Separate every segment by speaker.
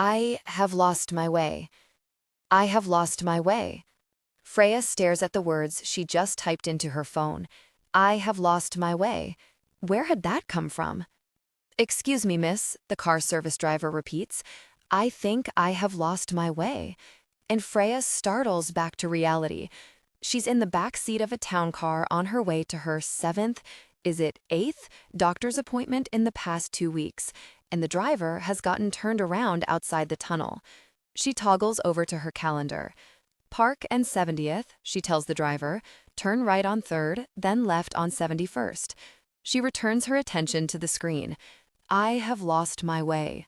Speaker 1: I have lost my way. I have lost my way. Freya stares at the words she just typed into her phone. I have lost my way. Where had that come from? Excuse me, miss, the car service driver repeats. I think I have lost my way. And Freya startles back to reality. She's in the back seat of a town car on her way to her seventh, is it eighth, doctor's appointment in the past 2 weeks, and the driver has gotten turned around outside the tunnel. She toggles over to her calendar. Park and 70th, she tells the driver, turn right on 3rd, then left on 71st. She returns her attention to the screen. I have lost my way.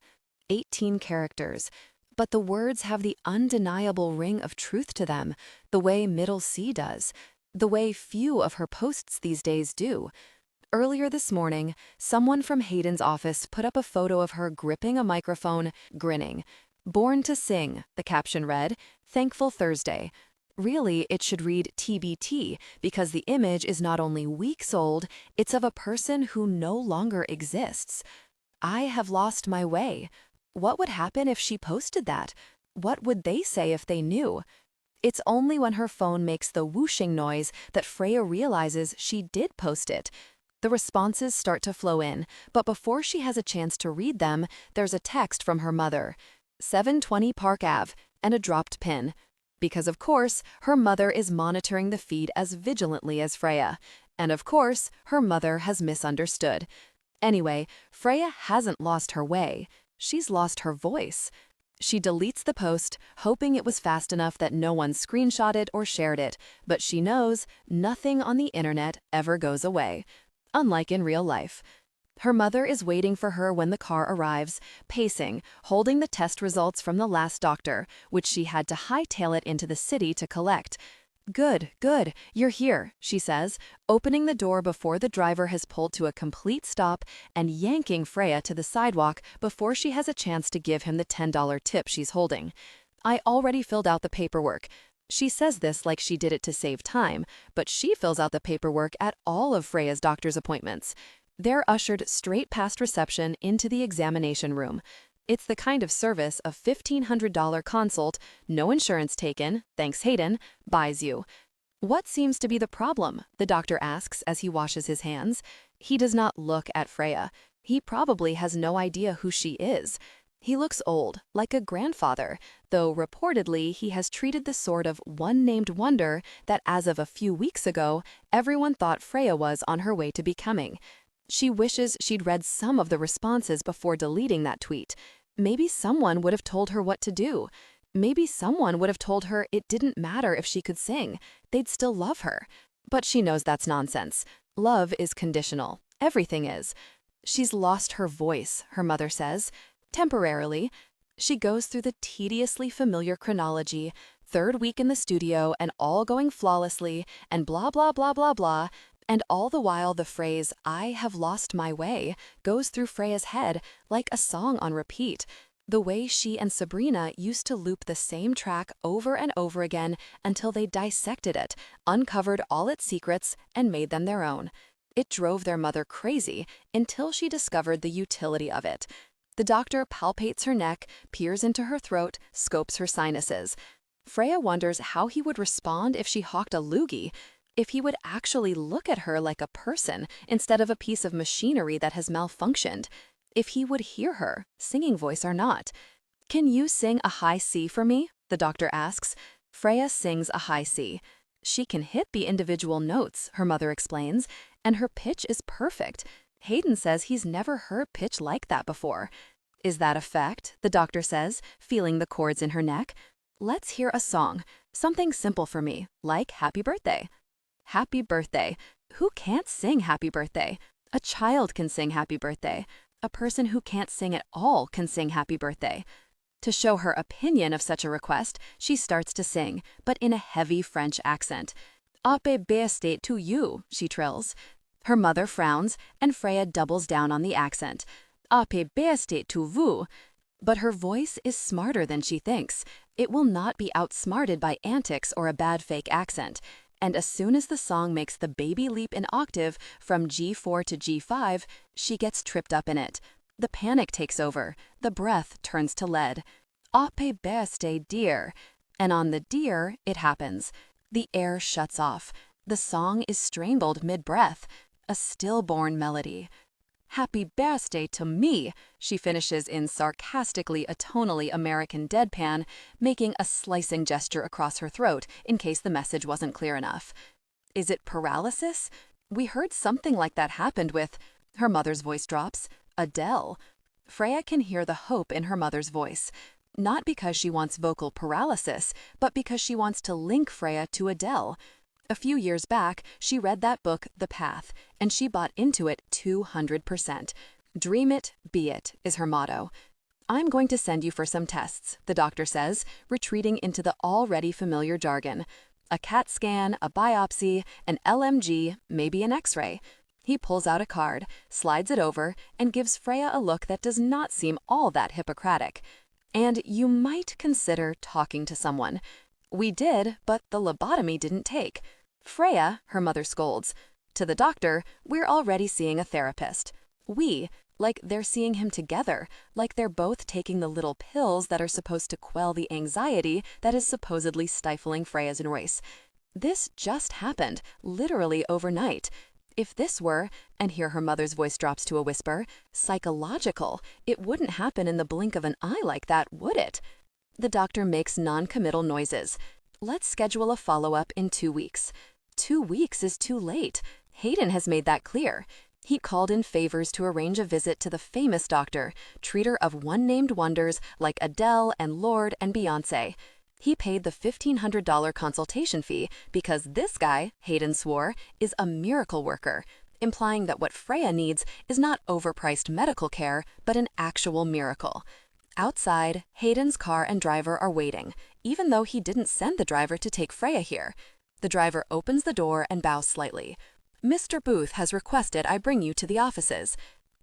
Speaker 1: 18 characters. But the words have the undeniable ring of truth to them, the way Middle C does, the way few of her posts these days do. Earlier this morning, someone from Hayden's office put up a photo of her gripping a microphone, grinning. Born to Sing, the caption read, Thankful Thursday. Really, it should read TBT, because the image is not only weeks old, it's of a person who no longer exists. I have lost my way. What would happen if she posted that? What would they say if they knew? It's only when her phone makes the whooshing noise that Freya realizes she did post it. The responses start to flow in, but before she has a chance to read them, there's a text from her mother. 720 Park Ave, and a dropped pin. Because of course, her mother is monitoring the feed as vigilantly as Freya. And of course, her mother has misunderstood. Anyway, Freya hasn't lost her way. She's lost her voice. She deletes the post, hoping it was fast enough that no one screenshot it or shared it, but she knows nothing on the internet ever goes away, unlike in real life. Her mother is waiting for her when the car arrives, pacing, holding the test results from the last doctor, which she had to hightail it into the city to collect. Good, you're here, she says, opening the door before the driver has pulled to a complete stop and yanking Freya to the sidewalk before she has a chance to give him the $10 tip she's holding. I already filled out the paperwork. She says this like she did it to save time, but she fills out the paperwork at all of Freya's doctor's appointments. They're ushered straight past reception into the examination room. It's the kind of service a $1,500 consult, no insurance taken, thanks Hayden, buys you. What seems to be the problem? The doctor asks as he washes his hands. He does not look at Freya. He probably has no idea who she is. He looks old, like a grandfather, though reportedly he has treated the sort of one-named wonder that as of a few weeks ago, everyone thought Freya was on her way to becoming. She wishes she'd read some of the responses before deleting that tweet. Maybe someone would have told her what to do. Maybe someone would have told her it didn't matter if she could sing. They'd still love her. But she knows that's nonsense. Love is conditional. Everything is. She's lost her voice, her mother says. Temporarily. She goes through the tediously familiar chronology, 3rd week in the studio and all going flawlessly, and blah, blah, blah, blah, blah. And all the while the phrase, I have lost my way, goes through Freya's head like a song on repeat, the way she and Sabrina used to loop the same track over and over again until they dissected it, uncovered all its secrets, and made them their own. It drove their mother crazy until she discovered the utility of it. The doctor palpates her neck, peers into her throat, scopes her sinuses. Freya wonders how he would respond if she hawked a loogie, if he would actually look at her like a person instead of a piece of machinery that has malfunctioned, if he would hear her, singing voice or not. Can you sing a high C for me? The doctor asks. Freya sings a high C. She can hit the individual notes, her mother explains, and her pitch is perfect. Hayden says he's never heard pitch like that before. Is that a fact? The doctor says, feeling the chords in her neck. Let's hear a song, something simple for me, like Happy Birthday. Happy Birthday. Who can't sing Happy Birthday? A child can sing Happy Birthday. A person who can't sing at all can sing Happy Birthday. To show her opinion of such a request, she starts to sing, but in a heavy French accent. Happy birthday to you, she trills. Her mother frowns, and Freya doubles down on the accent. Happy birthday to vous. But her voice is smarter than she thinks. It will not be outsmarted by antics or a bad fake accent. And as soon as the song makes the baby leap in octave from G4 to G5, she gets tripped up in it. The panic takes over. The breath turns to lead.
Speaker 2: Happy birthday, dear. And on the dear, it happens. The air shuts off. The song is strangled mid-breath. A stillborn melody. Happy birthday to me, she finishes in sarcastically atonally American deadpan, making a slicing gesture across her throat in case the message wasn't clear enough. Is it paralysis? We heard something like that happened with, her mother's voice drops, Adele. Freya can hear the hope in her mother's voice. Not because she wants vocal paralysis, but because she wants to link Freya to Adele. A few years back, she read that book, The Path, and she bought into it 200%. Dream it, be it, is her motto. I'm going to send you for some tests, the doctor says, retreating into the already familiar jargon. A CAT scan, a biopsy, an LMG, maybe an X-ray. He pulls out a card, slides it over, and gives Freya a look that does not seem all that Hippocratic. And you might consider talking to someone. We did, but the lobotomy didn't take. Freya, her mother scolds. To the doctor, we're already seeing a therapist. We, like they're seeing him together, like they're both taking the little pills that are supposed to quell the anxiety that is supposedly stifling Freya's voice. This just happened, literally overnight. If this were, and here her mother's voice drops to a whisper, psychological, it wouldn't happen in the blink of an eye like that, would it? The doctor makes non-committal noises. Let's schedule a follow-up in 2 weeks. 2 weeks is too late. Hayden has made that clear. He called in favors to arrange a visit to the famous doctor, treater of one-named wonders like Adele and Lorde and Beyoncé. He paid the $1,500 consultation fee because this guy, Hayden swore, is a miracle worker, implying that what Freya needs is not overpriced medical care, but an actual miracle. Outside, Hayden's car and driver are waiting, even though he didn't send the driver to take Freya here. The driver opens the door and bows slightly. Mr. Booth has requested I bring you to the offices.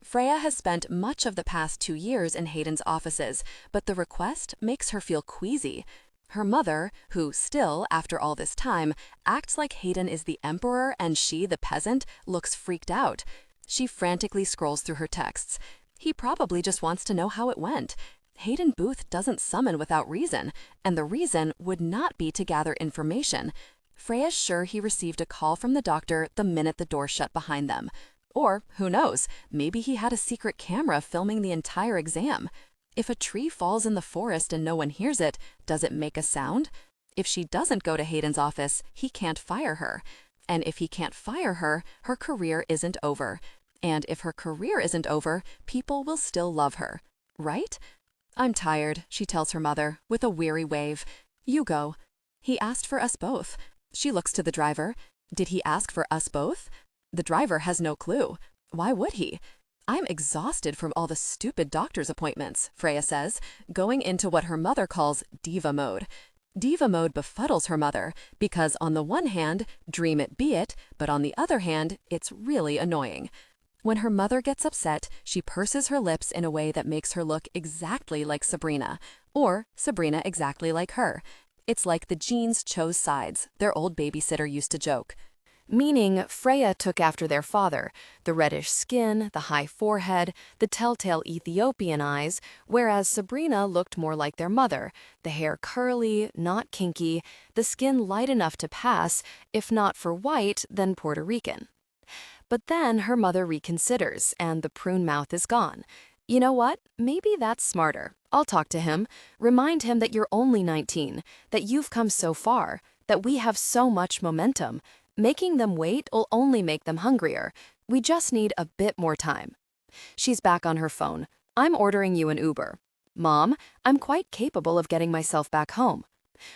Speaker 2: Freya has spent much of the past 2 years in Hayden's offices, but the request makes her feel queasy. Her mother, who still, after all this time, acts like Hayden is the emperor and she the peasant, looks freaked out. She frantically scrolls through her texts. He probably just wants to know how it went. Hayden Booth doesn't summon without reason, and the reason would not be to gather information. Freya's sure he received a call from the doctor the minute the door shut behind them. Or, who knows, maybe he had a secret camera filming the entire exam. If a tree falls in the forest and no one hears it, does it make a sound? If she doesn't go to Hayden's office, he can't fire her. And if he can't fire her, her career isn't over. And if her career isn't over, people will still love her. Right? I'm tired, she tells her mother, with a weary wave. You go. He asked for us both. She looks to the driver. Did he ask for us both? The driver has no clue. Why would he? I'm exhausted from all the stupid doctor's appointments, Freya says, going into what her mother calls diva mode. Diva mode befuddles her mother because on the one hand, dream it be it, but on the other hand, it's really annoying. When her mother gets upset, she purses her lips in a way that makes her look exactly like Sabrina, or Sabrina exactly like her. It's like the genes chose sides, their old babysitter used to joke. Meaning Freya took after their father, the reddish skin, the high forehead, the telltale Ethiopian eyes, whereas Sabrina looked more like their mother, the hair curly, not kinky, the skin light enough to pass, if not for white, then Puerto Rican. But then her mother reconsiders, and the prune mouth is gone. You know what? Maybe that's smarter. I'll talk to him. Remind him that you're only 19, that you've come so far, that we have so much momentum. Making them wait will only make them hungrier. We just need a bit more time. She's back on her phone. I'm ordering you an Uber. Mom, I'm quite capable of getting myself back home.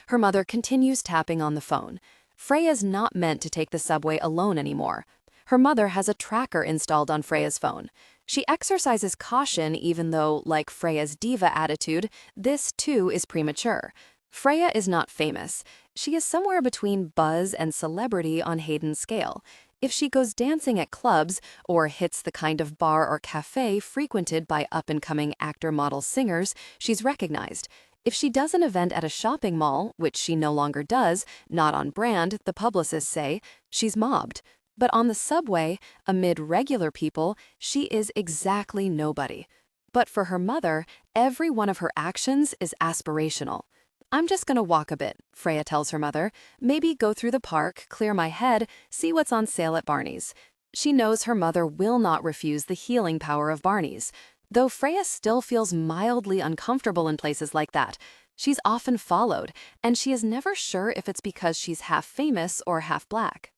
Speaker 2: Her mother continues tapping on the phone. Freya's not meant to take the subway alone anymore. Her mother has a tracker installed on Freya's phone. She exercises caution even though, like Freya's diva attitude, this too is premature. Freya is not famous. She is somewhere between buzz and celebrity on Hayden's scale. If she goes dancing at clubs or hits the kind of bar or cafe frequented by up-and-coming actor-model-singers, she's recognized. If she does an event at a shopping mall, which she no longer does, not on brand, the publicists say, she's mobbed. But on the subway, amid regular people, she is exactly nobody. But for her mother, every one of her actions is aspirational. "I'm just gonna walk a bit," Freya tells her mother. "Maybe go through the park, clear my head, see what's on sale at Barney's." She knows her mother will not refuse the healing power of Barney's, though Freya still feels mildly uncomfortable in places like that. She's often followed, and she is never sure if it's because she's half famous or half black.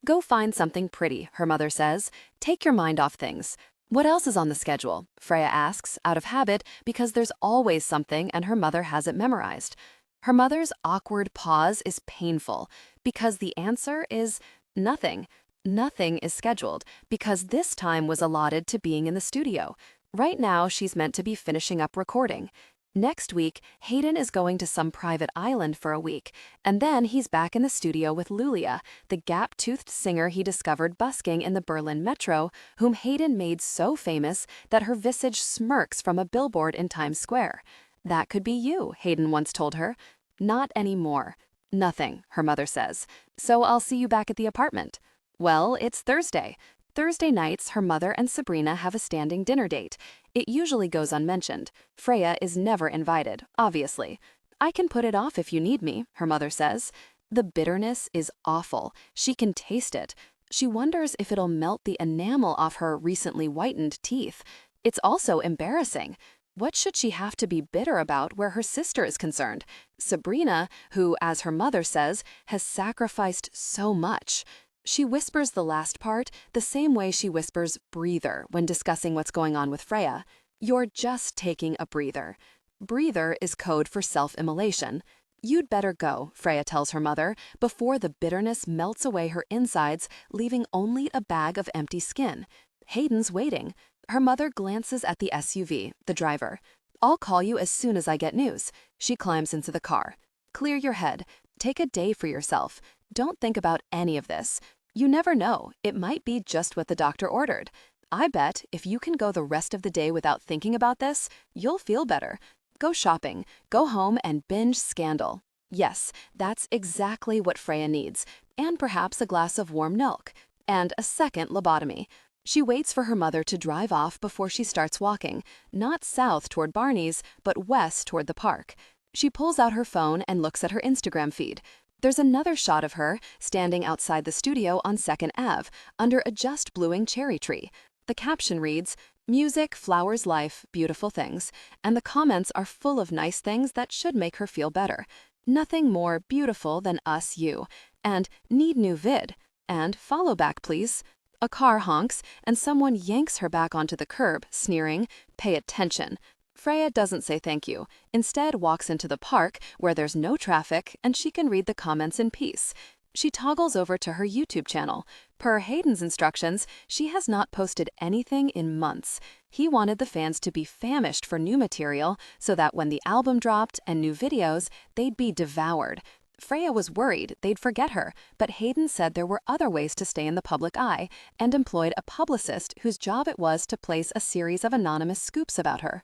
Speaker 2: "Go find something pretty," her mother says. "Take your mind off things." "What else is on the schedule?" Freya asks, out of habit, because there's always something and her mother has it memorized. Her mother's awkward pause is painful, because the answer is nothing. Nothing is scheduled, because this time was allotted to being in the studio. Right now, she's meant to be finishing up recording. Next week, Hayden is going to some private island for a week, and then he's back in the studio with Lulia, the gap-toothed singer he discovered busking in the Berlin metro, whom Hayden made so famous that her visage smirks from a billboard in Times Square. "That could be you," Hayden once told her. "Not anymore." "Nothing," her mother says. "So I'll see you back at the apartment." Well, it's Thursday. Thursday nights, her mother and Sabrina have a standing dinner date. It usually goes unmentioned. Freya is never invited, obviously. "I can put it off if you need me," her mother says. The bitterness is awful. She can taste it. She wonders if it'll melt the enamel off her recently whitened teeth. It's also embarrassing. What should she have to be bitter about where her sister is concerned? Sabrina, who, as her mother says, has sacrificed so much. She whispers the last part the same way she whispers breather when discussing what's going on with Freya. "You're just taking a breather." Breather is code for self-immolation. "You'd better go," Freya tells her mother, before the bitterness melts away her insides, leaving only a bag of empty skin. Hayden's waiting. Her mother glances at the SUV, the driver. "I'll call you as soon as I get news." She climbs into the car. "Clear your head. Take a day for yourself. Don't think about any of this. You never know, it might be just what the doctor ordered. I bet if you can go the rest of the day without thinking about this, you'll feel better. Go shopping, go home and binge Scandal." Yes, that's exactly what Freya needs, and perhaps a glass of warm milk, and a second lobotomy. She waits for her mother to drive off before she starts walking, not south toward Barney's, but west toward the park. She pulls out her phone and looks at her Instagram feed. There's another shot of her standing outside the studio on 2nd Ave under a just blooming cherry tree. The caption reads, "Music, flowers, life, beautiful things," and the comments are full of nice things that should make her feel better. "Nothing more beautiful than us you," and "Need new vid," and "Follow back, please." A car honks, and someone yanks her back onto the curb, sneering, "Pay attention." Freya doesn't say thank you, instead walks into the park where there's no traffic and she can read the comments in peace. She toggles over to her YouTube channel. Per Hayden's instructions, she has not posted anything in months. He wanted the fans to be famished for new material so that when the album dropped and new videos, they'd be devoured. Freya was worried they'd forget her, but Hayden said there were other ways to stay in the public eye and employed a publicist whose job it was to place a series of anonymous scoops about her.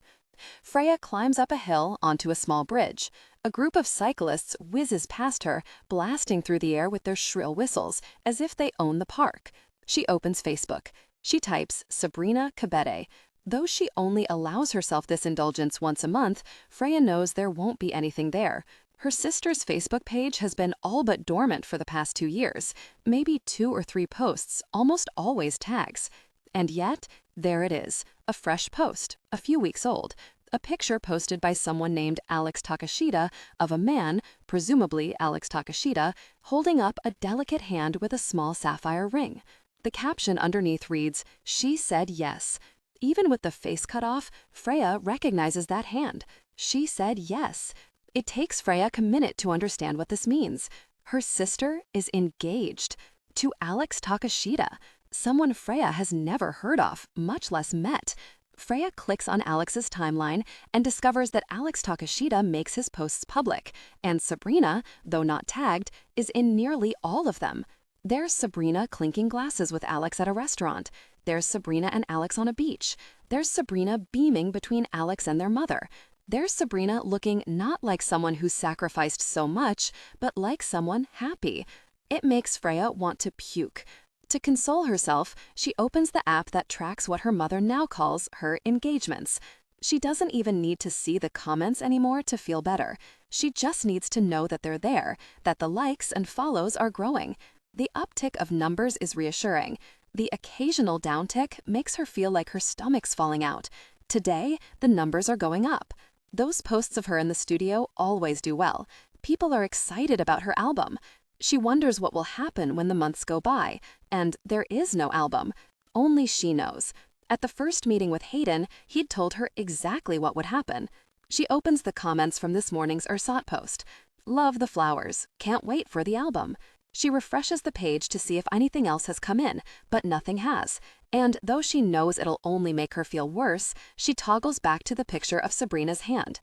Speaker 2: Freya climbs up a hill onto a small bridge. A group of cyclists whizzes past her, blasting through the air with their shrill whistles, as if they own the park. She opens Facebook. She types Sabrina Cabete. Though she only allows herself this indulgence once a month, Freya knows there won't be anything there. Her sister's Facebook page has been all but dormant for the past 2 years. Maybe 2 or 3 posts, almost always tags. And yet, there it is, a fresh post, a few weeks old, a picture posted by someone named Alex Takashita of a man, presumably Alex Takashita, holding up a delicate hand with a small sapphire ring. The caption underneath reads, "She said yes." Even with the face cut off, Freya recognizes that hand. She said yes. It takes Freya a minute to understand what this means. Her sister is engaged to Alex Takashita, someone Freya has never heard of, much less met. Freya clicks on Alex's timeline and discovers that Alex Takashita makes his posts public, and Sabrina, though not tagged, is in nearly all of them. There's Sabrina clinking glasses with Alex at a restaurant. There's Sabrina and Alex on a beach. There's Sabrina beaming between Alex and their mother. There's Sabrina looking not like someone who sacrificed so much, but like someone happy. It makes Freya want to puke. To console herself, she opens the app that tracks what her mother now calls her engagements. She doesn't even need to see the comments anymore to feel better. She just needs to know that they're there, that the likes and follows are growing. The uptick of numbers is reassuring. The occasional downtick makes her feel like her stomach's falling out. Today, the numbers are going up. Those posts of her in the studio always do well. People are excited about her album. She wonders what will happen when the months go by, and there is no album. Only she knows. At the first meeting with Hayden, he'd told her exactly what would happen. She opens the comments from this morning's Ersat post. Love the flowers. Can't wait for the album. She refreshes the page to see if anything else has come in, but nothing has. And though she knows it'll only make her feel worse, she toggles back to the picture of Sabrina's hand.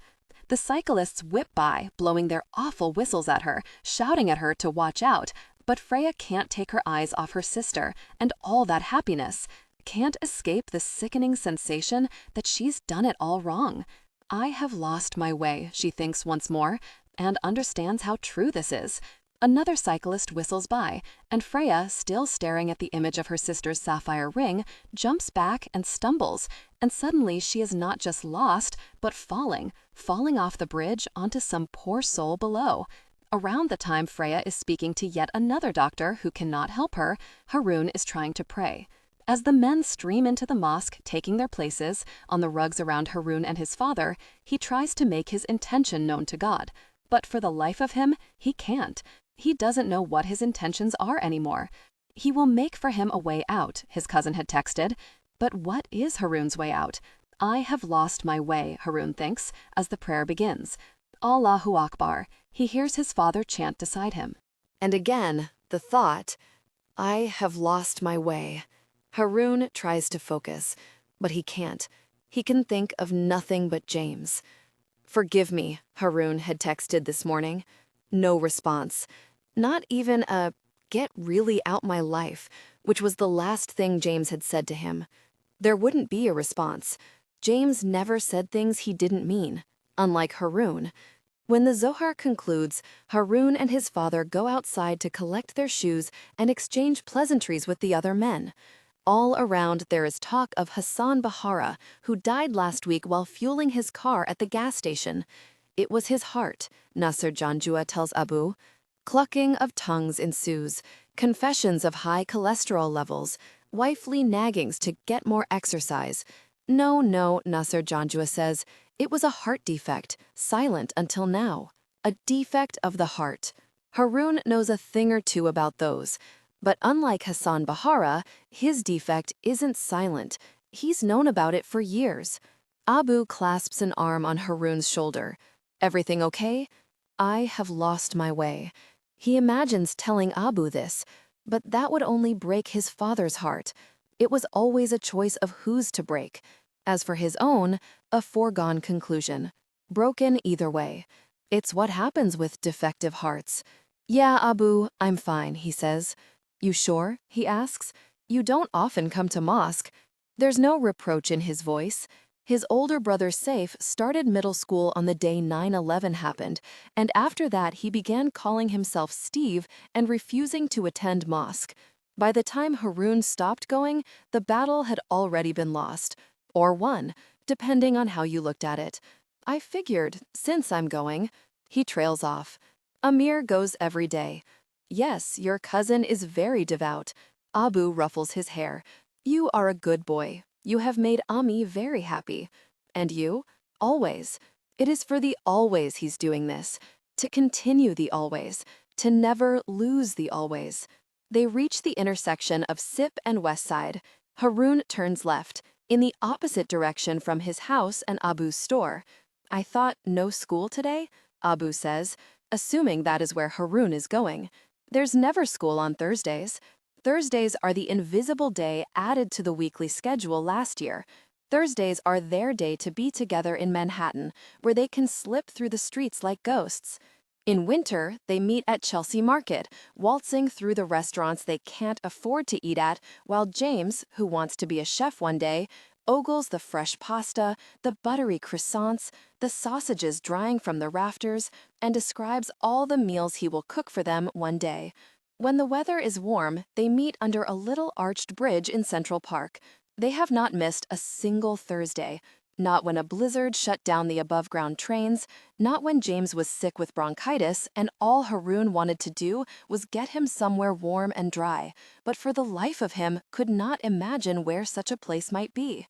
Speaker 2: The cyclists whip by, blowing their awful whistles at her, shouting at her to watch out, but Freya can't take her eyes off her sister and all that happiness. Can't escape the sickening sensation that she's done it all wrong. I have lost my way, she thinks once more, and understands how true this is. Another cyclist whistles by, and Freya, still staring at the image of her sister's sapphire ring, jumps back and stumbles, and suddenly she is not just lost, but falling off the bridge onto some poor soul below. Around the time Freya is speaking to yet another doctor who cannot help her, Haroon is trying to pray. As the men stream into the mosque, taking their places on the rugs around Haroon and his father, he tries to make his intention known to God. But for the life of him, he can't. He doesn't know what his intentions are anymore. He will make for him a way out, his cousin had texted. But what is Haroon's way out? I have lost my way, Haroon thinks, as the prayer begins. Allahu Akbar. He hears his father chant beside him.
Speaker 1: And again, the thought, I have lost my way. Haroon tries to focus, but he can't. He can think of nothing but James. Forgive me, Haroon had texted this morning. No response. Not even a, get really out my life, which was the last thing James had said to him. There wouldn't be a response. James never said things he didn't mean, unlike Haroon. When the Zohar concludes, Haroon and his father go outside to collect their shoes and exchange pleasantries with the other men. All around there is talk of Hassan Bahara, who died last week while fueling his car at the gas station. It was his heart, Nasser Janjua tells Abu. Clucking of tongues ensues, confessions of high cholesterol levels, wifely naggings to get more exercise. No, Nasser Janjua says, it was a heart defect, silent until now. A defect of the heart. Haroon knows a thing or two about those. But unlike Hassan Bahara, his defect isn't silent. He's known about it for years. Abu clasps an arm on Haroon's shoulder. Everything okay? I have lost my way. He imagines telling Abu this, but that would only break his father's heart. It was always a choice of whose to break. As for his own, a foregone conclusion. Broken either way. It's what happens with defective hearts. Yeah, Abu, I'm fine, he says. You sure? He asks. You don't often come to mosque. There's no reproach in his voice. His older brother Saif started middle school on the day 9/11 happened, and after that he began calling himself Steve and refusing to attend mosque. By the time Haroon stopped going, the battle had already been lost, or won, depending on how you looked at it. I figured, since I'm going, he trails off. Amir goes every day. Yes, your cousin is very devout. Abu ruffles his hair. You are a good boy. You have made Ami very happy. And you? Always. It is for the always he's doing this. To continue the always. To never lose the always. They reach the intersection of Sip and West Side. Haroon turns left, in the opposite direction from his house and Abu's store. I thought no school today? Abu says, assuming that is where Haroon is going. There's never school on Thursdays. Thursdays are the invisible day added to the weekly schedule last year. Thursdays are their day to be together in Manhattan, where they can slip through the streets like ghosts. In winter, they meet at Chelsea Market, waltzing through the restaurants they can't afford to eat at, while James, who wants to be a chef one day, ogles the fresh pasta, the buttery croissants, the sausages drying from the rafters, and describes all the meals he will cook for them one day. When the weather is warm, they meet under a little arched bridge in Central Park. They have not missed a single Thursday.
Speaker 2: not when a blizzard shut down the above-ground trains, not when James was sick with bronchitis and all Haroon wanted to do was get him somewhere warm and dry, but for the life of him could not imagine where such a place might be.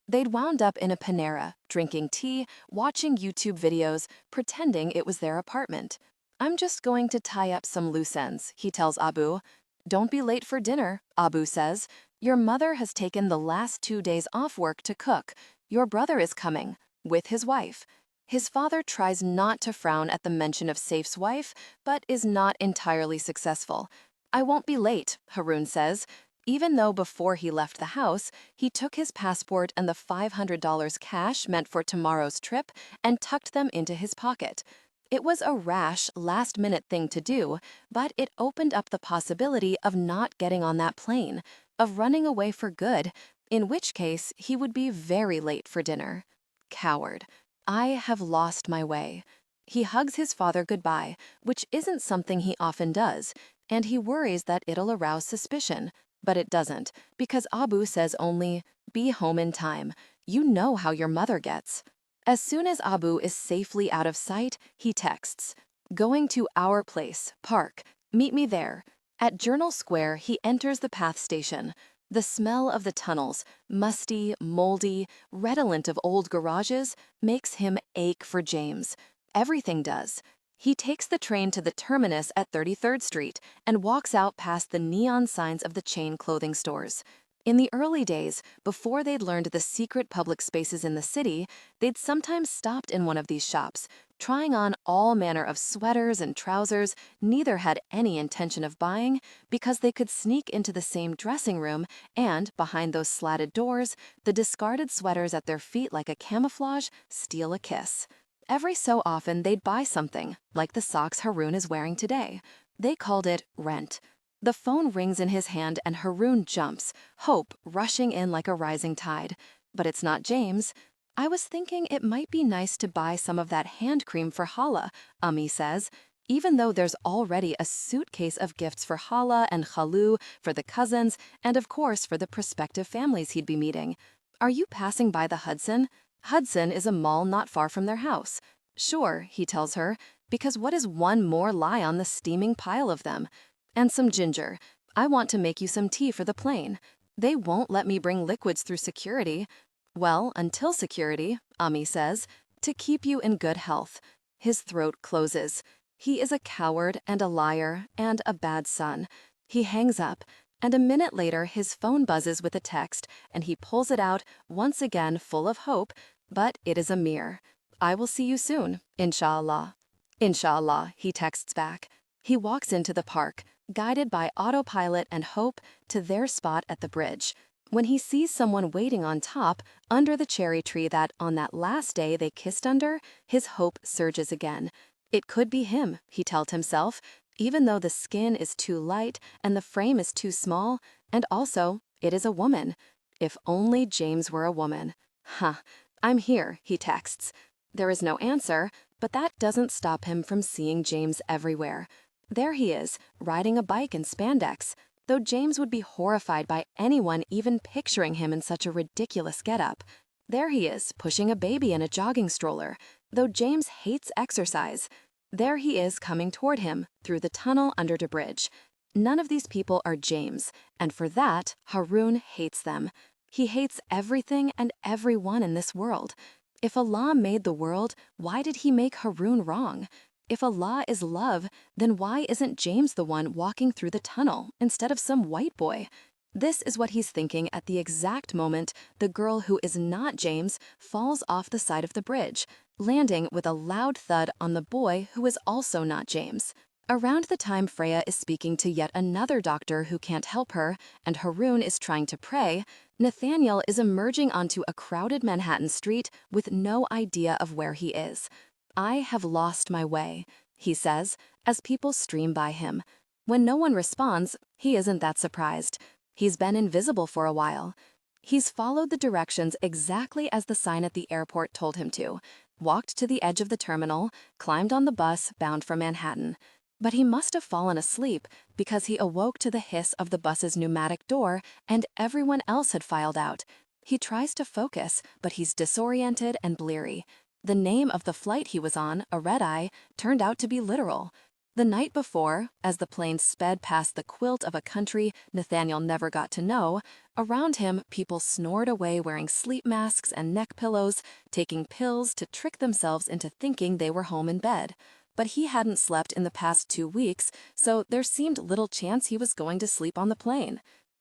Speaker 2: They'd wound up in a Panera, drinking tea, watching YouTube videos, pretending it was their apartment. "I'm just going to tie up some loose ends," he tells Abu. "Don't be late for dinner," Abu says. "Your mother has taken the last 2 days off work to cook. Your brother is coming, with his wife." His father tries not to frown at the mention of Saif's wife, but is not entirely successful. "I won't be late," Haroon says, even though before he left the house, he took his passport and the $500 cash meant for tomorrow's trip and tucked them into his pocket. It was a rash, last-minute thing to do, but it opened up the possibility of not getting on that plane, of running away for good, in which case he would be very late for dinner. Coward. I have lost my way. He hugs his father goodbye, which isn't something he often does, and he worries that it'll arouse suspicion. But it doesn't, because Abu says only, "Be home in time. You know how your mother gets." As soon as Abu is safely out of sight, he texts, "Going to our place, park. Meet me there." At Journal Square, he enters the PATH station. The smell of the tunnels, musty, moldy, redolent of old garages, makes him ache for James. Everything does. He takes the train to the terminus at 33rd Street and walks out past the neon signs of the chain clothing stores. In the early days, before they'd learned the secret public spaces in the city, they'd sometimes stopped in one of these shops, trying on all manner of sweaters and trousers neither had any intention of buying because they could sneak into the same dressing room and, behind those slatted doors, the discarded sweaters at their feet like a camouflage, steal a kiss. Every so often they'd buy something, like the socks Haroon is wearing today. They called it rent. The phone rings in his hand and Haroon jumps, hope rushing in like a rising tide. But it's not James. "I was thinking it might be nice to buy some of that hand cream for Hala," Ummi says, even though there's already a suitcase of gifts for Hala and Khalu, for the cousins, and of course for the prospective families he'd be meeting. "Are you passing by the Hudson?" Hudson is a mall not far from their house. "Sure," he tells her, because what is one more lie on the steaming pile of them? "And some ginger. I want to make you some tea for the plane. They won't let me bring liquids through security." "Well, until security," Ami says, "to keep you in good health." His throat closes. He is a coward and a liar and a bad son. He hangs up, and a minute later his phone buzzes with a text, and he pulls it out, once again full of hope, but it is a mirror. "I will see you soon, inshallah." "Inshallah," he texts back. He walks into the park, guided by autopilot and hope, to their spot at the bridge. When he sees someone waiting on top, under the cherry tree that, on that last day they kissed under, his hope surges again. It could be him, he tells himself, even though the skin is too light and the frame is too small, and also, it is a woman. If only James were a woman. "Huh, I'm here," he texts. There is no answer, but that doesn't stop him from seeing James everywhere. There he is, riding a bike in spandex, though James would be horrified by anyone even picturing him in such a ridiculous getup. There he is, pushing a baby in a jogging stroller, though James hates exercise. There he is coming toward him, through the tunnel under the bridge. None of these people are James, and for that, Haroon hates them. He hates everything and everyone in this world. If Allah made the world, why did he make Haroon wrong? If Allah is love, then why isn't James the one walking through the tunnel instead of some white boy? This is what he's thinking at the exact moment the girl who is not James falls off the side of the bridge, landing with a loud thud on the boy who is also not James. Around the time Freya is speaking to yet another doctor who can't help her, and Haroon is trying to pray, Nathaniel is emerging onto a crowded Manhattan street with no idea of where he is. "I have lost my way," he says, as people stream by him. When no one responds, he isn't that surprised. He's been invisible for a while. He's followed the directions exactly as the sign at the airport told him to, walked to the edge of the terminal, climbed on the bus bound for Manhattan. But he must have fallen asleep because he awoke to the hiss of the bus's pneumatic door and everyone else had filed out. He tries to focus, but he's disoriented and bleary. The name of the flight he was on, a red-eye, turned out to be literal. The night before, as the plane sped past the quilt of a country Nathaniel never got to know, around him people snored away wearing sleep masks and neck pillows, taking pills to trick themselves into thinking they were home in bed. But he hadn't slept in the past 2 weeks, so there seemed little chance he was going to sleep on the plane.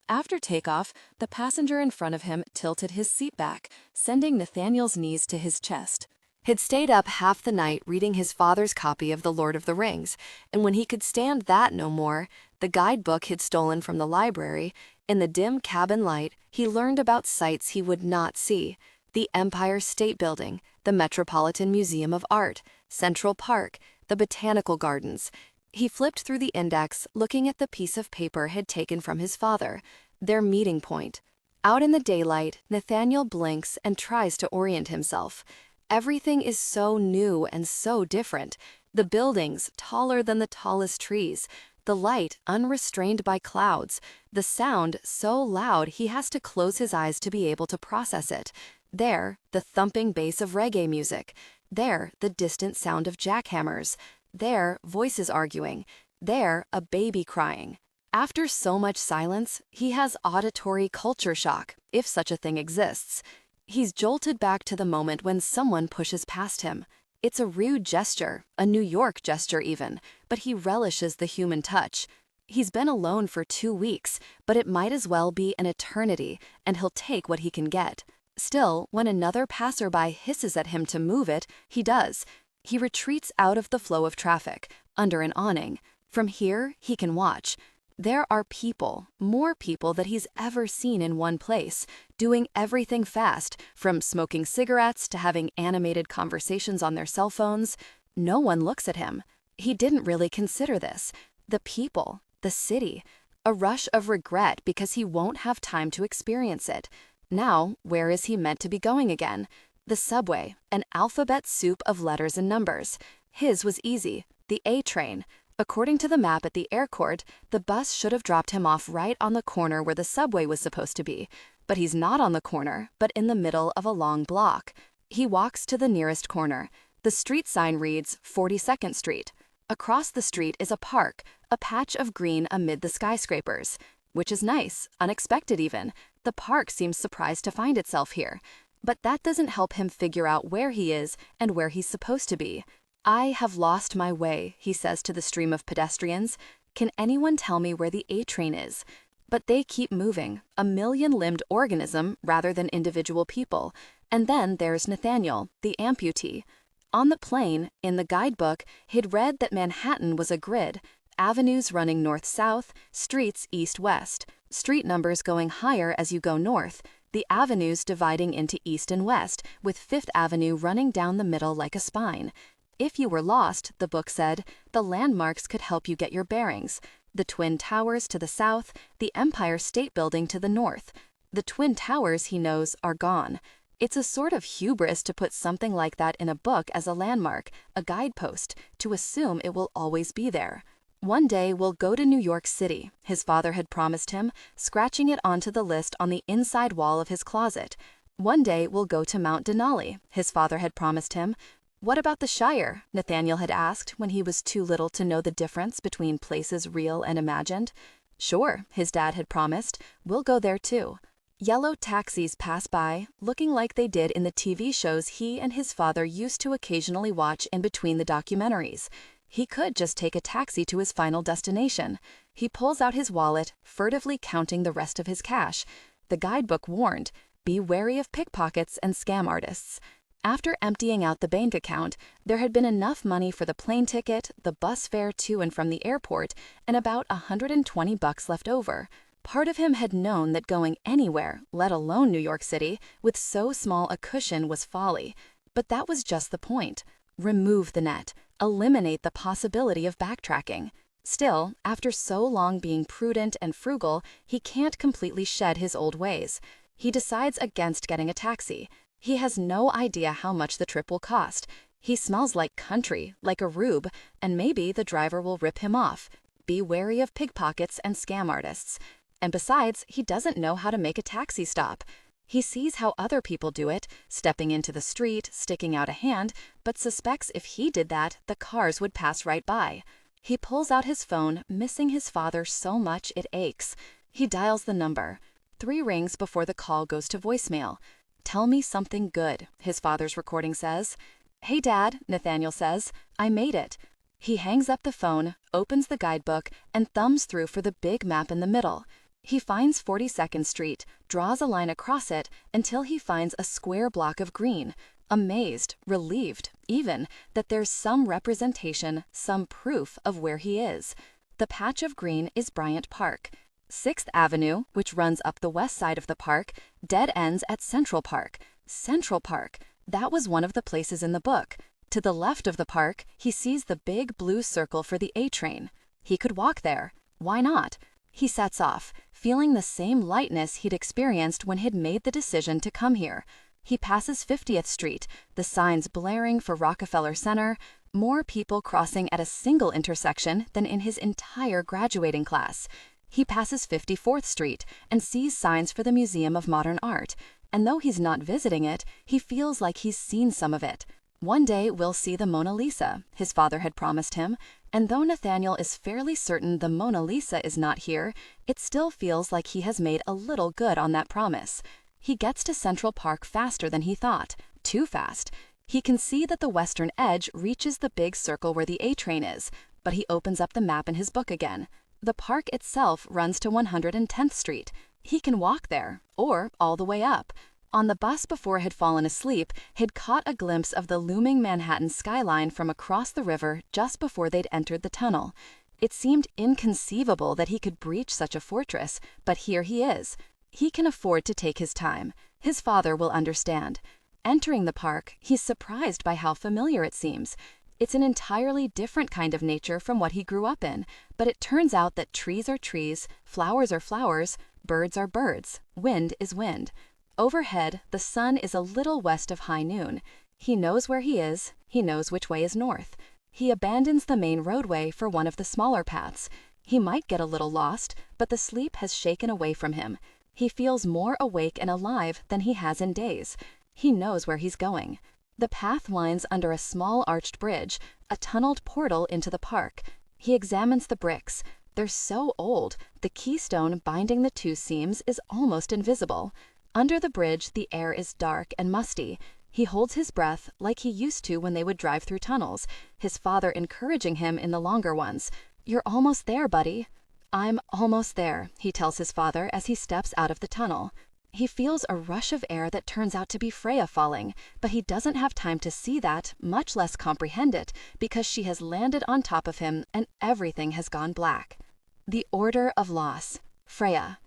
Speaker 2: After takeoff, the passenger in front of him tilted his seat back, sending Nathaniel's knees to his chest. He'd stayed up half the night reading his father's copy of The Lord of the Rings, and when he could stand that no more, the guidebook he'd stolen from the library, in the dim cabin light, he learned about sights he would not see: the Empire State Building, the Metropolitan Museum of Art, Central Park, the Botanical Gardens. He flipped through the index, looking at the piece of paper he'd taken from his father, their meeting point. Out in the daylight, Nathaniel blinks and tries to orient himself. Everything is so new and so different. The buildings, taller than the tallest trees. The light, unrestrained by clouds. The sound, so loud he has to close his eyes to be able to process it. There, the thumping bass of reggae music. There, the distant sound of jackhammers. There, voices arguing. There, a baby crying. After so much silence, he has auditory culture shock, if such a thing exists. He's jolted back to the moment when someone pushes past him. It's a rude gesture, a New York gesture even, but he relishes the human touch. He's been alone for 2 weeks, but it might as well be an eternity, and he'll take what he can get. Still, when another passerby hisses at him to move it, he does. He retreats out of the flow of traffic, under an awning. From here, he can watch. There are people, more people that he's ever seen in one place, doing everything fast, from smoking cigarettes to having animated conversations on their cell phones. No one looks at him. He didn't really consider this. The people, the city, a rush of regret because he won't have time to experience it. Now, where is he meant to be going again? The subway, an alphabet soup of letters and numbers. His was easy, the A train. According to the map at the airport, the bus should have dropped him off right on the corner where the subway was supposed to be. But he's not on the corner, but in the middle of a long block. He walks to the nearest corner. The street sign reads 42nd Street. Across the street is a park, a patch of green amid the skyscrapers. Which is nice, unexpected even. The park seems surprised to find itself here. But that doesn't help him figure out where he is and where he's supposed to be. "I have lost my way," he says to the stream of pedestrians. "Can anyone tell me where the A train is?" But they keep moving, a million-limbed organism rather than individual people. And then there's Nathaniel, the amputee. On the plane, in the guidebook, he'd read that Manhattan was a grid, avenues running north-south, streets east-west, street numbers going higher as you go north, the avenues dividing into east and west, with Fifth Avenue running down the middle like a spine. If you were lost, the book said, the landmarks could help you get your bearings. The Twin Towers to the south, the Empire State Building to the north. The Twin Towers, he knows, are gone. It's a sort of hubris to put something like that in a book as a landmark, a guidepost, to assume it will always be there. "One day we'll go to New York City," his father had promised him, scratching it onto the list on the inside wall of his closet. "One day we'll go to Mount Denali," his father had promised him. "What about the Shire?" Nathaniel had asked when he was too little to know the difference between places real and imagined. "Sure," his dad had promised, "we'll go there too." Yellow taxis pass by, looking like they did in the TV shows he and his father used to occasionally watch in between the documentaries. He could just take a taxi to his final destination. He pulls out his wallet, furtively counting the rest of his cash. The guidebook warned, "Be wary of pickpockets and scam artists." After emptying out the bank account, there had been enough money for the plane ticket, the bus fare to and from the airport, and about $120 left over. Part of him had known that going anywhere, let alone New York City, with so small a cushion was folly. But that was just the point. Remove the net. Eliminate the possibility of backtracking. Still, after so long being prudent and frugal, he can't completely shed his old ways. He decides against getting a taxi. He has no idea how much the trip will cost. He smells like country, like a rube, and maybe the driver will rip him off. Be wary of pickpockets and scam artists. And besides, he doesn't know how to make a taxi stop. He sees how other people do it, stepping into the street, sticking out a hand, but suspects if he did that, the cars would pass right by. He pulls out his phone, missing his father so much it aches. He dials the number. 3 rings before the call goes to voicemail. "Tell me something good," his father's recording says. "Hey, Dad," Nathaniel says, "I made it." He hangs up the phone, opens the guidebook, and thumbs through for the big map in the middle. He finds 42nd Street, draws a line across it until he finds a square block of green, amazed, relieved, even, that there's some representation, some proof of where he is. The patch of green is Bryant Park. 6th Avenue, which runs up the west side of the park, dead ends at Central Park. Central Park, that was one of the places in the book. To the left of the park, he sees the big blue circle for the A train. He could walk there. Why not? He sets off, feeling the same lightness he'd experienced when he'd made the decision to come here. He passes 50th Street, the signs blaring for Rockefeller Center, more people crossing at a single intersection than in his entire graduating class. He passes 54th Street and sees signs for the Museum of Modern Art, and though he's not visiting it, he feels like he's seen some of it. One day we'll see the Mona Lisa, his father had promised him, and though Nathaniel is fairly certain the Mona Lisa is not here, it still feels like he has made a little good on that promise. He gets to Central Park faster than he thought, too fast. He can see that the western edge reaches the big circle where the A train is, but he opens up the map in his book again. The park itself runs to 110th Street. He can walk there, or all the way up. On the bus before he'd fallen asleep, he'd caught a glimpse of the looming Manhattan skyline from across the river just before they'd entered the tunnel. It seemed inconceivable that he could breach such a fortress, but here he is. He can afford to take his time. His father will understand. Entering the park, he's surprised by how familiar it seems. It's an entirely different kind of nature from what he grew up in, but it turns out that trees are trees, flowers are flowers, birds are birds, wind is wind. Overhead, the sun is a little west of high noon. He knows where he is, he knows which way is north. He abandons the main roadway for one of the smaller paths. He might get a little lost, but the sleep has shaken away from him. He feels more awake and alive than he has in days. He knows where he's going. The path winds under a small arched bridge, a tunneled portal into the park. He examines the bricks. They're so old, the keystone binding the two seams is almost invisible. Under the bridge, the air is dark and musty. He holds his breath like he used to when they would drive through tunnels, his father encouraging him in the longer ones. "You're almost there, buddy." "I'm almost there," he tells his father as he steps out of the tunnel. He feels a rush of air that turns out to be Freya falling, but he doesn't have time to see that, much less comprehend it, because she has landed on top of him and everything has gone black. The Order of Loss. Freya.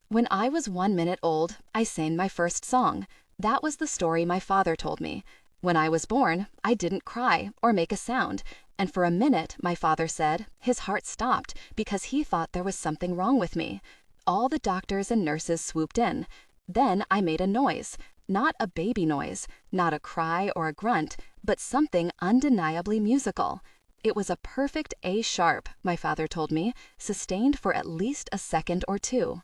Speaker 2: When I was 1 minute old, I sang my first song. That was the story my father told me. When I was born, I didn't cry or make a sound, and for a minute, my father said, his heart stopped because he thought there was something wrong with me. All the doctors and nurses swooped in. Then I made a noise, not a baby noise, not a cry or a grunt, but something undeniably musical. It was a perfect A sharp, my father told me, sustained for at least a second or two.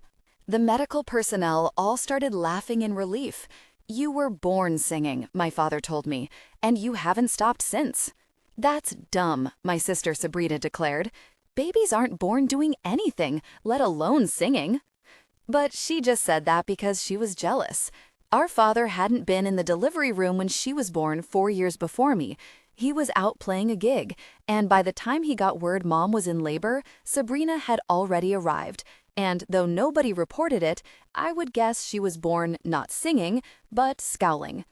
Speaker 1: The medical personnel all started laughing in relief. "You were born singing," my father told me, "and you haven't stopped since." "That's dumb," my sister Sabrina declared. "Babies aren't born doing anything, let alone singing." But she just said that because she was jealous. Our father hadn't been in the delivery room when she was born 4 years before me. He was out playing a gig, and by the time he got word Mom was in labor, Sabrina had already arrived. And though nobody reported it, I would guess she was born not singing, but scowling.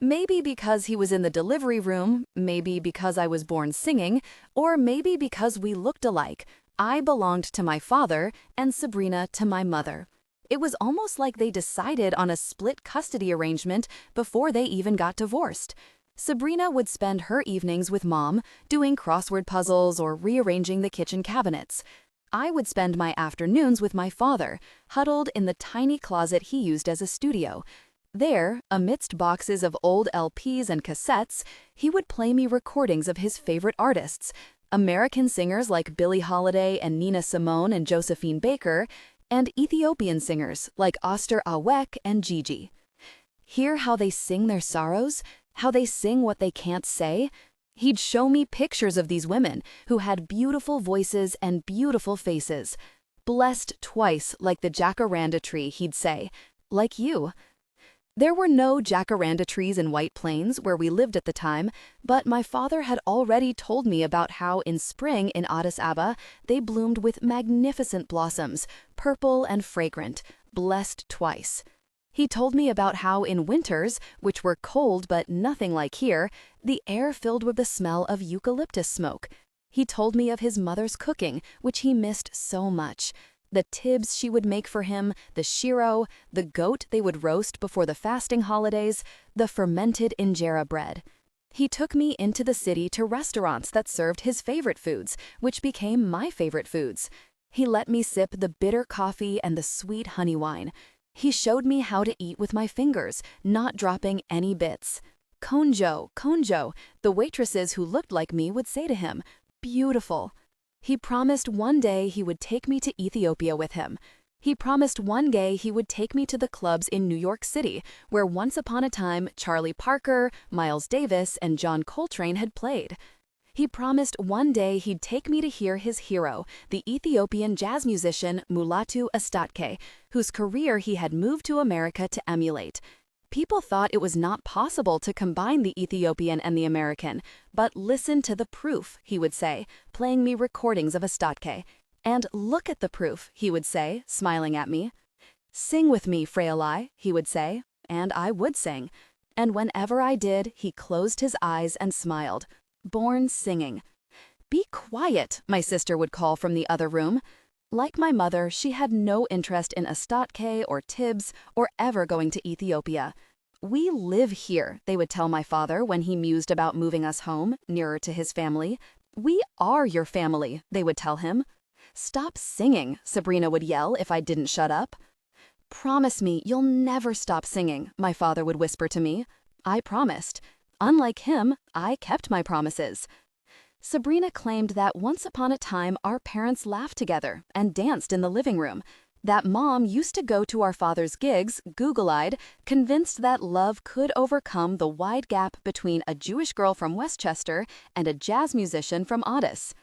Speaker 1: Maybe because he was in the delivery room, maybe because I was born singing, or maybe because we looked alike. I belonged to my father and Sabrina to my mother. It was almost like they decided on a split custody arrangement before they even got divorced. Sabrina would spend her evenings with Mom, doing crossword puzzles or rearranging the kitchen cabinets. I would spend my afternoons with my father, huddled in the tiny closet he used as a studio. There, amidst boxes of old LPs and cassettes, he would play me recordings of his favorite artists, American singers like Billie Holiday and Nina Simone and Josephine Baker,
Speaker 2: and Ethiopian singers like Oster Awek and Gigi. Hear how they sing their sorrows, how they sing what they can't say. He'd show me pictures of these women who had beautiful voices and beautiful faces. Blessed twice like the jacaranda tree, he'd say, like you. There were no jacaranda trees in White Plains where we lived at the time, but my father had already told me about how in spring in Addis Ababa they bloomed with magnificent blossoms, purple and fragrant, blessed twice. He told me about how in winters, which were cold but nothing like here, the air filled with the smell of eucalyptus smoke. He told me of his mother's cooking, which he missed so much. The tibs she would make for him, the shiro, the goat they would roast before the fasting holidays, the fermented injera bread. He took me into the city to restaurants that served his favorite foods, which became my favorite foods. He let me sip the bitter coffee and the sweet honey wine. He showed me how to eat with my fingers, not dropping any bits. Konjo, Konjo, the waitresses who looked like me would say to him, beautiful. He promised one day he would take me to Ethiopia with him. He promised one day he would take me to the clubs in New York City, where once upon a time Charlie Parker, Miles Davis, and John Coltrane had played. He promised one day he'd take me to hear his hero, the Ethiopian jazz musician Mulatu Astatke, whose career he had moved to America to emulate. People thought it was not possible to combine the Ethiopian and the American, but listen to the proof, he would say, playing me recordings of Astatke. And look at the proof, he would say, smiling at me. Sing with me, Freya, he would say, and I would sing. And whenever I did, he closed his eyes and smiled. Born singing. Be quiet, my sister would call from the other room. Like my mother, she had no interest in Astatke or Tibbs or ever going to Ethiopia. We live here, they would tell my father when he mused about moving us home, nearer to his family. We are your family, they would tell him. Stop singing, Sabrina would yell if I didn't shut up. Promise me you'll never stop singing, my father would whisper to me. I promised. Unlike him, I kept my promises. Sabrina claimed that once upon a time our parents laughed together and danced in the living room, that Mom used to go to our father's gigs, Google-eyed, convinced that love could overcome the wide gap between a Jewish girl from Westchester and a jazz musician from Addis.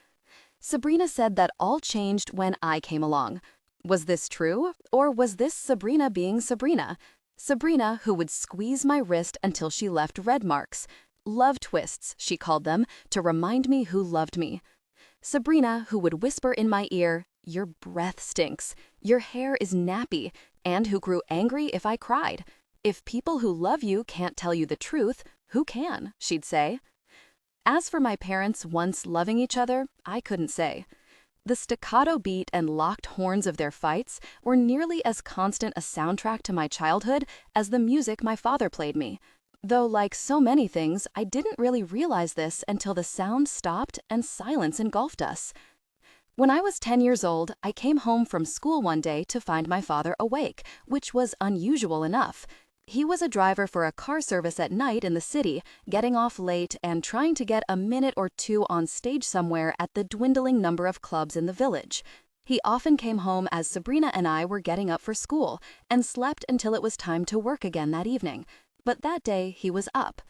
Speaker 2: Sabrina said that all changed when I came along. Was this true, or was this Sabrina being Sabrina? Sabrina who would squeeze my wrist until she left red marks. Love twists, she called them, to remind me who loved me. Sabrina, who would whisper in my ear, your breath stinks, your hair is nappy, and who grew angry if I cried. If people who love you can't tell you the truth, who can, she'd say. As for my parents once loving each other, I couldn't say. The staccato beat and locked horns of their fights were nearly as constant a soundtrack to my childhood as the music my father played me. Though, like so many things, I didn't really realize this until the sound stopped and silence engulfed us. When I was 10 years old, I came home from school one day to find my father awake, which was unusual enough. He was a driver for a car service at night in the city, getting off late and trying to get a minute or two on stage somewhere at the dwindling number of clubs in the village. He often came home as Sabrina and I were getting up for school and slept until it was time to work again that evening. But that day he was up.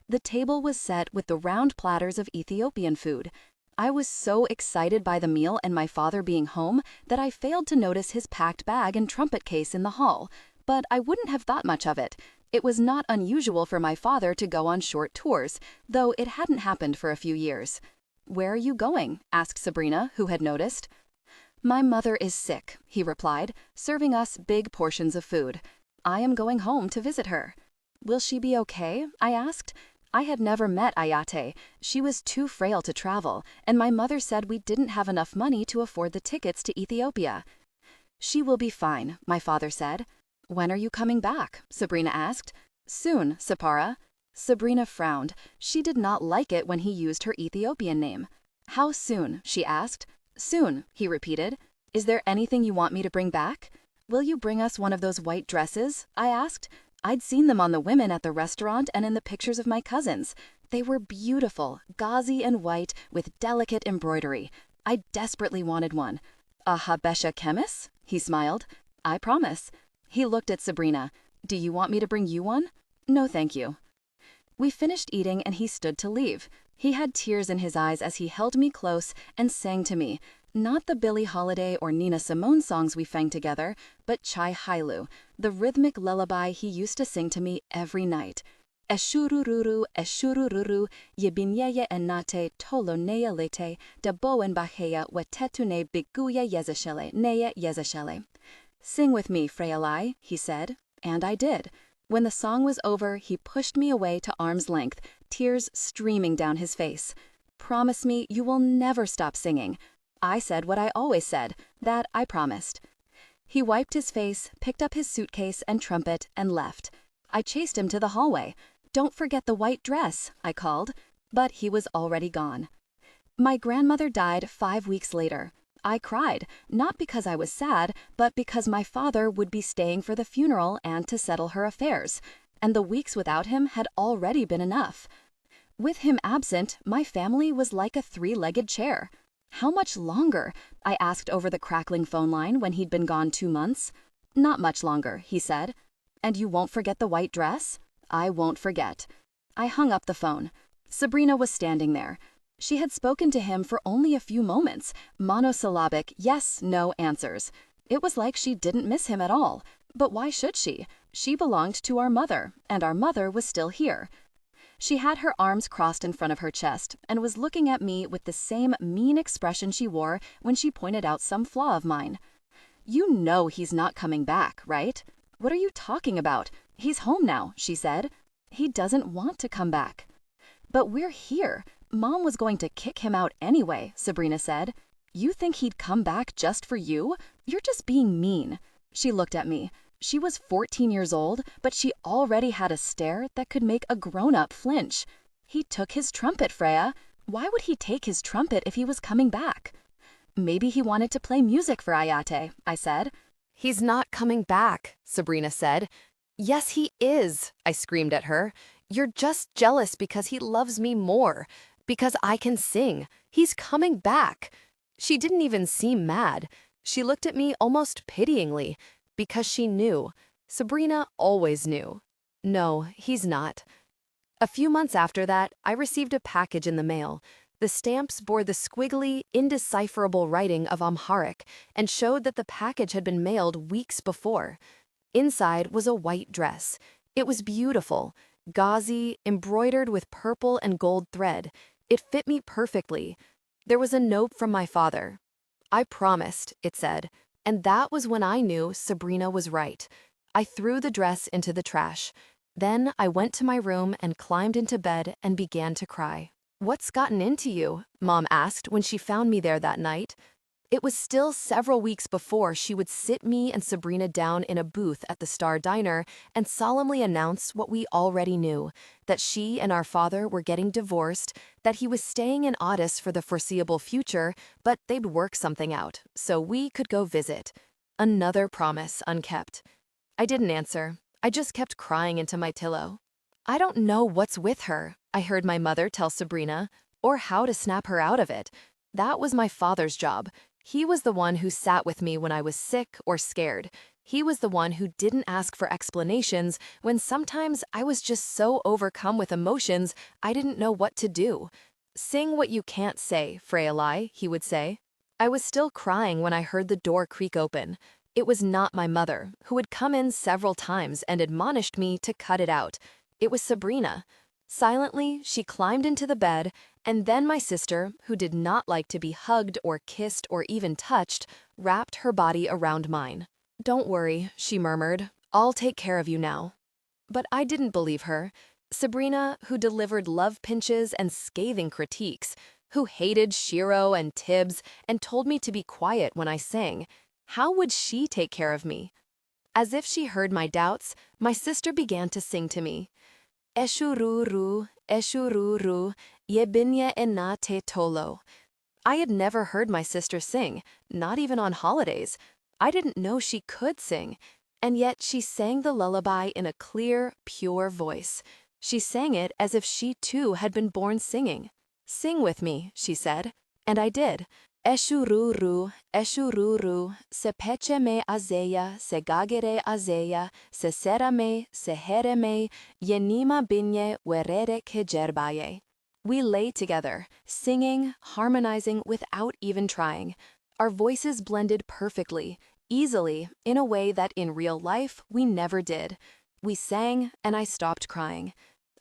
Speaker 2: The table was set with the round platters of Ethiopian food. I was so excited by the meal and my father being home that I failed to notice his packed bag and trumpet case in the hall. But I wouldn't have thought much of it. It was not unusual for my father to go on short tours, though it hadn't happened for a few years. Where are you going? Asked Sabrina, who had noticed. My mother is sick, he replied, serving us big portions of food. I am going home to visit her. Will she be okay? I asked. I had never met Ayate. She was too frail to travel, and my mother said we didn't have enough money to afford the tickets to Ethiopia. She will be fine, my father said. When are you coming back? Sabrina asked. Soon, Sapara. Sabrina frowned. She did not like it when he used her Ethiopian name. How soon? She asked. Soon, he repeated. Is there anything you want me to bring back? Will you bring us one of those white dresses? I asked. I'd seen them on the women at the restaurant and in the pictures of my cousins. They were beautiful, gauzy and white, with delicate embroidery. I desperately wanted one. A Habesha chemist? He smiled. I promise. He looked at Sabrina. Do you want me to bring you one? No, thank you. We finished eating and he stood to leave. He had tears in his eyes as he held me close and sang to me, not the Billie Holiday or Nina Simone songs we sang together, but Chai Hailu, the rhythmic lullaby he used to sing to me every night. Eshurururu, yebinyeye enate tolo neya lete, daboen bahea wetetune biguya yezeshele, neya yezeshele. Sing with me, Freya, he said, and I did. When the song was over, he pushed me away to arm's length, tears streaming down his face. Promise me you will never stop singing. I said what I always said, that I promised. He wiped his face, picked up his suitcase and trumpet, and left. I chased him to the hallway. Don't forget the white dress, I called, but he was already gone. My grandmother died 5 weeks later. I cried, not because I was sad, but because my father would be staying for the funeral and to settle her affairs, and the weeks without him had already been enough. With him absent, my family was like a 3-legged chair. How much longer? I asked over the crackling phone line when he'd been gone 2 months. Not much longer, he said. And you won't forget the white dress? I won't forget. I hung up the phone. Sabrina was standing there. She had spoken to him for only a few moments, monosyllabic yes-no answers. It was like she didn't miss him at all. But why should she? She belonged to our mother, and our mother was still here. She had her arms crossed in front of her chest and was looking at me with the same mean expression she wore when she pointed out some flaw of mine. You know he's not coming back, right? What are you talking about? He's home now, she said. He doesn't want to come back. But we're here. Mom was going to kick him out anyway, Sabrina said. You think he'd come back just for you? You're just being mean. She looked at me. She was 14 years old, but she already had a stare that could make a grown-up flinch. He took his trumpet, Freya. Why would he take his trumpet if he was coming back? Maybe he wanted to play music for Ayate, I said.
Speaker 1: He's not coming back, Sabrina said. Yes, he is, I screamed at her. You're just jealous because he loves me more. Because I can sing. He's coming back. She didn't even seem mad. She looked at me almost pityingly, because she knew. Sabrina always knew. No, he's not. A few months after that, I received a package in the mail. The stamps bore the squiggly, indecipherable writing of Amharic and showed that the package had been mailed weeks before. Inside was a white dress. It was beautiful, gauzy, embroidered with purple and gold thread. It fit me perfectly. There was a note from my father. I promised, it said, and that was when I knew Sabrina was right. I threw the dress into the trash. Then I went to my room and climbed into bed and began to cry. What's gotten into you? Mom asked when she found me there that night. It was still several weeks before she would sit me and Sabrina down in a booth at the Star Diner and solemnly announce what we already knew, that she and our father were getting divorced, that he was staying in Audis for the foreseeable future, but they'd work something out, so we could go visit. Another promise unkept. I didn't answer. I just kept crying into my pillow. I don't know what's with her, I heard my mother tell Sabrina, or how to snap her out of it. That was my father's job. He was the one who sat with me when I was sick or scared. He was the one who didn't ask for explanations when sometimes I was just so overcome with emotions I didn't know what to do. Sing what you can't say, Freya, he would say. I was still crying when I heard the door creak open. It was not my mother, who had come in several times and admonished me to cut it out. It was Sabrina. Silently, she climbed into the bed, and then my sister, who did not like to be hugged or kissed or even touched, wrapped her body around mine. Don't worry, she murmured. I'll take care of you now. But I didn't believe her. Sabrina, who delivered love pinches and scathing critiques, who hated Shiro and Tibbs and told me to be quiet when I sang, how would she take care of me? As if she heard my doubts, my sister began to sing to me. Eshururu, yebinya ena te tolo. I had never heard my sister sing, not even on holidays. I didn't know she could sing, and yet she sang the lullaby in a clear, pure voice. She sang it as if she too had been born singing. Sing with me, she said, and I did.
Speaker 2: Eshururu, eshururu, se pecheme azeya, se gagere azeya, se serame, se hereme, yenima binye werere kejerbaye. We lay together, singing, harmonizing without even trying. Our voices blended perfectly, easily, in a way that in real life we never did. We sang, and I stopped crying.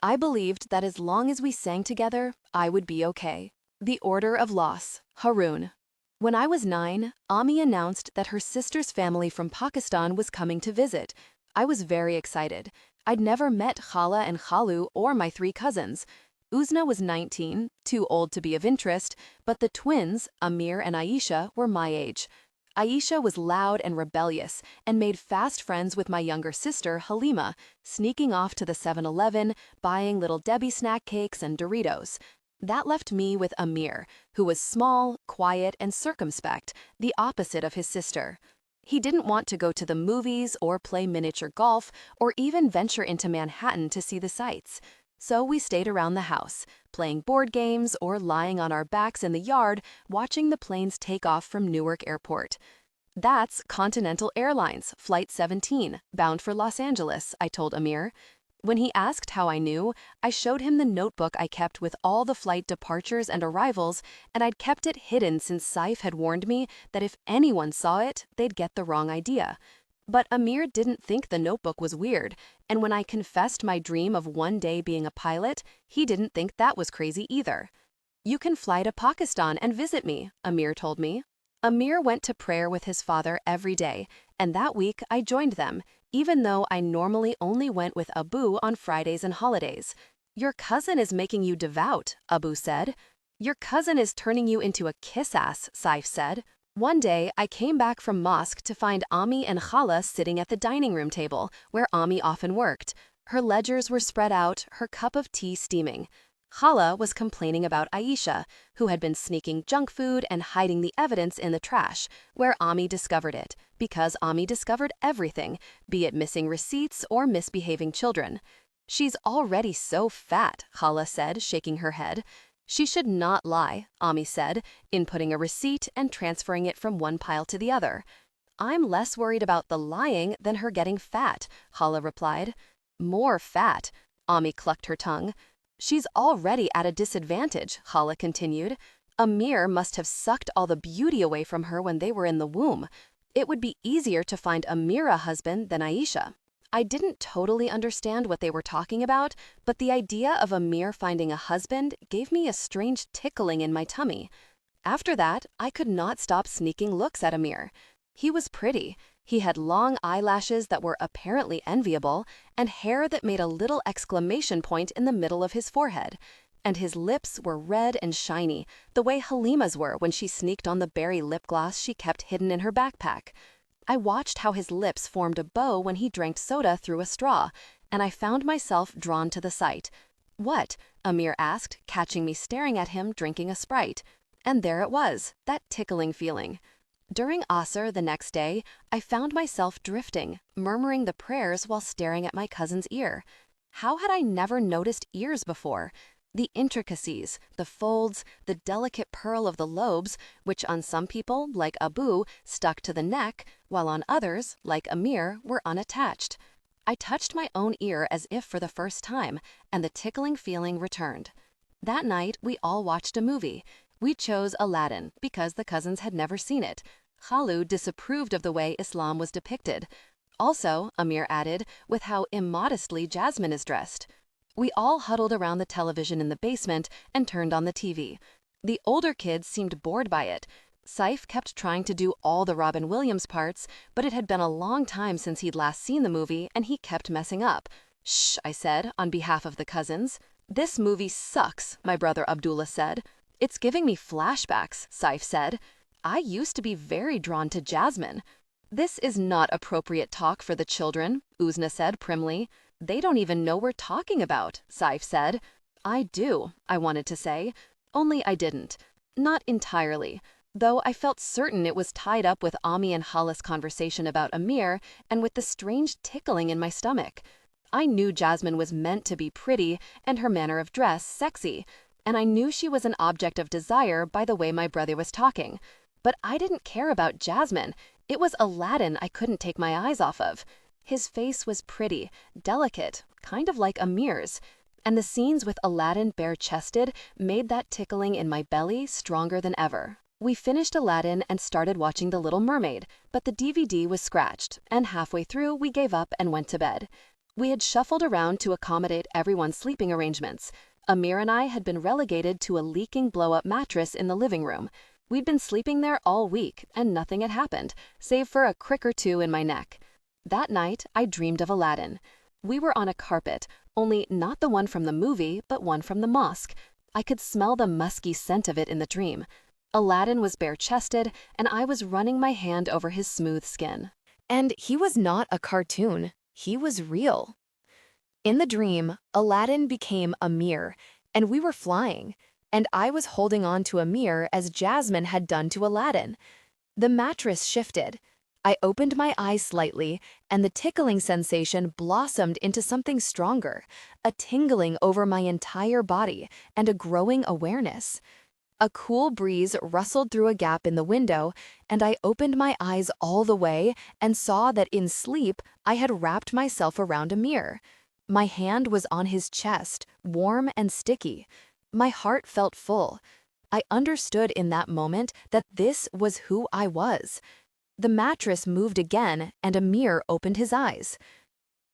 Speaker 2: I believed that as long as we sang together, I would be okay. The Order of Loss, Haroon. When I was 9, Ami announced that her sister's family from Pakistan was coming to visit. I was very excited. I'd never met Khala and Khalu or my 3 cousins. Uzna was 19, too old to be of interest, but the twins, Amir and Aisha, were my age. Aisha was loud and rebellious and made fast friends with my younger sister, Halima, sneaking off to the 7-Eleven, buying Little Debbie snack cakes and Doritos. That left me with Amir, who was small, quiet, and circumspect, the opposite of his sister. He didn't want to go to the movies or play miniature golf or even venture into Manhattan to see the sights. So we stayed around the house, playing board games or lying on our backs in the yard watching the planes take off from Newark Airport. "That's Continental Airlines, Flight 17, bound for Los Angeles," I told Amir. When he asked how I knew, I showed him the notebook I kept with all the flight departures and arrivals, and I'd kept it hidden since Saif had warned me that if anyone saw it, they'd get the wrong idea. But Amir didn't think the notebook was weird, and when I confessed my dream of one day being a pilot, he didn't think that was crazy either. "You can fly to Pakistan and visit me," Amir told me. Amir went to prayer with his father every day, and that week I joined them, even though I normally only went with Abu on Fridays and holidays. "Your cousin is making you devout," Abu said. "Your cousin is turning you into a kiss-ass," Saif said. One day, I came back from mosque to find Ami and Khala sitting at the dining room table, where Ami often worked. Her ledgers were spread out, her cup of tea steaming. Khala was complaining about Aisha, who had been sneaking junk food and hiding the evidence in the trash, where Ami discovered it, because Ami discovered everything, be it missing receipts or misbehaving children. "She's already so fat," Khala said, shaking her head. "She should not lie," Ami said, inputting a receipt and transferring it from one pile to the other. "I'm less worried about the lying than her getting fat," Khala replied. "More fat," Ami clucked her tongue. "She's already at a disadvantage," Khala continued. "Amir must have sucked all the beauty away from her when they were in the womb. It would be easier to find Amir a husband than Aisha." I didn't totally understand what they were talking about, but the idea of Amir finding a husband gave me a strange tickling in my tummy. After that, I could not stop sneaking looks at Amir. He was pretty. He had long eyelashes that were apparently enviable, and hair that made a little exclamation point in the middle of his forehead. And his lips were red and shiny, the way Halima's were when she sneaked on the berry lip gloss she kept hidden in her backpack. I watched how his lips formed a bow when he drank soda through a straw, and I found myself drawn to the sight. "What?" Amir asked, catching me staring at him drinking a Sprite. And there it was, that tickling feeling. During Asr the next day, I found myself drifting, murmuring the prayers while staring at my cousin's ear. How had I never noticed ears before? The intricacies, the folds, the delicate pearl of the lobes, which on some people, like Abu, stuck to the neck, while on others, like Amir, were unattached. I touched my own ear as if for the first time, and the tickling feeling returned. That night, we all watched a movie. We chose Aladdin because the cousins had never seen it. Khalu disapproved of the way Islam was depicted. Also, Amir added, with how immodestly Jasmine is dressed. We all huddled around the television in the basement and turned on the TV. The older kids seemed bored by it. Saif kept trying to do all the Robin Williams parts, but it had been a long time since he'd last seen the movie, and he kept messing up. "Shh," I said, on behalf of the cousins. "This movie sucks," my brother Abdullah said. "It's giving me flashbacks," Saif said. "I used to be very drawn to Jasmine." "This is not appropriate talk for the children," Uzna said primly. "They don't even know we're talking about," Saif said. "I do," I wanted to say. Only I didn't. Not entirely, though I felt certain it was tied up with Ami and Khala's conversation about Amir and with the strange tickling in my stomach. I knew Jasmine was meant to be pretty and her manner of dress sexy, and I knew she was an object of desire by the way my brother was talking. But I didn't care about Jasmine. It was Aladdin I couldn't take my eyes off of. His face was pretty, delicate, kind of like Amir's, and the scenes with Aladdin bare-chested made that tickling in my belly stronger than ever. We finished Aladdin and started watching The Little Mermaid, but the DVD was scratched, and halfway through we gave up and went to bed. We had shuffled around to accommodate everyone's sleeping arrangements. Amir and I had been relegated to a leaking blow-up mattress in the living room. We'd been sleeping there all week, and nothing had happened, save for a crick or two in my neck. That night, I dreamed of Aladdin. We were on a carpet, only not the one from the movie, but one from the mosque. I could smell the musky scent of it in the dream. Aladdin was bare-chested, and I was running my hand over his smooth skin.
Speaker 1: And he was not a cartoon. He was real. In the dream, Aladdin became Amir, and we were flying, and I was holding on to Amir as Jasmine had done to Aladdin. The mattress shifted. I opened my eyes slightly, and the tickling sensation blossomed into something stronger, a tingling over my entire body and a growing awareness. A cool breeze rustled through a gap in the window, and I opened my eyes all the way and saw that in sleep I had wrapped myself around Amir. My hand was on his chest, warm and sticky. My heart felt full. I understood in that moment that this was who I was. The mattress moved again, and Amir opened his eyes.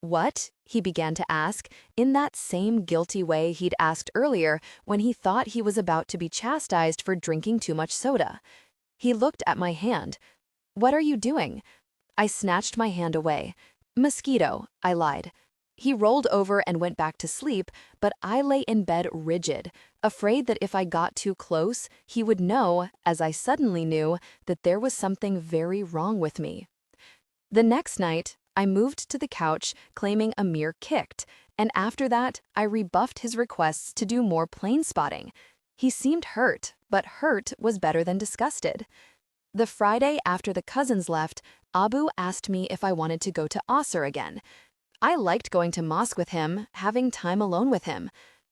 Speaker 1: "What?" he began to ask, in that same guilty way he'd asked earlier when he thought he was about to be chastised for drinking too much soda. He looked at my hand. "What are you doing?" I snatched my hand away. "Mosquito," I lied. He rolled over and went back to sleep, but I lay in bed rigid, afraid that if I got too close, he would know, as I suddenly knew, that there was something very wrong with me. The next night, I moved to the couch claiming Amir kicked, and after that, I rebuffed his requests to do more plane spotting. He seemed hurt, but hurt was better than disgusted. The Friday after the cousins left, Abu asked me if I wanted to go to Asr again. I liked going to mosque with him, having time alone with him.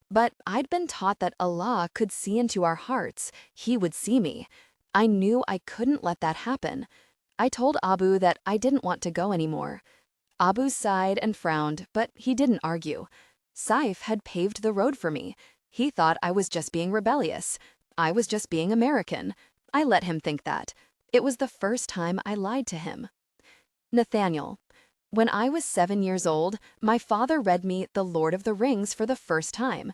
Speaker 1: But I'd been taught that Allah could see into our hearts. He would see me. I knew I couldn't let that happen. I told Abu that I didn't want to go anymore. Abu sighed and frowned, but he didn't argue. Saif had paved the road for me. He thought I was just being rebellious. I was just being American. I let him think that. It was the first time I lied to him. Nathaniel. When I was 7 years old, my father read me The Lord of the Rings for the first time.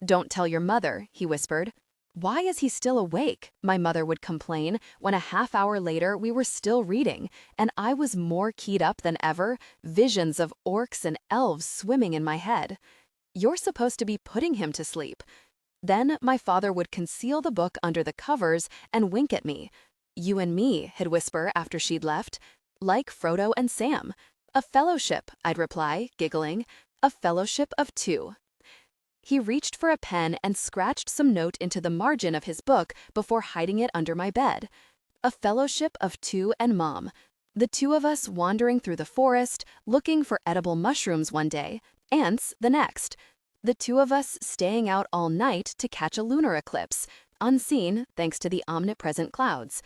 Speaker 1: "Don't tell your mother," he whispered. "Why is he still awake?" my mother would complain when a half hour later we were still reading, and I was more keyed up than ever, visions of orcs and elves swimming in my head. "You're supposed to be putting him to sleep." Then my father would conceal the book under the covers and wink at me. "You and me," he'd whisper after she'd left. "Like Frodo and Sam." "A fellowship," I'd reply, giggling. "A fellowship of two." He reached for a pen and scratched some note into the margin of his book before hiding it under my bed. "A fellowship of two and Mom. The two of us wandering through the forest, looking for edible mushrooms one day, ants the next. The two of us staying out all night to catch a lunar eclipse, unseen thanks to the omnipresent clouds.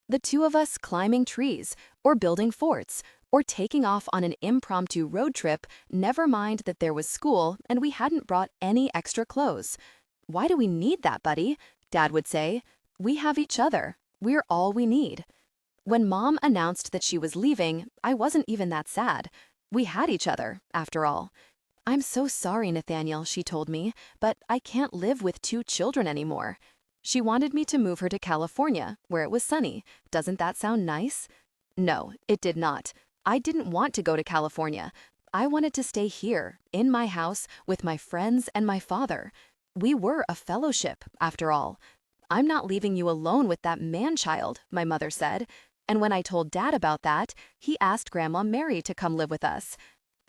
Speaker 1: The two of us climbing trees, or building forts, or taking off on an impromptu road trip, never mind that there was school and we hadn't brought any extra clothes. 'Why do we need that, buddy?' Dad would say. 'We have each other. We're all we need.' When Mom announced that she was leaving, I wasn't even that sad. We had each other, after all. 'I'm so sorry, Nathaniel,' she told me, 'but I can't live with 2 children anymore.' She wanted me to move her to California, where it was sunny. Doesn't that sound nice? No, it did not. I didn't want to go to California. I wanted to stay here, in my house, with my friends and my father. We were a fellowship, after all. 'I'm not leaving you alone with that man-child,' my mother said. And when I told Dad about that, he asked Grandma Mary to come live with us.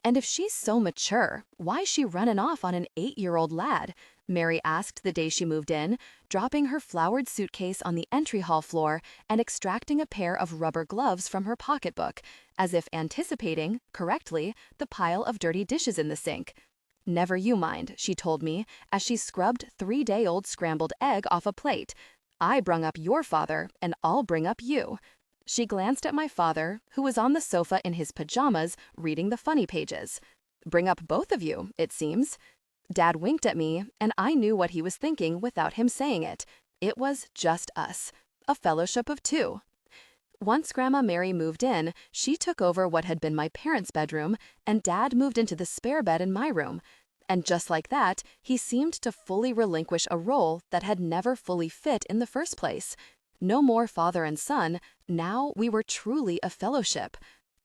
Speaker 1: 'And if she's so mature, why's she running off on an 8-year-old lad?' Mary asked the day she moved in, dropping her flowered suitcase on the entry hall floor and extracting a pair of rubber gloves from her pocketbook, as if anticipating, correctly, the pile of dirty dishes in the sink.
Speaker 2: "Never you mind," she told me as she scrubbed 3-day-old scrambled egg off a plate. "I brung up your father, and I'll bring up you." She glanced at my father, who was on the sofa in his pajamas reading the funny pages. "Bring up both of you, it seems." Dad winked at me, and I knew what he was thinking without him saying it. It was just us. A fellowship of 2. Once Grandma Mary moved in, she took over what had been my parents' bedroom, and Dad moved into the spare bed in my room. And just like that, he seemed to fully relinquish a role that had never fully fit in the first place. No more father and son, now we were truly a fellowship.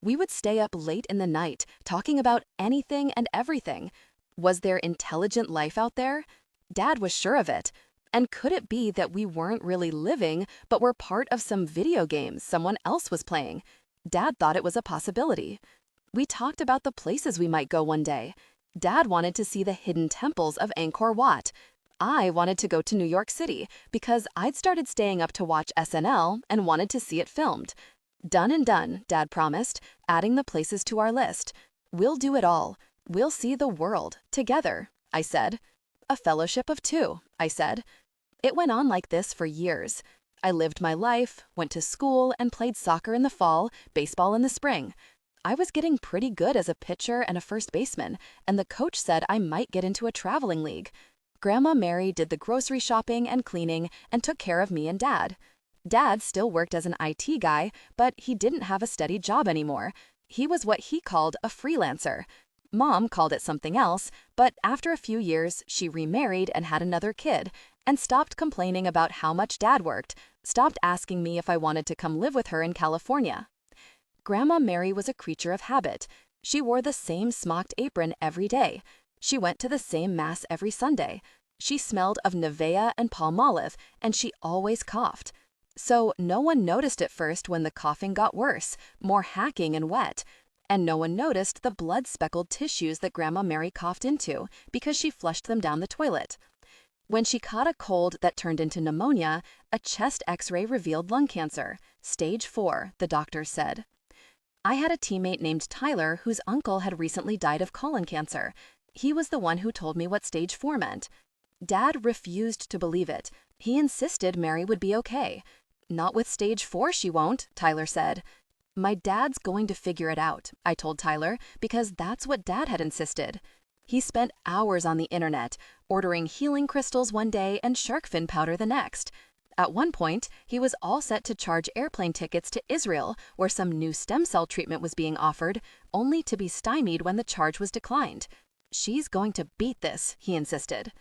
Speaker 2: We would stay up late in the night, talking about anything and everything. Was there intelligent life out there? Dad was sure of it. And could it be that we weren't really living, but were part of some video games someone else was playing? Dad thought it was a possibility. We talked about the places we might go one day. Dad wanted to see the hidden temples of Angkor Wat. I wanted to go to New York City because I'd started staying up to watch SNL and wanted to see it filmed. Done and done, Dad promised, adding the places to our list. "We'll do it all. We'll see the world, together," I said. "A fellowship of 2, I said. It went on like this for years. I lived my life, went to school, and played soccer in the fall, baseball in the spring. I was getting pretty good as a pitcher and a first baseman, and the coach said I might get into a traveling league. Grandma Mary did the grocery shopping and cleaning and took care of me and Dad. Dad still worked as an IT guy, but he didn't have a steady job anymore. He was what he called a freelancer. Mom called it something else, but after a few years, she remarried and had another kid, and stopped complaining about how much Dad worked, stopped asking me if I wanted to come live with her in California. Grandma Mary was a creature of habit. She wore the same smocked apron every day. She went to the same Mass every Sunday. She smelled of Nivea and Palmolive, and she always coughed. So no one noticed at first when the coughing got worse, more hacking and wet. And no one noticed the blood-speckled tissues that Grandma Mary coughed into because she flushed them down the toilet. When she caught a cold that turned into pneumonia, a chest x-ray revealed lung cancer. Stage 4, the doctors said. I had a teammate named Tyler whose uncle had recently died of colon cancer. He was the one who told me what stage 4 meant. Dad refused to believe it. He insisted Mary would be okay. "Not with stage 4 she won't," Tyler said. "My dad's going to figure it out," I told Tyler, because that's what Dad had insisted. He spent hours on the internet, ordering healing crystals one day and shark fin powder the next. At one point, he was all set to charge airplane tickets to Israel, where some new stem cell treatment was being offered, only to be stymied when the charge was declined. "She's going to beat this," he insisted.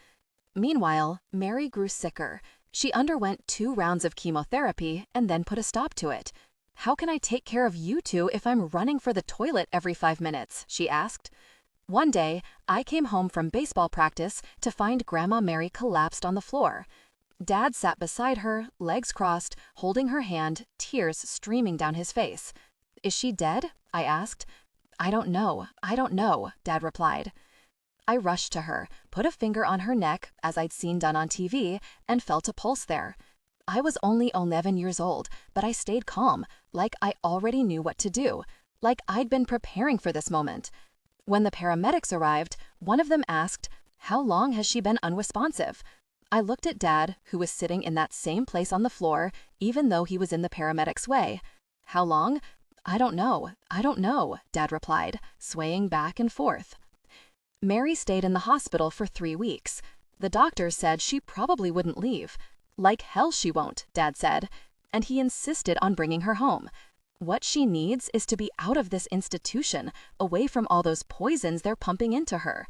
Speaker 2: Meanwhile, Mary grew sicker. She underwent 2 rounds of chemotherapy and then put a stop to it. "How can I take care of you two if I'm running for the toilet every 5 minutes?" she asked. One day, I came home from baseball practice to find Grandma Mary collapsed on the floor. Dad sat beside her, legs crossed, holding her hand, tears streaming down his face. "Is she dead?" I asked. I don't know," Dad replied. I rushed to her, put a finger on her neck, as I'd seen done on TV, and felt a pulse there. I was only 11 years old, but I stayed calm, like I already knew what to do, like I'd been preparing for this moment. When the paramedics arrived, one of them asked, "How long has she been unresponsive?" I looked at Dad, who was sitting in that same place on the floor, even though he was in the paramedics' way. "How long? I don't know," Dad replied, swaying back and forth. Mary stayed in the hospital for 3 weeks. The doctors said she probably wouldn't leave. "Like hell she won't," Dad said, and he insisted on bringing her home. What she needs is to be out of this institution, away from all those poisons they're pumping into her.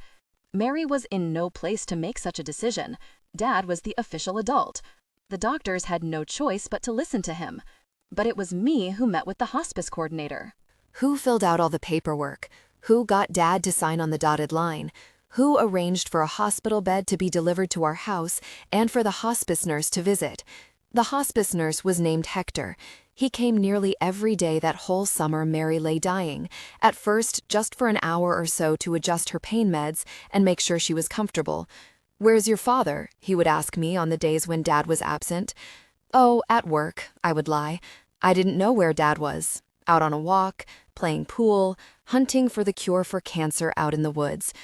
Speaker 2: Mary was in no place to make such a decision. Dad was the official adult. The doctors had no choice but to listen to him. But it was me who met with the hospice coordinator.
Speaker 1: Who filled out all the paperwork? Who got Dad to sign on the dotted line? Who arranged for a hospital bed to be delivered to our house and for the hospice nurse to visit? The hospice nurse was named Hector. He came nearly every day that whole summer Mary lay dying, at first just for an hour or so to adjust her pain meds and make sure she was comfortable. "Where's your father?" he would ask me on the days when Dad was absent. "Oh, at work," I would lie. I didn't know where Dad was. Out on a walk, playing pool, hunting for the cure for cancer out in the woods.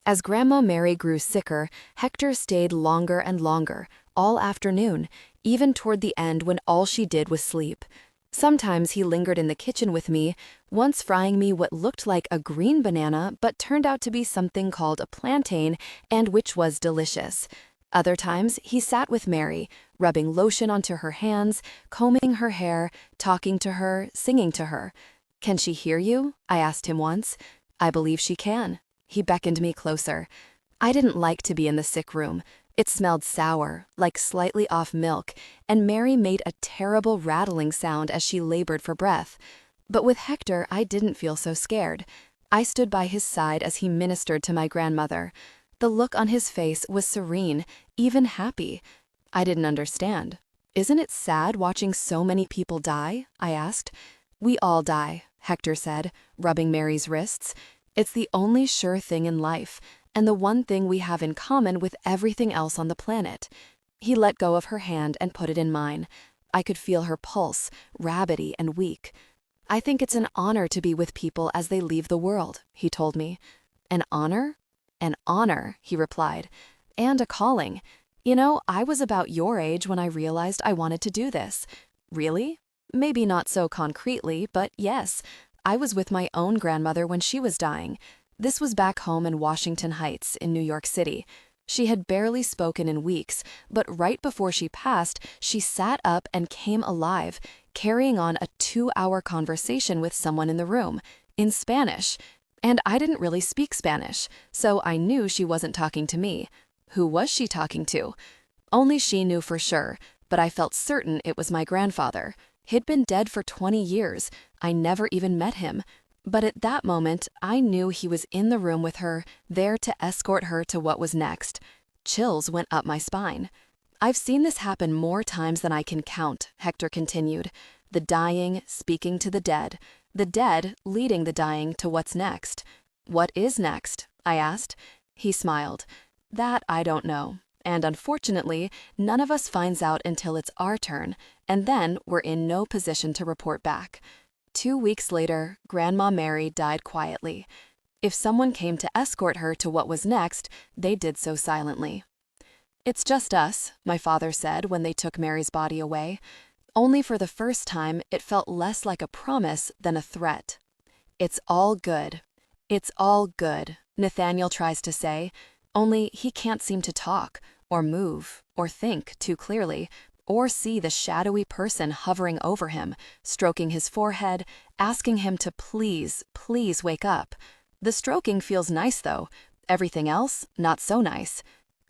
Speaker 1: As Grandma Mary grew sicker, Hector stayed longer and longer, all afternoon, even toward the end when all she did was sleep. Sometimes he lingered in the kitchen with me, once frying me what looked like a green banana but turned out to be something called a plantain, and which was delicious. Other times, he sat with Mary, rubbing lotion onto her hands, combing her hair, talking to her, singing to her. "Can she hear you?" I asked him once. "I believe she can." He beckoned me closer. I didn't like to be in the sick room. It smelled sour, like slightly off milk, and Mary made a terrible rattling sound as she labored for breath. But with Hector, I didn't feel so scared. I stood by his side as he ministered to my grandmother. The look on his face was serene, even happy. I didn't understand. "Isn't it sad watching so many people die?" I asked. "We all die," Hector said, rubbing Mary's wrists. "It's the only sure thing in life, and the one thing we have in common with everything else on the planet." He let go of her hand and put it in mine. I could feel her pulse, rabbity and weak. "I think it's an honor to be with people as they leave the world," he told me. "An honor?" "An honor," he replied. "And a calling. You know, I was about your age when I realized I wanted to do this." "Really?" "Maybe not so concretely, but yes. I was with my own grandmother when she was dying. This was back home in Washington Heights, in New York City. She had barely spoken in weeks, but right before she passed, she sat up and came alive, carrying on a 2-hour conversation with someone in the room, in Spanish. And I didn't really speak Spanish, so I knew she wasn't talking to me. Who was she talking to? Only she knew for sure, but I felt certain it was my grandfather. He'd been dead for 20 years. I never even met him. But at that moment, I knew he was in the room with her, there to escort her to what was next. Chills went up my spine. "I've seen this happen more times than I can count," Hector continued. "The dying speaking to the dead leading the dying to what's next." "What is next?" I asked. He smiled. "That I don't know. And unfortunately, none of us finds out until it's our turn, and then we're in no position to report back." 2 weeks later, Grandma Mary died quietly. If someone came to escort her to what was next, they did so silently. "It's just us," my father said when they took Mary's body away. Only for the first time, it felt less like a promise than a threat. "It's all good. It's all good," Nathaniel tries to say, only he can't seem to talk, or move, or think too clearly, or see the shadowy person hovering over him, stroking his forehead, asking him to please, please wake up. The stroking feels nice, though. Everything else, not so nice.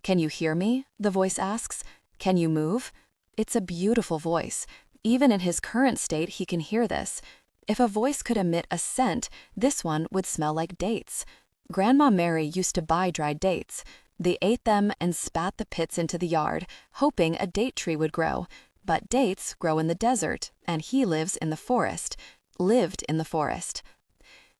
Speaker 1: "Can you hear me?" the voice asks. "Can you move?" It's a beautiful voice. Even in his current state, he can hear this. If a voice could emit a scent, this one would smell like dates. Grandma Mary used to buy dried dates. They ate them and spat the pits into the yard, hoping a date tree would grow. But dates grow in the desert, and he lives in the forest. Lived in the forest.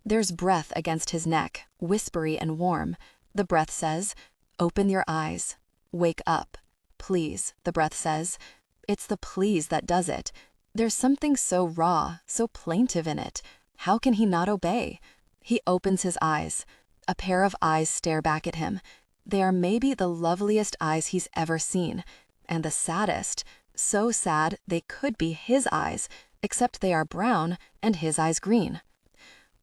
Speaker 1: There's breath against his neck, whispery and warm. The breath says, "Open your eyes. Wake up. Please," the breath says. It's the please that does it. There's something so raw, so plaintive in it. How can he not obey? He opens his eyes. A pair of eyes stare back at him. They are maybe the loveliest eyes he's ever seen, and the saddest, so sad they could be his eyes, except they are brown and his eyes green.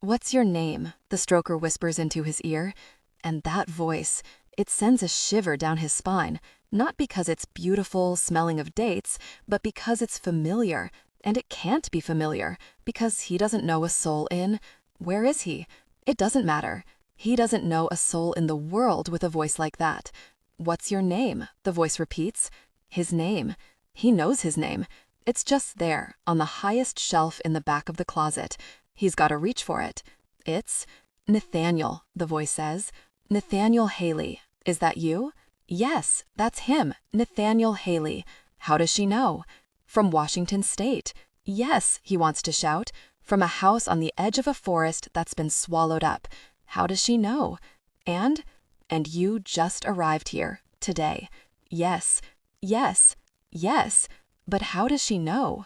Speaker 1: "What's your name?" the stroker whispers into his ear. And that voice, it sends a shiver down his spine, not because it's beautiful, smelling of dates, but because it's familiar, and it can't be familiar, because he doesn't know a soul in... Where is he? It doesn't matter. He doesn't know a soul in the world with a voice like that. "What's your name?" the voice repeats. His name. He knows his name. It's just there, on the highest shelf in the back of the closet. He's got to reach for it. It's Nathaniel, the voice says. "Nathaniel Haley. Is that you?" "Yes, that's him, Nathaniel Haley." How does she know? "From Washington State." "Yes," he wants to shout. "From a house on the edge of a forest that's been swallowed up." How does she know? And you just arrived here, today. Yes, yes, yes. But how does she know?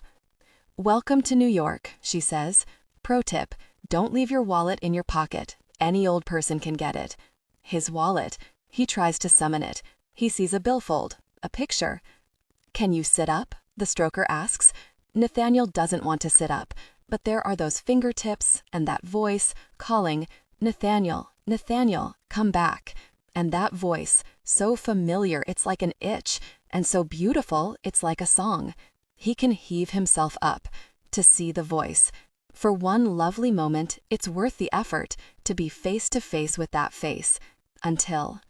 Speaker 1: "Welcome to New York," she says. Pro tip, don't leave your wallet in your pocket. Any old person can get it.
Speaker 2: His wallet. He tries to summon it. He sees a billfold, a picture. "Can you sit up?" the stroker asks. Nathaniel doesn't want to sit up, but there are those fingertips and that voice calling, "Nathaniel, Nathaniel, come back." And that voice, so familiar it's like an itch, and so beautiful it's like a song. He can heave himself up to see the voice. For one lovely moment, it's worth the effort to be face to face with that face. Until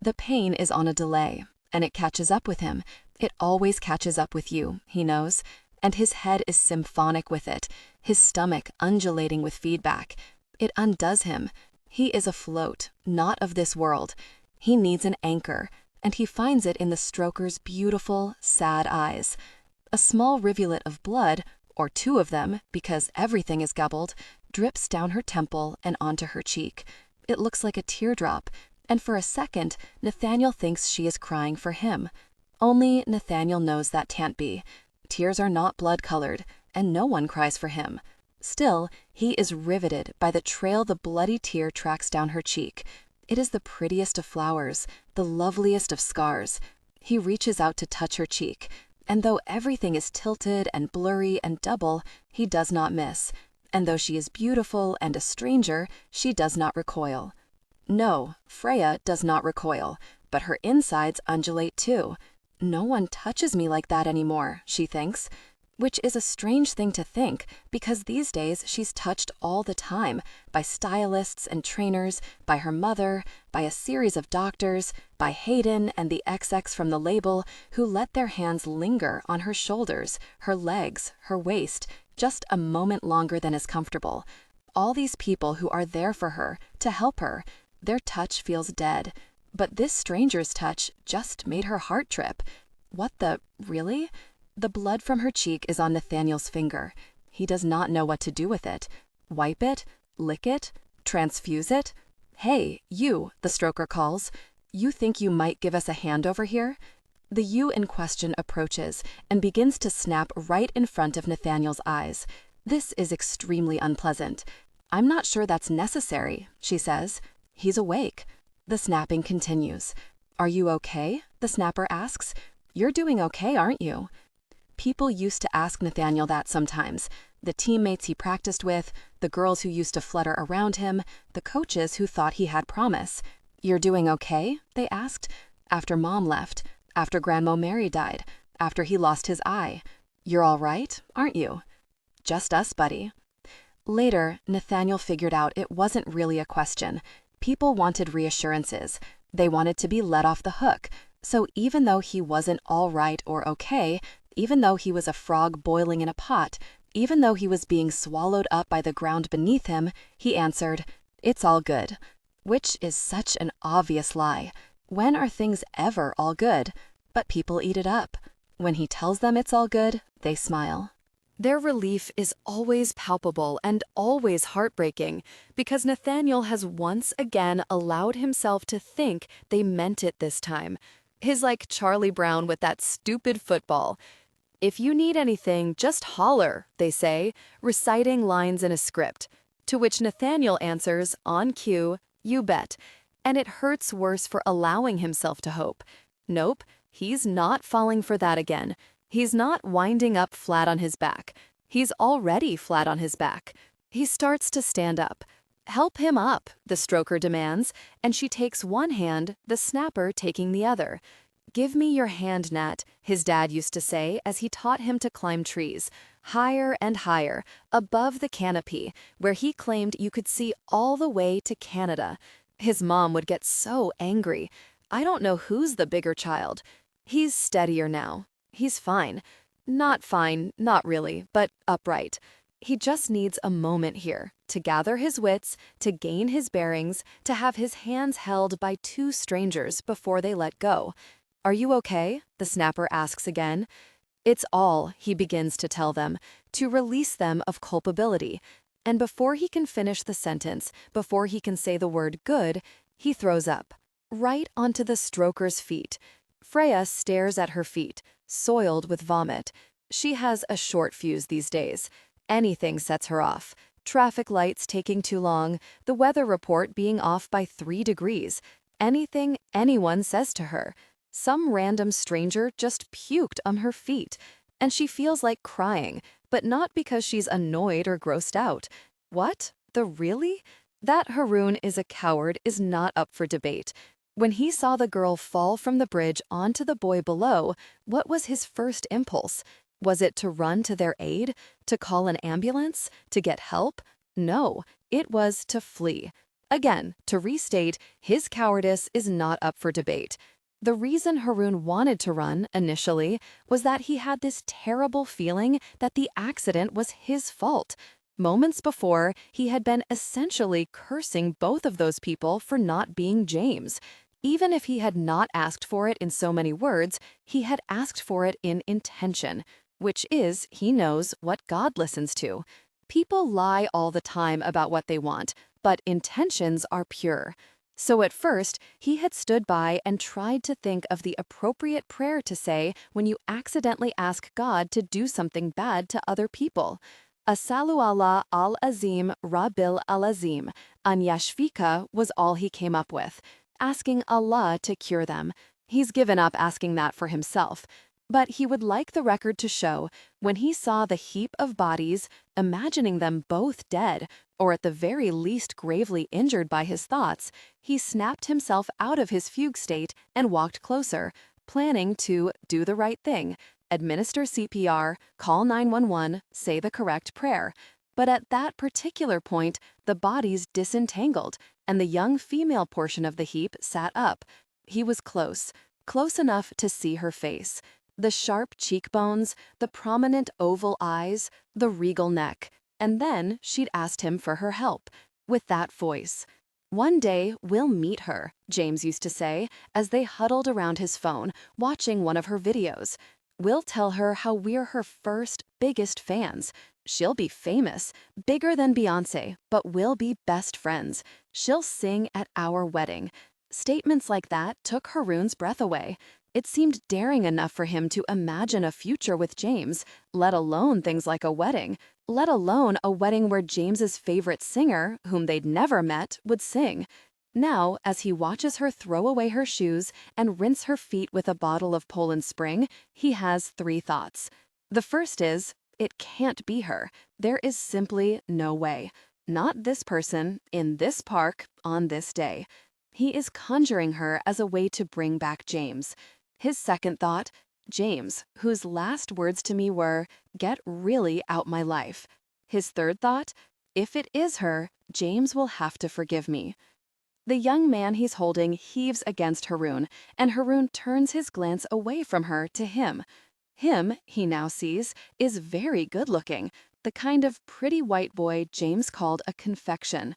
Speaker 2: the pain is on a delay, and it catches up with him. It always catches up with you, he knows, and his head is symphonic with it, his stomach undulating with feedback. It undoes him. He is afloat, not of this world. He needs an anchor, and he finds it in the stroker's beautiful, sad eyes. A small rivulet of blood, or two of them, because everything is gobbled, drips down her temple and onto her cheek. It looks like a teardrop, and for a second, Nathaniel thinks she is crying for him. Only Nathaniel knows that can't be. Tears are not blood-colored, and no one cries for him. Still, he is riveted by the trail the bloody tear tracks down her cheek. It is the prettiest of flowers, the loveliest of scars. He reaches out to touch her cheek, and though everything is tilted and blurry and double, he does not miss. And though she is beautiful and a stranger, she does not recoil. No, Freya does not recoil, but her insides undulate too. "No one touches me like that anymore," she thinks, which is a strange thing to think because these days she's touched all the time by stylists and trainers, by her mother, by a series of doctors, by Hayden and the XX from the label who let their hands linger on her shoulders, her legs, her waist, just a moment longer than is comfortable. All these people who are there for her, to help her, their touch feels dead. But this stranger's touch just made her heart trip. What the, really? The blood from her cheek is on Nathaniel's finger. He does not know what to do with it. Wipe it? Lick it? Transfuse it? "Hey, you," the stroker calls. "You think you might give us a hand over here?" The you in question approaches and begins to snap right in front of Nathaniel's eyes. This is extremely unpleasant. "I'm not sure that's necessary," she says. He's awake. The snapping continues. "Are you okay?" the snapper asks. "You're doing okay, aren't you?" People used to ask Nathaniel that sometimes. The teammates he practiced with, the girls who used to flutter around him, the coaches who thought he had promise. "You're doing okay?" they asked. After Mom left, after Grandma Mary died, after he lost his eye. "You're all right, aren't you?" "Just us, buddy." Later, Nathaniel figured out it wasn't really a question. People wanted reassurances. They wanted to be let off the hook. So even though he wasn't all right or okay, even though he was a frog boiling in a pot, even though he was being swallowed up by the ground beneath him, he answered, "It's all good." Which is such an obvious lie. When are things ever all good? But people eat it up. When he tells them it's all good, they smile.
Speaker 1: Their relief is always palpable and always heartbreaking because Nathaniel has once again allowed himself to think they meant it this time. He's like Charlie Brown with that stupid football. "If you need anything, just holler," they say, reciting lines in a script. To which Nathaniel answers, on cue, "You bet." And it hurts worse for allowing himself to hope. Nope, he's not falling for that again. He's not winding up flat on his back. He's already flat on his back. He starts to stand up. "Help him up," the stroker demands, and she takes one hand, the snapper taking the other. "Give me your hand, Nat," his dad used to say as he taught him to climb trees, higher and higher, above the canopy, where he claimed you could see all the way to Canada. His mom would get so angry. I don't know who's the bigger child. He's steadier now. He's fine. Not fine, not really, but upright. He just needs a moment here to gather his wits, to gain his bearings, to have his hands held by two strangers before they let go. "Are you okay?" the snapper asks again. It's all, he begins to tell them, to release them of culpability. And before he can finish the sentence, before he can say the word good, he throws up, right onto the stroker's feet. Freya stares at her feet, soiled with vomit. She has a short fuse these days. Anything sets her off. Traffic lights taking too long, the weather report being off by 3 degrees. Anything anyone says to her. Some random stranger just puked on her feet, and she feels like crying, but not because she's annoyed or grossed out. What? The really? That Haroon is a coward is not up for debate. When he saw the girl fall from the bridge onto the boy below, what was his first impulse? Was it to run to their aid? To call an ambulance? To get help? No, it was to flee. Again, to restate, his cowardice is not up for debate. The reason Haroon wanted to run, initially, was that he had this terrible feeling that the accident was his fault. Moments before, he had been essentially cursing both of those people for not being James. Even if he had not asked for it in so many words, he had asked for it in intention, which is, he knows, what God listens to. People lie all the time about what they want, but intentions are pure. So at first, he had stood by and tried to think of the appropriate prayer to say when you accidentally ask God to do something bad to other people. Asalu Allah al-Azim Rabbil al-Azim, an yashfika was all he came up with, asking Allah to cure them. He's given up asking that for himself. But he would like the record to show, when he saw the heap of bodies, imagining them both dead, or at the very least gravely injured by his thoughts, he snapped himself out of his fugue state and walked closer, planning to do the right thing, administer CPR, call 911, say the correct prayer. But at that particular point, the bodies disentangled, and the young female portion of the heap sat up. He was close enough to see her face. The sharp cheekbones, the prominent oval eyes, the regal neck. And then she'd asked him for her help, with that voice. One day, we'll meet her, James used to say, as they huddled around his phone, watching one of her videos. We'll tell her how we're her first, biggest fans. She'll be famous, bigger than Beyoncé, but we'll be best friends. She'll sing at our wedding. Statements like that took Haroon's breath away. It seemed daring enough for him to imagine a future with James, let alone things like a wedding, let alone a wedding where James's favorite singer, whom they'd never met, would sing. Now, as he watches her throw away her shoes and rinse her feet with a bottle of Poland Spring, he has 3 thoughts. The first is, it can't be her. There is simply no way. Not this person, in this park, on this day. He is conjuring her as a way to bring back James. His second thought, James, whose last words to me were, "Get really out my life." His third thought, if it is her, James will have to forgive me. The young man he's holding heaves against Haroon, and Haroon turns his glance away from her to him. Him, he now sees, is very good-looking, the kind of pretty white boy James called a confection.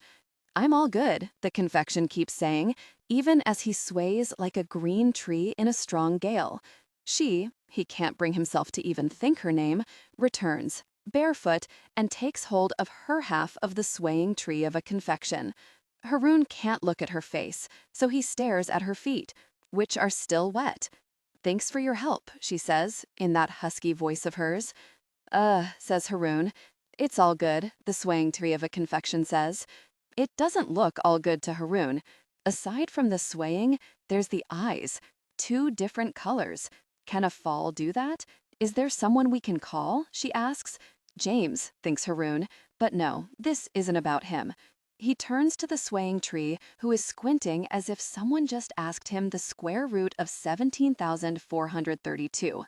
Speaker 1: I'm all good, the confection keeps saying, even as he sways like a green tree in a strong gale. She, he can't bring himself to even think her name, returns, barefoot, and takes hold of her half of the swaying tree of a confection. Haroon can't look at her face, so he stares at her feet, which are still wet. "Thanks for your help," she says, in that husky voice of hers. Says Haroon. "It's all good," the swaying tree of a confection says. It doesn't look all good to Haroon. Aside from the swaying, there's the eyes. 2 different colors. Can a fall do that? Is there someone we can call? She asks. James, thinks Haroon. But no, this isn't about him. He turns to the swaying tree, who is squinting as if someone just asked him the square root of 17,432.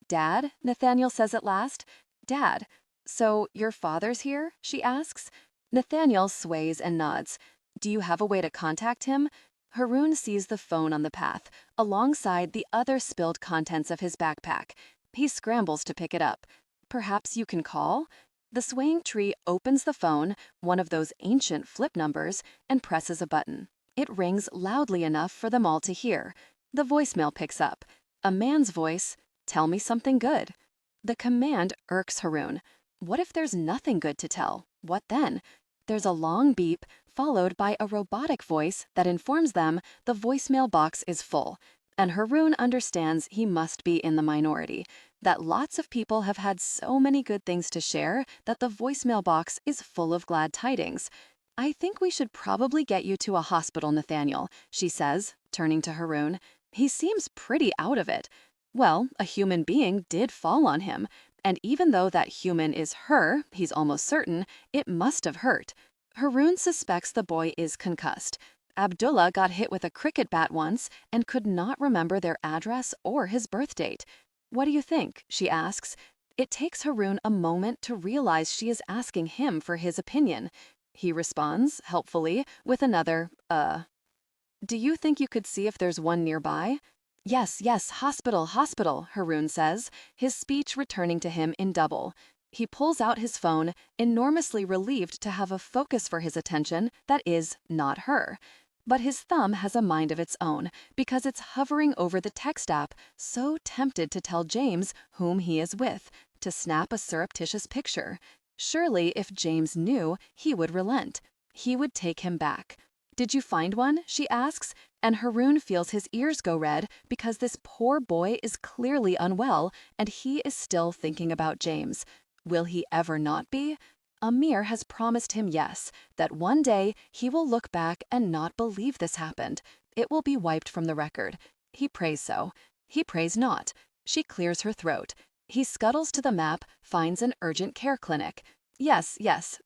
Speaker 1: "Dad?" Nathaniel says at last. "Dad. So your father's here?" she asks. Nathaniel sways and nods. "Do you have a way to contact him?" Haroon sees the phone on the path, alongside the other spilled contents of his backpack. He scrambles to pick it up. "Perhaps you can call?" The swaying tree opens the phone, one of those ancient flip numbers, and presses a button. It rings loudly enough for them all to hear. The voicemail picks up. A man's voice. "Tell me something good." The command irks Haroon. What if there's nothing good to tell? What then? There's a long beep, followed by a robotic voice that informs them the voicemail box is full. And Haroon understands he must be in the minority.
Speaker 2: that lots of people have had so many good things to share that the voicemail box is full of glad tidings. I think we should probably get you to a hospital, Nathaniel, she says, turning to Haroon. He seems pretty out of it. Well, a human being did fall on him, and even though that human is her, he's almost certain, it must have hurt. Haroon suspects the boy is concussed. Abdullah got hit with a cricket bat once and could not remember their address or his birth date. What do you think? She asks. It takes Haroon a moment to realize she is asking him for his opinion. He responds, helpfully, with another, Do you think you could see if there's one nearby? Yes, hospital, Haroon says, his speech returning to him in double. He pulls out his phone, enormously relieved to have a focus for his attention that is not her. But his thumb has a mind of its own because it's hovering over the text app, so tempted to tell James whom he is with, to snap a surreptitious picture. Surely, if James knew, he would relent. He would take him back. Did you find one? She asks, and Haroon feels his ears go red because this poor boy is clearly unwell and he is still thinking about James. Will he ever not be? Amir has promised him yes, that one day he will look back and not believe this happened. It will be wiped from the record. He prays so. He prays not. She clears her throat. He scuttles to the map, finds an urgent care clinic. Yes,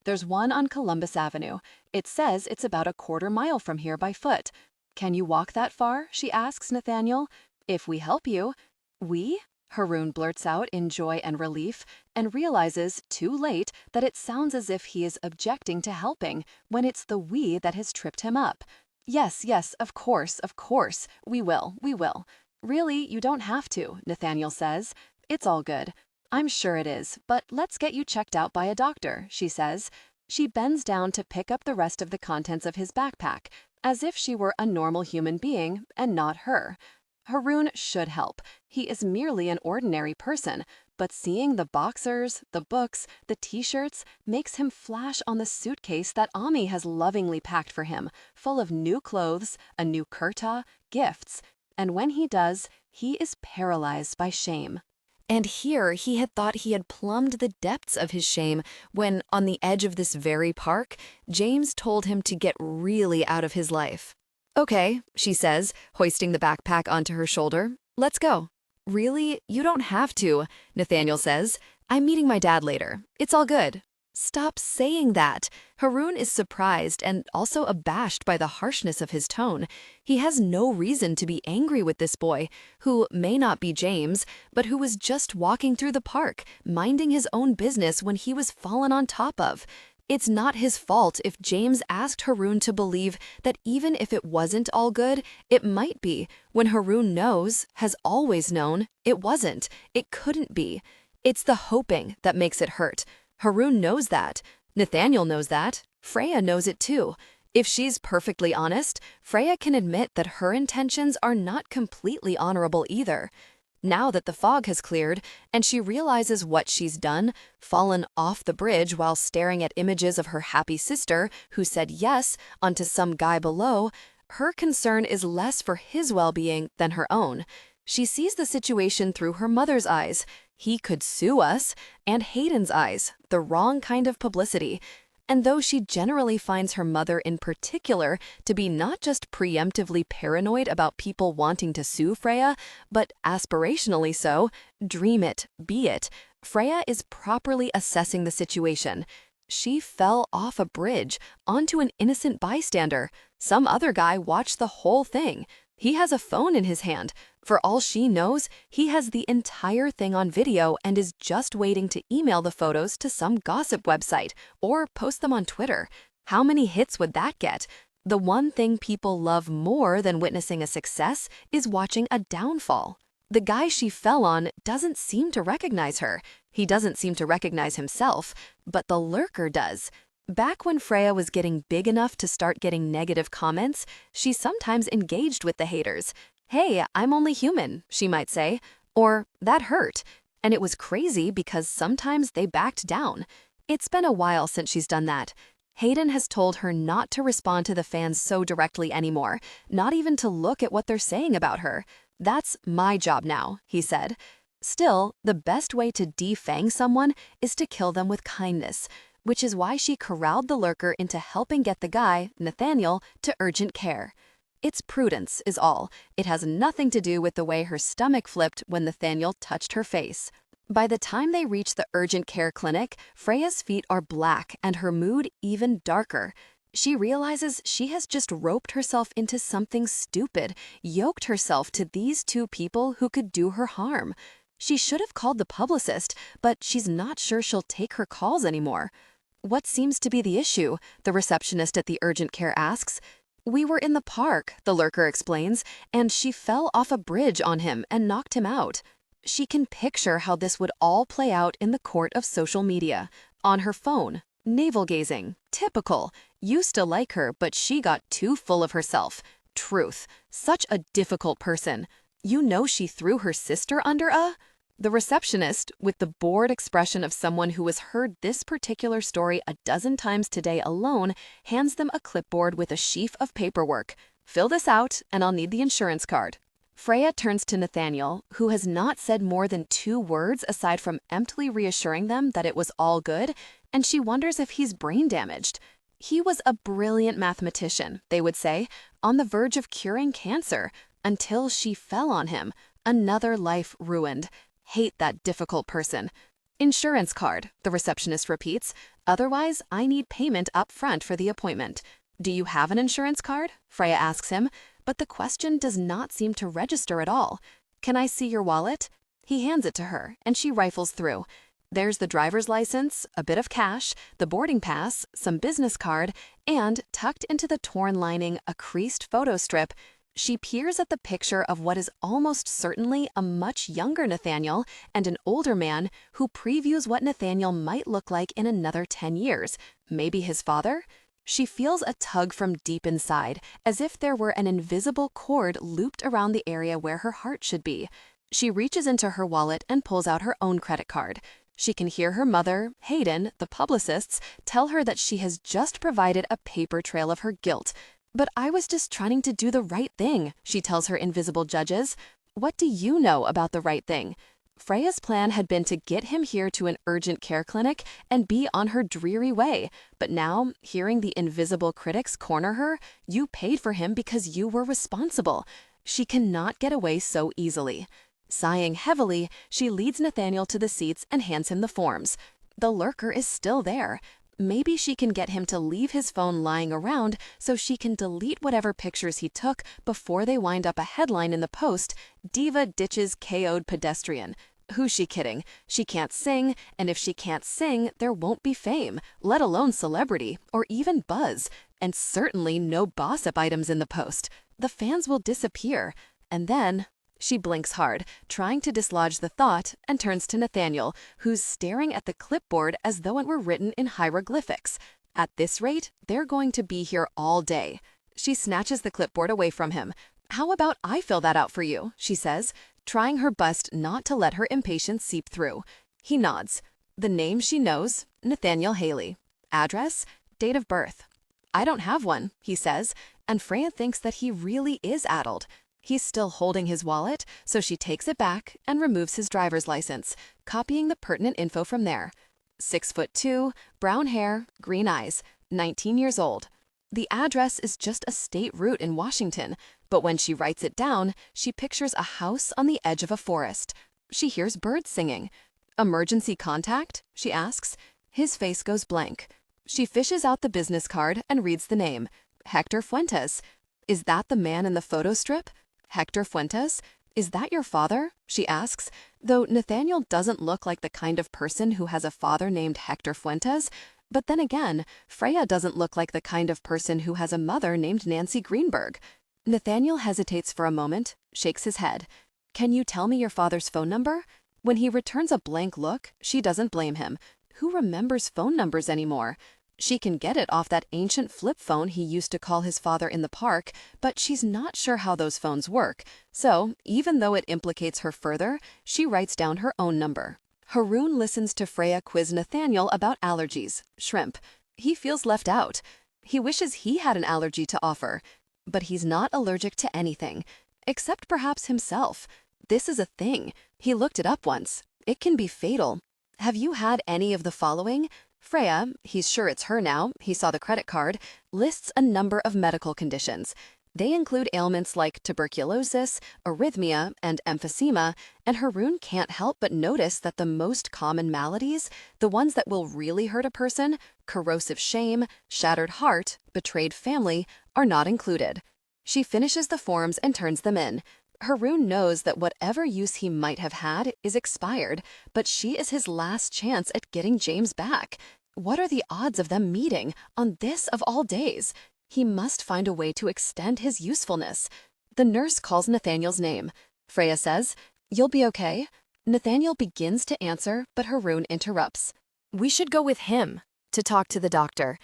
Speaker 2: there's one on Columbus Avenue. It says it's about a quarter mile from here by foot. Can you walk that far? She asks Nathaniel. If we help you. We? Haroon blurts out in joy and relief, and realizes, too late, that it sounds as if he is objecting to helping, when it's the we that has tripped him up. Yes, of course, we will. Really, you don't have to, Nathaniel says. It's all good. I'm sure it is, but let's get you checked out by a doctor, she says. She bends down to pick up the rest of the contents of his backpack, as if she were a normal human being and not her. Haroon should help. He is merely an ordinary person, but seeing the boxers, the books, the t-shirts makes him flash on the suitcase that Ami has lovingly packed for him, full of new clothes, a new kurta, gifts. And when he does, he is paralyzed by shame.
Speaker 1: And here he had thought he had plumbed the depths of his shame when, on the edge of this very park, James told him to get really out of his life. Okay, she says, hoisting the backpack onto her shoulder. Let's go. Really? You don't have to, Nathaniel says. I'm meeting my dad later. It's all good. Stop saying that. Haroon is surprised and also abashed by the harshness of his tone. He has no reason to be angry with this boy, who may not be James, but who was just walking through the park, minding his own business when he was fallen on top of. It's not his fault if James asked Haroon to believe that even if it wasn't all good, it might be, when Haroon knows, has always known, it wasn't, it couldn't be. It's the hoping that makes it hurt. Haroon knows that. Nathaniel knows that. Freya knows it too. If she's perfectly honest, Freya can admit that her intentions are not completely honorable either. Now that the fog has cleared and she realizes what she's done, fallen off the bridge while staring at images of her happy sister who said yes onto some guy below, her concern is less for his well-being than her own. She sees the situation through her mother's eyes. He could sue us, and Hayden's eyes, the wrong kind of publicity. And though she generally finds her mother in particular to be not just preemptively paranoid about people wanting to sue Freya, but aspirationally so, dream it, be it, Freya is properly assessing the situation. She fell off a bridge onto an innocent bystander. Some other guy watched the whole thing. He has a phone in his hand. For all she knows, he has the entire thing on video and is just waiting to email the photos to some gossip website or post them on Twitter. How many hits would that get? The one thing people love more than witnessing a success is watching a downfall. The guy she fell on doesn't seem to recognize her. He doesn't seem to recognize himself, but the lurker does. Back when Freya was getting big enough to start getting negative comments, she sometimes engaged with the haters. Hey, I'm only human, she might say. Or, that hurt. And it was crazy because sometimes they backed down. It's been a while since she's done that. Hayden has told her not to respond to the fans so directly anymore, not even to look at what they're saying about her. That's my job now, he said.
Speaker 2: Still, the best way to defang someone is to kill them with kindness, which is why she corralled the lurker into helping get the guy, Nathaniel, to urgent care. It's prudence, is all. It has nothing to do with the way her stomach flipped when Nathaniel touched her face. By the time they reach the urgent care clinic, Freya's feet are black and her mood even darker. She realizes she has just roped herself into something stupid, yoked herself to these two people who could do her harm. She should have called the publicist, but she's not sure she'll take her calls anymore. What seems to be the issue? The receptionist at the urgent care asks. We were in the park, the lurker explains, and she fell off a bridge on him and knocked him out. She can picture how this would all play out in the court of social media. On her phone, navel-gazing, typical. Used to like her, but she got too full of herself. Truth, such a difficult person. You know she threw her sister under a... The receptionist, with the bored expression of someone who has heard this particular story a dozen times today alone, hands them a clipboard with a sheaf of paperwork. Fill this out, and I'll need the insurance card. Freya turns to Nathaniel, who has not said more than 2 words aside from emptily reassuring them that it was all good, and she wonders if he's brain damaged. He was a brilliant mathematician, they would say, on the verge of curing cancer, until she fell on him. Another life ruined. Hate that difficult person. Insurance card, the receptionist repeats. Otherwise, I need payment up front for the appointment. Do you have an insurance card? Freya asks him, but the question does not seem to register at all. Can I see your wallet? He hands it to her, and she rifles through. There's the driver's license, a bit of cash, the boarding pass, some business card, and, tucked into the torn lining, a creased photo strip. She peers at the picture of what is almost certainly a much younger Nathaniel and an older man who previews what Nathaniel might look like in another 10 years. Maybe his father? She feels a tug from deep inside, as if there were an invisible cord looped around the area where her heart should be. She reaches into her wallet and pulls out her own credit card. She can hear her mother, Hayden, the publicists, tell her that she has just provided a paper trail of her guilt. But I was just trying to do the right thing, she tells her invisible judges. What do you know about the right thing? Freya's plan had been to get him here to an urgent care clinic and be on her dreary way. But now, hearing the invisible critics corner her, you paid for him because you were responsible. She cannot get away so easily. Sighing heavily, she leads Nathaniel to the seats and hands him the forms. The lurker is still there. Maybe she can get him to leave his phone lying around so she can delete whatever pictures he took before they wind up a headline in the Post, Diva ditches KO'd pedestrian. Who's she kidding? She can't sing, and if she can't sing, there won't be fame, let alone celebrity, or even buzz. And certainly no gossip items in the Post. The fans will disappear. And then... She blinks hard, trying to dislodge the thought, and turns to Nathaniel, who's staring at the clipboard as though it were written in hieroglyphics. At this rate, they're going to be here all day. She snatches the clipboard away from him. How about I fill that out for you, she says, trying her best not to let her impatience seep through. He nods. The name she knows, Nathaniel Haley. Address, date of birth. I don't have one, he says, and Freya thinks that he really is addled. He's still holding his wallet, so she takes it back and removes his driver's license, copying the pertinent info from there. 6'2", brown hair, green eyes, 19 years old. The address is just a state route in Washington, but when she writes it down, she pictures a house on the edge of a forest. She hears birds singing. Emergency contact? She asks. His face goes blank. She fishes out the business card and reads the name. Hector Fuentes. Is that the man in the photo strip? Hector Fuentes? Is that your father? She asks, though Nathaniel doesn't look like the kind of person who has a father named Hector Fuentes. But then again, Freya doesn't look like the kind of person who has a mother named Nancy Greenberg. Nathaniel hesitates for a moment, shakes his head. Can you tell me your father's phone number? When he returns a blank look, she doesn't blame him. Who remembers phone numbers anymore? She can get it off that ancient flip phone he used to call his father in the park, but she's not sure how those phones work. So, even though it implicates her further, she writes down her own number. Haroon listens to Freya quiz Nathaniel about allergies, shrimp. He feels left out. He wishes he had an allergy to offer. But he's not allergic to anything, except perhaps himself. This is a thing. He looked it up once. It can be fatal. Have you had any of the following? Freya, he's sure it's her now, he saw the credit card, lists a number of medical conditions. They include ailments like tuberculosis, arrhythmia, and emphysema, and Haroon can't help but notice that the most common maladies, the ones that will really hurt a person, corrosive shame, shattered heart, betrayed family, are not included. She finishes the forms and turns them in. Haroon knows that whatever use he might have had is expired, but she is his last chance at getting James back. What are the odds of them meeting on this of all days? He must find a way to extend his usefulness. The nurse calls Nathaniel's name. Freya says, "You'll be okay?" Nathaniel begins to answer, but Haroon interrupts.
Speaker 1: We should go with him to talk to the doctor.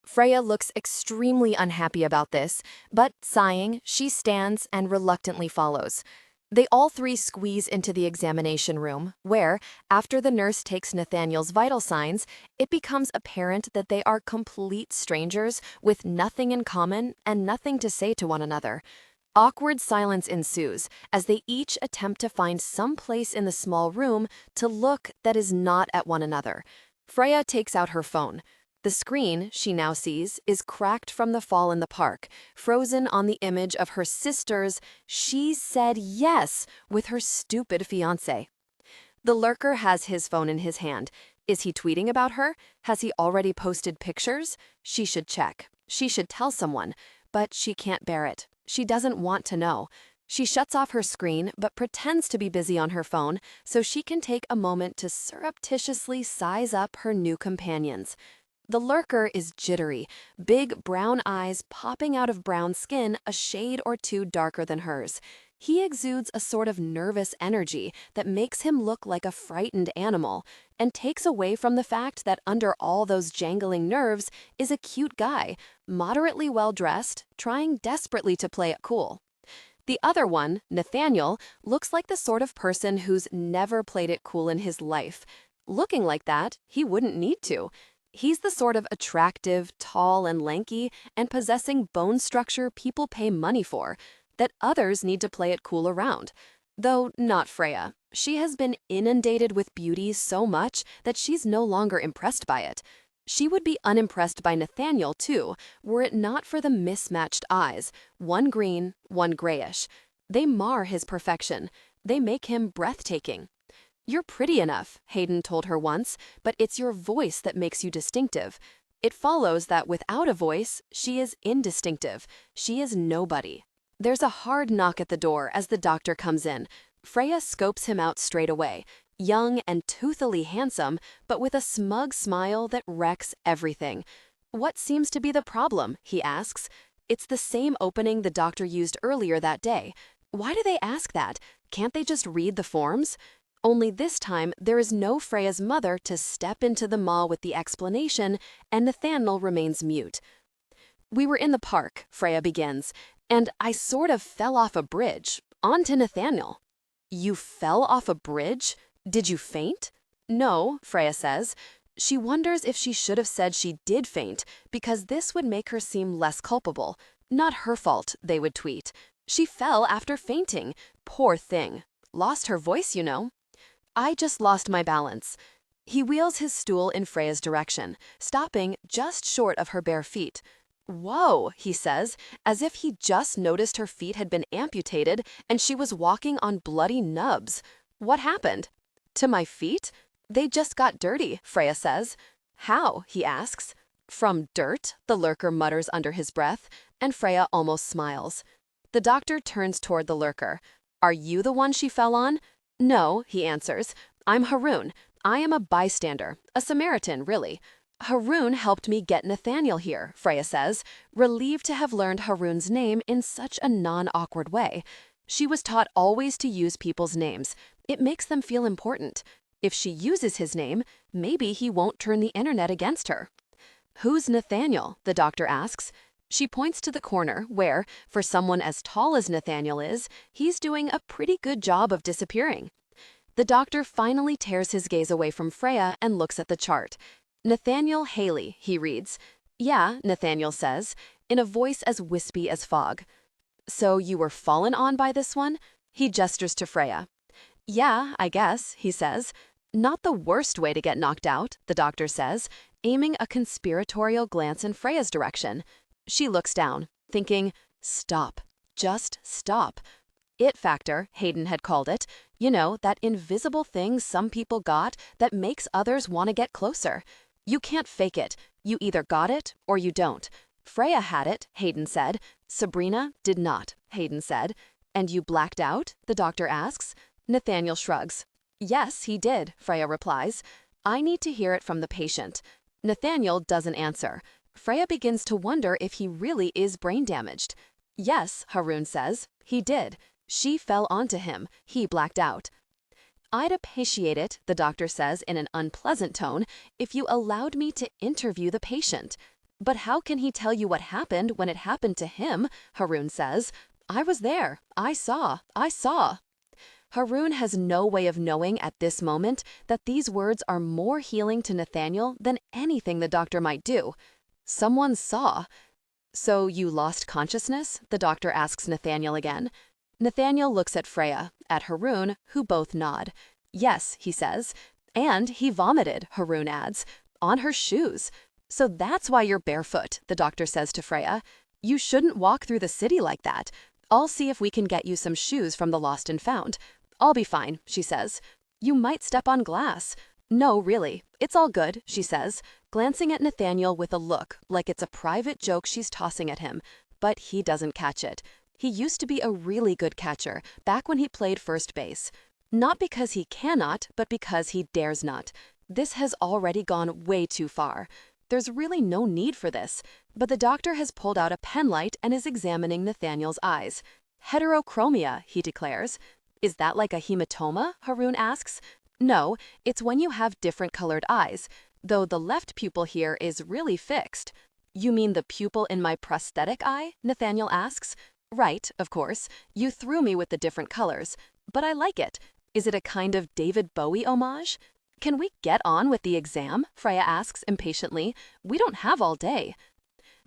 Speaker 1: Freya looks extremely unhappy about this, but sighing, she stands and reluctantly follows. They all three squeeze into the examination room, where, after the nurse takes Nathaniel's vital signs, it becomes apparent that they are complete strangers with nothing in common and nothing to say to one another. Awkward silence ensues as they each attempt to find some place in the small room to look that is not at one another. Freya takes out her phone. The screen, she now sees, is cracked from the fall in the park, frozen on the image of her sister's "she said yes" with her stupid fiancé. The lurker has his phone in his hand. Is he tweeting about her? Has he already posted pictures? She should check. She should tell someone. But she can't bear it. She doesn't want to know. She shuts off her screen but pretends to be busy on her phone so she can take a moment to surreptitiously size up her new companions. The lurker is jittery, big brown eyes popping out of brown skin a shade or two darker than hers. He exudes a sort of nervous energy that makes him look like a frightened animal and takes away from the fact that under all those jangling nerves is a cute guy, moderately well-dressed, trying desperately to play it cool. The other one, Nathaniel, looks like the sort of person who's never played it cool in his life. Looking like that, he wouldn't need to. He's the sort of attractive, tall and lanky, and possessing bone structure people pay money for, that others need to play it cool around. Though not Freya. She has been inundated with beauty so much that she's no longer impressed by it. She would be unimpressed by Nathaniel, too, were it not for the mismatched eyes, one green, one grayish. They mar his perfection. They make him breathtaking. "You're pretty enough," Hayden told her once, "but it's your voice that makes you distinctive." It follows that without a voice, she is indistinctive. She is nobody. There's a hard knock at the door as the doctor comes in. Freya scopes him out straight away. Young and toothily handsome, but with a smug smile that wrecks everything. "What seems to be the problem?" he asks. It's the same opening the doctor used earlier that day. Why do they ask that? Can't they just read the forms? Only this time, there is no Freya's mother to step into the mall with the explanation, and Nathaniel remains mute. "We were in the park," Freya begins, "and I sort of fell off a bridge, onto Nathaniel." "You fell off a bridge? Did you faint?" "No," Freya says. She wonders if she should have said she did faint, because this would make her seem less culpable. Not her fault, they would tweet. She fell after fainting. Poor thing. Lost her voice, you know. "I just lost my balance." He wheels his stool in Freya's direction, stopping just short of her bare feet. "Whoa," he says, as if he just noticed her feet had been amputated and she was walking on bloody nubs. "What happened?" "To my feet? They just got dirty," Freya says. "How?" he asks. "From dirt," the lurker mutters under his breath, and Freya almost smiles. The doctor turns toward the lurker. "Are you the one she fell on?" "No," he answers. "I'm Haroon. I am a bystander, a Samaritan, really." "Haroon helped me get Nathaniel here," Freya says, relieved to have learned Haroon's name in such a non-awkward way. She was taught always to use people's names. It makes them feel important. If she uses his name, maybe he won't turn the internet against her. "Who's Nathaniel?" the doctor asks. She points to the corner where, for someone as tall as Nathaniel is, he's doing a pretty good job of disappearing. The doctor finally tears his gaze away from Freya and looks at the chart. "Nathaniel Haley," he reads. "Yeah," Nathaniel says, in a voice as wispy as fog. "So you were fallen on by this one?"
Speaker 2: He gestures to Freya. Yeah, I guess, he says. Not the worst way to get knocked out, the doctor says, aiming a conspiratorial glance in Freya's direction. She looks down, thinking, stop, just stop. It factor, Hayden had called it. You know, that invisible thing some people got that makes others want to get closer. You can't fake it. You either got it or you don't. Freya had it, Hayden said. Sabrina did not, Hayden said. And you blacked out? The doctor asks. Nathaniel shrugs. Yes, he did, Freya replies. I need to hear it from the patient. Nathaniel doesn't answer. Freya begins to wonder if he really is brain damaged. Yes, Haroon says, he did. She fell onto him. He blacked out. I'd appreciate it, the doctor says in an unpleasant tone, if you allowed me to interview the patient. But how can he tell you what happened when it happened to him? Haroon says. I was there. I saw. Haroon has no way of knowing at this moment that these words are more healing to Nathaniel than anything the doctor might do. Someone saw. So you lost consciousness? The doctor asks Nathaniel again. Nathaniel looks at Freya, at Haroon, who both nod. Yes, he says. And he vomited, Haroon adds, on her shoes. So that's why you're barefoot, the doctor says to Freya. You shouldn't walk through the city like that. I'll see if we can get you some shoes from the Lost and Found. I'll be fine, she says. You might step on glass. No, really. It's all good, she says, glancing at Nathaniel with a look like it's a private joke she's tossing at him. But he doesn't catch it. He used to be a really good catcher back when he played first base. Not because he cannot, but because he dares not. This has already gone way too far. There's really no need for this, but the doctor has pulled out a penlight and is examining Nathaniel's eyes. Heterochromia, he declares. Is that like a hematoma? Haroon asks. No, it's when you have different colored eyes, though the left pupil here is really fixed. You mean the pupil in my prosthetic eye? Nathaniel asks. Right, of course. You threw me with the different colors, but I like it. Is it a kind of David Bowie homage? Can we get on with the exam? Freya asks impatiently. We don't have all day.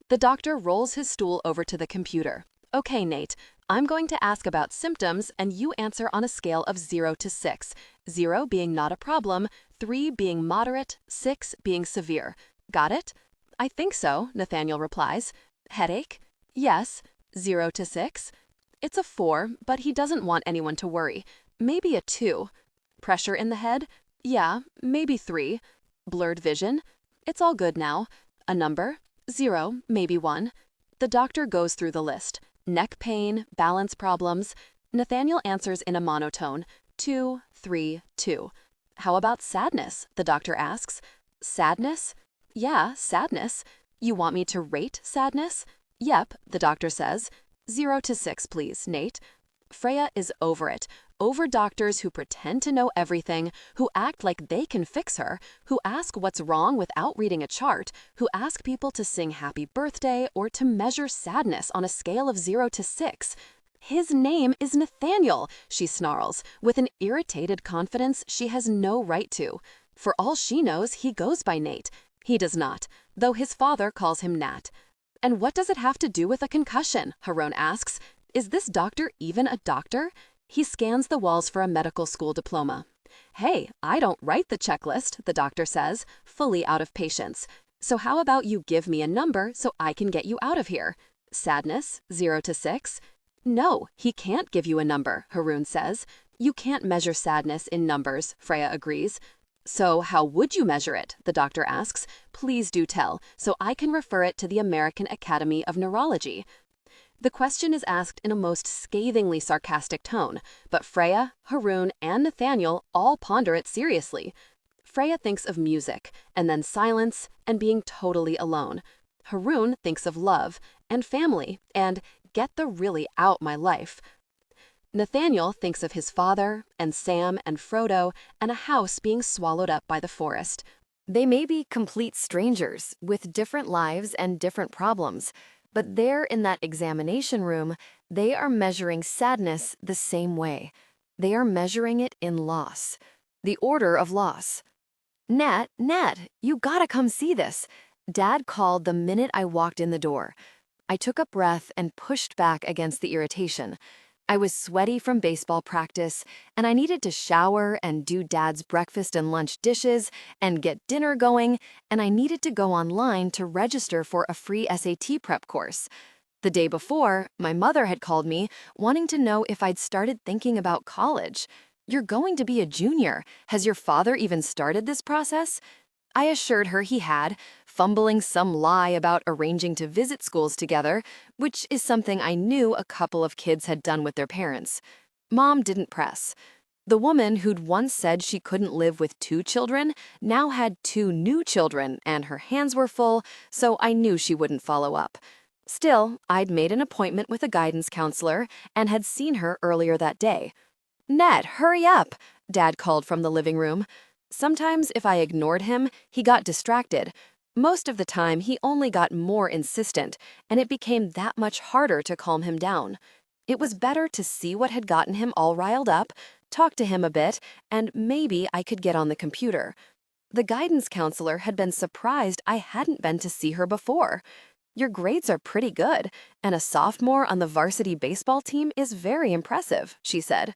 Speaker 2: The doctor rolls his stool over to the computer. Okay, Nate, I'm going to ask about symptoms and you answer on a scale of 0 to 6. 0 being not a problem, 3 being moderate, 6 being severe. Got it? I think so, Nathaniel replies. Headache? Yes. 0 to 6? It's a 4, but he doesn't want anyone to worry. Maybe a 2. Pressure in the head? Yeah, maybe 3. Blurred vision? It's all good now. A number? 0, maybe 1. The doctor goes through the list. Neck pain, balance problems. Nathaniel answers in a monotone. 2, 3, 2. How about sadness? The doctor asks. Sadness? Yeah, sadness. You want me to rate sadness? Yep, the doctor says. 0 to 6, please, Nate. Freya is over it. Over doctors who pretend to know everything, who act like they can fix her, who ask what's wrong without reading a chart, who ask people to sing happy birthday or to measure sadness on a scale of 0 to 6. His name is Nathaniel, she snarls, with an irritated confidence she has no right to. For all she knows, he goes by Nate. He does not, though his father calls him Nat. And what does it have to do with a concussion? Haroon asks. Is this doctor even a doctor? He scans the walls for a medical school diploma. Hey, I don't write the checklist, the doctor says, fully out of patience. So how about you give me a number so I can get you out of here? Sadness, 0 to 6? No, he can't give you a number, Haroon says. You can't measure sadness in numbers, Freya agrees. So how would you measure it? The doctor asks. Please do tell, so I can refer it to the American Academy of Neurology. The question is asked in a most scathingly sarcastic tone, but Freya, Haroon, and Nathaniel all ponder it seriously. Freya thinks of music, and then silence, and being totally alone. Haroon thinks of love, and family, and get the really out my life. Nathaniel thinks of his father, and Sam and Frodo, and a house being swallowed up by the forest.
Speaker 1: They may be complete strangers with different lives and different problems, but there in that examination room, they are measuring sadness the same way. They are measuring it in loss, the order of loss. Nat, you gotta come see this. Dad called the minute I walked in the door. I took a breath and pushed back against the irritation. I was sweaty from baseball practice, and I needed to shower and do Dad's breakfast and lunch dishes and get dinner going, and I needed to go online to register for a free SAT prep course. The day before, my mother had called me wanting to know if I'd started thinking about college. "You're going to be a junior. Has your father even started this process?" I assured her he had, fumbling some lie about arranging to visit schools together, which is something I knew a couple of kids had done with their parents. Mom didn't press. The woman who'd once said she couldn't live with 2 children now had 2 new children, and her hands were full, so I knew she wouldn't follow up. Still, I'd made an appointment with a guidance counselor and had seen her earlier that day. "Ned, hurry up," Dad called from the living room. Sometimes if I ignored him, he got distracted. Most of the time, he only got more insistent, and it became that much harder to calm him down. It was better to see what had gotten him all riled up, talk to him a bit, and maybe I could get on the computer. The guidance counselor had been surprised I hadn't been to see her before. "Your grades are pretty good, and a sophomore on the varsity baseball team is very impressive," she said.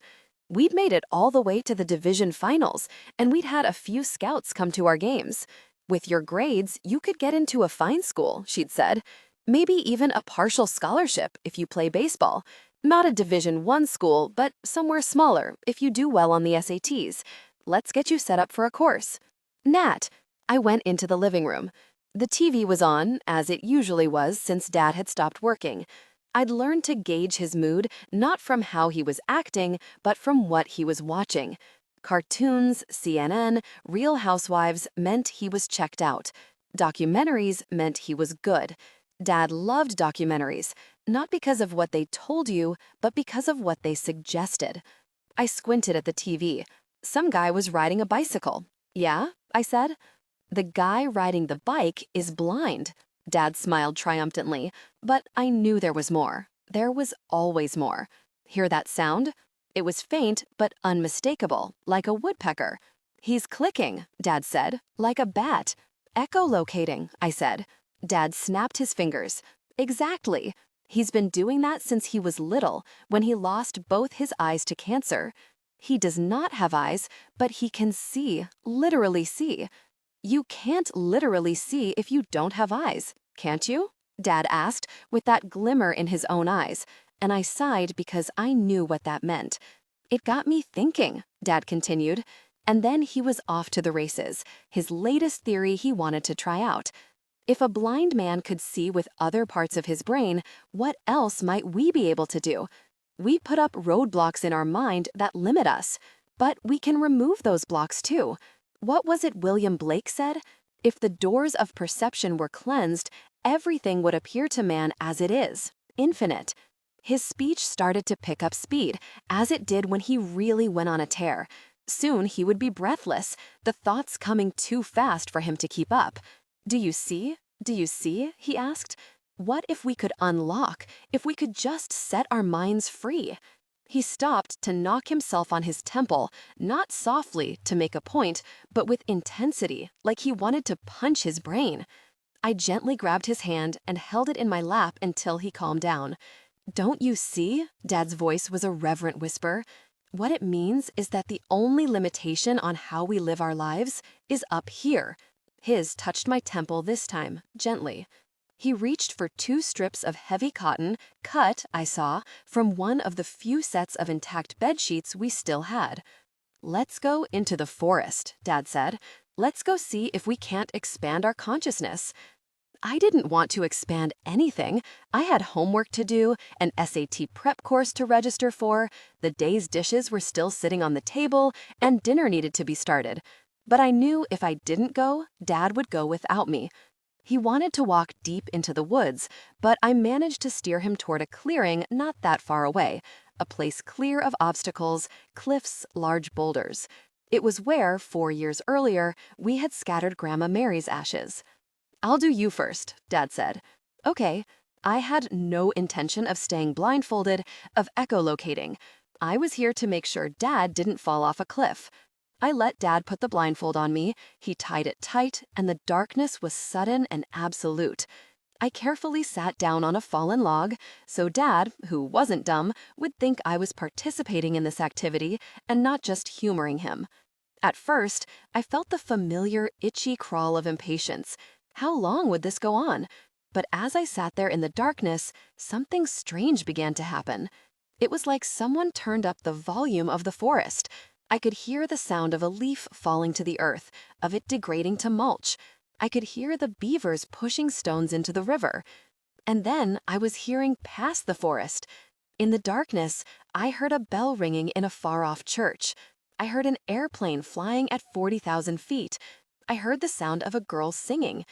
Speaker 1: "We'd made it all the way to the division finals, and we'd had a few scouts come to our games. With your grades, you could get into a fine school," she'd said. "Maybe even a partial scholarship if you play baseball. Not a Division I school, but somewhere smaller if you do well on the SATs. Let's get you set up for a course." "Nat." I went into the living room. The TV was on, as it usually was since Dad had stopped working. I'd learned to gauge his mood not from how he was acting, but from what he was watching. Cartoons, CNN, Real Housewives meant he was checked out. Documentaries meant he was good. Dad loved documentaries, not because of what they told you, but because of what they suggested. I squinted at the TV. Some guy was riding a bicycle. "Yeah?" I said. "The guy riding the bike is blind." Dad smiled triumphantly, but I knew there was more. There was always more. "Hear that sound?" It was faint, but unmistakable, like a woodpecker. "He's clicking," Dad said, "like a bat." "Echolocating," I said. Dad snapped his fingers. "Exactly. He's been doing that since he was little, when he lost both his eyes to cancer. He does not have eyes, but he can see, literally see." "You can't literally see if you don't have eyes, can't you?" Dad asked, with that glimmer in his own eyes, and I sighed because I knew what that meant. "It got me thinking," Dad continued, and then he was off to the races, his latest theory he wanted to try out. If a blind man could see with other parts of his brain, what else might we be able to do? We put up roadblocks in our mind that limit us, but we can remove those blocks too. What was it William Blake said? If the doors of perception were cleansed, everything would appear to man as it is, infinite. His speech started to pick up speed, as it did when he really went on a tear. Soon he would be breathless, the thoughts coming too fast for him to keep up. "Do you see? Do you see?" he asked. "What if we could unlock, if we could just set our minds free?" He stopped to knock himself on his temple, not softly to make a point, but with intensity, like he wanted to punch his brain. I gently grabbed his hand and held it in my lap until he calmed down. "Don't you see?" Dad's voice was a reverent whisper. "What it means is that the only limitation on how we live our lives is up here." His touched my temple this time, gently. He reached for 2 strips of heavy cotton, cut, I saw, from one of the few sets of intact bed sheets we still had. "Let's go into the forest," Dad said. "Let's go see if we can't expand our consciousness." I didn't want to expand anything. I had homework to do, an SAT prep course to register for, the day's dishes were still sitting on the table, and dinner needed to be started. But I knew if I didn't go, Dad would go without me. He wanted to walk deep into the woods, but I managed to steer him toward a clearing not that far away, a place clear of obstacles, cliffs, large boulders. It was where, 4 years earlier, we had scattered Grandma Mary's ashes. "I'll do you first," Dad said. "Okay." I had no intention of staying blindfolded, of echolocating. I was here to make sure Dad didn't fall off a cliff. I let Dad put the blindfold on me, he tied it tight, and the darkness was sudden and absolute.
Speaker 2: I carefully sat down on a fallen log, so Dad, who wasn't dumb, would think I was participating in this activity and not just humoring him. At first, I felt the familiar, itchy crawl of impatience. How long would this go on? But as I sat there in the darkness, something strange began to happen. It was like someone turned up the volume of the forest. I could hear the sound of a leaf falling to the earth, of it degrading to mulch. I could hear the beavers pushing stones into the river. And then I was hearing past the forest. In the darkness, I heard a bell ringing in a far-off church. I heard an airplane flying at 40,000 feet. I heard the sound of a girl singing.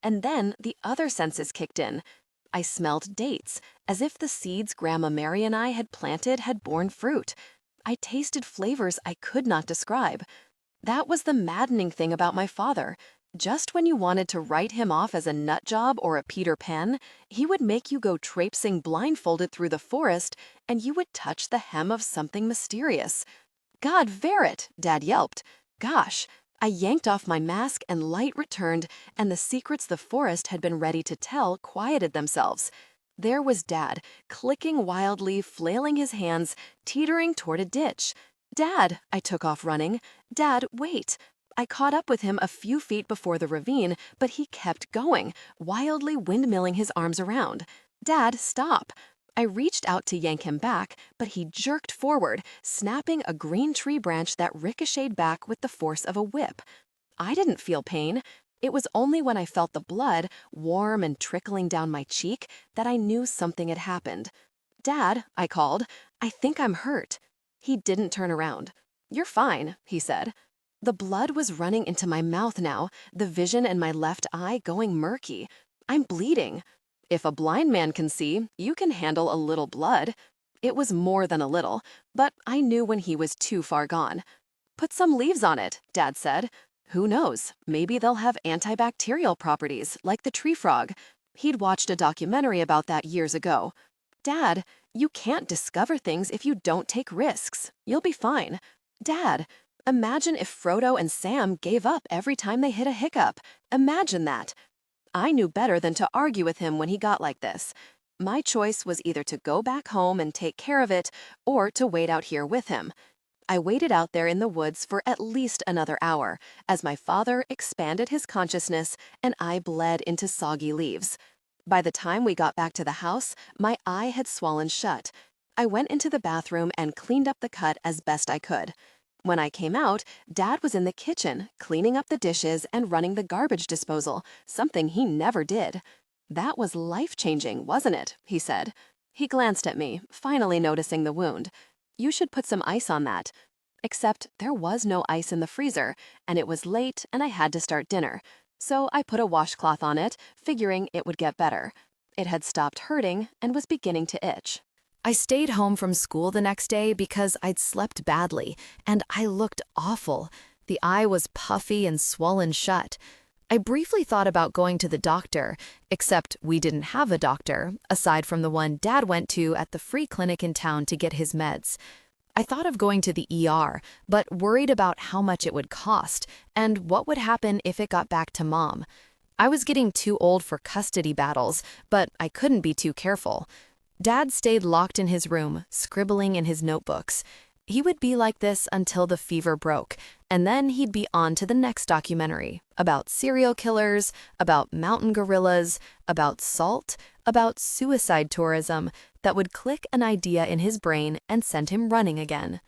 Speaker 2: And then the other senses kicked in. I smelled dates, as if the seeds Grandma Mary and I had planted had borne fruit. I tasted flavors I could not describe. That was the maddening thing about my father. Just when you wanted to write him off as a nut job or a Peter Pan, he would make you go traipsing blindfolded through the forest, and you would touch the hem of something mysterious. "God, Verret!" Dad yelped. Gosh! I yanked off my mask and light returned, and the secrets the forest had been ready to tell quieted themselves. There was Dad, clicking wildly, flailing his hands, teetering toward a ditch. "Dad!" I took off running. "Dad, wait!" I caught up with him a few feet before the ravine, but he kept going, wildly windmilling his arms around. "Dad, stop!" I reached out to yank him back, but he jerked forward, snapping a green tree branch that ricocheted back with the force of a whip. I didn't feel pain. It was only when I felt the blood, warm and trickling down my cheek, that I knew something had happened. "Dad," I called, "I think I'm hurt." He didn't turn around. "You're fine," he said. The blood was running into my mouth now, the vision in my left eye going murky. I'm bleeding. If a blind man can see, you can handle a little blood. It was more than a little, but I knew when he was too far gone. "Put some leaves on it," Dad said. "Who knows, maybe they'll have antibacterial properties, like the tree frog." He'd watched a documentary about that years ago. "Dad, you can't discover things if you don't take risks. You'll be fine." "Dad, imagine if Frodo and Sam gave up every time they hit a hiccup. Imagine that." I knew better than to argue with him when he got like this. My choice was either to go back home and take care of it, or to wait out here with him. I waited out there in the woods for at least another hour, as my father expanded his consciousness and I bled into soggy leaves. By the time we got back to the house, my eye had swollen shut. I went into the bathroom and cleaned up the cut as best I could. When I came out, Dad was in the kitchen, cleaning up the dishes and running the garbage disposal, something he never did. "That was life-changing, wasn't it?" he said. He glanced at me, finally noticing the wound. "You should put some ice on that." Except there was no ice in the freezer, and it was late and I had to start dinner. So I put a washcloth on it, figuring it would get better. It had stopped hurting and was beginning to itch.
Speaker 1: I stayed home from school the next day because I'd slept badly, and I looked awful. The eye was puffy and swollen shut. I briefly thought about going to the doctor, except we didn't have a doctor, aside from the one Dad went to at the free clinic in town to get his meds. I thought of going to the ER, but worried about how much it would cost, and what would happen if it got back to Mom. I was getting too old for custody battles, but I couldn't be too careful. Dad stayed locked in his room, scribbling in his notebooks. He would be like this until the fever broke, and then he'd be on to the next documentary, about serial killers, about mountain gorillas, about salt, about suicide tourism, that would click an idea in his brain and send him running again.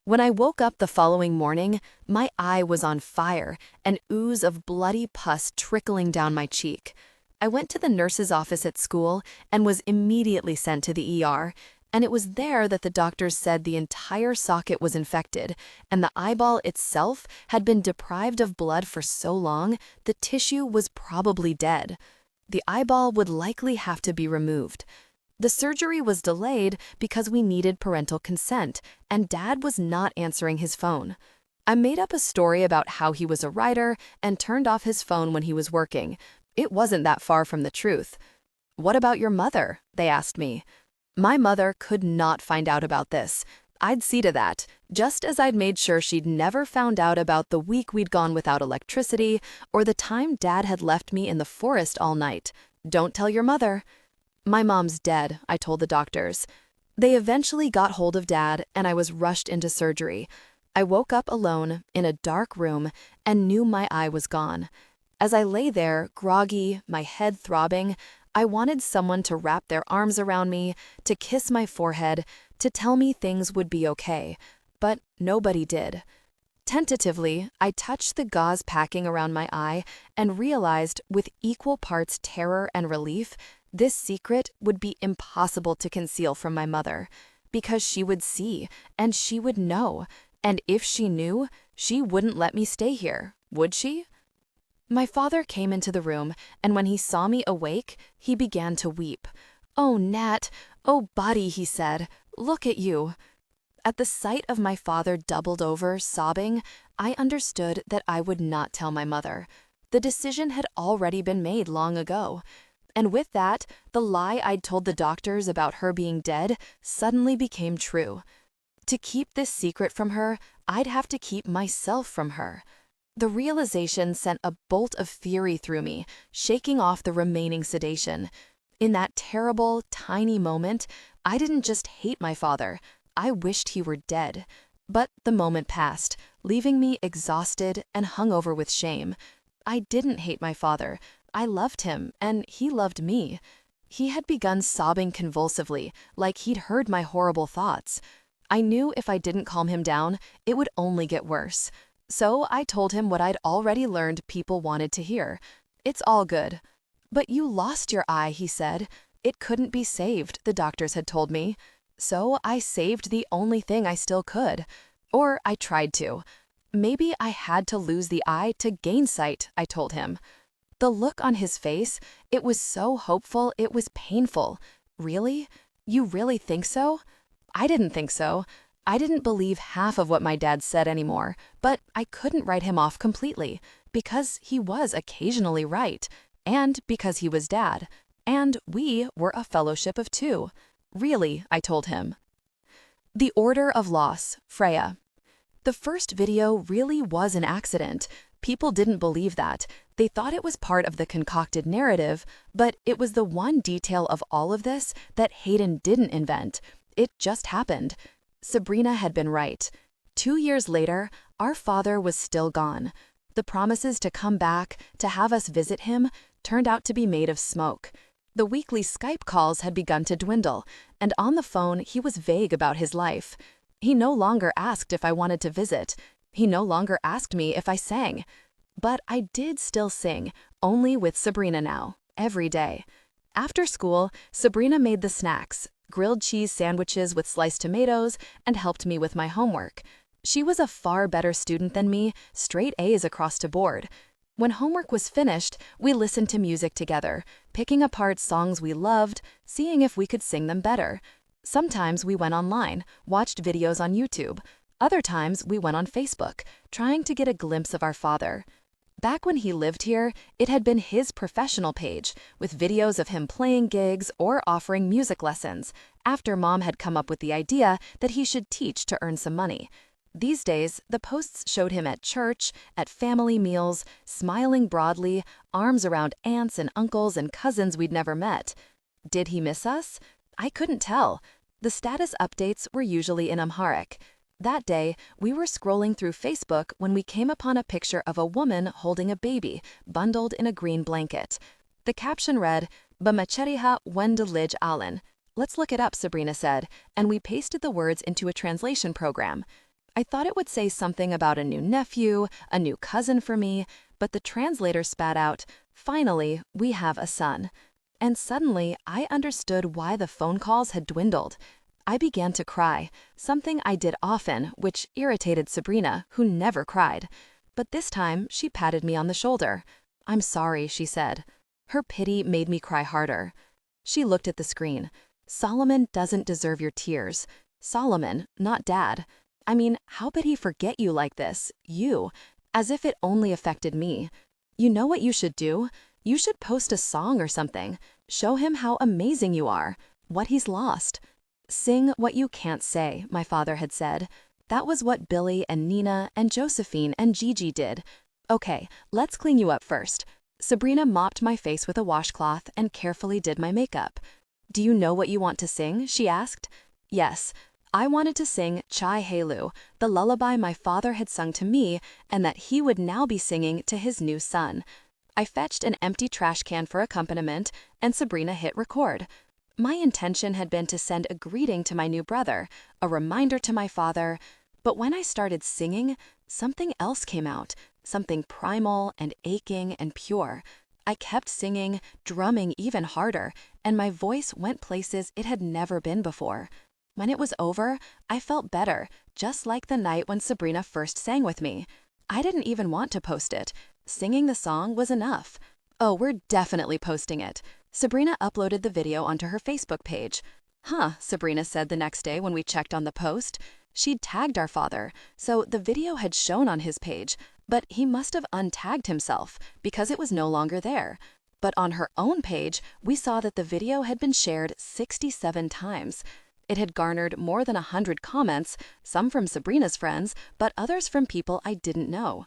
Speaker 1: When I woke up the following morning, my eye was on fire, an ooze of bloody pus trickling down my cheek. I went to the nurse's office at school and was immediately sent to the ER, and it was there that the doctors said the entire socket was infected, and the eyeball itself had been deprived of blood for so long, the tissue was probably dead. The eyeball would likely have to be removed. The surgery was delayed because we needed parental consent, and Dad was not answering his phone. I made up a story about how he was a writer and turned off his phone when he was working. It wasn't that far from the truth. "What about your mother?" they asked me. My mother could not find out about this. I'd see to that, just as I'd made sure she'd never found out about the week we'd gone without electricity or the time Dad had left me in the forest all night.
Speaker 2: "Don't tell your mother." "My mom's dead," I told the doctors. They eventually got hold of Dad, and I was rushed into surgery. I woke up alone, in a dark room, and knew my eye was gone. As I lay there, groggy, my head throbbing, I wanted someone to wrap their arms around me, to kiss my forehead, to tell me things would be okay. But nobody did. Tentatively, I touched the gauze packing around my eye and realized, with equal parts terror and relief, this secret would be impossible to conceal from my mother, because she would see, and she would know, and if she knew, she wouldn't let me stay here, would she? My father came into the room, and when he saw me awake, he began to weep. "Oh, Nat, oh, buddy," he said, "look at you." At the sight of my father doubled over, sobbing, I understood that I would not tell my mother. The decision had already been made long ago. And with that, the lie I'd told the doctors about her being dead suddenly became true. To keep this secret from her, I'd have to keep myself from her. The realization sent a bolt of fury through me, shaking off the remaining sedation. In that terrible, tiny moment, I didn't just hate my father, I wished he were dead. But the moment passed, leaving me exhausted and hungover with shame. I didn't hate my father. I loved him, and he loved me. He had begun sobbing convulsively, like he'd heard my horrible thoughts. I knew if I didn't calm him down, it would only get worse. So I told him what I'd already learned people wanted to hear. "It's all good." "But you lost your eye," he said. "It couldn't be saved," the doctors had told me. So I saved the only thing I still could. Or I tried to. Maybe I had to lose the eye to gain sight, I told him. The look on his face, it was so hopeful, it was painful. "Really? You really think so?" I didn't think so. I didn't believe half of what my dad said anymore, but I couldn't write him off completely, because he was occasionally right, and because he was Dad, and we were a fellowship of two. "Really," I told him. The Order of Loss, Freya. The first video really was an accident. People didn't believe that. They thought it was part of the concocted narrative, but it was the one detail of all of this that Hayden didn't invent. It just happened. Sabrina had been right. 2 years later, our father was still gone. The promises to come back, to have us visit him, turned out to be made of smoke. The weekly Skype calls had begun to dwindle, and on the phone he was vague about his life. He no longer asked if I wanted to visit. He no longer asked me if I sang. But I did still sing, only with Sabrina now, every day. After school, Sabrina made the snacks, grilled cheese sandwiches with sliced tomatoes, and helped me with my homework. She was a far better student than me, straight A's across the board. When homework was finished, we listened to music together, picking apart songs we loved, seeing if we could sing them better. Sometimes we went online, watched videos on YouTube. Other times we went on Facebook, trying to get a glimpse of our father. Back when he lived here, it had been his professional page, with videos of him playing gigs or offering music lessons, after Mom had come up with the idea that he should teach to earn some money. These days, the posts showed him at church, at family meals, smiling broadly, arms around aunts and uncles and cousins we'd never met. Did he miss us? I couldn't tell. The status updates were usually in Amharic. That day, we were scrolling through Facebook when we came upon a picture of a woman holding a baby, bundled in a green blanket. The caption read, "Bamacheriha Wendelij Allen." "Let's look it up," Sabrina said, and we pasted the words into a translation program. I thought it would say something about a new nephew, a new cousin for me, but the translator spat out, "Finally, we have a son." And suddenly, I understood why the phone calls had dwindled. I began to cry, something I did often, which irritated Sabrina, who never cried. But this time, she patted me on the shoulder. "I'm sorry," she said. Her pity made me cry harder. She looked at the screen. "Solomon doesn't deserve your tears. Solomon, not Dad. I mean, how could he forget you like this? You. As if it only affected me. You know what you should do? You should post a song or something. Show him how amazing you are. What he's lost." "Sing what you can't say," my father had said. That was what Billy and Nina and Josephine and Gigi did. "Okay, let's clean you up first." Sabrina mopped my face with a washcloth and carefully did my makeup. "Do you know what you want to sing?" she asked. Yes, I wanted to sing Chai Helu, the lullaby my father had sung to me and that he would now be singing to his new son. I fetched an empty trash can for accompaniment, and Sabrina hit record. My intention had been to send a greeting to my new brother, a reminder to my father, but when I started singing, something else came out, something primal and aching and pure. I kept singing, drumming even harder, and my voice went places it had never been before. When it was over, I felt better, just like the night when Sabrina first sang with me. I didn't even want to post it. Singing the song was enough. Oh, we're definitely posting it. Sabrina uploaded the video onto her Facebook page. Huh, Sabrina said the next day when we checked on the post. She'd tagged our father, so the video had shown on his page, but he must have untagged himself because it was no longer there. But on her own page, we saw that the video had been shared 67 times. It had garnered more than 100 comments, some from Sabrina's friends, but others from people I didn't know.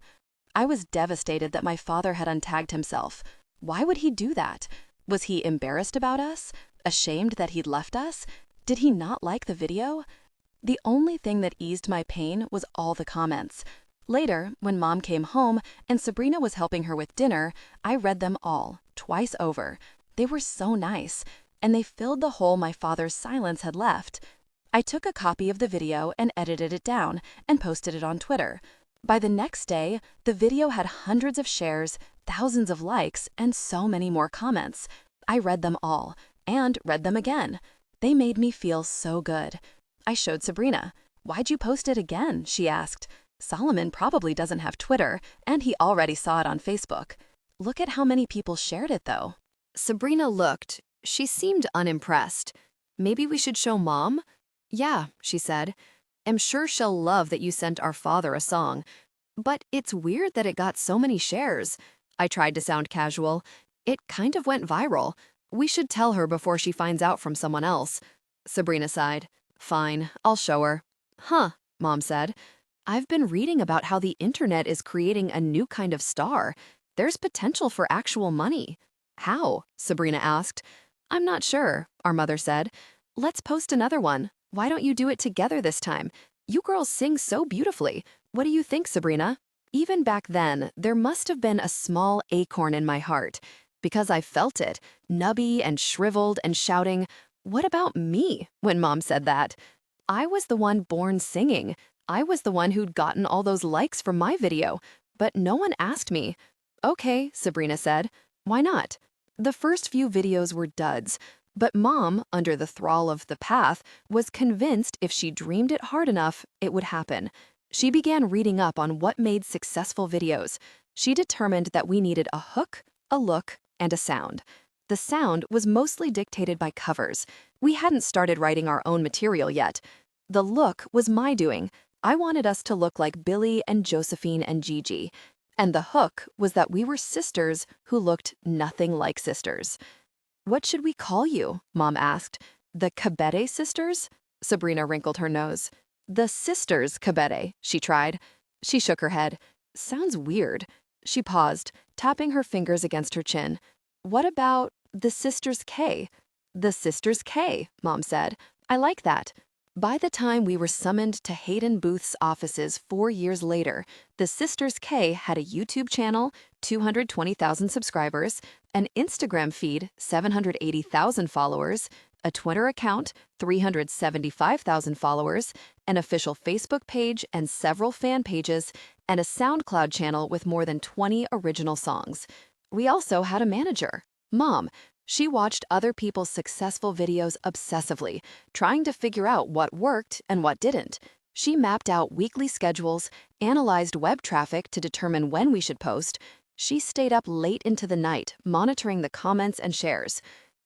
Speaker 2: I was devastated that my father had untagged himself. Why would he do that? Was he embarrassed about us? Ashamed that he'd left us? Did he not like the video? The only thing that eased my pain was all the comments. Later, when Mom came home and Sabrina was helping her with dinner, I read them all, twice over. They were so nice, and they filled the hole my father's silence had left. I took a copy of the video and edited it down and posted it on Twitter. By the next day, the video had hundreds of shares, thousands of likes, and so many more comments. I read them all, and read them again. They made me feel so good. I showed Sabrina. "Why'd you post it again?" she asked. Solomon probably doesn't have Twitter, and he already saw it on Facebook. Look at how many people shared it, though.
Speaker 1: Sabrina looked. She seemed unimpressed. "Maybe we should show Mom?" "Yeah," she said. "I'm sure she'll love that you sent our father a song. But it's weird that it got so many shares." I tried to sound casual. "It kind of went viral. We should tell her before she finds out from someone else." Sabrina sighed. "Fine, I'll show her." "Huh," Mom said. "I've been reading about how the internet is creating a new kind of star. There's potential for actual money." "How?" Sabrina asked. "I'm not sure," our mother said. "Let's post another one. Why don't you do it together this time? You girls sing so beautifully. What do you think, Sabrina?" Even back then, there must have been a small acorn in my heart, because I felt it, nubby and shriveled and shouting, "What about me?" when Mom said that. I was the one born singing. I was the one who'd gotten all those likes from my video, but no one asked me. "Okay," Sabrina said. "Why not?" The first few videos were duds, but Mom, under the thrall of the path, was convinced if she dreamed it hard enough, it would happen. She began reading up on what made successful videos. She determined that we needed a hook, a look, and a sound. The sound was mostly dictated by covers. We hadn't started writing our own material yet. The look was my doing. I wanted us to look like Billy and Josephine and Gigi. And the hook was that we were sisters who looked nothing like sisters. "What should we call you?" Mom asked. "The Kabete sisters?" Sabrina wrinkled her nose. "The sisters Kabete," she tried. She shook her head. "Sounds weird." She paused, tapping her fingers against her chin. "What about the sisters K?" "The sisters K," Mom said. "I like that." By the time we were summoned to Hayden Booth's offices 4 years later, the Sisters K had a YouTube channel, 220,000 subscribers, an Instagram feed, 780,000 followers, a Twitter account, 375,000 followers, an official Facebook page and several fan pages, and a SoundCloud channel with more than 20 original songs. We also had a manager, Mom. She watched other people's successful videos obsessively, trying to figure out what worked and what didn't. She mapped out weekly schedules, analyzed web traffic to determine when we should post. She stayed up late into the night, monitoring the comments and shares.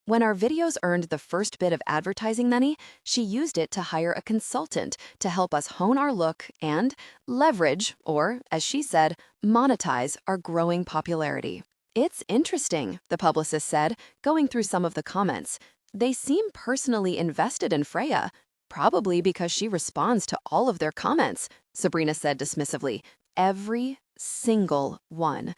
Speaker 1: When our videos earned the first bit of advertising money, she used it to hire a consultant to help us hone our look and leverage, or, as she said, monetize our growing popularity. "It's interesting," the publicist said, going through some of the comments. "They seem personally invested in Freya, probably because she responds to all of their comments," Sabrina said dismissively. "Every single one."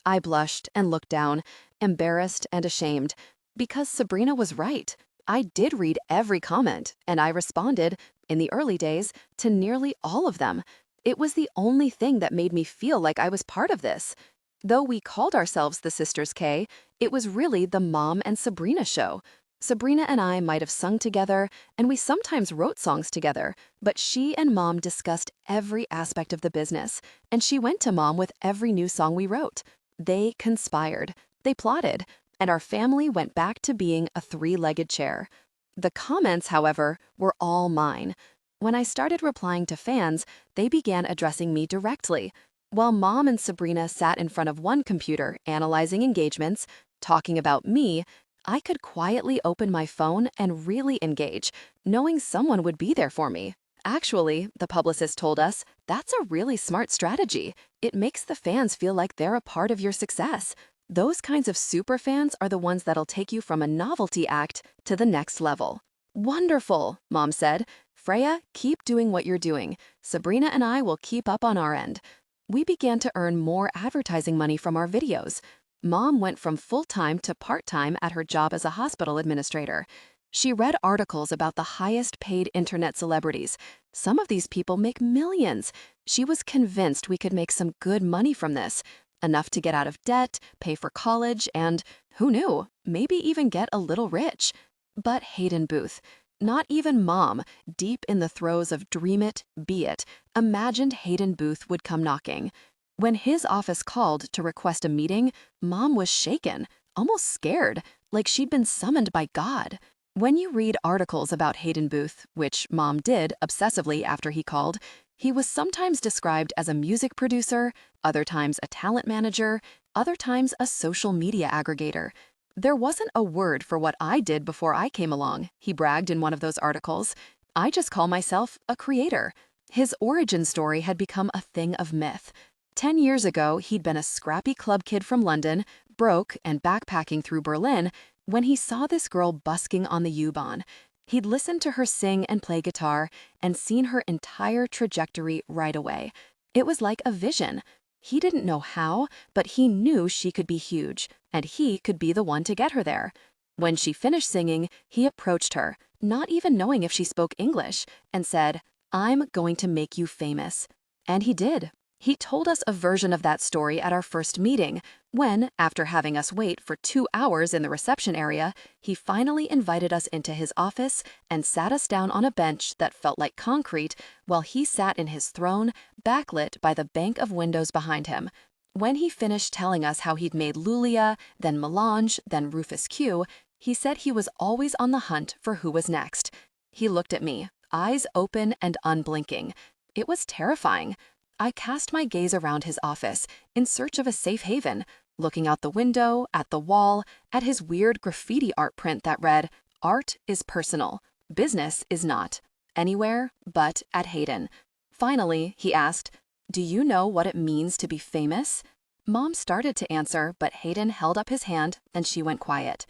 Speaker 2: I blushed and looked down, embarrassed and ashamed, because Sabrina was right. I did read every comment, and I responded, in the early days, to nearly all of them. It was the only thing that made me feel like I was part of this. Though we called ourselves the Sisters K, it was really the Mom and Sabrina show. Sabrina and I might have sung together, and we sometimes wrote songs together, but she and Mom discussed every aspect of the business, and she went to Mom with every new song we wrote. They conspired, they plotted, and our family went back to being a three-legged chair. The comments, however, were all mine. When I started replying to fans, they began addressing me directly. While Mom and Sabrina sat in front of one computer analyzing engagements, talking about me, I could quietly open my phone and really engage, knowing someone would be there for me. Actually, the publicist told us, that's a really smart strategy. It makes the fans feel like they're a part of your success. Those kinds of super fans are the ones that'll take you from a novelty act to the next level. Wonderful, Mom said. Freya, keep doing what you're doing. Sabrina and I will keep up on our end. We began to earn more advertising money from our videos. Mom went from full-time to part-time at her job as a hospital administrator. She read articles about the highest paid internet celebrities. Some of these people make millions. She was convinced we could make some good money from this, enough to get out of debt, pay for college, and, who knew, maybe even get a little rich. But Hayden Booth, not even Mom, deep in the throes of dream it, be it, imagined Hayden Booth would come knocking. When his office called to request a meeting, Mom was shaken, almost scared, like she'd been summoned by God. When you read articles about Hayden Booth, which Mom did obsessively after he called, he was sometimes described as a music producer, other times a talent manager, other times a social media aggregator. There wasn't a word for what I did before I came along, he bragged in one of those articles. I just call myself a creator. His origin story had become a thing of myth. 10 years ago, he'd been a scrappy club kid from London, broke and backpacking through Berlin, when he saw this girl busking on the U-Bahn. He'd listened to her sing and play guitar and seen her entire trajectory right away. It was like a vision. He didn't know how, but he knew she could be huge, and he could be the one to get her there. When she finished singing, he approached her, not even knowing if she spoke English, and said, "I'm going to make you famous." And he did. He told us a version of that story at our first meeting, when, after having us wait for 2 hours in the reception area, he finally invited us into his office and sat us down on a bench that felt like concrete while he sat in his throne, backlit by the bank of windows behind him. When he finished telling us how he'd made Lulia, then Melange, then Rufus Q, he said he was always on the hunt for who was next. He looked at me, eyes open and unblinking. It was terrifying. I cast my gaze around his office in search of a safe haven, looking out the window, at the wall, at his weird graffiti art print that read, "Art is personal, business is not. Anywhere but at Hayden." Finally, he asked, "Do you know what it means to be famous?" Mom started to answer, but Hayden held up his hand and she went quiet.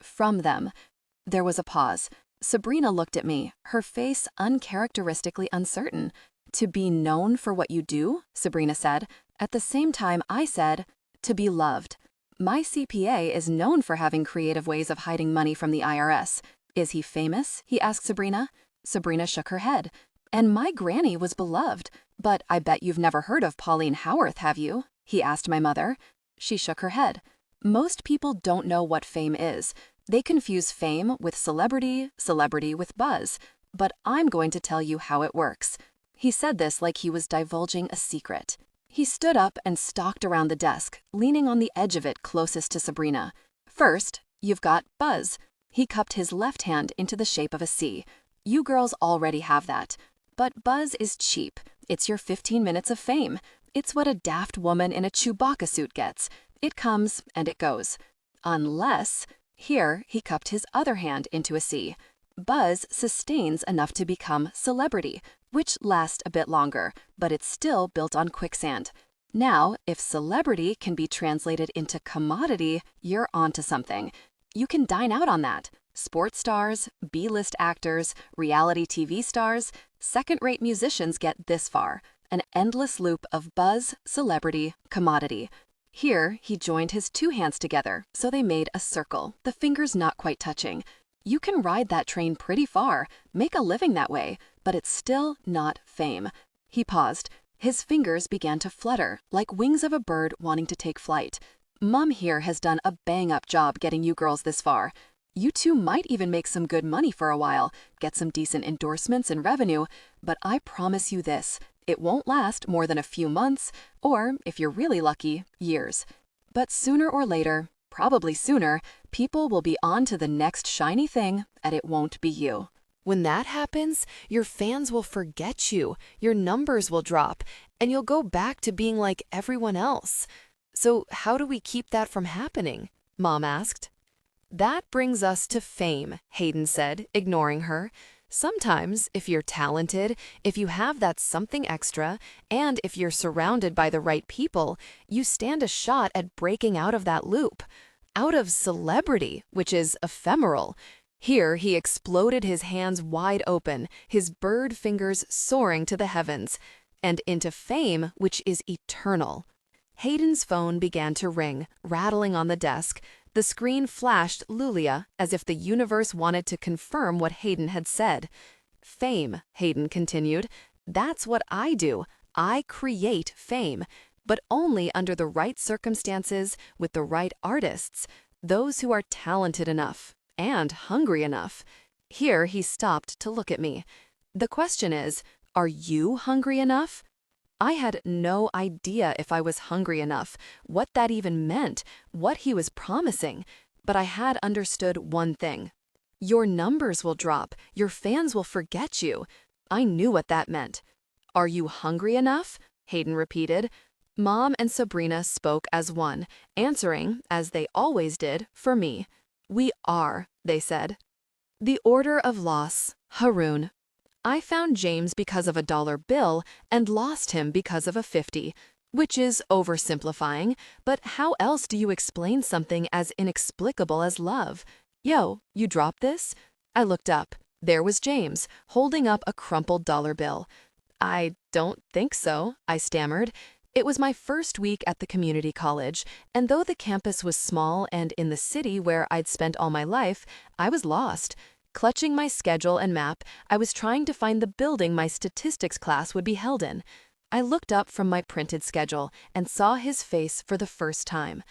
Speaker 2: "From them." There was a pause. Sabrina looked at me, her face uncharacteristically uncertain. "To be known for what you do," Sabrina said. At the same time, I said, "To be loved." My CPA is known for having creative ways of hiding money from the IRS. "Is he famous?" he asked Sabrina. Sabrina shook her head. "And my granny was beloved. But I bet you've never heard of Pauline Howarth, have you?" he asked my mother. She shook her head. Most people don't know what fame is. They confuse fame with celebrity, celebrity with buzz. But I'm going to tell you how it works. He said this like he was divulging a secret. He stood up and stalked around the desk, leaning on the edge of it closest to Sabrina. "First, you've got buzz." He cupped his left hand into the shape of a C. "You girls already have that. But buzz is cheap. It's your 15 minutes of fame. It's what a daft woman in a Chewbacca suit gets. It comes and it goes. Unless," here he cupped his other hand into a C, "buzz sustains enough to become celebrity, which lasts a bit longer, but it's still built on quicksand. Now, if celebrity can be translated into commodity, you're onto something. You can dine out on that. Sports stars, B-list actors, reality TV stars, second-rate musicians get this far. An endless loop of buzz, celebrity, commodity. Here, he joined his two hands together, so they made a circle, the fingers not quite touching. You can ride that train pretty far, make a living that way, but it's still not fame. He paused. His fingers began to flutter, like wings of a bird wanting to take flight. Mom here has done a bang-up job getting you girls this far. You two might even make some good money for a while, get some decent endorsements and revenue, but I promise you this, it won't last more than a few months, or, if you're really lucky, years. But sooner or later, probably sooner, people will be on to the next shiny thing, and it won't be you.
Speaker 1: When that happens, your fans will forget you, your numbers will drop, and you'll go back to being like everyone else. So how do we keep that from happening? Mom asked. That brings us to fame, Hayden said, ignoring her. Sometimes, if you're talented, if you have that something extra, and if you're surrounded by the right people, you stand a shot at breaking out of that loop. Out of celebrity, which is ephemeral. Here, he exploded his hands wide open, his bird fingers soaring to the heavens, and into fame, which is eternal. Hayden's phone began to ring, rattling on the desk. The screen flashed Lulia, as if the universe wanted to confirm what Hayden had said. Fame, Hayden continued. That's what I do. I create fame, but only under the right circumstances, with the right artists, those who are talented enough and hungry enough. Here he stopped to look at me. The question is, are you hungry enough? I had no idea if I was hungry enough, what that even meant, what he was promising, but I had understood one thing. Your numbers will drop, your fans will forget you. I knew what that meant. Are you hungry enough? Hayden repeated. Mom and Sabrina spoke as one, answering, as they always did, for me. We are, they said. The order of loss, Haroon. I found James because of a dollar bill and lost him because of a 50, which is oversimplifying, but how else do you explain something as inexplicable as love? Yo, you dropped this? I looked up. There was James, holding up a crumpled dollar bill. I don't think so, I stammered. It was my first week at the community college, and though the campus was small and in the city where I'd spent all my life, I was lost. Clutching my schedule and map, I was trying to find the building my statistics class would be held in. I looked up from my printed schedule and saw his face for the first time.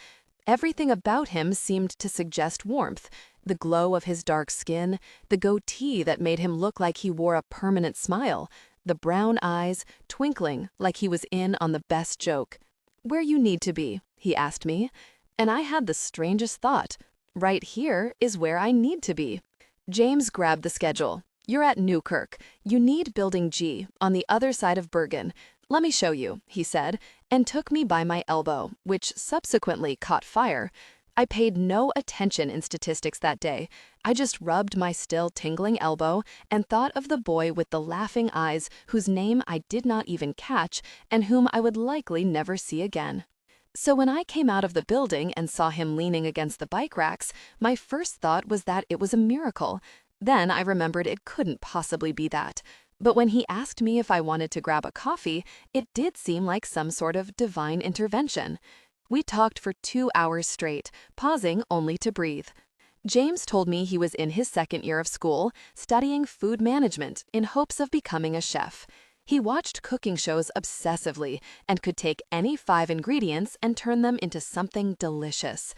Speaker 1: Everything about him seemed to suggest warmth, the glow of his dark skin, the goatee that made him look like he wore a permanent smile, the brown eyes twinkling like he was in on the best joke. Where you need to be, he asked me, and I had the strangest thought. Right here is where I need to be. James grabbed the schedule. You're at Newkirk. You need Building G, on the other side of Bergen. Let me show you, he said, and took me by my elbow, which subsequently caught fire. I paid no attention in statistics that day. I just rubbed my still tingling elbow and thought of the boy with the laughing eyes whose name I did not even catch and whom I would likely never see again. So when I came out of the building and saw him leaning against the bike racks, my first thought was that it was a miracle. Then I remembered it couldn't possibly be that. But when he asked me if I wanted to grab a coffee, it did seem like some sort of divine intervention. We talked for 2 hours straight, pausing only to breathe. James told me he was in his second year of school, studying food management in hopes of becoming a chef. He watched cooking shows obsessively and could take any 5 ingredients and turn them into something delicious.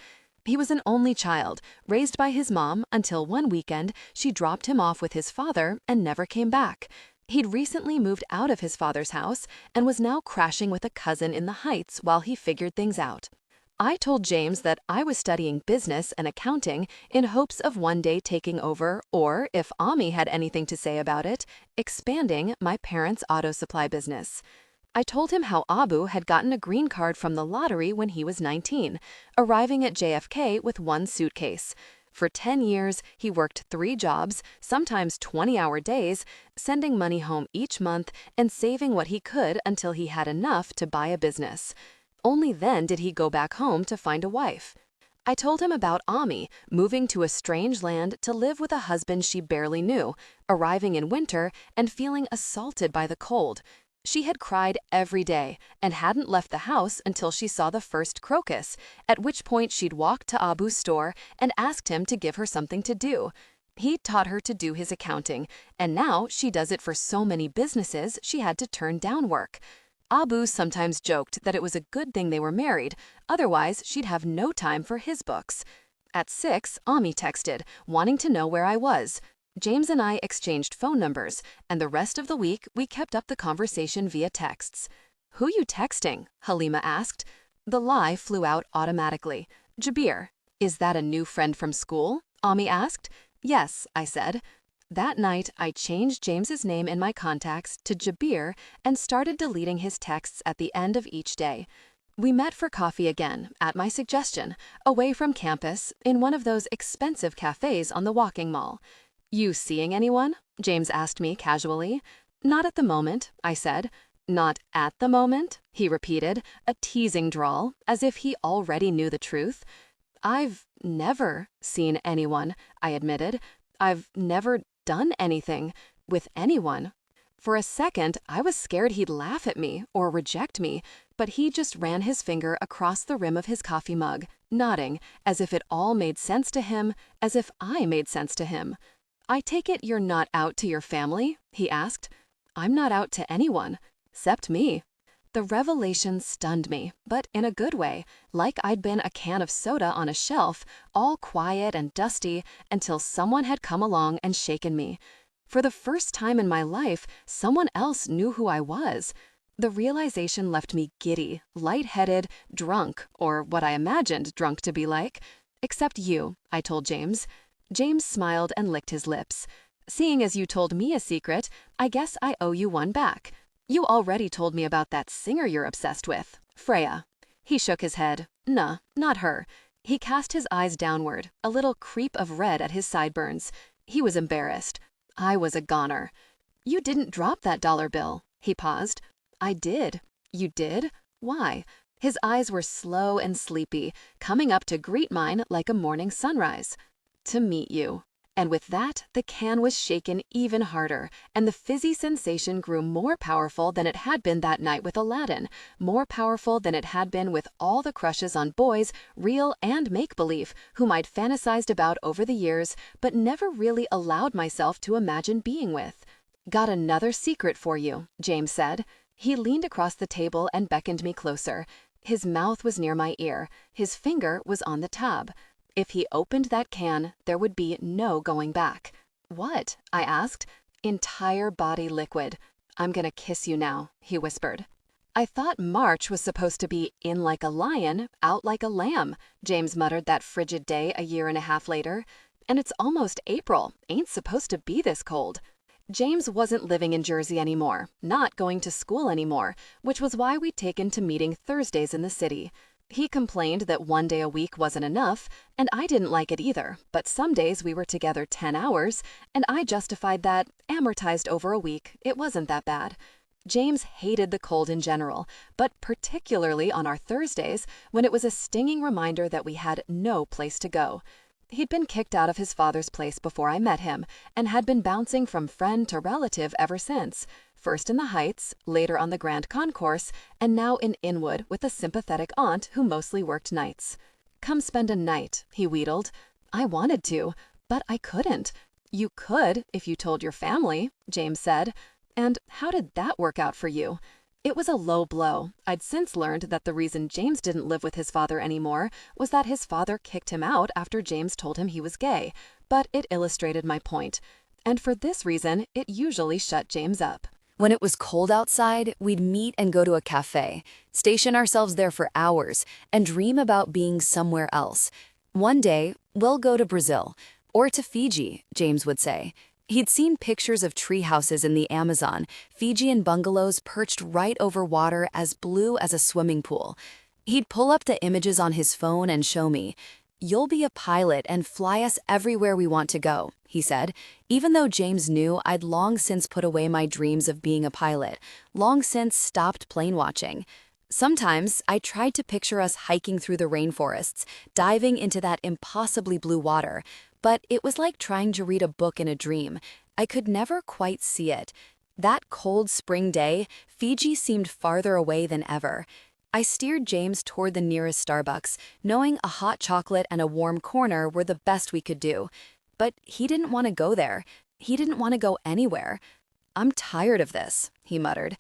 Speaker 1: He was an only child, raised by his mom until one weekend she dropped him off with his father and never came back. He'd recently moved out of his father's house and was now crashing with a cousin in the Heights while he figured things out. I told James that I was studying business and accounting in hopes of one day taking over, or, if Ami had anything to say about it, expanding my parents' auto supply business. I told him how Abu had gotten a green card from the lottery when he was 19, arriving at JFK with 1 suitcase. For 10 years, he worked 3 jobs, sometimes 20-hour days, sending money home each month and saving what he could until he had enough to buy a business. Only then did he go back home to find a wife. I told him about Ami, moving to a strange land to live with a husband she barely knew, arriving in winter and feeling assaulted by the cold.
Speaker 2: She had cried every day and hadn't left the house until she saw the first crocus, at which point she'd walked to Abu's store and asked him to give her something to do. He taught her to do his accounting, and now she does it for so many businesses she had to turn down work. Abu sometimes joked that it was a good thing they were married, otherwise she'd have no time for his books. At 6, Ami texted, wanting to know where I was. James and I exchanged phone numbers, and the rest of the week we kept up the conversation via texts. "Who you texting?" Halima asked. The lie flew out automatically. "Jabir." "Is that a new friend from school?" Ami asked. "Yes," I said. That night, I changed James's name in my contacts to Jabir and started deleting his texts at the end of each day. We met for coffee again, at my suggestion, away from campus, in one of those expensive cafes on the walking mall. "You seeing anyone?" James asked me casually. "Not at the moment," I said. "Not at the moment?" he repeated, a teasing drawl, as if he already knew the truth. "I've never seen anyone," I admitted. "I've never done anything with anyone." For a second, I was scared he'd laugh at me or reject me, but he just ran his finger across the rim of his coffee mug, nodding, as if it all made sense to him, as if I made sense to him. "I take it you're not out to your family?" he asked. "I'm not out to anyone, 'cept me." The revelation stunned me, but in a good way, like I'd been a can of soda on a shelf, all quiet and dusty, until someone had come along and shaken me. For the first time in my life, someone else knew who I was. The realization left me giddy, lightheaded, drunk, or what I imagined drunk to be like. "Except you," I told James. James smiled and licked his lips. "Seeing as you told me a secret, I guess I owe you one back. You already told me about that singer you're obsessed with, Freya." He shook his head. "Nah, not her." He cast his eyes downward, a little creep of red at his sideburns. He was embarrassed. I was a goner. "You didn't drop that dollar bill." He paused. "I did." "You did? Why?" His eyes were slow and sleepy, coming up to greet mine like a morning sunrise. "To meet you." And with that, the can was shaken even harder, and the fizzy sensation grew more powerful than it had been that night with Aladdin, more powerful than it had been with all the crushes on boys, real and make-believe, whom I'd fantasized about over the years, but never really allowed myself to imagine being with. "Got another secret for you," James said. He leaned across the table and beckoned me closer. His mouth was near my ear. His finger was on the tab. If he opened that can, there would be no going back. "What?" I asked. "Entire body liquid. I'm gonna kiss you now," he whispered. "I thought March was supposed to be in like a lion, out like a lamb," James muttered that frigid day a year and a half later. "And it's almost April. Ain't supposed to be this cold." James wasn't living in Jersey anymore, not going to school anymore, which was why we'd taken to meeting Thursdays in the city. He complained that one day a week wasn't enough, and I didn't like it either, but some days we were together 10 hours, and I justified that, amortized over a week, it wasn't that bad. James hated the cold in general, but particularly on our Thursdays, when it was a stinging reminder that we had no place to go. He'd been kicked out of his father's place before I met him, and had been bouncing from friend to relative ever since. First in the Heights, later on the Grand Concourse, and now in Inwood with a sympathetic aunt who mostly worked nights. "Come spend a night," he wheedled. I wanted to, but I couldn't. "You could if you told your family," James said. "And how did that work out for you?" It was a low blow. I'd since learned that the reason James didn't live with his father anymore was that his father kicked him out after James told him he was gay, but it illustrated my point. And for this reason, it usually shut James up.
Speaker 1: When it was cold outside, we'd meet and go to a cafe, station ourselves there for hours, and dream about being somewhere else. "One day, we'll go to Brazil, or to Fiji," James would say. He'd seen pictures of tree houses in the Amazon, Fijian bungalows perched right over water as blue as a swimming pool. He'd pull up the images on his phone and show me. "You'll be a pilot and fly us everywhere we want to go," he said, even though James knew I'd long since put away my dreams of being a pilot, long since stopped plane watching. Sometimes I tried to picture us hiking through the rainforests, diving into that impossibly blue water, but it was like trying to read a book in a dream. I could never quite see it.
Speaker 2: That cold spring day, Fiji seemed farther away than ever. I steered James toward the nearest Starbucks, knowing a hot chocolate and a warm corner were the best we could do. But he didn't want to go there. He didn't want to go anywhere. "I'm tired of this," he muttered.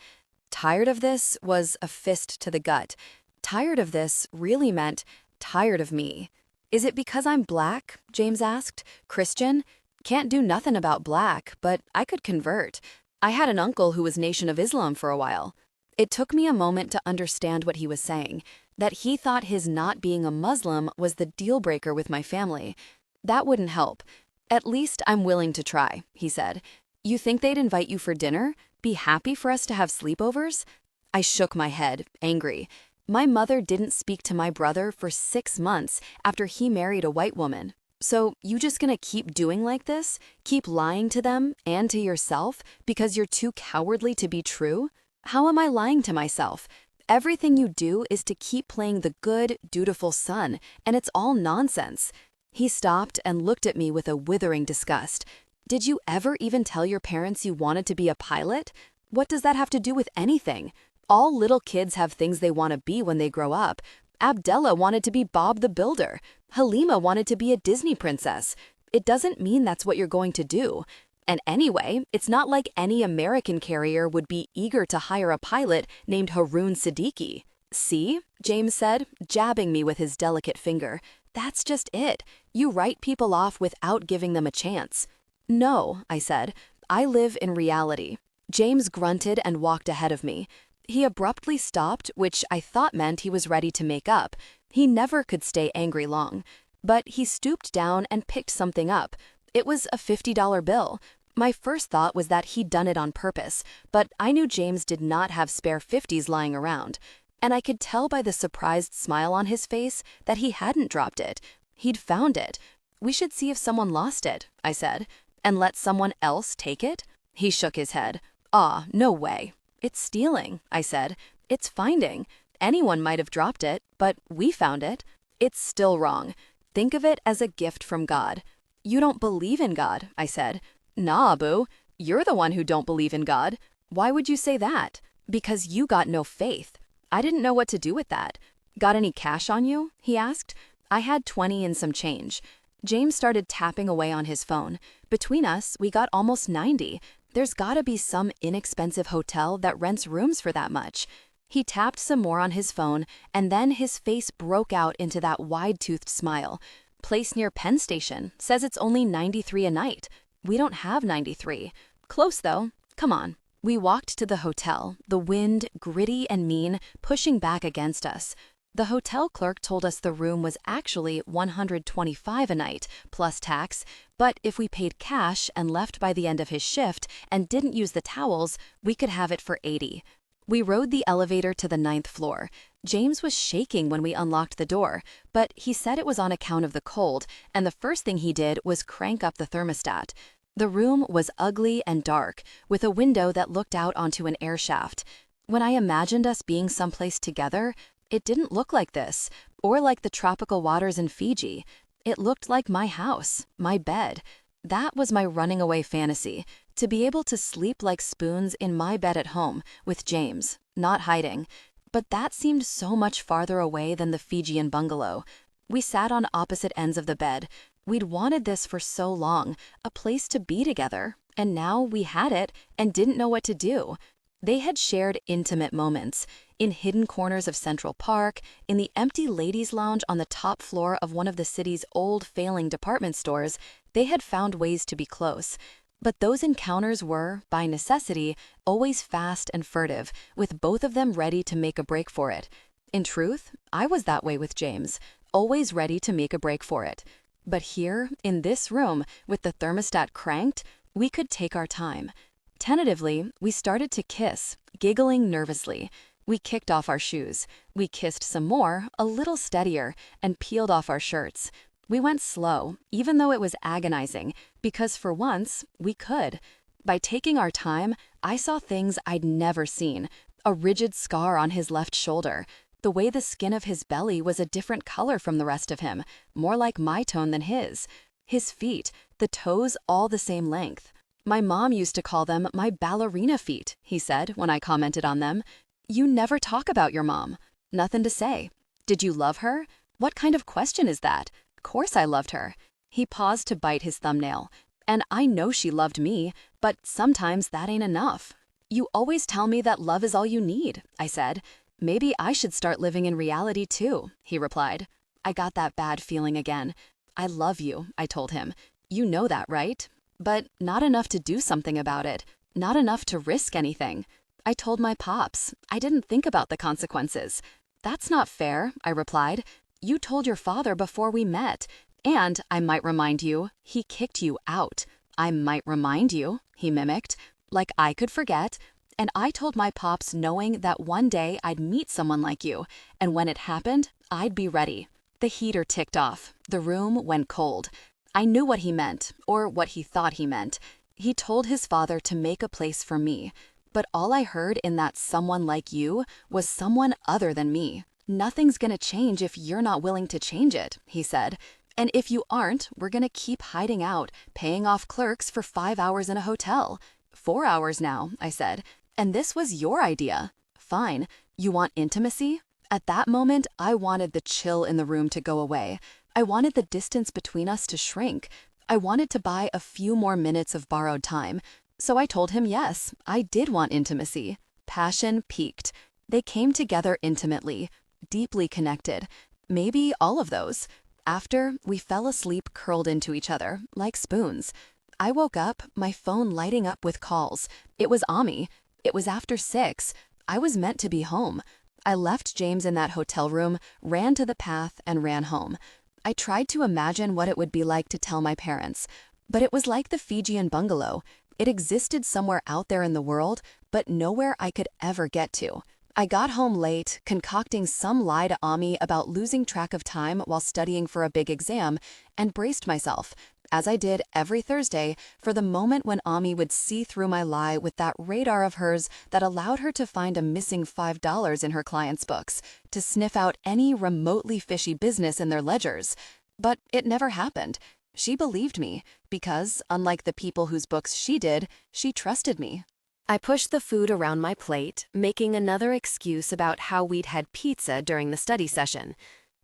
Speaker 2: Tired of this was a fist to the gut. Tired of this really meant tired of me. "Is it because I'm black?" James asked. "Christian? Can't do nothing about black, but I could convert. I had an uncle who was Nation of Islam for a while." It took me a moment to understand what he was saying, that he thought his not being a Muslim was the deal breaker with my family. That wouldn't help. "At least I'm willing to try," he said. "You think they'd invite you for dinner? Be happy for us to have sleepovers?" I shook my head, angry. My mother didn't speak to my brother for 6 months after he married a white woman. "So you just gonna keep doing like this? Keep lying to them and to yourself because you're too cowardly to be true?" "How am I lying to myself? Everything you do is to keep playing the good, dutiful son, and it's all nonsense." He stopped and looked at me with a withering disgust. "Did you ever even tell your parents you wanted to be a pilot? What does that have to do with anything? All little kids have things they want to be when they grow up. Abdella wanted to be Bob the Builder. Halima wanted to be a Disney princess. It doesn't mean that's what you're going to do. And anyway, it's not like any American carrier would be eager to hire a pilot named Haroon Siddiqui." "See?" James said, jabbing me with his delicate finger. "That's just it. You write people off without giving them a chance." "No," I said. "I live in reality." James grunted and walked ahead of me. He abruptly stopped, which I thought meant he was ready to make up. He never could stay angry long. But he stooped down and picked something up. It was a $50 bill. My first thought was that he'd done it on purpose, but I knew James did not have spare 50s lying around. And I could tell by the surprised smile on his face that he hadn't dropped it. He'd found it. "We should see if someone lost it," I said. "And let someone else take it?" He shook his head. "Ah, no way." "It's stealing," I said. "It's finding. Anyone might have dropped it, but we found it." "It's still wrong. Think of it as a gift from God." "You don't believe in God," I said. "Nah, boo. You're the one who don't believe in God." "Why would you say that?" "Because you got no faith." I didn't know what to do with that. "Got any cash on you?" he asked. I had 20 and some change. James started tapping away on his phone. Between us, we got almost 90. There's gotta be some inexpensive hotel that rents rooms for that much. He tapped some more on his phone, and then his face broke out into that wide-toothed smile. "Place near Penn Station. Says it's only 93 a night." "We don't have 93. "Close, though. Come on." We walked to the hotel, the wind, gritty and mean, pushing back against us. The hotel clerk told us the room was actually 125 a night, plus tax, but if we paid cash and left by the end of his shift and didn't use the towels, we could have it for 80. We rode the elevator to the 9th floor. James was shaking when we unlocked the door, but he said it was on account of the cold, and the first thing he did was crank up the thermostat. The room was ugly and dark, with a window that looked out onto an air shaft. When I imagined us being someplace together, it didn't look like this, or like the tropical waters in Fiji. It looked like my house, my bed. That was my running away fantasy, to be able to sleep like spoons in my bed at home, with James, not hiding. But that seemed so much farther away than the Fijian bungalow. We sat on opposite ends of the bed. We'd wanted this for so long, a place to be together, and now we had it and didn't know what to do. They had shared intimate moments, in hidden corners of Central Park, in the empty ladies' lounge on the top floor of one of the city's old failing department stores. They had found ways to be close. But those encounters were, by necessity, always fast and furtive, with both of them ready to make a break for it. In truth, I was that way with James, always ready to make a break for it. But here, in this room, with the thermostat cranked, we could take our time. Tentatively, we started to kiss, giggling nervously. We kicked off our shoes. We kissed some more, a little steadier, and peeled off our shirts. We went slow, even though it was agonizing, because for once, we could. By taking our time, I saw things I'd never seen. A rigid scar on his left shoulder. The way the skin of his belly was a different color from the rest of him, more like my tone than his. His feet, the toes all the same length. My mom used to call them my ballerina feet, he said when I commented on them. You never talk about your mom. Nothing to say. Did you love her? What kind of question is that? Course I loved her. He paused to bite his thumbnail. And I know she loved me, but sometimes that ain't enough. You always tell me that love is all you need, I said. Maybe I should start living in reality too, he replied. I got that bad feeling again. I love you, I told him. You know that, right? But not enough to do something about it. Not enough to risk anything. I told my pops. I didn't think about the consequences. That's not fair, I replied. You told your father before we met. And, I might remind you, he kicked you out. I might remind you, he mimicked, like I could forget. And I told my pops knowing that one day I'd meet someone like you, and when it happened, I'd be ready. The heater ticked off. The room went cold. I knew what he meant, or what he thought he meant. He told his father to make a place for me. But all I heard in that someone like you was someone other than me. Nothing's gonna change if you're not willing to change it, he said. And if you aren't, we're gonna keep hiding out, paying off clerks for 5 hours in a hotel. 4 hours now, I said. And this was your idea. Fine. You want intimacy? At that moment, I wanted the chill in the room to go away. I wanted the distance between us to shrink. I wanted to buy a few more minutes of borrowed time. So I told him yes, I did want intimacy. Passion peaked. They came together intimately, deeply connected. Maybe all of those. After, we fell asleep curled into each other, like spoons. I woke up, my phone lighting up with calls. It was Ami. It was after 6. I was meant to be home. I left James in that hotel room, ran to the path, and ran home. I tried to imagine what it would be like to tell my parents. But it was like the Fijian bungalow. It existed somewhere out there in the world, but nowhere I could ever get to. I got home late, concocting some lie to Ami about losing track of time while studying for a big exam, and braced myself, as I did every Thursday, for the moment when Ami would see through my lie with that radar of hers that allowed her to find a missing $5 in her clients' books, to sniff out any remotely fishy business in their ledgers. But it never happened. She believed me, because, unlike the people whose books she did, she trusted me. I pushed the food around my plate, making another excuse about how we'd had pizza during the study session.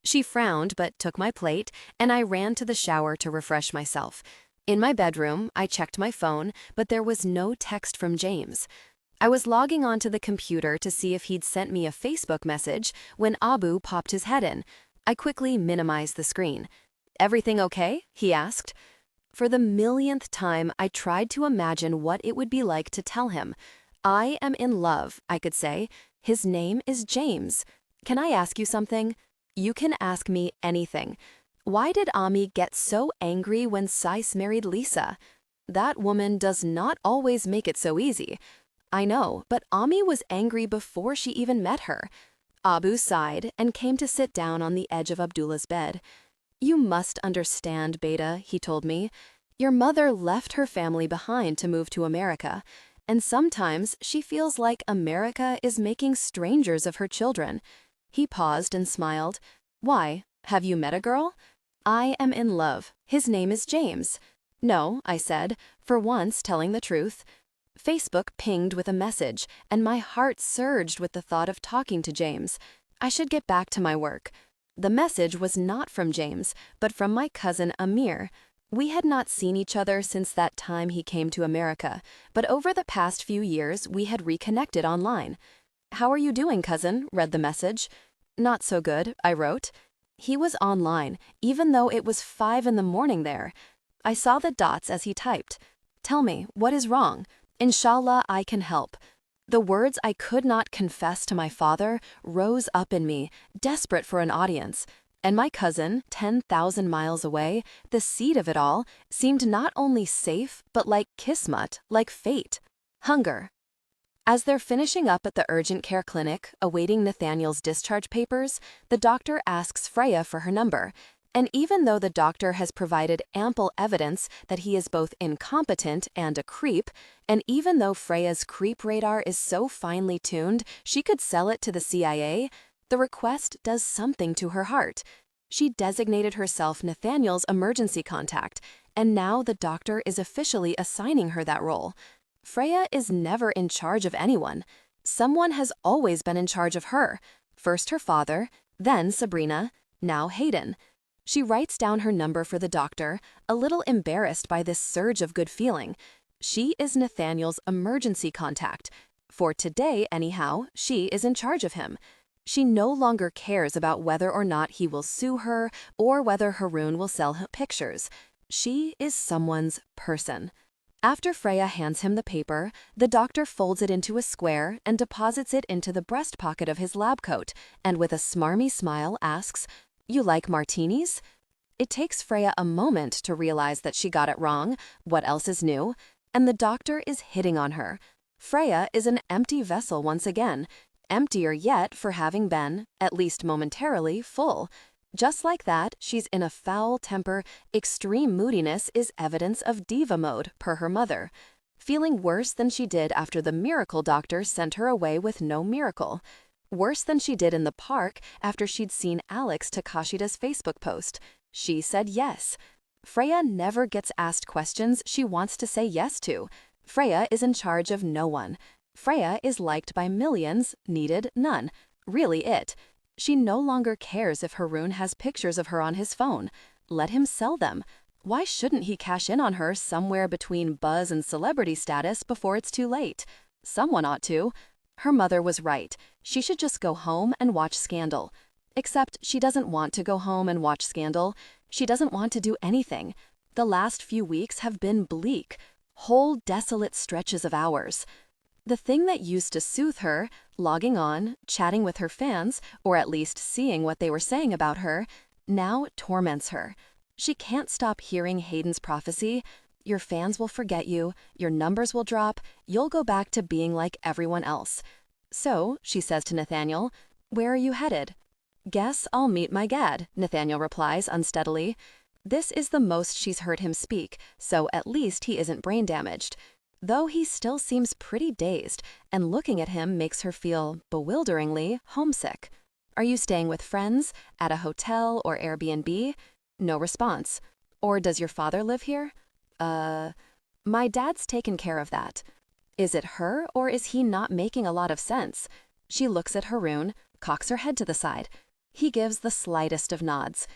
Speaker 2: She frowned but took my plate, and I ran to the shower to refresh myself. In my bedroom, I checked my phone, but there was no text from James. I was logging onto the computer to see if he'd sent me a Facebook message when Abu popped his head in. I quickly minimized the screen. "Everything okay?" he asked. For the millionth time, I tried to imagine what it would be like to tell him. I am in love, I could say. His name is James. Can I ask you something? You can ask me anything. Why did Ami get so angry when Seiss married Lisa? That woman does not always make it so easy. I know, but Ami was angry before she even met her. Abu sighed and came to sit down on the edge of Abdullah's bed. You must understand, Beta, he told me. Your mother left her family behind to move to America, and sometimes she feels like America is making strangers of her children. He paused and smiled. Why? Have you met a girl? I am in love. His name is James. No, I said, for once telling the truth. Facebook pinged with a message, and my heart surged with the thought of talking to James. I should get back to my work. The message was not from James, but from my cousin Amir. We had not seen each other since that time he came to America, but over the past few years we had reconnected online. How are you doing, cousin? Read the message. Not so good, I wrote. He was online, even though it was 5 in the morning there. I saw the dots as he typed. Tell me, what is wrong? Inshallah, I can help. The words I could not confess to my father rose up in me, desperate for an audience. And my cousin, 10,000 miles away, the seed of it all, seemed not only safe, but like kismet, like fate. Hunger. As they're finishing up at the urgent care clinic, awaiting Nathaniel's discharge papers, the doctor asks Freya for her number. And even though the doctor has provided ample evidence that he is both incompetent and a creep, and even though Freya's creep radar is so finely tuned she could sell it to the CIA, the request does something to her heart. She designated herself Nathaniel's emergency contact, and now the doctor is officially assigning her that role. Freya is never in charge of anyone. Someone has always been in charge of her. First her father, then Sabrina, now Hayden. She writes down her number for the doctor, a little embarrassed by this surge of good feeling. She is Nathaniel's emergency contact. For today, anyhow, she is in charge of him. She no longer cares about whether or not he will sue her or whether Haroon will sell her pictures. She is someone's person. After Freya hands him the paper, the doctor folds it into a square and deposits it into the breast pocket of his lab coat, and with a smarmy smile asks, "You like martinis?" It takes Freya a moment to realize that she got it wrong, what else is new, and the doctor is hitting on her. Freya is an empty vessel once again, emptier yet for having been, at least momentarily, full. Just like that, she's in a foul temper. Extreme moodiness is evidence of diva mode, per her mother. Feeling worse than she did after the miracle doctor sent her away with no miracle. Worse than she did in the park after she'd seen Alex Takashida's Facebook post. She said yes. Freya never gets asked questions she wants to say yes to. Freya is in charge of no one. Freya is liked by millions, needed none. Really it. She no longer cares if Haroon has pictures of her on his phone. Let him sell them. Why shouldn't he cash in on her somewhere between buzz and celebrity status before it's too late? Someone ought to. Her mother was right. She should just go home and watch Scandal. Except she doesn't want to go home and watch Scandal. She doesn't want to do anything. The last few weeks have been bleak. Whole desolate stretches of hours. The thing that used to soothe her, logging on, chatting with her fans, or at least seeing what they were saying about her, now torments her. She can't stop hearing Hayden's prophecy. Your fans will forget you, your numbers will drop, you'll go back to being like everyone else. So, she says to Nathaniel, "Where are you headed?" "Guess I'll meet my gad," Nathaniel replies unsteadily. This is the most she's heard him speak, so at least he isn't brain damaged. Though he still seems pretty dazed, and looking at him makes her feel, bewilderingly, homesick. "Are you staying with friends, at a hotel or Airbnb?" No response. "Or does your father live here?" My dad's taken care of that." Is it her, or is he not making a lot of sense? She looks at Haroon, cocks her head to the side. He gives the slightest of nods.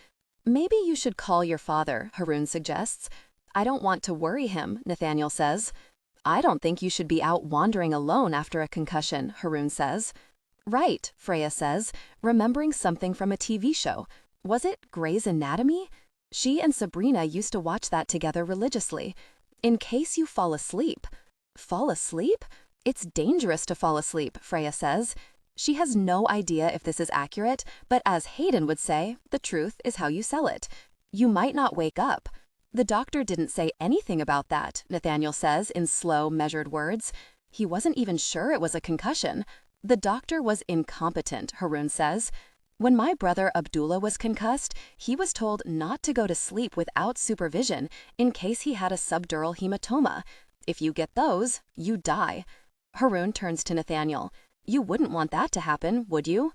Speaker 2: "Maybe you should call your father," Haroon suggests. "I don't want to worry him," Nathaniel says. "I don't think you should be out wandering alone after a concussion," Haroon says. "Right," Freya says, remembering something from a TV show. Was it Grey's Anatomy? She and Sabrina used to watch that together religiously. In case you fall asleep. Fall asleep? It's dangerous to fall asleep, Freya says. She has no idea if this is accurate, but as Hayden would say, the truth is how you sell it. You might not wake up. The doctor didn't say anything about that, Nathaniel says in slow, measured words. He wasn't even sure it was a concussion. The doctor was incompetent, Haroon says. When my brother Abdullah was concussed, he was told not to go to sleep without supervision in case he had a subdural hematoma. If you get those, you die. Haroon turns to Nathaniel. You wouldn't want that to happen, would you?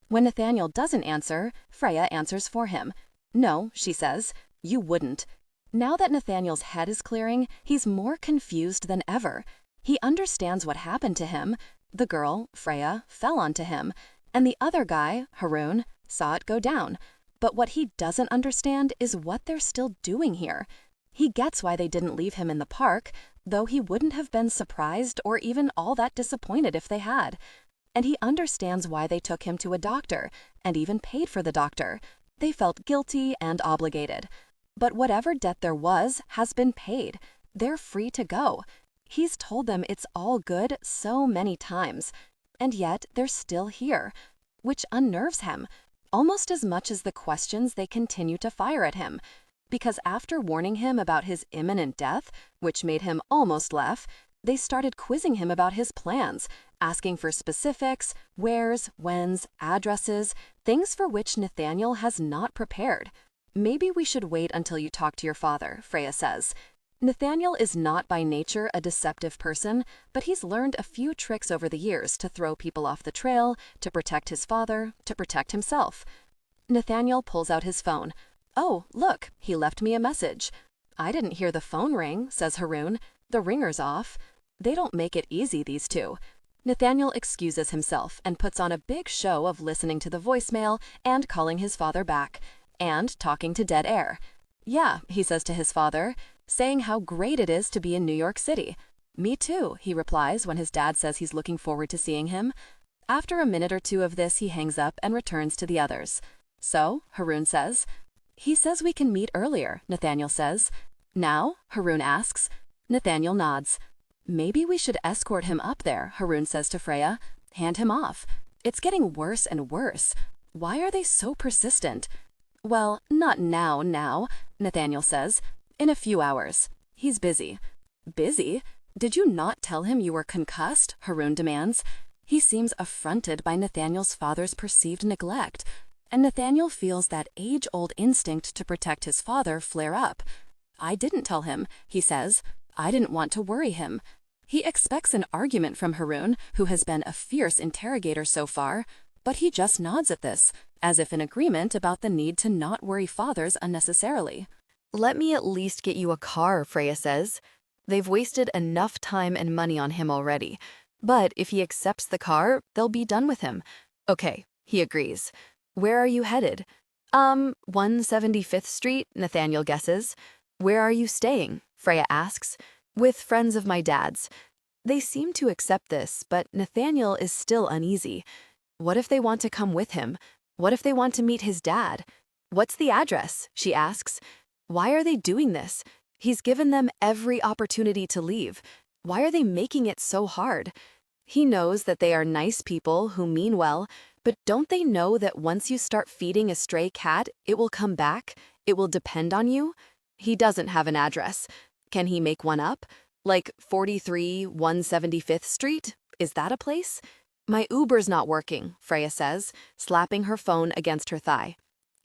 Speaker 2: When Nathaniel doesn't answer, Freya answers for him. No, she says, you wouldn't. Now that Nathaniel's head is clearing, he's more confused than ever. He understands what happened to him. The girl, Freya, fell onto him, and the other guy, Haroon, saw it go down. But what he doesn't understand is what they're still doing here. He gets why they didn't leave him in the park, though he wouldn't have been surprised or even all that disappointed if they had. And he understands why they took him to a doctor, and even paid for the doctor. They felt guilty and obligated. But whatever debt there was has been paid. They're free to go. He's told them it's all good so many times. And yet they're still here, which unnerves him, almost as much as the questions they continue to fire at him. Because after warning him about his imminent death, which made him almost laugh, they started quizzing him about his plans, asking for specifics, wheres, whens, addresses, things for which Nathaniel has not prepared. Maybe we should wait until you talk to your father, Freya says. Nathaniel is not by nature a deceptive person, but he's learned a few tricks over the years to throw people off the trail, to protect his father, to protect himself. Nathaniel pulls out his phone. Oh, look, he left me a message. I didn't hear the phone ring, says Haroon. The ringer's off. They don't make it easy, these two. Nathaniel excuses himself and puts on a big show of listening to the voicemail and calling his father back, and talking to dead air. Yeah, he says to his father, saying how great it is to be in New York City. Me too, he replies when his dad says he's looking forward to seeing him. After a minute or two of this, he hangs up and returns to the others. So, Haroon says. He says we can meet earlier, Nathaniel says. Now? Haroon asks. Nathaniel nods. Maybe we should escort him up there, Haroon says to Freya. Hand him off. It's getting worse and worse. Why are they so persistent? Well, not now, Nathaniel says. In a few hours. He's busy. Busy? Did you not tell him you were concussed? Haroon demands. He seems affronted by Nathaniel's father's perceived neglect, and Nathaniel feels that age-old instinct to protect his father flare up. I didn't tell him, he says. I didn't want to worry him. He expects an argument from Haroon, who has been a fierce interrogator so far, but he just nods at this, as if in agreement about the need to not worry fathers unnecessarily.
Speaker 1: Let me at least get you a car, Freya says. They've wasted enough time and money on him already. But if he accepts the car, they'll be done with him. Okay, he agrees. Where are you headed? 175th Street, Nathaniel guesses. Where are you staying? Freya asks. With friends of my dad's. They seem to accept this, but Nathaniel is still uneasy. What if they want to come with him? What if they want to meet his dad? What's the address? She asks. Why are they doing this? He's given them every opportunity to leave. Why are they making it so hard? He knows that they are nice people who mean well, but don't they know that once you start feeding a stray cat, it will come back? It will depend on you? He doesn't have an address. Can he make one up? Like 43 175th Street? Is that a place? My Uber's not working, Freya says, slapping her phone against her thigh.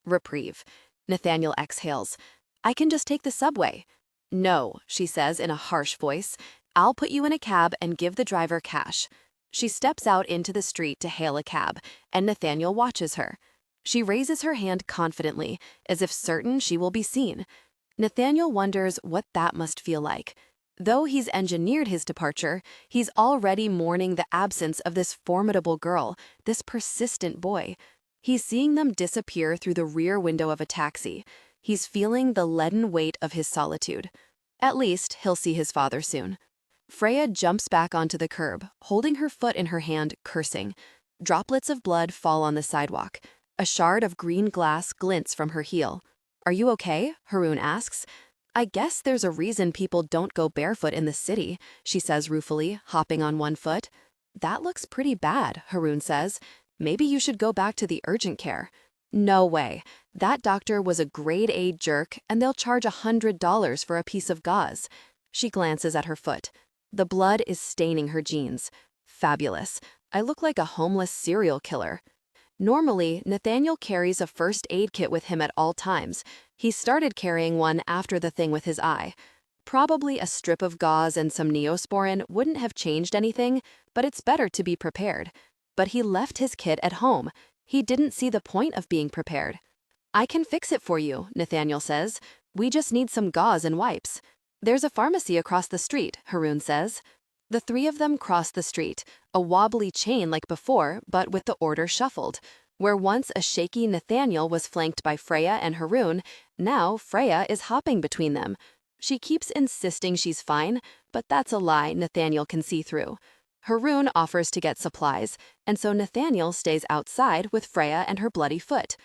Speaker 1: Reprieve. Nathaniel exhales. I can just take the subway. No, she says in a harsh voice. I'll put you in a cab and give the driver cash. She steps out into the street to hail a cab, and Nathaniel watches her. She raises her hand confidently, as if certain she will be seen. Nathaniel wonders what that must feel like. Though he's engineered his departure, he's already mourning the absence of this formidable girl, this persistent boy. He's seeing them disappear through the rear window of a taxi. He's feeling the leaden weight of his solitude. At least, he'll see his father soon. Freya jumps back onto the curb, holding her foot in her hand, cursing. Droplets of blood fall on the sidewalk. A shard of green glass glints from her heel. Are you okay? Haroon asks. I guess there's a reason people don't go barefoot in the city, she says ruefully, hopping on one foot. That looks pretty bad, Haroon says. Maybe you should go back to the urgent care. No way. That doctor was a grade A jerk, and they'll charge $100 for a piece of gauze. She glances at her foot. The blood is staining her jeans. Fabulous. I look like a homeless serial killer. Normally, Nathaniel carries a first aid kit with him at all times. He started carrying one after the thing with his eye. Probably a strip of gauze and some Neosporin wouldn't have changed anything, but it's better to be prepared. But he left his kit at home. He didn't see the point of being prepared. I can fix it for you, Nathaniel says. We just need some gauze and wipes. There's a pharmacy across the street, Haroon says. The three of them cross the street, a wobbly chain like before, but with the order shuffled. Where once a shaky Nathaniel was flanked by Freya and Haroon, now Freya is hopping between them. She keeps insisting she's fine, but that's a lie Nathaniel can see through. Haroon offers to get supplies, and so Nathaniel stays outside with Freya and her bloody foot.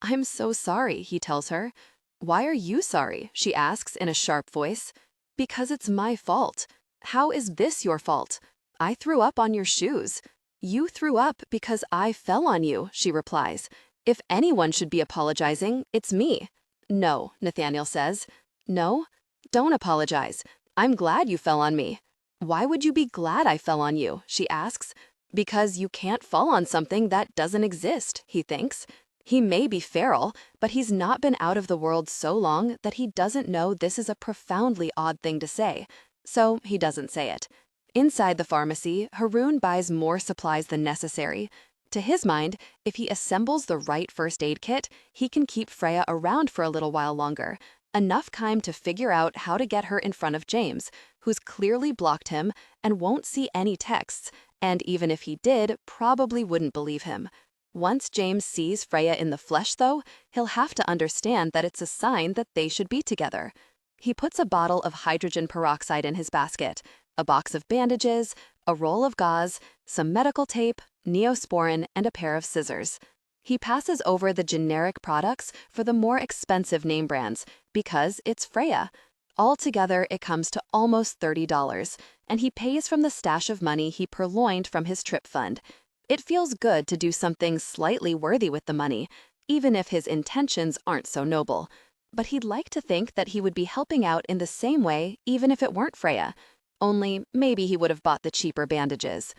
Speaker 1: I'm so sorry, he tells her. Why are you sorry? She asks in a sharp voice. Because it's my fault. How is this your fault? I threw up on your shoes. You threw up because I fell on you, she replies. If anyone should be apologizing, it's me. No, Nathaniel says. No? Don't apologize. I'm glad you fell on me. Why would you be glad I fell on you? She asks. Because you can't fall on something that doesn't exist, he thinks. He may be feral, but he's not been out of the world so long that he doesn't know this is a profoundly odd thing to say. So he doesn't say it. Inside the pharmacy, Haroon buys more supplies than necessary. To his mind, if he assembles the right first aid kit, he can keep Freya around for a little while longer.
Speaker 2: Enough time to figure out how to get her in front of James, who's clearly blocked him and won't see any texts, and even if he did, probably wouldn't believe him. Once James sees Freya in the flesh, though, he'll have to understand that it's a sign that they should be together. He puts a bottle of hydrogen peroxide in his basket, a box of bandages, a roll of gauze, some medical tape, Neosporin, and a pair of scissors. He passes over the generic products for the more expensive name brands because it's Freya. Altogether, it comes to almost $30, and he pays from the stash of money he purloined from his trip fund. It feels good to do something slightly worthy with the money, even if his intentions aren't so noble. But he'd like to think that he would be helping out in the same way even if it weren't Freya. Only maybe he would have bought the cheaper bandages.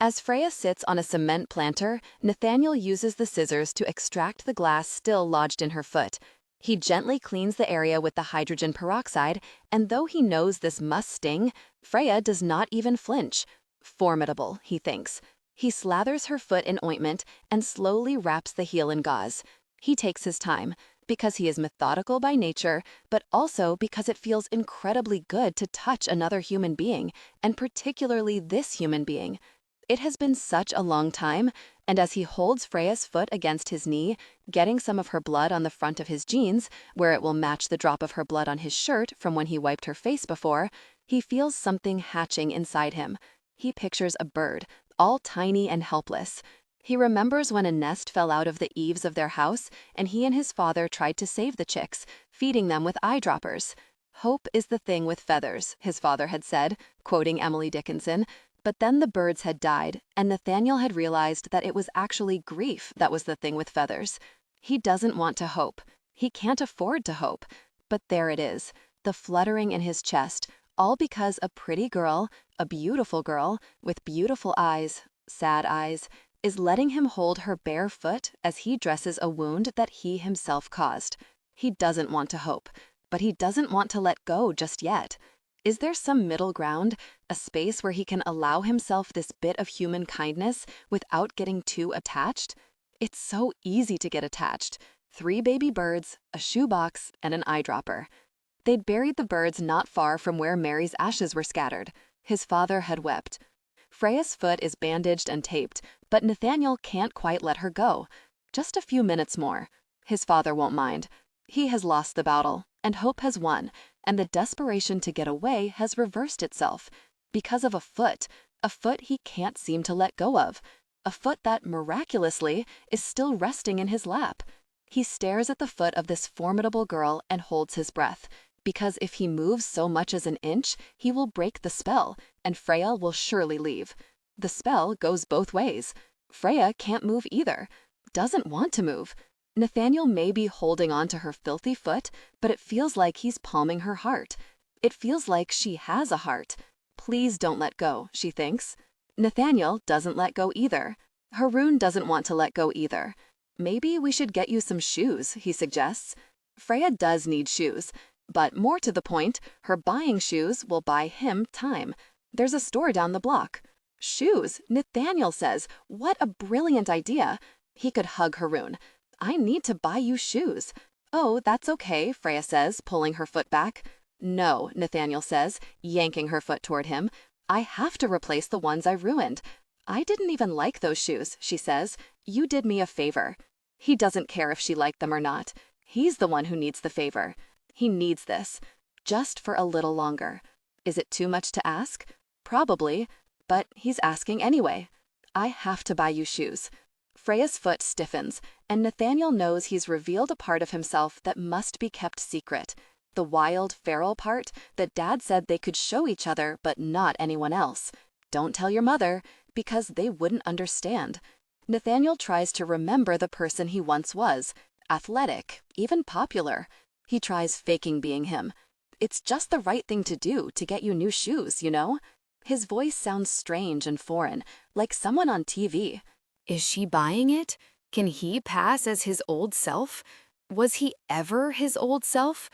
Speaker 2: As Freya sits on a cement planter, Nathaniel uses the scissors to extract the glass still lodged in her foot. He gently cleans the area with the hydrogen peroxide, and though he knows this must sting, Freya does not even flinch. Formidable, he thinks. He slathers her foot in ointment and slowly wraps the heel in gauze. He takes his time, because he is methodical by nature, but also because it feels incredibly good to touch another human being, and particularly this human being. It has been such a long time, and as he holds Freya's foot against his knee, getting some of her blood on the front of his jeans, where it will match the drop of her blood on his shirt from when he wiped her face before, he feels something hatching inside him. He pictures a bird, all tiny and helpless. He remembers when a nest fell out of the eaves of their house, and he and his father tried to save the chicks, feeding them with eyedroppers. "Hope is the thing with feathers," his father had said, quoting Emily Dickinson. But then the birds had died, and Nathaniel had realized that it was actually grief that was the thing with feathers. He doesn't want to hope. He can't afford to hope. But there it is, the fluttering in his chest, all because a pretty girl, a beautiful girl, with beautiful eyes, sad eyes, is letting him hold her bare foot as he dresses a wound that he himself caused. He doesn't want to hope, but he doesn't want to let go just yet. Is there some middle ground, a space where he can allow himself this bit of human kindness without getting too attached? It's so easy to get attached. 3 baby birds, a shoebox, and an eyedropper. They'd buried the birds not far from where Mary's ashes were scattered. His father had wept. Freya's foot is bandaged and taped, but Nathaniel can't quite let her go. Just a few minutes more. His father won't mind. He has lost the battle, and hope has won, and the desperation to get away has reversed itself. Because of a foot he can't seem to let go of. A foot that, miraculously, is still resting in his lap. He stares at the foot of this formidable girl and holds his breath, because if he moves so much as an inch, he will break the spell, and Freya will surely leave. The spell goes both ways. Freya can't move either, doesn't want to move. Nathaniel may be holding on to her filthy foot, but it feels like he's palming her heart. It feels like she has a heart. Please don't let go, she thinks. Nathaniel doesn't let go either. Haroon doesn't want to let go either. Maybe we should get you some shoes, he suggests. Freya does need shoes, but more to the point, her buying shoes will buy him time. There's a store down the block. Shoes, Nathaniel says. What a brilliant idea. He could hug Haroon. I need to buy you shoes. Oh, that's okay, Freya says, pulling her foot back. No, Nathaniel says, yanking her foot toward him. I have to replace the ones I ruined. I didn't even like those shoes, she says. You did me a favor. He doesn't care if she liked them or not. He's the one who needs the favor. He needs this. Just for a little longer. Is it too much to ask? Probably. But he's asking anyway. I have to buy you shoes. Freya's foot stiffens, and Nathaniel knows he's revealed a part of himself that must be kept secret. The wild, feral part that Dad said they could show each other, but not anyone else. Don't tell your mother, because they wouldn't understand. Nathaniel tries to remember the person he once was. Athletic, even popular. He tries faking being him. It's just the right thing to do to get you new shoes, you know? His voice sounds strange and foreign, like someone on TV.
Speaker 1: Is she buying it? Can he pass as his old self? Was he ever his old self?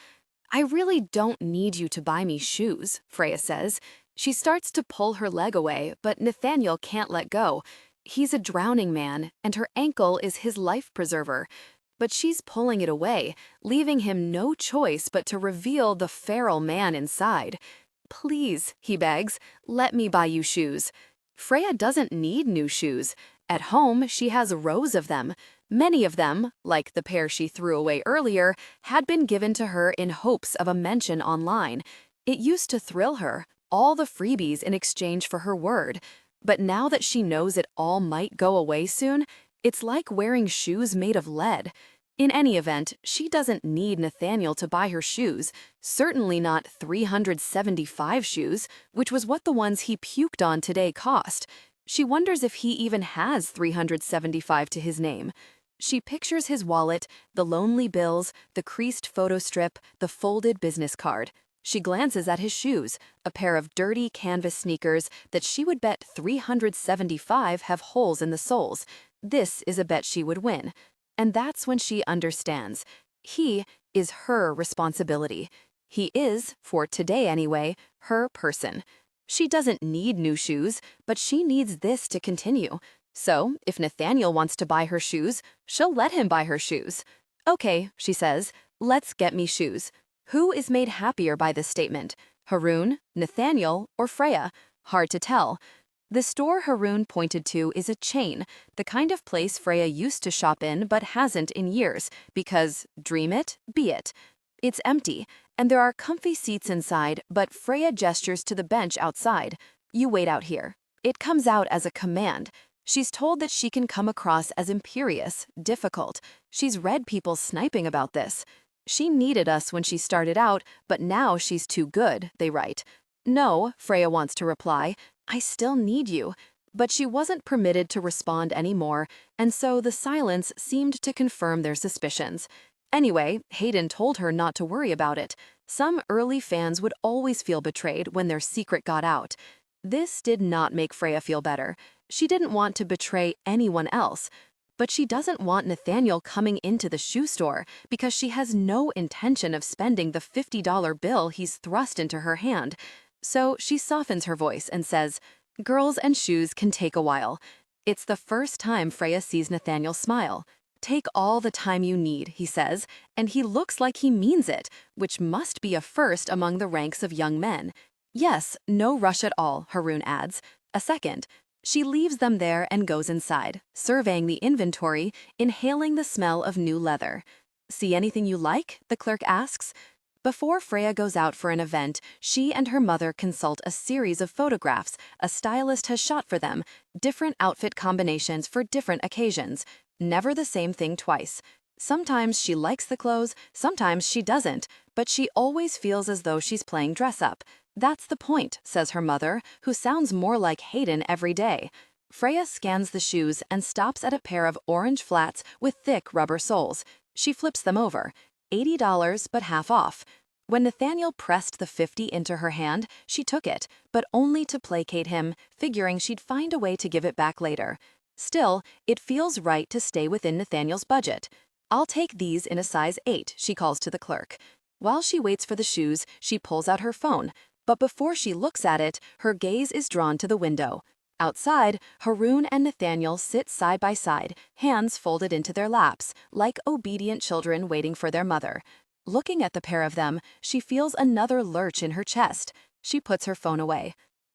Speaker 1: I really don't need you to buy me shoes, Freya says. She starts to pull her leg away, but Nathaniel can't let go. He's a drowning man, and her ankle is his life preserver.
Speaker 2: But she's pulling it away, leaving him no choice but to reveal the feral man inside. "Please," he begs, "let me buy you shoes." Freya doesn't need new shoes. At home, she has rows of them. Many of them, like the pair she threw away earlier, had been given to her in hopes of a mention online. It used to thrill her, all the freebies in exchange for her word. But now that she knows it all might go away soon, it's like wearing shoes made of lead. In any event, she doesn't need Nathaniel to buy her shoes, certainly not 375 shoes, which was what the ones he puked on today cost. She wonders if he even has 375 to his name. She pictures his wallet, the lonely bills, the creased photo strip, the folded business card. She glances at his shoes, a pair of dirty canvas sneakers that she would bet 375 have holes in the soles. This is a bet she would win. And that's when she understands. He is her responsibility. He is, for today anyway, her person. She doesn't need new shoes, but she needs this to continue. So, if Nathaniel wants to buy her shoes, she'll let him buy her shoes. "Okay," she says, "let's get me shoes." Who is made happier by this statement? Haroon, Nathaniel, or Freya? Hard to tell. The store Haroon pointed to is a chain, the kind of place Freya used to shop in but hasn't in years, because, dream it, be it. It's empty, and there are comfy seats inside, but Freya gestures to the bench outside. "You wait out here." It comes out as a command. She's told that she can come across as imperious, difficult. She's read people sniping about this. "She needed us when she started out, but now she's too good," they write. "No," Freya wants to reply, "I still need you." But she wasn't permitted to respond anymore, and so the silence seemed to confirm their suspicions. Anyway, Hayden told her not to worry about it. Some early fans would always feel betrayed when their secret got out. This did not make Freya feel better. She didn't want to betray anyone else. But she doesn't want Nathaniel coming into the shoe store because she has no intention of spending the $50 bill he's thrust into her hand. So she softens her voice and says, "Girls and shoes can take a while." It's the first time Freya sees Nathaniel smile. "Take all the time you need," he says, and he looks like he means it, which must be a first among the ranks of young men. "Yes, no rush at all," Haroon adds. A second. She leaves them there and goes inside, surveying the inventory, inhaling the smell of new leather. "See anything you like?" the clerk asks. Before Freya goes out for an event, she and her mother consult a series of photographs a stylist has shot for them, different outfit combinations for different occasions. Never the same thing twice. Sometimes she likes the clothes, sometimes she doesn't, but she always feels as though she's playing dress-up. "That's the point," says her mother, who sounds more like Hayden every day. Freya scans the shoes and stops at a pair of orange flats with thick rubber soles. She flips them over. $80, but half off. When Nathaniel pressed the 50 into her hand, she took it, but only to placate him, figuring she'd find a way to give it back later. Still, it feels right to stay within Nathaniel's budget. "I'll take these in a size 8, she calls to the clerk. While she waits for the shoes, she pulls out her phone. But before she looks at it, her gaze is drawn to the window. Outside, Haroon and Nathaniel sit side by side, hands folded into their laps, like obedient children waiting for their mother. Looking at the pair of them, she feels another lurch in her chest. She puts her phone away.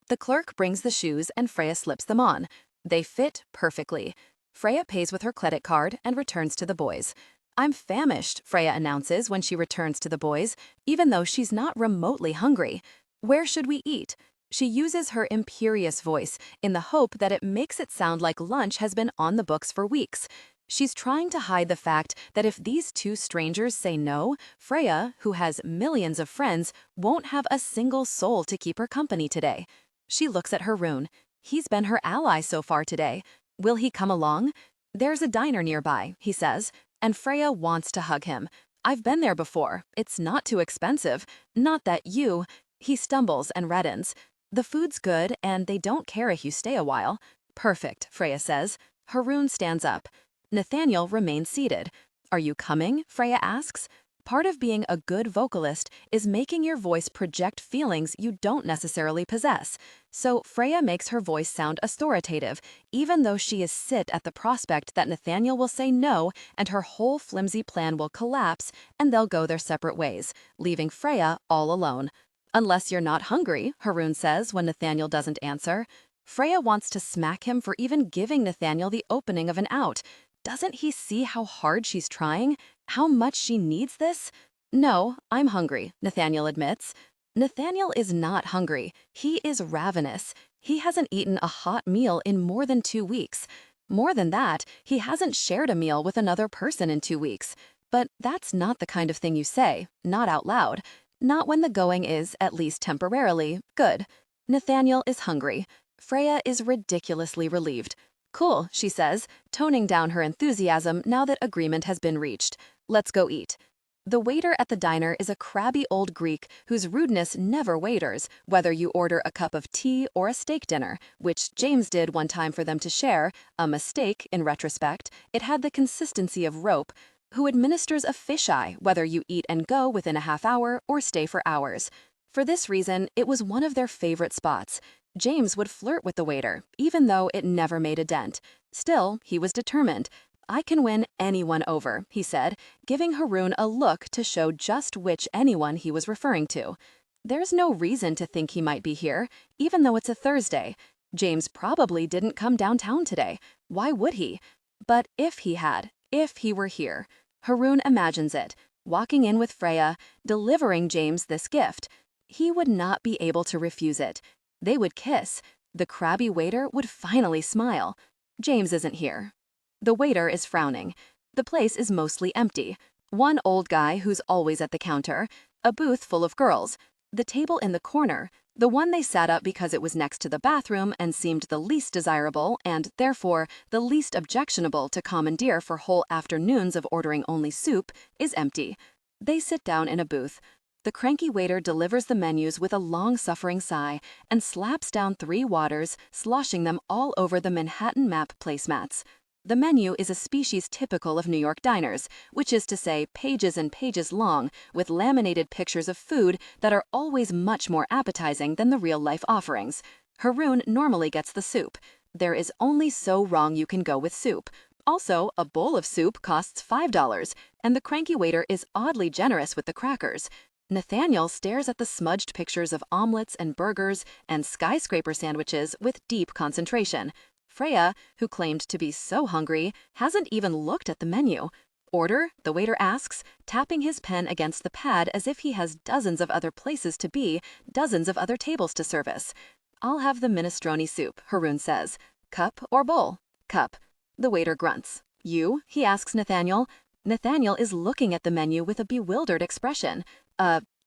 Speaker 2: The clerk brings the shoes and Freya slips them on. They fit perfectly. Freya pays with her credit card and returns to the boys. "I'm famished," Freya announces when she returns to the boys, even though she's not remotely hungry. "Where should we eat?" She uses her imperious voice in the hope that it makes it sound like lunch has been on the books for weeks. She's trying to hide the fact that if these two strangers say no, Freya, who has millions of friends, won't have a single soul to keep her company today. She looks at Haroon. He's been her ally so far today. Will he come along? "There's a diner nearby," he says, and Freya wants to hug him. "I've been there before. It's not too expensive. Not that you—" He stumbles and reddens. "The food's good, and they don't care if you stay a while." "Perfect," Freya says. Haroon stands up. Nathaniel remains seated. "Are you coming?" Freya asks. Part of being a good vocalist is making your voice project feelings you don't necessarily possess. So Freya makes her voice sound authoritative, even though she is sit at the prospect that Nathaniel will say no and her whole flimsy plan will collapse and they'll go their separate ways, leaving Freya all alone. Unless you're not hungry, Haroon says when Nathaniel doesn't answer. Freya wants to smack him for even giving Nathaniel the opening of an out. Doesn't he see how hard she's trying? How much she needs this? No, I'm hungry, Nathaniel admits. Nathaniel is not hungry. He is ravenous. He hasn't eaten a hot meal in more than 2 weeks. More than that, he hasn't shared a meal with another person in 2 weeks. But that's not the kind of thing you say, not out loud. Not when the going is, at least temporarily, good. Nathaniel is hungry. Freya is ridiculously relieved. Cool, she says, toning down her enthusiasm now that agreement has been reached. Let's go eat. The waiter at the diner is a crabby old Greek whose rudeness never waiters, whether you order a cup of tea or a steak dinner, which James did one time for them to share, a mistake in retrospect. It had the consistency of rope, who administers a fisheye, whether you eat and go within a half hour or stay for hours. For this reason, it was one of their favorite spots. James would flirt with the waiter, even though it never made a dent. Still, he was determined. I can win anyone over, he said, giving Haroon a look to show just which anyone he was referring to. There's no reason to think he might be here, even though it's a Thursday. James probably didn't come downtown today. Why would he? But if he had, if he were here, Haroon imagines it, walking in with Freya, delivering James this gift. He would not be able to refuse it. They would kiss. The crabby waiter would finally smile. James isn't here. The waiter is frowning. The place is mostly empty. One old guy who's always at the counter, a booth full of girls, the table in the corner, the one they sat up because it was next to the bathroom and seemed the least desirable and, therefore, the least objectionable to commandeer for whole afternoons of ordering only soup, is empty. They sit down in a booth. The cranky waiter delivers the menus with a long-suffering sigh and slaps down 3 waters, sloshing them all over the Manhattan map placemats. The menu is a species typical of New York diners, which is to say pages and pages long, with laminated pictures of food that are always much more appetizing than the real-life offerings. Haroon normally gets the soup. There is only so wrong you can go with soup. Also, a bowl of soup costs $5, and the cranky waiter is oddly generous with the crackers. Nathaniel stares at the smudged pictures of omelets and burgers and skyscraper sandwiches with deep concentration. Freya, who claimed to be so hungry, hasn't even looked at the menu. Order, the waiter asks, tapping his pen against the pad as if he has dozens of other places to be, dozens of other tables to service. I'll have the minestrone soup, Haroon says. Cup or bowl? Cup. The waiter grunts. You? He asks Nathaniel. Nathaniel is looking at the menu with a bewildered expression.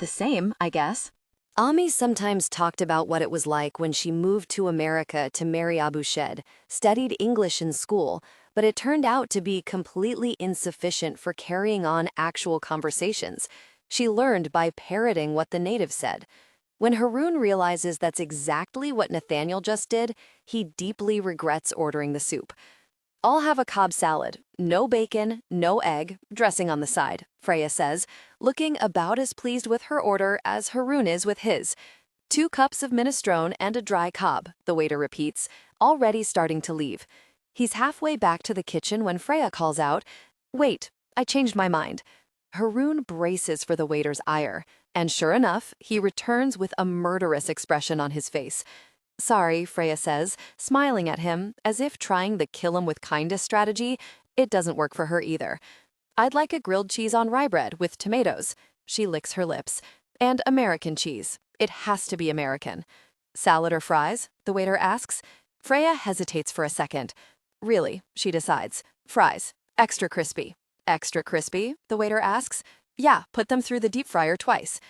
Speaker 2: The same, I guess.
Speaker 1: Ami sometimes talked about what it was like when she moved to America to marry Abu Shed, studied English in school, but it turned out to be completely insufficient for carrying on actual conversations. She learned by parroting what the natives said. When Haroon realizes that's exactly what Nathaniel just did, he deeply regrets ordering the soup. I'll have a Cobb salad. No bacon, no egg, dressing on the side, Freya says, looking about as pleased with her order as Haroon is with his. 2 cups of minestrone and a dry Cobb, the waiter repeats, already starting to leave. He's halfway back to the kitchen when Freya calls out, "Wait, I changed my mind." Haroon braces for the waiter's ire, and sure enough, he returns with a murderous expression on his face. "Sorry," Freya says, smiling at him, as if trying the kill-him-with-kindness strategy. It doesn't work for her either. "I'd like a grilled cheese on rye bread with tomatoes." She licks her lips. "And American cheese. It has to be American." "Salad or fries?" the waiter asks. Freya hesitates for a second. "Really," she decides. "Fries. Extra crispy." "Extra crispy?" the waiter asks. "Yeah, put them through the deep fryer twice."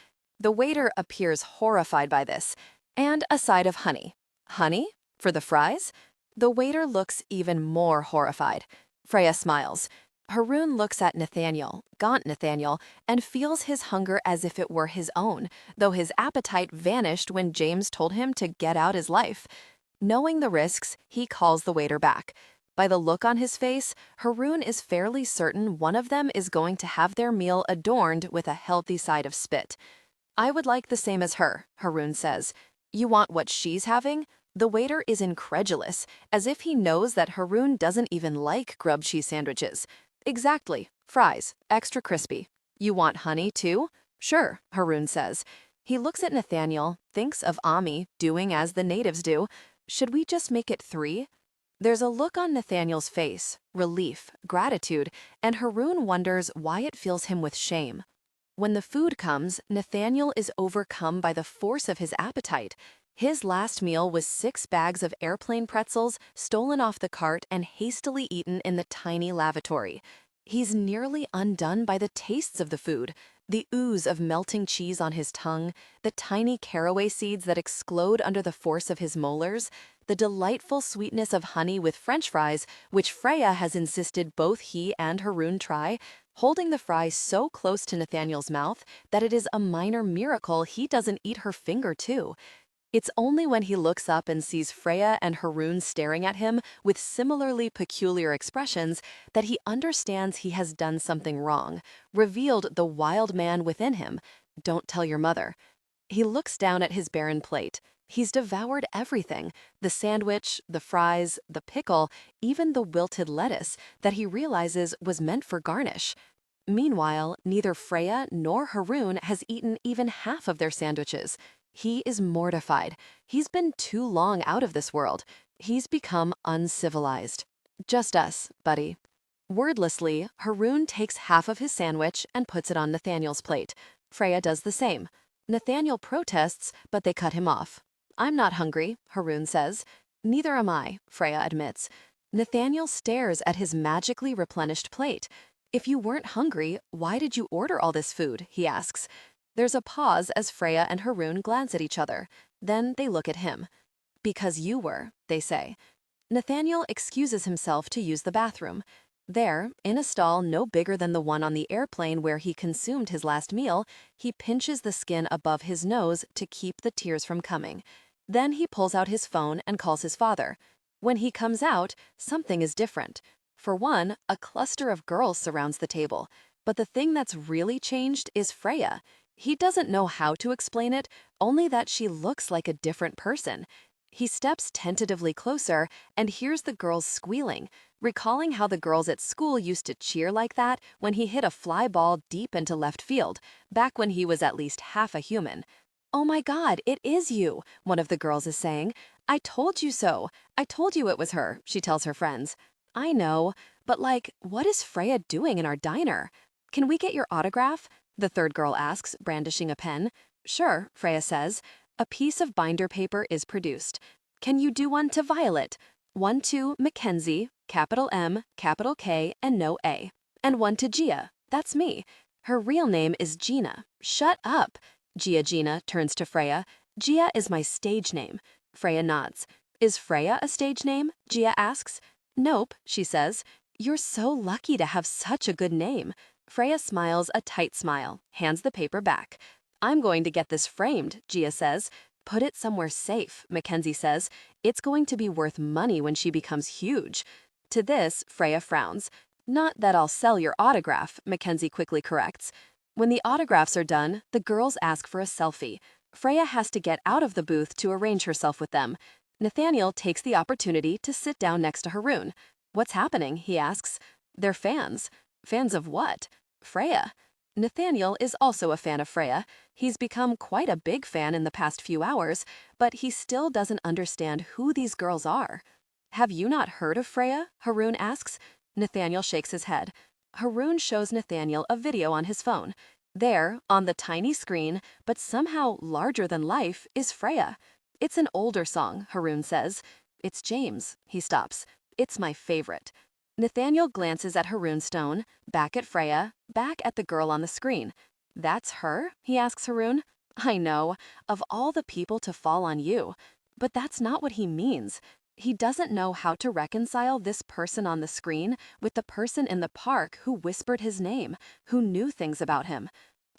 Speaker 1: The waiter appears horrified by this. "And a side of honey." "Honey? For the fries?" The waiter looks even more horrified. Freya smiles. Haroon looks at Nathaniel, gaunt Nathaniel, and feels his hunger as if it were his own, though his appetite vanished when James told him to get out his life. Knowing the risks, he calls the waiter back.
Speaker 2: By the look on his face, Haroon is fairly certain one of them is going to have their meal adorned with a healthy side of spit. I would like the same as her, Haroon says. You want what she's having? The waiter is incredulous, as if he knows that Haroon doesn't even like grub cheese sandwiches. Exactly. Fries, extra crispy. You want honey too? Sure, Haroon says. He looks at Nathaniel, thinks of Ami doing as the natives do. Should we just make it 3? There's a look on Nathaniel's face, relief, gratitude, and Haroon wonders why it fills him with shame. When the food comes, Nathaniel is overcome by the force of his appetite. His last meal was 6 bags of airplane pretzels stolen off the cart and hastily eaten in the tiny lavatory. He's nearly undone by the tastes of the food, the ooze of melting cheese on his tongue, the tiny caraway seeds that explode under the force of his molars, the delightful sweetness of honey with French fries, which Freya has insisted both he and Haroon try, holding the fry so close to Nathaniel's mouth that it is a minor miracle he doesn't eat her finger too. It's only when he looks up and sees Freya and Haroon staring at him with similarly peculiar expressions that he understands he has done something wrong, revealed the wild man within him. Don't tell your mother. He looks down at his barren plate. He's devoured everything, the sandwich, the fries, the pickle, even the wilted lettuce that he realizes was meant for garnish. Meanwhile, neither Freya nor Haroon has eaten even half of their sandwiches. He is mortified. He's been too long out of this world. He's become uncivilized. Just us, buddy. Wordlessly, Haroon takes half of his sandwich and puts it on Nathaniel's plate. Freya does the same. Nathaniel protests, but they cut him off. I'm not hungry, Haroon says. Neither am I, Freya admits. Nathaniel stares at his magically replenished plate. If you weren't hungry, why did you order all this food? He asks. There's a pause as Freya and Haroon glance at each other. Then they look at him. Because you were, they say. Nathaniel excuses himself to use the bathroom. There, in a stall no bigger than the one on the airplane where he consumed his last meal, he pinches the skin above his nose to keep the tears from coming. Then he pulls out his phone and calls his father. When he comes out, something is different. For one, a cluster of girls surrounds the table. But the thing that's really changed is Freya. He doesn't know how to explain it, only that she looks like a different person. He steps tentatively closer and hears the girls squealing, recalling how the girls at school used to cheer like that when he hit a fly ball deep into left field, back when he was at least half a human. "Oh my God, it is you," one of the girls is saying. "I told you so. I told you it was her," she tells her friends. "I know, but what is Freya doing in our diner? Can we get your autograph?" the third girl asks, brandishing a pen. "Sure," Freya says. A piece of binder paper is produced. "Can you do one to Violet? One to Mackenzie, capital M, capital K, and no A. And one to Gia. That's me. Her real name is Gina. Shut up." Gina turns to Freya. "Gia is my stage name." Freya nods. "Is Freya a stage name?" Gia asks. "Nope," she says. "You're so lucky to have such a good name." Freya smiles a tight smile, hands the paper back. "I'm going to get this framed," Gia says. "Put it somewhere safe," Mackenzie says. "It's going to be worth money when she becomes huge." To this, Freya frowns. "Not that I'll sell your autograph," Mackenzie quickly corrects. When the autographs are done, the girls ask for a selfie. Freya has to get out of the booth to arrange herself with them. Nathaniel takes the opportunity to sit down next to Haroon. "What's happening?" he asks. "They're fans." "Fans of what?" "Freya." Nathaniel is also a fan of Freya. He's become quite a big fan in the past few hours, but he still doesn't understand who these girls are. "Have you not heard of Freya?" Haroon asks. Nathaniel shakes his head. Haroon shows Nathaniel a video on his phone. There, on the tiny screen, but somehow larger than life, is Freya. "It's an older song," Haroon says. "It's James." He stops. "It's my favorite." Nathaniel glances at Haroon Stone, back at Freya, back at the girl on the screen. "That's her?" he asks Haroon. "I know, of all the people to fall on you." But that's not what he means. He doesn't know how to reconcile this person on the screen with the person in the park who whispered his name, who knew things about him.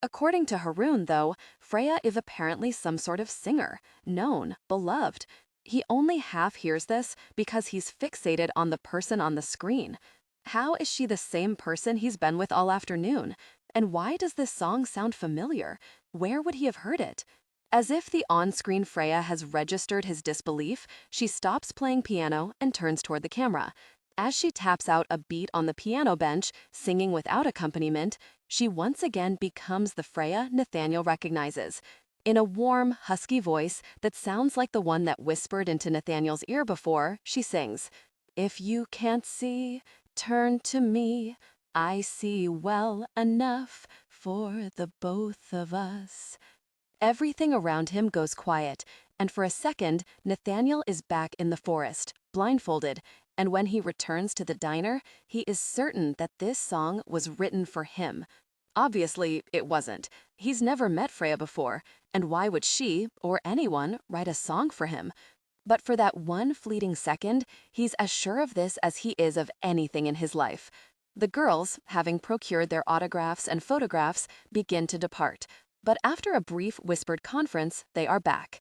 Speaker 2: According to Haroon, though, Freya is apparently some sort of singer, known, beloved. He only half hears this because he's fixated on the person on the screen. How is she the same person he's been with all afternoon? And why does this song sound familiar? Where would he have heard it? As if the on-screen Freya has registered his disbelief, she stops playing piano and turns toward the camera. As she taps out a beat on the piano bench, singing without accompaniment, she once again becomes the Freya Nathaniel recognizes. In a warm, husky voice that sounds like the one that whispered into Nathaniel's ear before, she sings, "If you can't see, turn to me. I see well enough for the both of us." Everything around him goes quiet, and for a second, Nathaniel is back in the forest, blindfolded, and when he returns to the diner, he is certain that this song was written for him. Obviously, it wasn't. He's never met Freya before, and why would she, or anyone, write a song for him? But for that one fleeting second, he's as sure of this as he is of anything in his life. The girls, having procured their autographs and photographs, begin to depart. But after a brief whispered conference, they are back.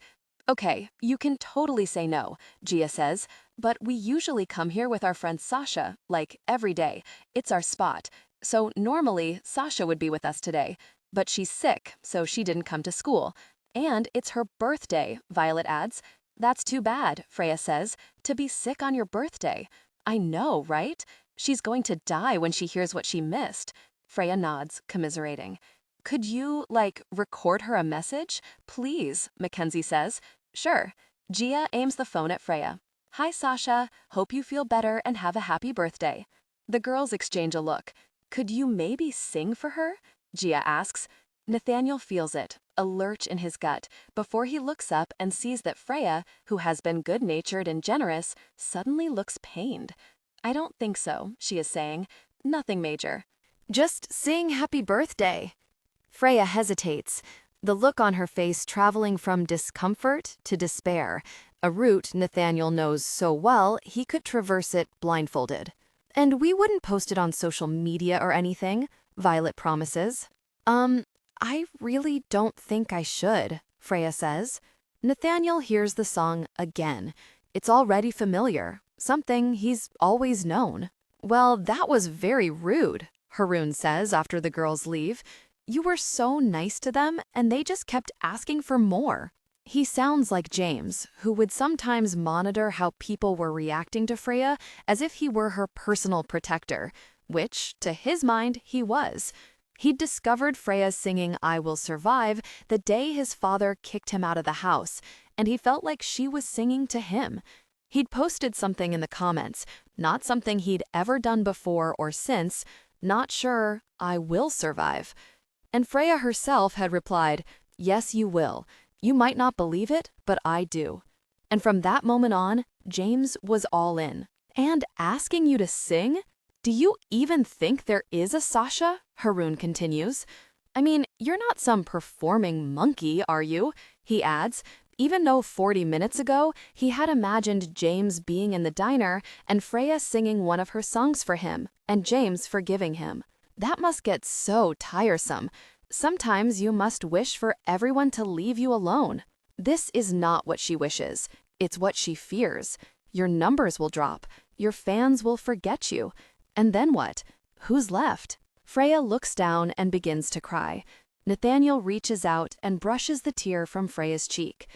Speaker 2: "Okay, you can totally say no," Gia says, "but we usually come here with our friend Sasha, like every day. It's our spot. So normally, Sasha would be with us today. But she's sick, so she didn't come to school. And it's her birthday," Violet adds. "That's too bad," Freya says, "to be sick on your birthday." "I know, right? She's going to die when she hears what she missed." Freya nods, commiserating. "Could you, record her a message? Please," Mackenzie says. "Sure." Gia aims the phone at Freya. "Hi, Sasha. Hope you feel better and have a happy birthday." The girls exchange a look. "Could you maybe sing for her?" Gia asks. Nathaniel feels it, a lurch in his gut, before he looks up and sees that Freya, who has been good-natured and generous, suddenly looks pained. "I don't think so," she is saying. "Nothing major."
Speaker 1: Just sing happy birthday. Freya hesitates, the look on her face traveling from discomfort to despair, a route Nathaniel knows so well he could traverse it blindfolded. "And we wouldn't post it on social media or anything," Violet promises. I really don't think I should," Freya says. Nathaniel hears the song again. It's already familiar, something he's always known. "Well, that was very rude," Haroon says after the girls leave. "You were so nice to them, and they just kept asking for more." He sounds like James, who would sometimes monitor how people were reacting to Freya as if he were her personal protector, which, to his mind, he was. He'd discovered Freya's singing "I Will Survive" the day his father kicked him out of the house, and he felt like she was singing to him. He'd posted something in the comments, not something he'd ever done before or since, not sure, "I will survive." And Freya herself had replied, "Yes, you will. You might not believe it, but I do." And from that moment on, James was all in. "And asking you to sing? Do you even think there is a Sasha?" Haroon continues. "I mean, you're not some performing monkey, are you?" he adds, even though 40 minutes ago he had imagined James being in the diner and Freya singing one of her songs for him, and James forgiving him. That must get so tiresome. Sometimes you must wish for everyone to leave you alone. This is not what she wishes. It's what she fears. Your numbers will drop. Your fans will forget you. And then what? Who's left? Freya looks down and begins to cry. Nathaniel reaches out and brushes the tear from Freya's cheek.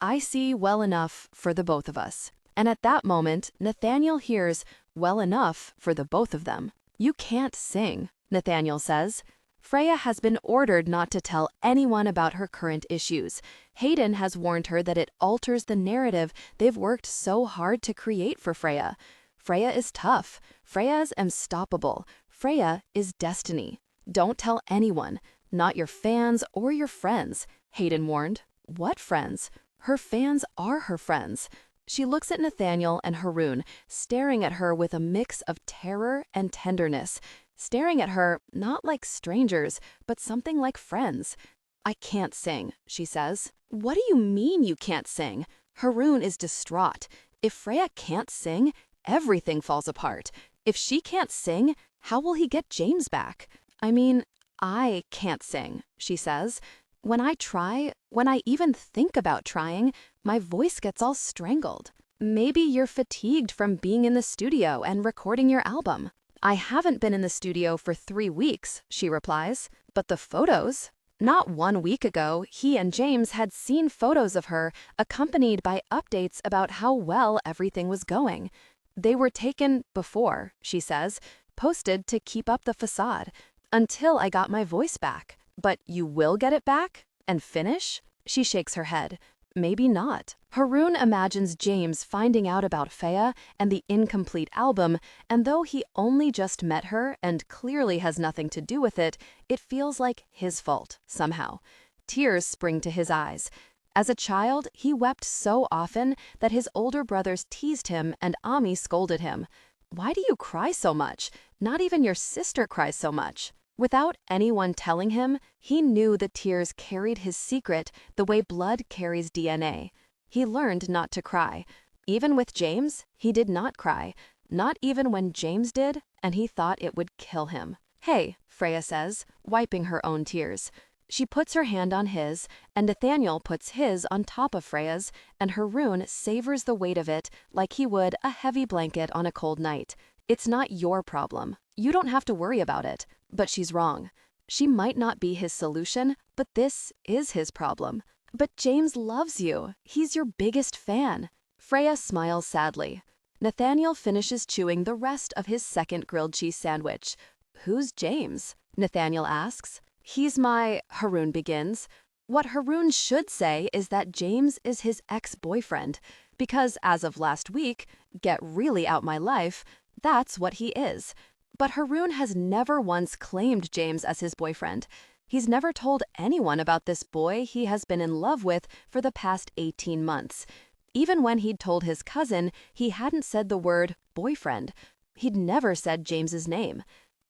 Speaker 1: "I see well enough for the both of us." And at that moment, Nathaniel hears well enough for the both of them. "You can't sing," Nathaniel says. Freya has been ordered not to tell anyone about her current issues. Hayden has warned her that it alters the narrative they've worked so hard to create for Freya. Freya is tough. Freya is unstoppable. Freya is destiny. "Don't tell anyone, not your fans or your friends," Hayden warned. What friends? Her fans are her friends. She looks at Nathaniel and Haroon, staring at her with a mix of terror and tenderness, staring at her not like strangers, but something like friends. "I can't sing," she says. "What do you mean you can't sing?" Haroon is distraught. If Freya can't sing, everything falls apart. If she can't sing, how will he get James back? "I mean, I can't sing," she says.
Speaker 2: When I even think about trying, my voice gets all strangled. Maybe you're fatigued from being in the studio and recording your album. I haven't been in the studio for 3 weeks, she replies. But the photos? Not 1 week ago, he and James had seen photos of her, accompanied by updates about how well everything was going. They were taken before, she says, posted to keep up the facade, until I got my voice back. But you will get it back? And finish? She shakes her head. Maybe not. Haroon imagines James finding out about Freya and the incomplete album, and though he only just met her and clearly has nothing to do with it, it feels like his fault, somehow. Tears spring to his eyes. As a child, he wept so often that his older brothers teased him and Ami scolded him. Why do you cry so much? Not even your sister cries so much. Without anyone telling him, he knew the tears carried his secret the way blood carries DNA. He learned not to cry. Even with James, he did not cry. Not even when James did, and he thought it would kill him. Hey, Freya says, wiping her own tears. She puts her hand on his, and Nathaniel puts his on top of Freya's, and Haroon savors the weight of it like he would a heavy blanket on a cold night. It's not your problem. You don't have to worry about it. But she's wrong. She might not be his solution, but this is his problem. But James loves you. He's your biggest fan. Freya smiles sadly. Nathaniel finishes chewing the rest of his second grilled cheese sandwich. Who's James? Nathaniel asks. He's my... Haroon begins. What Haroon should say is that James is his ex-boyfriend, because as of last week, get really out my life, that's what he is. But Haroon has never once claimed James as his boyfriend. He's never told anyone about this boy he has been in love with for the past 18 months. Even when he'd told his cousin, he hadn't said the word boyfriend. He'd never said James's name.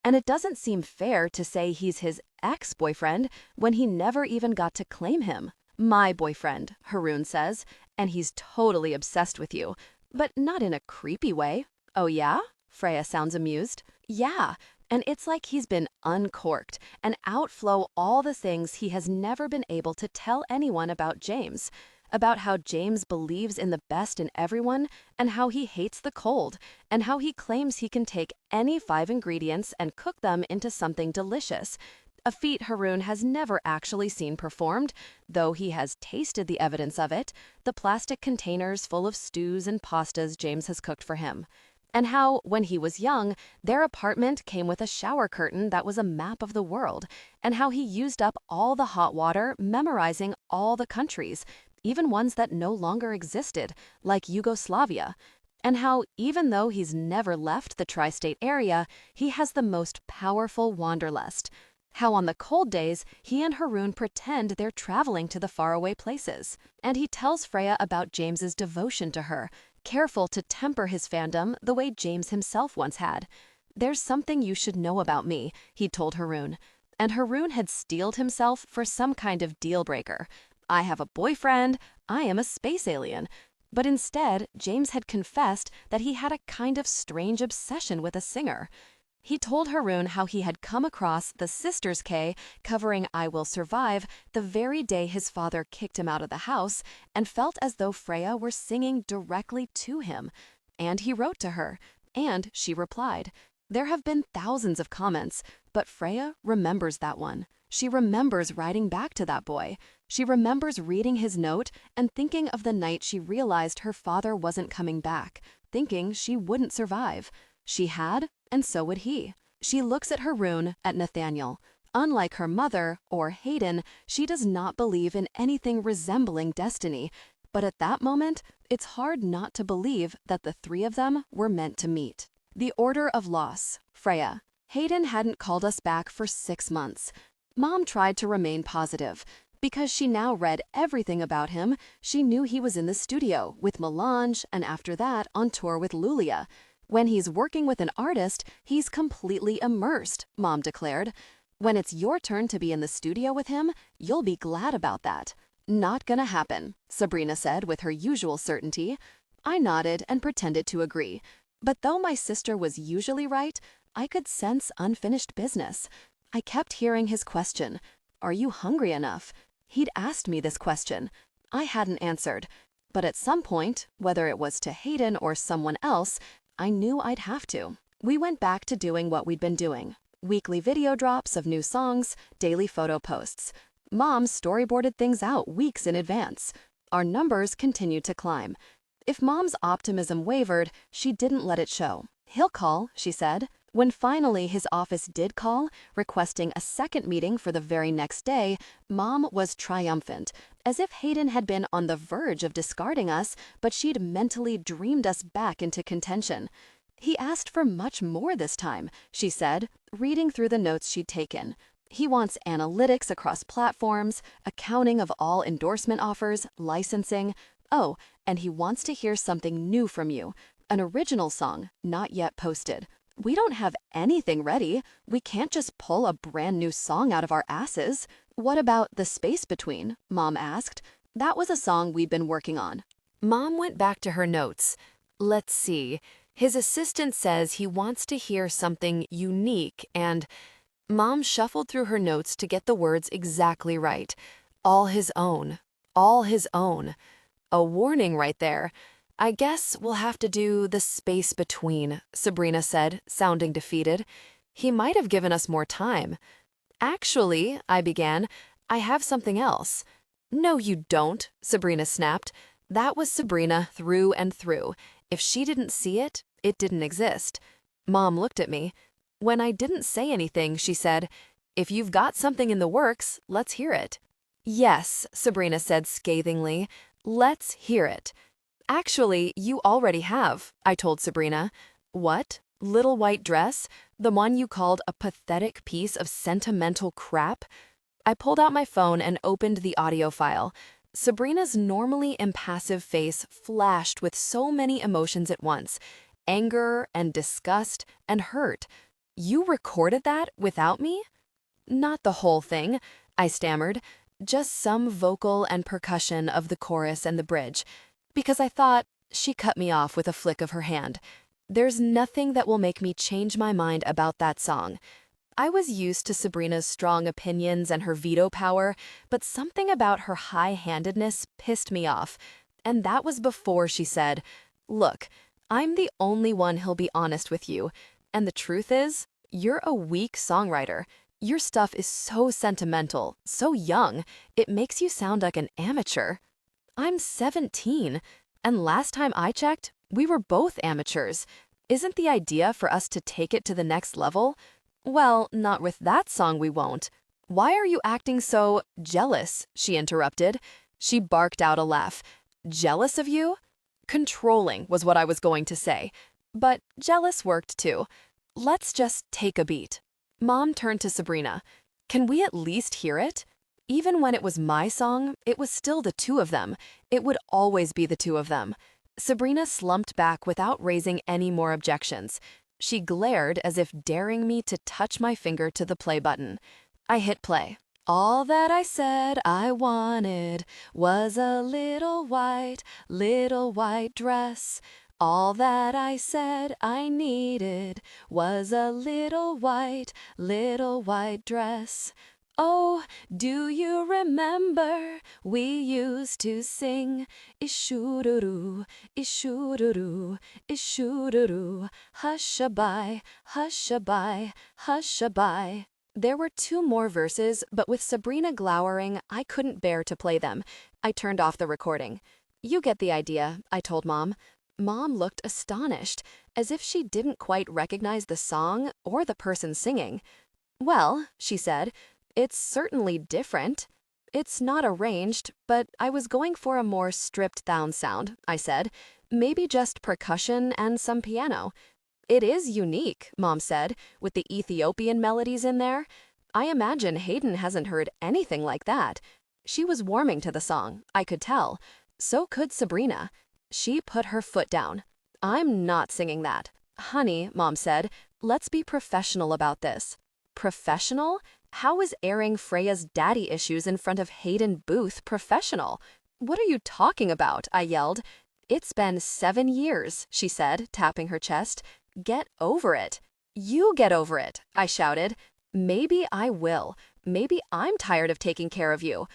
Speaker 2: And it doesn't seem fair to say he's his ex-boyfriend when he never even got to claim him. My boyfriend, Haroon says, and he's totally obsessed with you. But not in a creepy way. Oh yeah? Freya sounds amused. Yeah, and it's like he's been uncorked and outflow all the things he has never been able to tell anyone about James. About how James believes in the best in everyone and how he hates the cold and how he claims he can take any 5 ingredients and cook them into something delicious. A feat Haroon has never actually seen performed, though he has tasted the evidence of it, the plastic containers full of stews and pastas James has cooked for him. And how, when he was young, their apartment came with a shower curtain that was a map of the world, and how he used up all the hot water memorizing all the countries, even ones that no longer existed, like Yugoslavia, and how, even though he's never left the tri-state area, he has the most powerful wanderlust. How on the cold days, he and Haroon pretend they're traveling to the faraway places. And he tells Freya about James's devotion to her, careful to temper his fandom the way James himself once had. There's something you should know about me, he told Haroon. And Haroon had steeled himself for some kind of deal breaker. I have a boyfriend, I am a space alien. But instead, James had confessed that he had a kind of strange obsession with a singer. He told Haroon how he had come across the Sisters K covering I Will Survive the very day his father kicked him out of the house and felt as though Freya were singing directly to him. And he wrote to her, and she replied. There have been thousands of comments, but Freya remembers that one. She remembers writing back to that boy. She remembers reading his note and thinking of the night she realized her father wasn't coming back, thinking she wouldn't survive. She had, and so would he. She looks at Haroon, at Nathaniel. Unlike her mother, or Hayden, she does not believe in anything resembling destiny. But at that moment, it's hard not to believe that the 3 of them were meant to meet. The order of loss. Freya. Hayden hadn't called us back for 6 months. Mom tried to remain positive. Because she now read everything about him, she knew he was in the studio with Melange and after that on tour with Lulia. When he's working with an artist, he's completely immersed, Mom declared. When it's your turn to be in the studio with him, you'll be glad about that. Not gonna happen, Sabrina said with her usual certainty. I nodded and pretended to agree. But though my sister was usually right, I could sense unfinished business. I kept hearing his question, "Are you hungry enough?" He'd asked me this question. I hadn't answered. But at some point, whether it was to Hayden or someone else, I knew I'd have to. We went back to doing what we'd been doing. Weekly video drops of new songs, daily photo posts. Mom storyboarded things out weeks in advance. Our numbers continued to climb. If Mom's optimism wavered, she didn't let it show. "He'll call," she said. When finally his office did call, requesting a second meeting for the very next day, Mom was triumphant, as if Hayden had been on the verge of discarding us, but she'd mentally dreamed us back into contention. "He asked for much more this time," she said, reading through the notes she'd taken. "He wants analytics across platforms, accounting of all endorsement offers, licensing. Oh, and he wants to hear something new from you, an original song, not yet posted. We don't have anything ready. We can't just pull a brand new song out of our asses." "What about The Space Between?" Mom asked. That was a song we'd been working on.
Speaker 1: Mom went back to her notes. Let's see. His assistant says he wants to hear something unique and... Mom shuffled through her notes to get the words exactly right. All his own. All his own. A warning right there. "I guess we'll have to do The Space Between," Sabrina said, sounding defeated. "He might have given us more time." "Actually," I began, "I have something else." "No, you don't," Sabrina snapped. That was Sabrina through and through. If she didn't see it, it didn't exist. Mom looked at me. When I didn't say anything, she said, "If you've got something in the works, let's hear it." "Yes," Sabrina said scathingly, "let's hear it." "Actually, you already have," I told Sabrina. "What? Little White Dress? The one you called a pathetic piece of sentimental crap?" I pulled out my phone and opened the audio file. Sabrina's normally impassive face flashed with so many emotions at once: anger and disgust and hurt. "You recorded that without me?" "Not the whole thing," I stammered. "Just some vocal and percussion of the chorus and the bridge. Because I thought..." She cut me off with a flick of her hand. "There's nothing that will make me change my mind about that song." I was used to Sabrina's strong opinions and her veto power, but something about her high-handedness pissed me off. And that was before she said, "Look, I'm the only one who'll be honest with you. And the truth is, you're a weak songwriter. Your stuff is so sentimental, so young, it makes you sound like an amateur." "I'm 17, and last time I checked, we were both amateurs. Isn't the idea for us to take it to the next level?" "Well, not with that song we won't." "Why are you acting so jealous?" she interrupted. She barked out a laugh. "Jealous of you?" "Controlling was what I was going to say. But jealous worked too. Let's just take a beat." Mom turned to Sabrina. "Can we at least hear it?" Even when it was my song, it was still the two of them. It would always be the two of them. Sabrina slumped back without raising any more objections. She glared as if daring me to touch my finger to the play button. I hit play. "All that I said I wanted was a little white dress. All that I said I needed was a little white dress. Oh, do you remember we used to sing ishururu, ishururu, ishururu, hush-a-bye, hush-a-bye, hush-a-bye." There were two more verses, but with Sabrina glowering, I couldn't bear to play them. I turned off the recording. "You get the idea," I told Mom. Mom looked astonished, as if she didn't quite recognize the song or the person singing. "Well," she said, "it's certainly different." "It's not arranged, but I was going for a more stripped-down sound," I said. "Maybe just percussion and some piano." "It is unique," Mom said, "with the Ethiopian melodies in there. I imagine Hayden hasn't heard anything like that." She was warming to the song, I could tell. So could Sabrina. She put her foot down. "I'm not singing that." "Honey," Mom said, "let's be professional about this." Professional? How is airing Freya's daddy issues in front of Hayden Booth professional? "What are you talking about?" I yelled. "It's been 7 years," she said, tapping her chest. "Get over it." "You get over it," I shouted. "Maybe I will. Maybe I'm tired of taking care of you."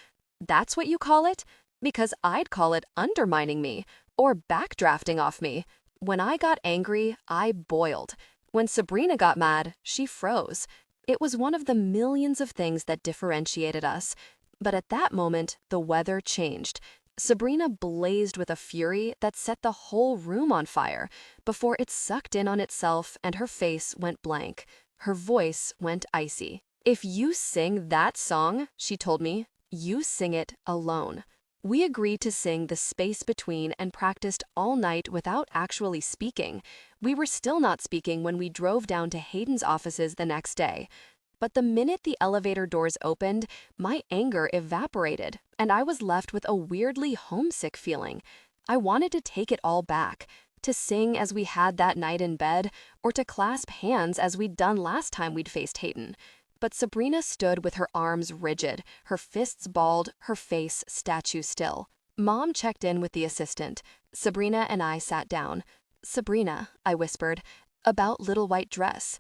Speaker 2: That's what you call it? Because I'd call it undermining me or backdrafting off me. When I got angry, I boiled. When Sabrina got mad, she froze. It was one of the millions of things that differentiated us. But at that moment, the weather changed. Sabrina blazed with a fury that set the whole room on fire before it sucked in on itself and her face went blank. Her voice went icy. "If you sing that song," she told me, "you sing it alone." We agreed to sing The Space Between and practiced all night without actually speaking. We were still not speaking when we drove down to Hayden's offices the next day. But the minute the elevator doors opened, my anger evaporated, and I was left with a weirdly homesick feeling. I wanted to take it all back, to sing as we had that night in bed, or to clasp hands as we'd done last time we'd faced Hayden. But Sabrina stood with her arms rigid, her fists balled, her face statue still. Mom checked in with the assistant. Sabrina and I sat down. "Sabrina," I whispered, "about Little White Dress."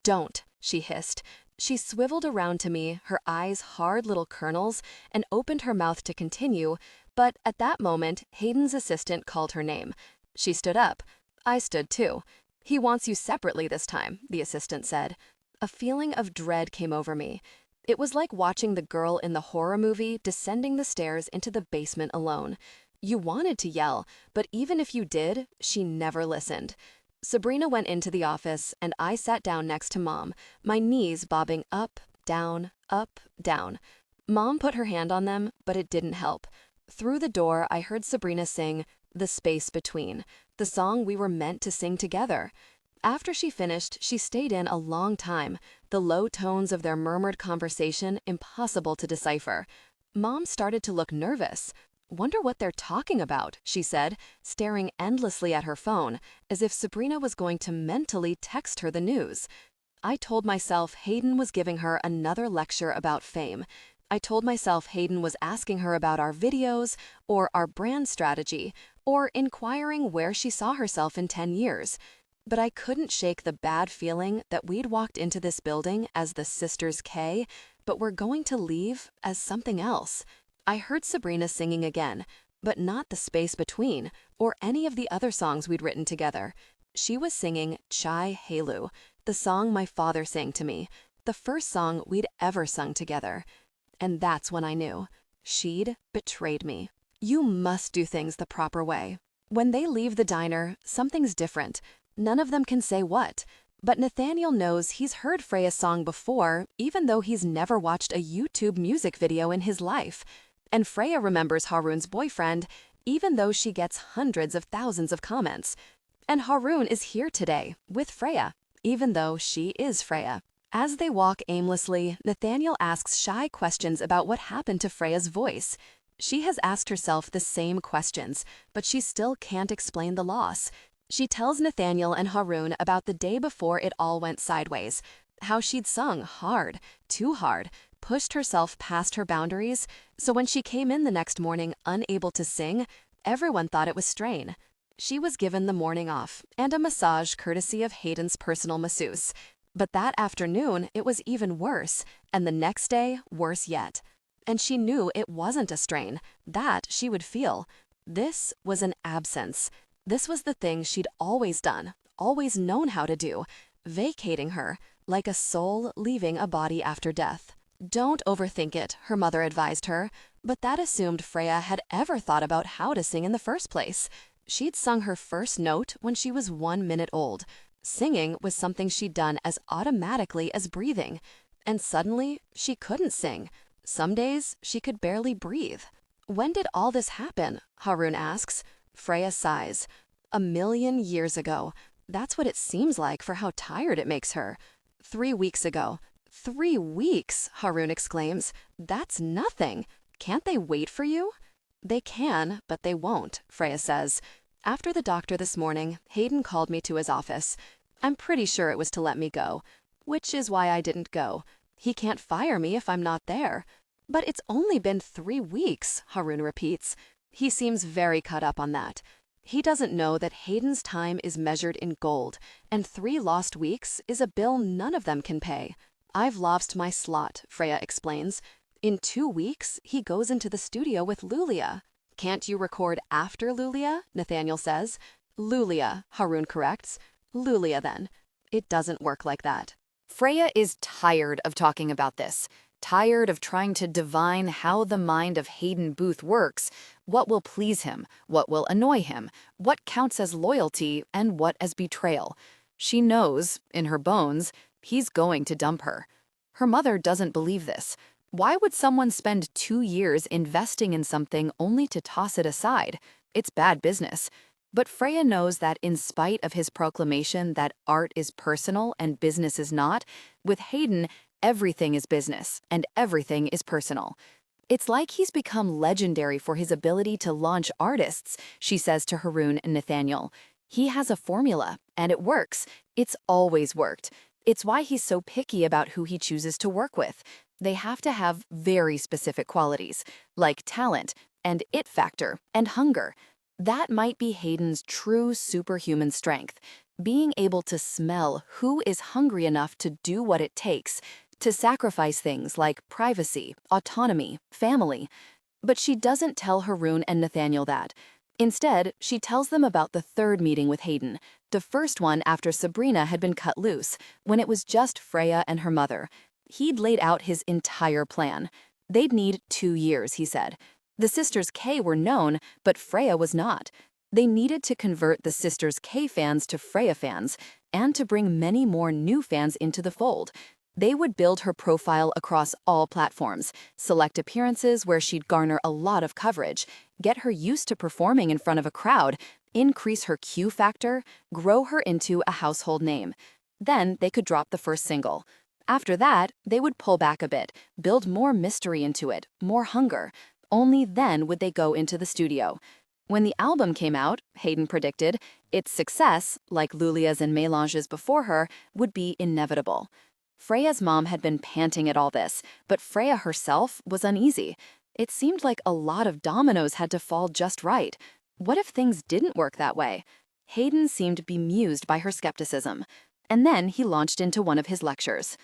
Speaker 2: "Don't," she hissed. She swiveled around to me, her eyes hard little kernels, and opened her mouth to continue, but at that moment, Hayden's assistant called her name. She stood up. I stood too. "He wants you separately this time," the assistant said. A feeling of dread came over me. It was like watching the girl in the horror movie descending the stairs into the basement alone. You wanted to yell, but even if you did, she never listened. Sabrina went into the office, and I sat down next to Mom, my knees bobbing up, down, up, down. Mom put her hand on them, but it didn't help. Through the door, I heard Sabrina sing The Space Between, the song we were meant to sing together. After she finished, she stayed in a long time, the low tones of their murmured conversation impossible to decipher. Mom started to look nervous. "Wonder what they're talking about," she said, staring endlessly at her phone, as if Sabrina was going to mentally text her the news. I told myself Hayden was giving her another lecture about fame. I told myself Hayden was asking her about our videos, or our brand strategy, or inquiring where she saw herself in 10 years. But I couldn't shake the bad feeling that we'd walked into this building as the Sisters K, but we're going to leave as something else. I heard Sabrina singing again, but not The Space Between, or any of the other songs we'd written together. She was singing Chai Helu, the song my father sang to me, the first song we'd ever sung together. And that's when I knew. She'd betrayed me. You must do things the proper way. When they leave the diner, something's different. None of them can say what. But Nathaniel knows he's heard Freya's song before, even though he's never watched a YouTube music video in his life. And Freya remembers Haroon's boyfriend, even though she gets hundreds of thousands of comments. And Haroon is here today, with Freya, even though she is Freya. As they walk aimlessly, Nathaniel asks shy questions about what happened to Freya's voice. She has asked herself the same questions, but she still can't explain the loss. She tells Nathaniel and Haroon about the day before it all went sideways, how she'd sung hard, too hard, pushed herself past her boundaries, so when she came in the next morning unable to sing, everyone thought it was strain. She was given the morning off and a massage courtesy of Hayden's personal masseuse. But that afternoon, it was even worse, and the next day, worse yet. And she knew it wasn't a strain, that she would feel. This was an absence. This was the thing she'd always done, always known how to do, vacating her, like a soul leaving a body after death. Don't overthink it, her mother advised her, but that assumed Freya had ever thought about how to sing in the first place. She'd sung her first note when she was 1 minute old. Singing was something she'd done as automatically as breathing. And suddenly, she couldn't sing. Some days, she could barely breathe. "When did all this happen?" Haroon asks. Freya sighs. 1,000,000 years ago. That's what it seems like for how tired it makes her. 3 weeks ago. 3 weeks, Haroon exclaims. That's nothing. Can't they wait for you? They can, but they won't, Freya says. After the doctor this morning, Hayden called me to his office. I'm pretty sure it was to let me go, which is why I didn't go. He can't fire me if I'm not there. But it's only been 3 weeks, Haroon repeats. He seems very cut up on that. He doesn't know that Hayden's time is measured in gold, and 3 lost weeks is a bill none of them can pay. I've lost my slot, Freya explains. In 2 weeks, he goes into the studio with Lulia. Can't you record after Lulia? Nathaniel says. Lulia, Haroon corrects. Lulia then. It doesn't work like that.
Speaker 1: Freya is tired of talking about this, tired of trying to divine how the mind of Hayden Booth works, what will please him, what will annoy him, what counts as loyalty, and what as betrayal. She knows, in her bones, he's going to dump her. Her mother doesn't believe this. Why would someone spend 2 years investing in something only to toss it aside? It's bad business. But Freya knows that in spite of his proclamation that art is personal and business is not, with Hayden, everything is business and everything is personal. It's like he's become legendary for his ability to launch artists, she says to Haroon and Nathaniel. He has a formula, and it works. It's always worked. It's why he's so picky about who he chooses to work with. They have to have very specific qualities, like talent and it factor and hunger. That might be Hayden's true superhuman strength, being able to smell who is hungry enough to do what it takes, to sacrifice things like privacy, autonomy, family. But she doesn't tell Haroon and Nathaniel that. Instead, she tells them about the third meeting with Hayden, the first one after Sabrina had been cut loose, when it was just Freya and her mother. He'd laid out his entire plan. They'd need 2 years, he said. The Sisters K were known, but Freya was not. They needed to convert the Sisters K fans to Freya fans, and to bring many more new fans into the fold. They would build her profile across all platforms, select appearances where she'd garner a lot of coverage, get her used to performing in front of a crowd, increase her Q factor, grow her into a household name. Then they could drop the first single. After that, they would pull back a bit, build more mystery into it, more hunger. Only then would they go into the studio. When the album came out, Hayden predicted, its success, like Lulia's and Mélange's before her, would be inevitable. Freya's mom had been panting at all this, but Freya herself was uneasy. It seemed like a lot of dominoes had to fall just right. What if things didn't work that way? Hayden seemed bemused by her skepticism. And then he launched into one of his lectures.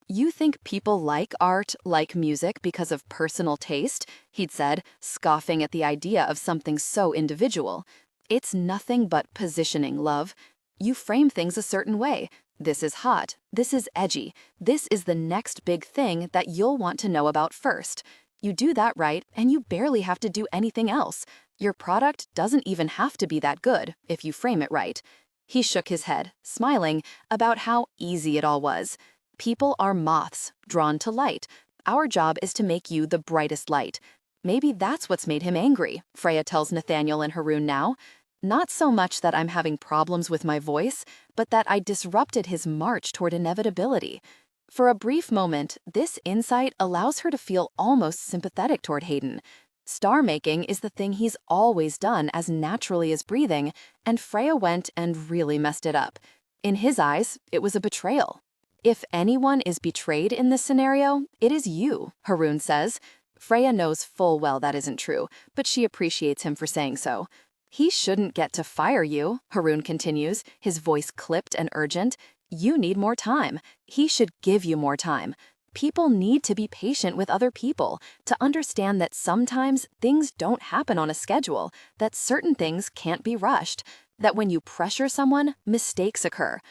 Speaker 1: "You think people like art, like music, because of personal taste?" he'd said, scoffing at the idea of something so individual. "It's nothing but positioning, love. You frame things a certain way. This is hot, this is edgy, this is the next big thing that you'll want to know about first. You do that right, and you barely have to do anything else. Your product doesn't even have to be that good, if you frame it right." He shook his head, smiling, about how easy it all was. People are moths, drawn to light. Our job is to make you the brightest light. Maybe that's what's made him angry, Freya tells Nathaniel and Haroon now. Not so much that I'm having problems with my voice, but that I disrupted his march toward inevitability. For a brief moment, this insight allows her to feel almost sympathetic toward Hayden. Star-making is the thing he's always done as naturally as breathing, and Freya went and really messed it up. In his eyes, it was a betrayal. "If anyone is betrayed in this scenario, it is you," Haroon says. Freya knows full well that isn't true, but she appreciates him for saying so. "He shouldn't get to fire you," Haroon continues, his voice clipped and urgent. "You need more time. He should give you more time. People need to be patient with other people, to understand that sometimes things don't happen on a schedule, that certain things can't be rushed, that when you pressure someone, mistakes occur."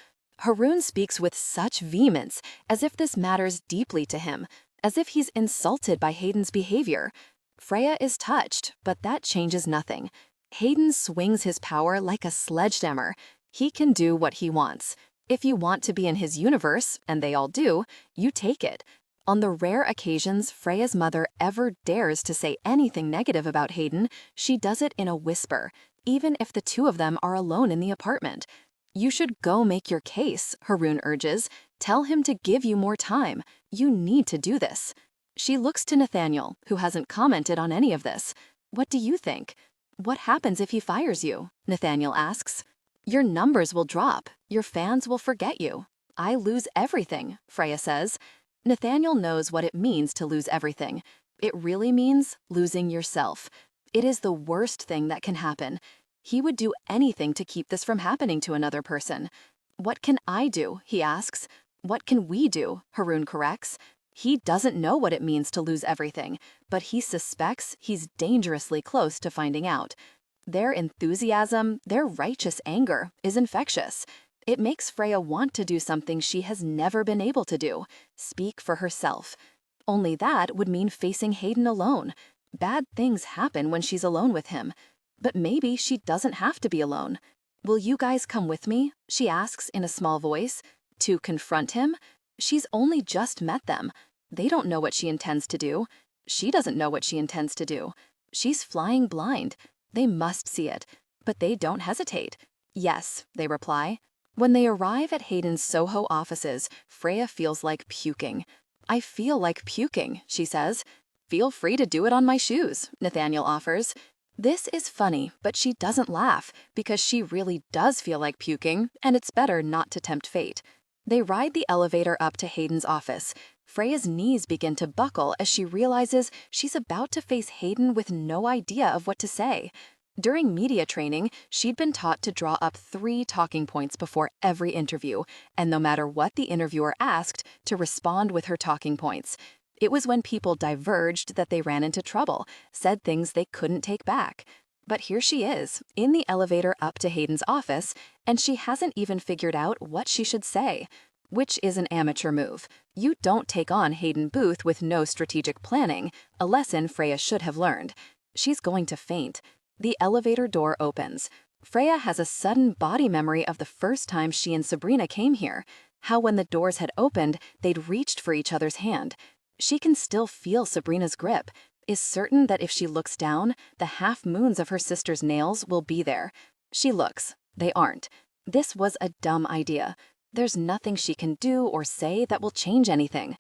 Speaker 1: Haroon speaks with such vehemence, as if this matters deeply to him, as if he's insulted by Hayden's behavior. Freya is touched, but that changes nothing. Hayden swings his power like a sledgehammer. He can do what he wants. If you want to be in his universe, and they all do, you take it. On the rare occasions Freya's mother ever dares to say anything negative about Hayden, she does it in a whisper, even if the two of them are alone in the apartment. "You should go make your case," Haroon urges. "Tell him to give you more time. You need to do this." She looks to Nathaniel, who hasn't commented on any of this. "What do you think?" "What happens if he fires you?" Nathaniel asks. "Your numbers will drop. Your fans will forget you." "I lose everything," Freya says. Nathaniel knows what it means to lose everything. It really means losing yourself. It is the worst thing that can happen. He would do anything to keep this from happening to another person. "What can I do?" he asks. "What can we do?" Haroon corrects.
Speaker 2: He doesn't know what it means to lose everything, but he suspects he's dangerously close to finding out. Their enthusiasm, their righteous anger, is infectious. It makes Freya want to do something she has never been able to do: speak for herself. Only that would mean facing Hayden alone. Bad things happen when she's alone with him. But maybe she doesn't have to be alone. "Will you guys come with me?" she asks in a small voice. To confront him? She's only just met them. They don't know what she intends to do. She doesn't know what she intends to do. She's flying blind. They must see it. But they don't hesitate. "Yes," they reply. When they arrive at Hayden's Soho offices, Freya feels like puking. "I feel like puking," she says. "Feel free to do it on my shoes," Nathaniel offers. This is funny, but she doesn't laugh because she really does feel like puking, and it's better not to tempt fate. They ride the elevator up to Hayden's office. Freya's knees begin to buckle as she realizes she's about to face Hayden with no idea of what to say. During media training, she'd been taught to draw up 3 talking points before every interview, and no matter what the interviewer asked, to respond with her talking points. It was when people diverged that they ran into trouble, said things they couldn't take back. But here she is, in the elevator up to Hayden's office, and she hasn't even figured out what she should say. Which is an amateur move. You don't take on Hayden Booth with no strategic planning, a lesson Freya should have learned. She's going to faint. The elevator door opens. Freya has a sudden body memory of the first time she and Sabrina came here, how when the doors had opened, they'd reached for each other's hand. She can still feel Sabrina's grip, is certain that if she looks down, the half-moons of her sister's nails will be there. She looks. They aren't. This was a dumb idea. There's nothing she can do or say that will change anything.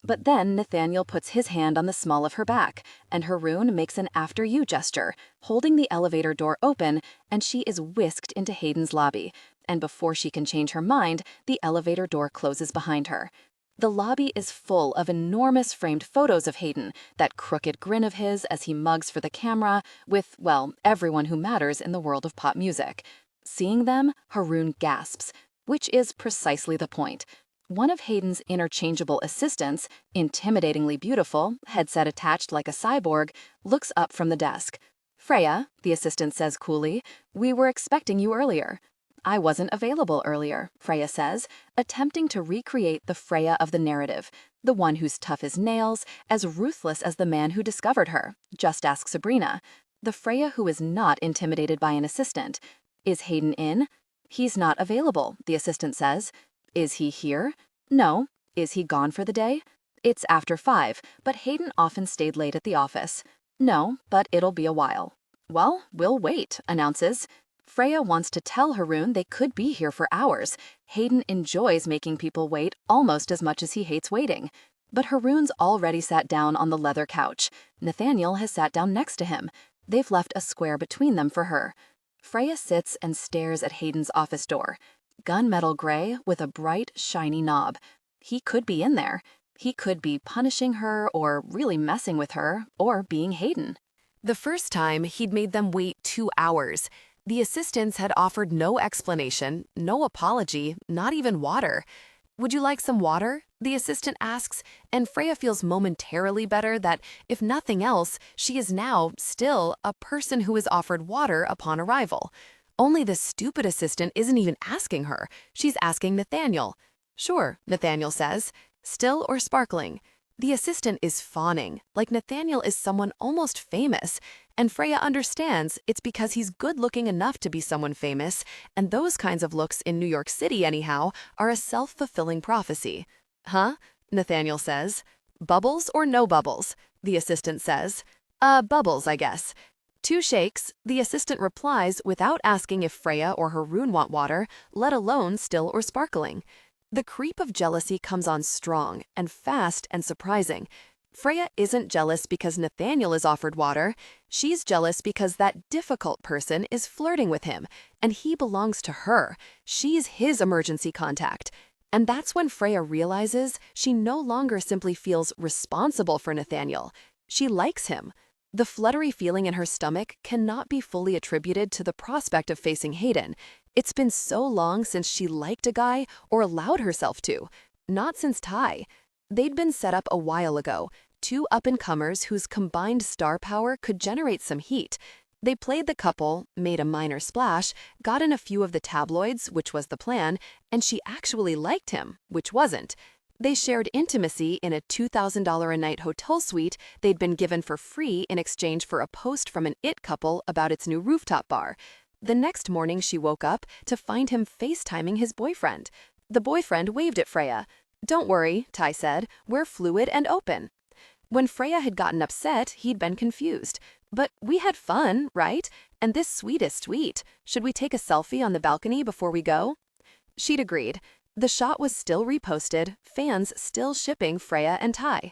Speaker 2: But then Nathaniel puts his hand on the small of her back, and Haroon makes an "after you" gesture, holding the elevator door open, and she is whisked into Hayden's lobby. And before she can change her mind, the elevator door closes behind her. The lobby is full of enormous framed photos of Hayden, that crooked grin of his as he mugs for the camera, with, well, everyone who matters in the world of pop music. Seeing them, Haroon gasps, which is precisely the point. One of Hayden's interchangeable assistants, intimidatingly beautiful, headset attached like a cyborg, looks up from the desk. "Freya," the assistant says coolly, "we were expecting you earlier." "I wasn't available earlier," Freya says, attempting to recreate the Freya of the narrative, the one who's tough as nails, as ruthless as the man who discovered her. Just ask Sabrina. The Freya who is not intimidated by an assistant. Is Hayden in? "He's not available," the assistant says. "Is he here?" "No." "Is he gone for the day?" "It's after 5, but Hayden often stayed late at the office." "No, but it'll be a while." "Well, we'll wait," announces. Freya wants to tell Haroon they could be here for hours. Hayden enjoys making people wait almost as much as he hates waiting. But Haroon's already sat down on the leather couch. Nathaniel has sat down next to him. They've left a square between them for her. Freya sits and stares at Hayden's office door. Gunmetal gray with a bright, shiny knob. He could be in there. He could be punishing her, or really messing with her, or being Hayden.
Speaker 1: The first time, he'd made them wait 2 hours. The assistants had offered no explanation, no apology, not even water. "Would you like some water?" the assistant asks, and Freya feels momentarily better that, if nothing else, she is now, still, a person who is offered water upon arrival. Only the stupid assistant isn't even asking her. She's asking Nathaniel. "Sure," Nathaniel says. "Still or sparkling?" The assistant is fawning, like Nathaniel is someone almost famous, and Freya understands it's because he's good-looking enough to be someone famous, and those kinds of looks in New York City, anyhow, are a self-fulfilling prophecy. "Huh?" Nathaniel says. "Bubbles or no bubbles?" the assistant says. Bubbles, I guess." 2 shakes, the assistant replies without asking if Freya or Haroon want water, let alone still or sparkling. The creep of jealousy comes on strong and fast and surprising. Freya isn't jealous because Nathaniel is offered water. She's jealous because that difficult person is flirting with him, and he belongs to her. She's his emergency contact. And that's when Freya realizes she no longer simply feels responsible for Nathaniel. She likes him. The fluttery feeling in her stomach cannot be fully attributed to the prospect of facing Hayden. It's been so long since she liked a guy or allowed herself to. Not since Ty.
Speaker 2: They'd been set up a while ago, two up-and-comers whose combined star power could generate some heat. They played the couple, made a minor splash, got in a few of the tabloids, which was the plan, and she actually liked him, which wasn't. They shared intimacy in a $2,000 a night hotel suite they'd been given for free in exchange for a post from an it couple about its new rooftop bar. The next morning she woke up to find him FaceTiming his boyfriend. The boyfriend waved at Freya. "Don't worry," Ty said, "we're fluid and open." When Freya had gotten upset, he'd been confused. "But we had fun, right? And this suite is sweet. Should we take a selfie on the balcony before we go?" She'd agreed. The shot was still reposted, fans still shipping Freya and Ty.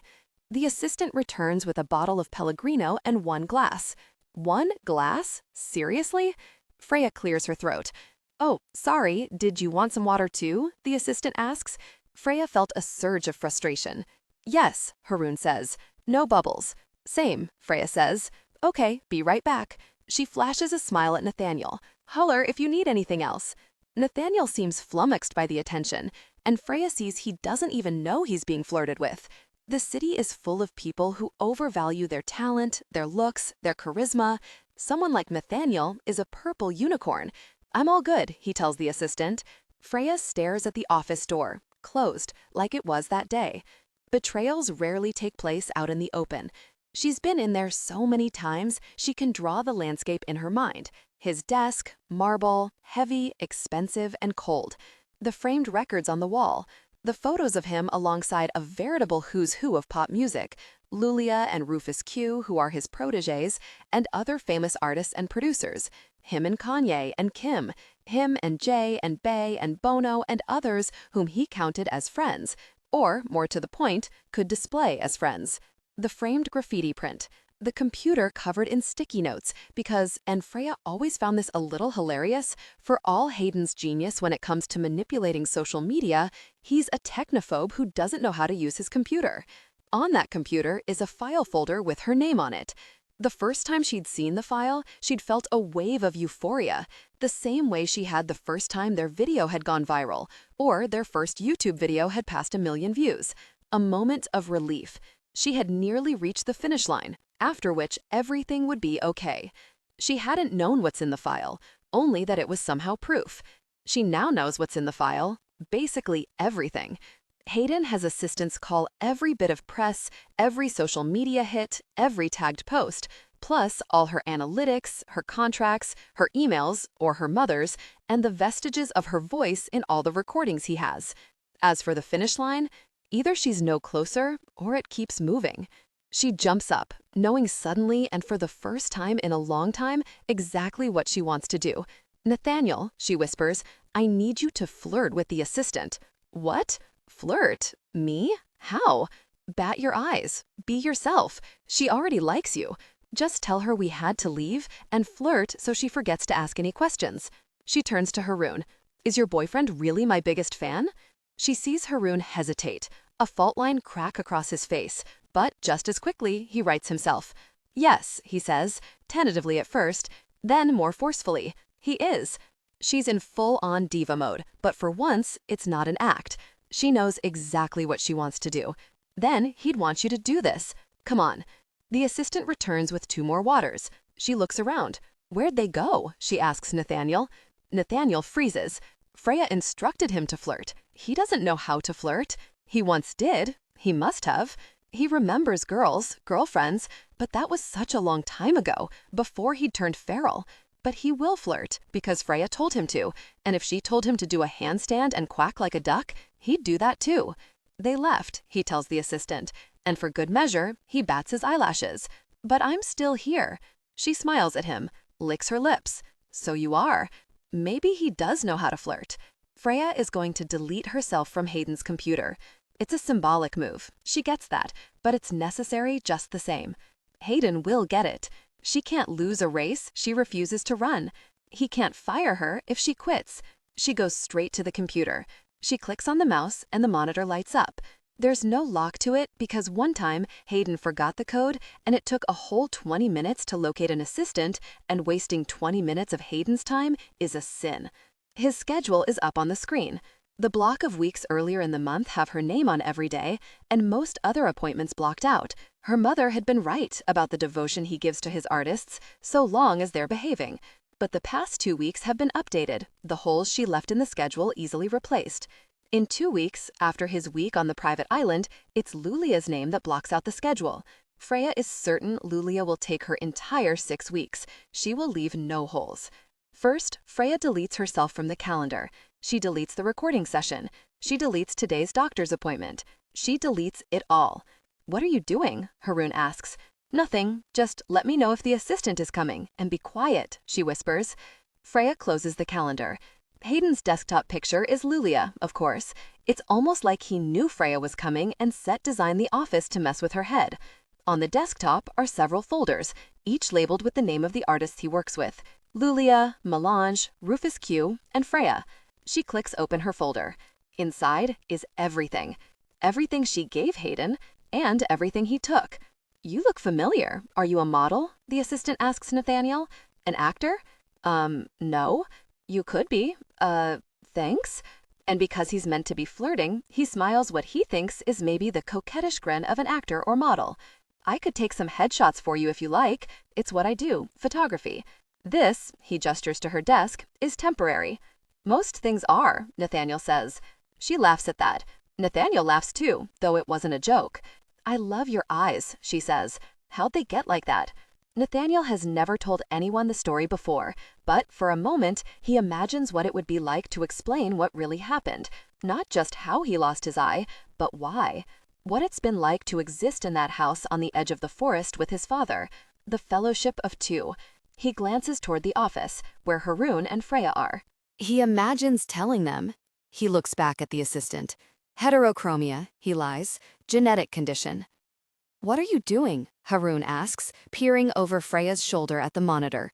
Speaker 2: The assistant returns with a bottle of Pellegrino and one glass. One glass? Seriously? Freya clears her throat. "Oh, sorry, did you want some water too?" the assistant asks. Freya felt a surge of frustration. "Yes," Haroon says. "No bubbles." "Same," Freya says. "Okay, be right back." She flashes a smile at Nathaniel. "Holler if you need anything else." Nathaniel seems flummoxed by the attention, and Freya sees he doesn't even know he's being flirted with. The city is full of people who overvalue their talent, their looks, their charisma. Someone like Nathaniel is a purple unicorn. "I'm all good," he tells the assistant. Freya stares at the office door, closed, like it was that day. Betrayals rarely take place out in the open. She's been in there so many times, she can draw the landscape in her mind. His desk, marble, heavy, expensive, and cold. The framed records on the wall. The photos of him alongside a veritable who's who of pop music. Lulia and Rufus Q, who are his protégés, and other famous artists and producers. Him and Kanye and Kim. Him and Jay and Bey and Bono and others whom he counted as friends. Or, more to the point, could display as friends. The framed graffiti print. The computer covered in sticky notes because, and Freya always found this a little hilarious, for all Hayden's genius when it comes to manipulating social media, he's a technophobe who doesn't know how to use his computer. On that computer is a file folder with her name on it. The first time she'd seen the file, she'd felt a wave of euphoria, the same way she had the first time their video had gone viral, or their first YouTube video had passed 1 million views. A moment of relief. She had nearly reached the finish line, after which everything would be okay. She hadn't known what's in the file, only that it was somehow proof. She now knows what's in the file, basically everything. Hayden has assistants call every bit of press, every social media hit, every tagged post, plus all her analytics, her contracts, her emails, or her mother's, and the vestiges of her voice in all the recordings he has. As for the finish line, either she's no closer, or it keeps moving. She jumps up, knowing suddenly and for the first time in a long time exactly what she wants to do. "Nathaniel," she whispers, "I need you to flirt with the assistant." "What? Flirt? Me? How?" "Bat your eyes. Be yourself. She already likes you. Just tell her we had to leave and flirt so she forgets to ask any questions." She turns to Haroon. "Is your boyfriend really my biggest fan?" She sees Haroon hesitate, a fault line crack across his face, but just as quickly he rights himself. "Yes," he says, tentatively at first, then more forcefully. "He is." She's in full-on diva mode, but for once, it's not an act. She knows exactly what she wants to do. "Then he'd want you to do this. Come on." The assistant returns with 2 more waters. She looks around. "Where'd they go?" she asks Nathaniel. Nathaniel freezes. Freya instructed him to flirt. He doesn't know how to flirt. He once did. He must have. He remembers girls, girlfriends, but that was such a long time ago, before he'd turned feral. But he will flirt, because Freya told him to, and if she told him to do a handstand and quack like a duck, he'd do that too. They left, he tells the assistant, and for good measure, he bats his eyelashes. "But I'm still here." She smiles at him, licks her lips. "So you are." Maybe he does know how to flirt. Freya is going to delete herself from Hayden's computer. It's a symbolic move. She gets that, but it's necessary just the same. Hayden will get it. She can't lose a race she refuses to run. He can't fire her if she quits. She goes straight to the computer. She clicks on the mouse and the monitor lights up. There's no lock to it because one time Hayden forgot the code and it took a whole 20 minutes to locate an assistant, and wasting 20 minutes of Hayden's time is a sin. His schedule is up on the screen. The block of weeks earlier in the month have her name on every day, and most other appointments blocked out. Her mother had been right about the devotion he gives to his artists, so long as they're behaving. But the past 2 weeks have been updated, the holes she left in the schedule easily replaced. In 2 weeks, after his week on the private island, it's Lulia's name that blocks out the schedule. Freya is certain Lulia will take her entire 6 weeks. She will leave no holes. First, Freya deletes herself from the calendar. She deletes the recording session. She deletes today's doctor's appointment. She deletes it all. "What are you doing?" Haroon asks. "Nothing. Just let me know if the assistant is coming, and be quiet," she whispers. Freya closes the calendar. Hayden's desktop picture is Lulia, of course. It's almost like he knew Freya was coming and set designed the office to mess with her head. On the desktop are several folders, each labeled with the name of the artists he works with: Lulia, Melange, Rufus Q, and Freya. She clicks open her folder. Inside is everything. Everything she gave Hayden, and everything he took. "You look familiar. Are you a model?" the assistant asks Nathaniel. "An actor?" No. "You could be. Thanks." And because he's meant to be flirting, he smiles what he thinks is maybe the coquettish grin of an actor or model. "I could take some headshots for you if you like. It's what I do, photography. This," he gestures to her desk, "is temporary." "Most things are," Nathaniel says. She laughs at that. Nathaniel laughs too, though it wasn't a joke. "I love your eyes," she says. "How'd they get like that?" Nathaniel has never told anyone the story before, but for a moment, he imagines what it would be like to explain what really happened. Not just how he lost his eye, but why. What it's been like to exist in that house on the edge of the forest with his father. The fellowship of two. He glances toward the office, where Haroon and Freya are.
Speaker 1: He imagines telling them. He looks back at the assistant. Heterochromia, he lies. Genetic condition. "What are you doing?" Haroon asks, peering over Freya's shoulder at the monitor.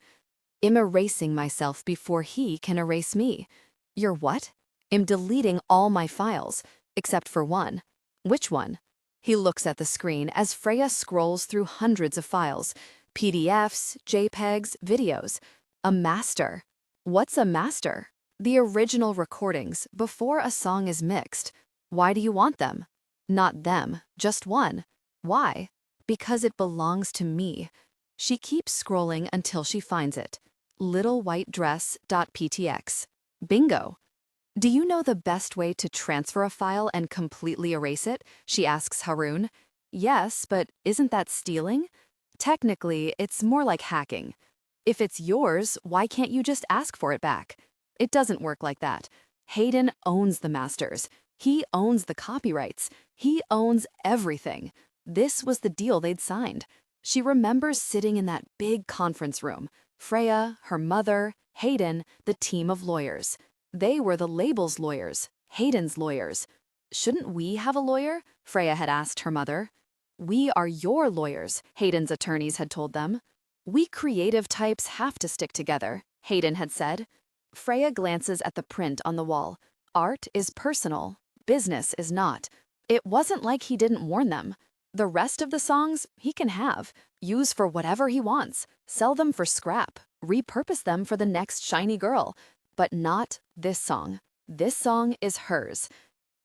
Speaker 1: "I'm erasing myself before he can erase me." "You're what?" "I'm deleting all my files, except for one." "Which one?" He looks at the screen as Freya scrolls through hundreds of files. PDFs, JPEGs, videos. A master. What's a master? The original recordings, before a song is mixed. Why do you want them? Not them, just one. Why? Because it belongs to me. She keeps scrolling until she finds it. littlewhitedress.ptx. Bingo. "Do you know the best way to transfer a file and completely erase it?" she asks Haroon. "Yes, but isn't that stealing?" "Technically, it's more like hacking. If it's yours, why can't you just ask for it back?" "It doesn't work like that. Hayden owns the masters. He owns the copyrights. He owns everything. This was the deal they'd signed." She remembers sitting in that big conference room. Freya, her mother, Hayden, the team of lawyers. They were the label's lawyers, Hayden's lawyers. "Shouldn't we have a lawyer?" Freya had asked her mother. "We are your lawyers," Hayden's attorneys had told them. "We creative types have to stick together," Hayden had said. Freya glances at the print on the wall. Art is personal. Business is not. It wasn't like he didn't warn them. The rest of the songs he can have, use for whatever he wants, sell them for scrap, repurpose them for the next shiny girl. But not this song. This song is hers.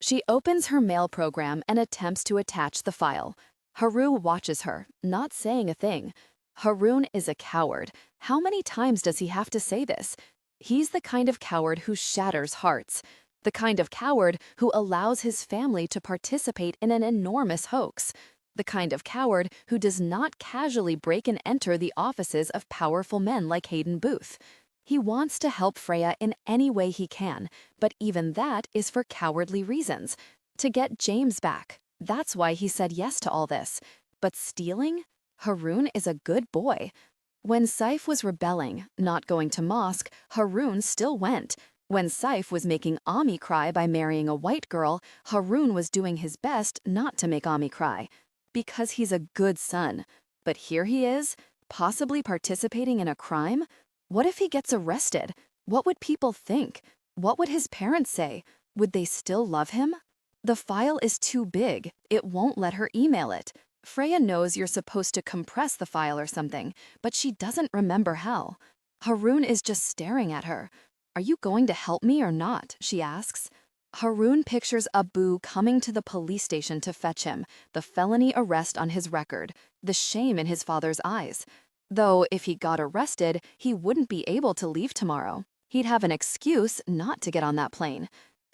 Speaker 1: She opens her mail program and attempts to attach the file. Haru watches her, not saying a thing. Haroon is a coward. How many times does he have to say this? He's the kind of coward who shatters hearts. The kind of coward who allows his family to participate in an enormous hoax. The kind of coward who does not casually break and enter the offices of powerful men like Hayden Booth. He wants to help Freya in any way he can, but even that is for cowardly reasons. To get James back. That's why he said yes to all this. But stealing? Haroon is a good boy. When Saif was rebelling, not going to mosque, Haroon still went. When Saif was making Ami cry by marrying a white girl, Haroon was doing his best not to make Ami cry. Because he's a good son. But here he is, possibly participating in a crime? What if he gets arrested? What would people think? What would his parents say? Would they still love him? The file is too big. It won't let her email it. Freya knows you're supposed to compress the file or something, but she doesn't remember how. Haroon is just staring at her. "Are you going to help me or not?" she asks.
Speaker 2: Haroon pictures Abu coming to the police station to fetch him, the felony arrest on his record, the shame in his father's eyes. Though if he got arrested, he wouldn't be able to leave tomorrow. He'd have an excuse not to get on that plane.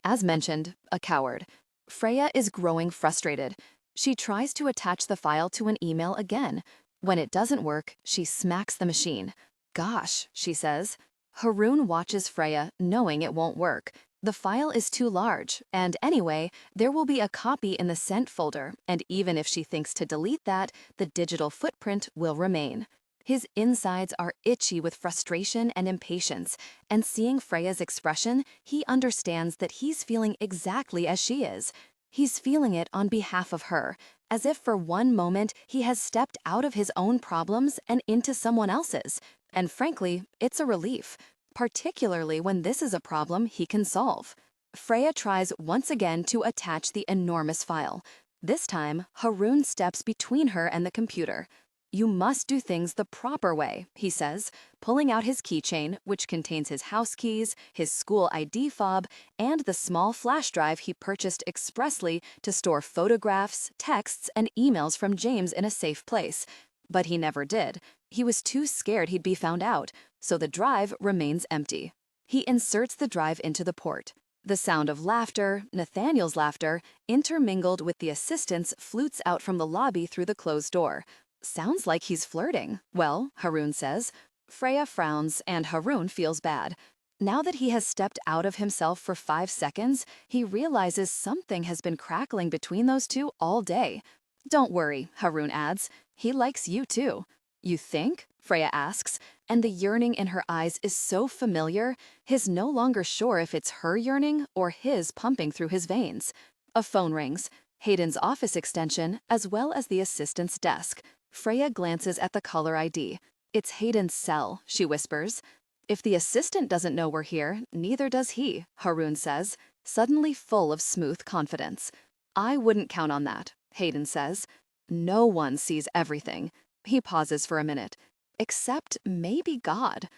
Speaker 2: As mentioned, a coward. Freya is growing frustrated. She tries to attach the file to an email again. When it doesn't work, she smacks the machine. Gosh, she says. Haroon watches Freya, knowing it won't work. The file is too large, and anyway, there will be a copy in the sent folder, and even if she thinks to delete that, the digital footprint will remain. His insides are itchy with frustration and impatience, and seeing Freya's expression, he understands that he's feeling exactly as she is. He's feeling it on behalf of her, as if for one moment he has stepped out of his own problems and into someone else's. And frankly, it's a relief, particularly when this is a problem he can solve. Freya tries once again to attach the enormous file. This time, Haroon steps between her and the computer. "You must do things the proper way," he says, pulling out his keychain, which contains his house keys, his school ID fob, and the small flash drive he purchased expressly to store photographs, texts, and emails from James in a safe place. But he never did. He was too scared he'd be found out, so the drive remains empty. He inserts the drive into the port. The sound of laughter, Nathaniel's laughter, intermingled with the assistant's, flutes out from the lobby through the closed door. Sounds like he's flirting. Well, Haroon says. Freya frowns, and Haroon feels bad. Now that he has stepped out of himself for 5 seconds, he realizes something has been crackling between those two all day. "Don't worry," Haroon adds. "He likes you too." "You think?" Freya asks, and the yearning in her eyes is so familiar, he's no longer sure if it's her yearning or his pumping through his veins. A phone rings. Hayden's office extension, as well as the assistant's desk. Freya glances at the caller ID. "It's Hayden's cell," she whispers. "If the assistant doesn't know we're here, neither does he," Haroon says, suddenly full of smooth confidence. "I wouldn't count on that," Hayden says. "No one sees everything." He pauses for a minute. "Except maybe God.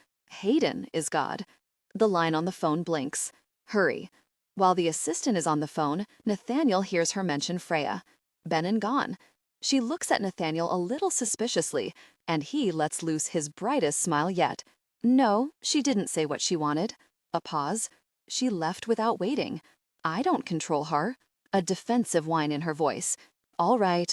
Speaker 2: Hayden is God." The line on the phone blinks. "Hurry." While the assistant is on the phone, Nathaniel hears her mention Freya. Been and gone. She looks at Nathaniel a little suspiciously, and he lets loose his brightest smile yet. "No, she didn't say what she wanted." A pause. "She left without waiting. I don't control her." A defensive whine in her voice. All right,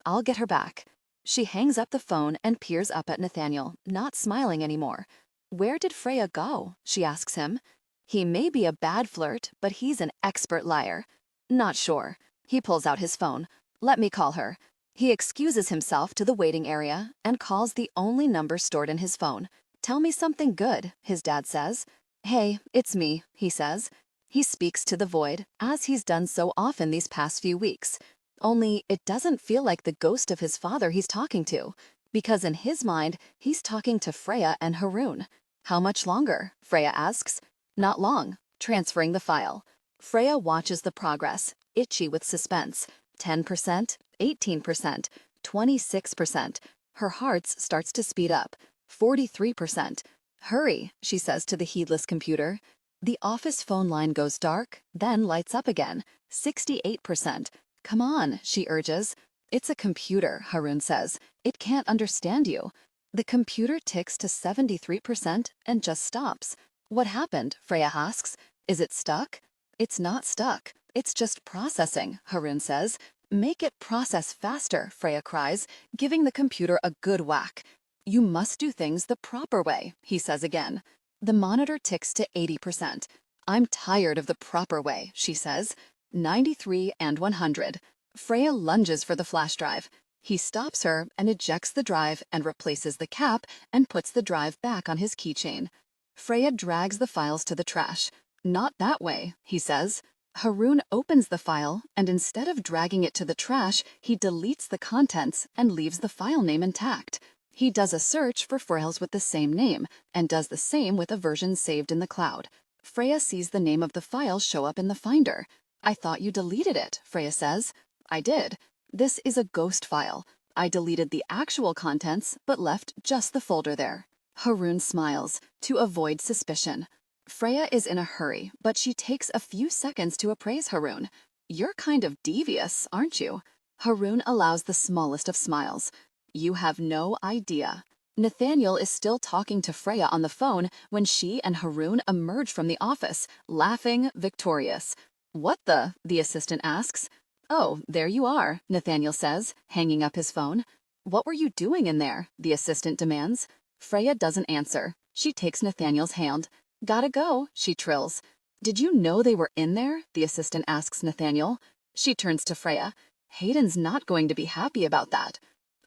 Speaker 2: I'll get her back." She hangs up the phone and peers up at Nathaniel, not smiling anymore. "Where did Freya go?" she asks him. He may be a bad flirt, but he's an expert liar. "Not sure." He pulls out his phone. "Let me call her." He excuses himself to the waiting area and calls the only number stored in his phone. "Tell me something good," his dad says. "Hey, it's me," he says. He speaks to the void, as he's done so often these past few weeks. Only it doesn't feel like the ghost of his father he's talking to, because in his mind, he's talking to Freya and Haroon. "How much longer?" Freya asks. "Not long." Transferring the file. Freya watches the progress, itchy with suspense. 10%, 18%, 26%. Her heart starts to speed up. 43%. "Hurry," she says to the heedless computer. The office phone line goes dark, then lights up again. 68%. "Come on," she urges. "It's a computer," Haroon says. "It can't understand you." The computer ticks to 73% and just stops. "What happened?" Freya asks. "Is it stuck?" "It's not stuck. It's just processing," Haroon says. "Make it process faster," Freya cries, giving the computer a good whack. "You must do things the proper way," he says again. The monitor ticks to 80%. "I'm tired of the proper way," she says. 93 and 100. Freya lunges for the flash drive. He stops her and ejects the drive and replaces the cap and puts the drive back on his keychain. Freya drags the files to the trash. "Not that way," he says. Haroon opens the file, and instead of dragging it to the trash, he deletes the contents and leaves the file name intact. He does a search for files with the same name, and does the same with a version saved in the cloud. Freya sees the name of the file show up in the Finder. "I thought you deleted it," Freya says. "I did. This is a ghost file. I deleted the actual contents, but left just the folder there." Haroon smiles, to avoid suspicion. Freya is in a hurry, but she takes a few seconds to appraise Haroon. You're kind of devious, aren't you? Haroon allows the smallest of smiles. You have no idea. Nathaniel is still talking to Freya on the phone when she and Haroon emerge from the office, laughing, victorious. What the assistant asks. Oh, there you are, Nathaniel says, hanging up his phone. What were you doing in there? The assistant demands. Freya doesn't answer. She takes Nathaniel's hand. Gotta go, she trills. Did you know they were in there? The assistant asks Nathaniel. She turns to Freya. Hayden's not going to be happy about that.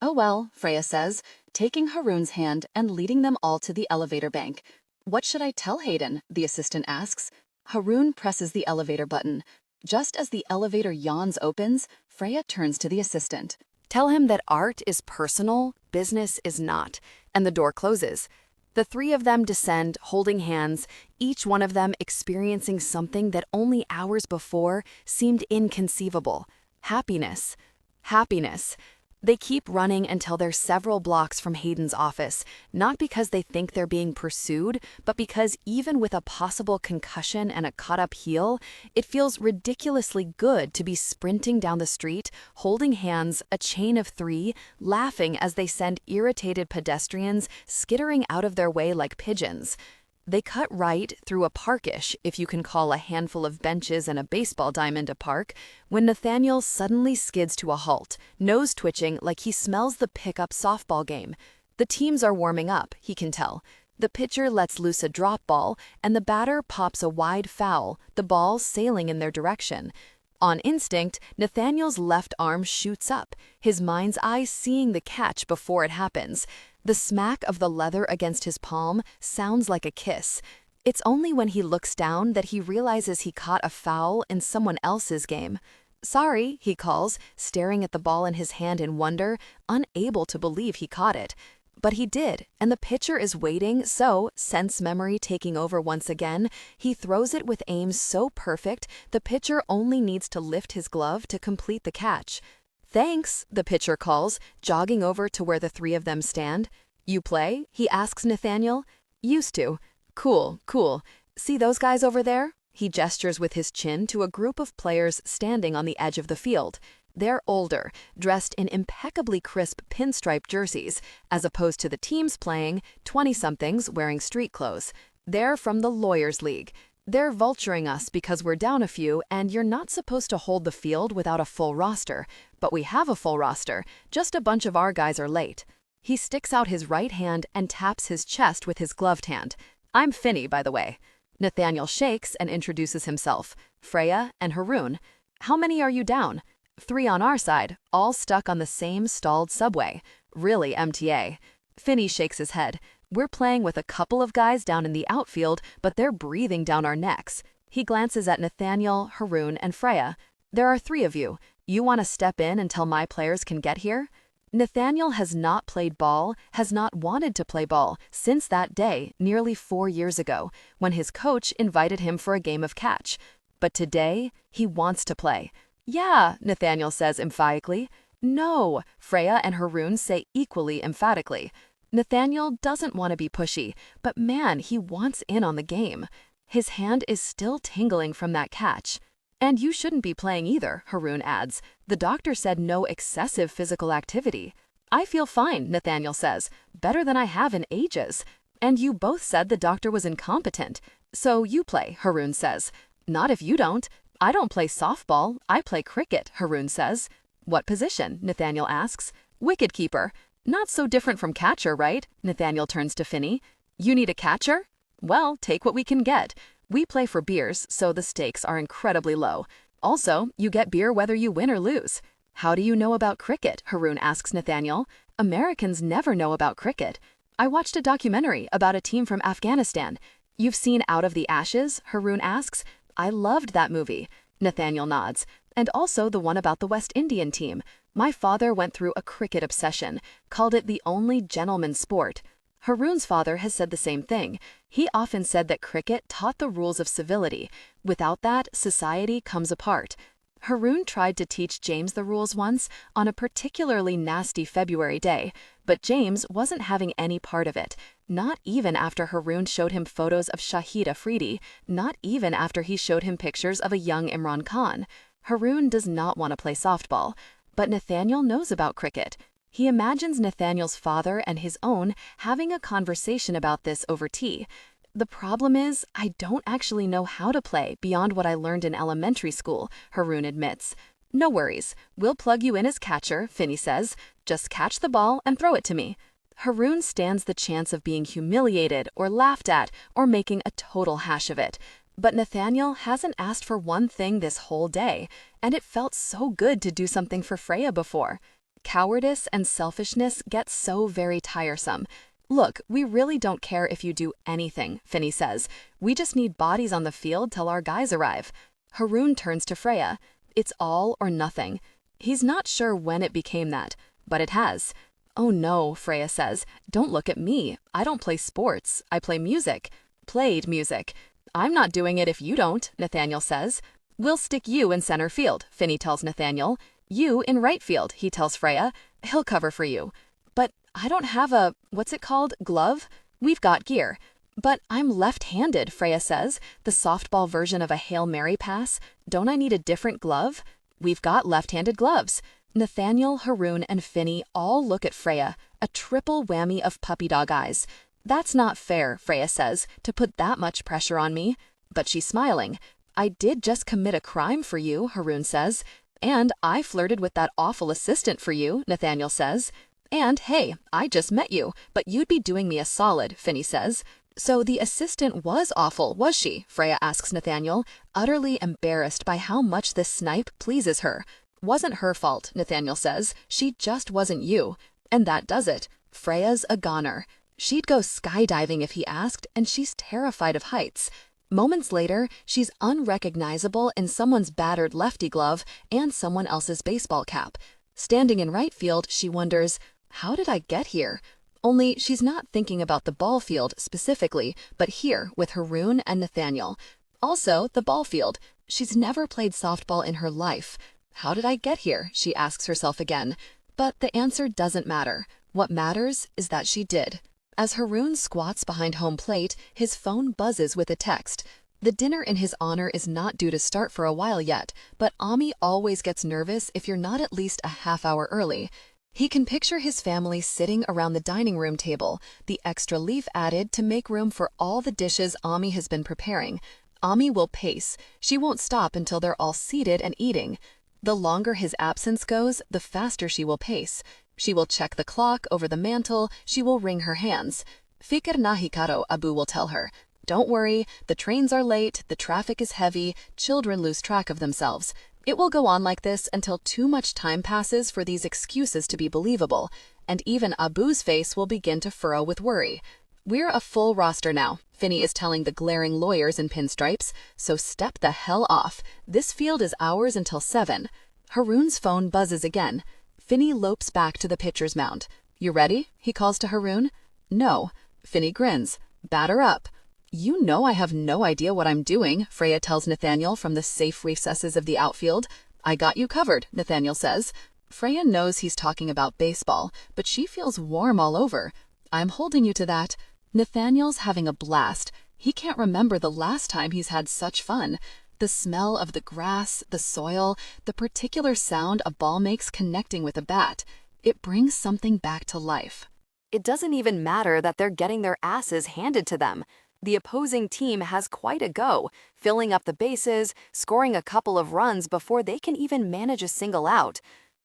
Speaker 2: Oh well, Freya says, taking Haroon's hand and leading them all to the elevator bank. What should I tell Hayden? The assistant asks. Haroon presses the elevator button. Just as the elevator yawns opens, Freya turns to the assistant.
Speaker 1: Tell him that art is personal, business is not, and the door closes. The three of them descend, holding hands, each one of them experiencing something that only hours before seemed inconceivable. Happiness. Happiness. They keep running until they're several blocks from Hayden's office, not because they think they're being pursued, but because even with a possible concussion and a cut-up heel, it feels ridiculously good to be sprinting down the street, holding hands, a chain of three, laughing as they send irritated pedestrians skittering out of their way like pigeons. They cut right through a parkish, if you can call a handful of benches and a baseball diamond a park, when Nathaniel suddenly skids to a halt, nose twitching like he smells the pickup softball game. The teams are warming up, he can tell. The pitcher lets loose a drop ball, and the batter pops a wide foul, the ball sailing in their direction. On instinct, Nathaniel's left arm shoots up, his mind's eye seeing the catch before it happens. The smack of the leather against his palm sounds like a kiss. It's only when he looks down that he realizes he caught a foul in someone else's game. Sorry, he calls, staring at the ball in his hand in wonder, unable to believe he caught it. But he did, and the pitcher is waiting, so, sense memory taking over once again, he throws it with aim so perfect the pitcher only needs to lift his glove to complete the catch. Thanks, the pitcher calls, jogging over to where the three of them stand. You play? He asks Nathaniel. Used to. Cool, cool. See those guys over there? He gestures with his chin to a group of players standing on the edge of the field. They're older, dressed in impeccably crisp pinstripe jerseys, as opposed to the teams playing, 20-somethings wearing street clothes. They're from the Lawyers' League. They're vulturing us because we're down a few and you're not supposed to hold the field without a full roster. But we have a full roster, just a bunch of our guys are late. He sticks out his right hand and taps his chest with his gloved hand. I'm Finney, by the way. Nathaniel shakes and introduces himself. Freya and Haroon. How many are you down? 3 on our side, all stuck on the same stalled subway. Really MTA. Finney shakes his head. We're playing with a couple of guys down in the outfield, but they're breathing down our necks. He glances at Nathaniel, Haroon, and Freya. There are 3 of you. You want to step in until my players can get here? Nathaniel has not played ball, has not wanted to play ball, since that day, nearly 4 years ago, when his coach invited him for a game of catch. But today, he wants to play. Yeah, Nathaniel says emphatically. No, Freya and Haroon say equally emphatically. Nathaniel doesn't want to be pushy, but man, he wants in on the game. His hand is still tingling from that catch. And you shouldn't be playing either, Haroon adds. The doctor said no excessive physical activity. I feel fine, Nathaniel says. Better than I have in ages. And you both said the doctor was incompetent. So you play, Haroon says. Not if you don't. I don't play softball. I play cricket, Haroon says. What position? Nathaniel asks. Wicketkeeper. Not so different from catcher, right? Nathaniel turns to Finney. You need a catcher? Well, take what we can get. We play for beers, so the stakes are incredibly low. Also, you get beer whether you win or lose. How do you know about cricket? Haroon asks Nathaniel. Americans never know about cricket. I watched a documentary about a team from Afghanistan. You've seen Out of the Ashes? Haroon asks. I loved that movie. Nathaniel nods. And also the one about the West Indian team. My father went through a cricket obsession, called it the only gentleman's sport. Haroon's father has said the same thing. He often said that cricket taught the rules of civility. Without that, society comes apart. Haroon tried to teach James the rules once on a particularly nasty February day,
Speaker 2: But James wasn't having any part of it, not even after Haroon showed him photos of Shahid Afridi, not even after he showed him pictures of a young Imran Khan. Haroon does not want to play softball, but Nathaniel knows about cricket. He imagines Nathaniel's father and his own having a conversation about this over tea. The problem is, I don't actually know how to play beyond what I learned in elementary school, Haroon admits. No worries, we'll plug you in as catcher, Finney says. Just catch the ball and throw it to me. Haroon stands the chance of being humiliated or laughed at or making a total hash of it. But Nathaniel hasn't asked for one thing this whole day, and it felt so good to do something for Freya before. Cowardice and selfishness get so very tiresome. Look, we really don't care if you do anything, Finney says. We just need bodies on the field till our guys arrive. Haroon turns to Freya. It's all or nothing. He's not sure when it became that, but it has. Oh no, Freya says. Don't look at me. I don't play sports. I play music. Played music. I'm not doing it if you don't, Nathaniel says. We'll stick you in center field, Finney tells Nathaniel. You in right field, he tells Freya. He'll cover for you. But I don't have a, what's it called, glove? We've got gear. But I'm left-handed, Freya says, the softball version of a Hail Mary pass. Don't I need a different glove? We've got left-handed gloves. Nathaniel, Haroon, and Finney all look at Freya, a triple whammy of puppy dog eyes. That's not fair, Freya says, to put that much pressure on me. But she's smiling. I did just commit a crime for you, Haroon says. And I flirted with that awful assistant for you, Nathaniel says. And hey, I just met you, but you'd be doing me a solid, Finney says. So the assistant was awful, was she? Freya asks Nathaniel, utterly embarrassed by how much this snipe pleases her. Wasn't her fault, Nathaniel says. She just wasn't you. And that does it. Freya's a goner. She'd go skydiving if he asked, and she's terrified of heights. Moments later, she's unrecognizable in someone's battered lefty glove and someone else's baseball cap. Standing in right field, she wonders, how did I get here? Only she's not thinking about the ball field specifically, but here with Haroon and Nathaniel. Also, the ball field. She's never played softball in her life. How did I get here? She asks herself again. But the answer doesn't matter. What matters is that she did. As Haroon squats behind home plate, his phone buzzes with a text. The dinner in his honor is not due to start for a while yet, but Ami always gets nervous if you're not at least a half hour early. He can picture his family sitting around the dining room table, the extra leaf added to make room for all the dishes Ami has been preparing. Ami will pace. She won't stop until they're all seated and eating. The longer his absence goes, the faster she will pace. She will check the clock over the mantel. She will wring her hands. Fikr nahi karo, Abu will tell her. Don't worry, the trains are late, the traffic is heavy, children lose track of themselves. It will go on like this until too much time passes for these excuses to be believable, and even Abu's face will begin to furrow with worry. We're a full roster now, Finney is telling the glaring lawyers in pinstripes, so step the hell off. This field is ours until 7. Haroon's phone buzzes again. Finney lopes back to the pitcher's mound. You ready? He calls to Haroon. No. Finney grins. Batter up. You know I have no idea what I'm doing, Freya tells Nathaniel from the safe recesses of the outfield. I got you covered, Nathaniel says. Freya knows he's talking about baseball, but she feels warm all over. I'm holding you to that. Nathaniel's having a blast. He can't remember the last time he's had such fun. The smell of the grass, the soil, the particular sound a ball makes connecting with a bat. It brings something back to life.
Speaker 1: It doesn't even matter that they're getting their asses handed to them. The opposing team has quite a go, filling up the bases, scoring a couple of runs before they can even manage a single out.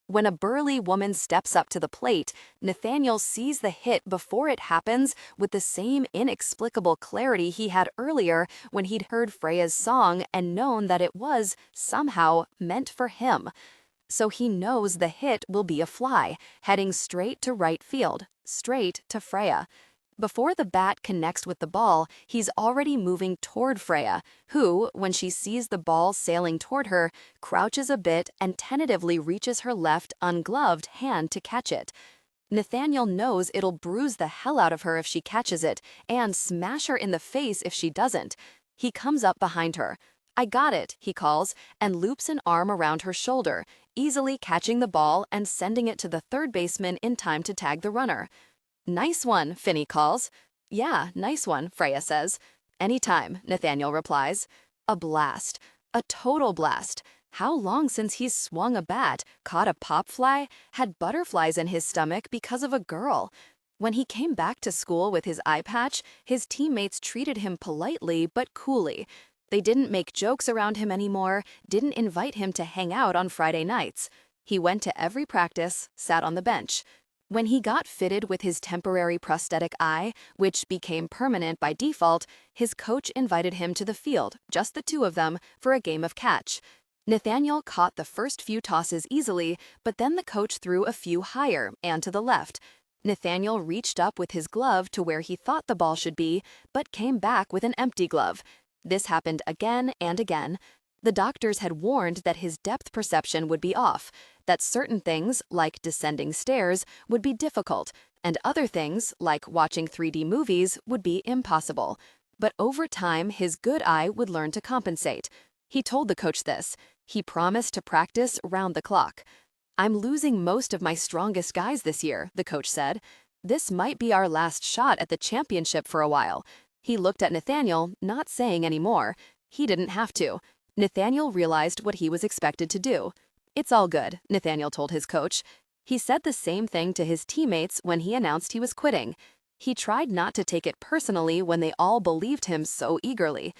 Speaker 1: When a burly woman steps up to the plate, Nathaniel sees the hit before it happens with the same inexplicable clarity he had earlier when he'd heard Freya's song and known that it was, somehow, meant for him. So he knows the hit will be a fly, heading straight to right field, straight to Freya. Before the bat connects with the ball, he's already moving toward Freya, who, when she sees the ball sailing toward her, crouches a bit and tentatively reaches her left ungloved hand to catch it. Nathaniel knows it'll bruise the hell out of her if she catches it, and smash her in the face if she doesn't. He comes up behind her.
Speaker 2: "I got it," he calls, and loops an arm around her shoulder, easily catching the ball and sending it to the third baseman in time to tag the runner. "Nice one," Finney calls. "Yeah, nice one," Freya says. "Anytime," Nathaniel replies. A blast. A total blast. How long since he's swung a bat, caught a pop fly, had butterflies in his stomach because of a girl? When he came back to school with his eye patch, his teammates treated him politely but coolly. They didn't make jokes around him anymore, didn't invite him to hang out on Friday nights. He went to every practice, sat on the bench. When he got fitted with his temporary prosthetic eye, which became permanent by default, his coach invited him to the field, just the two of them, for a game of catch. Nathaniel caught the first few tosses easily, but then the coach threw a few higher and to the left. Nathaniel reached up with his glove to where he thought the ball should be, but came back with an empty glove. This happened again and again. The doctors had warned that his depth perception would be off, that certain things, like descending stairs, would be difficult, and other things, like watching 3D movies, would be impossible. But over time, his good eye would learn to compensate. He told the coach this. He promised to practice round the clock. "I'm losing most of my strongest guys this year," the coach said. "This might be our last shot at the championship for a while." He looked at Nathaniel, not saying any more. He didn't have to. Nathaniel realized what he was expected to do. "It's all good," Nathaniel told his coach. He said the same thing to his teammates when he announced he was quitting. He tried not to take it personally when they all believed him so eagerly.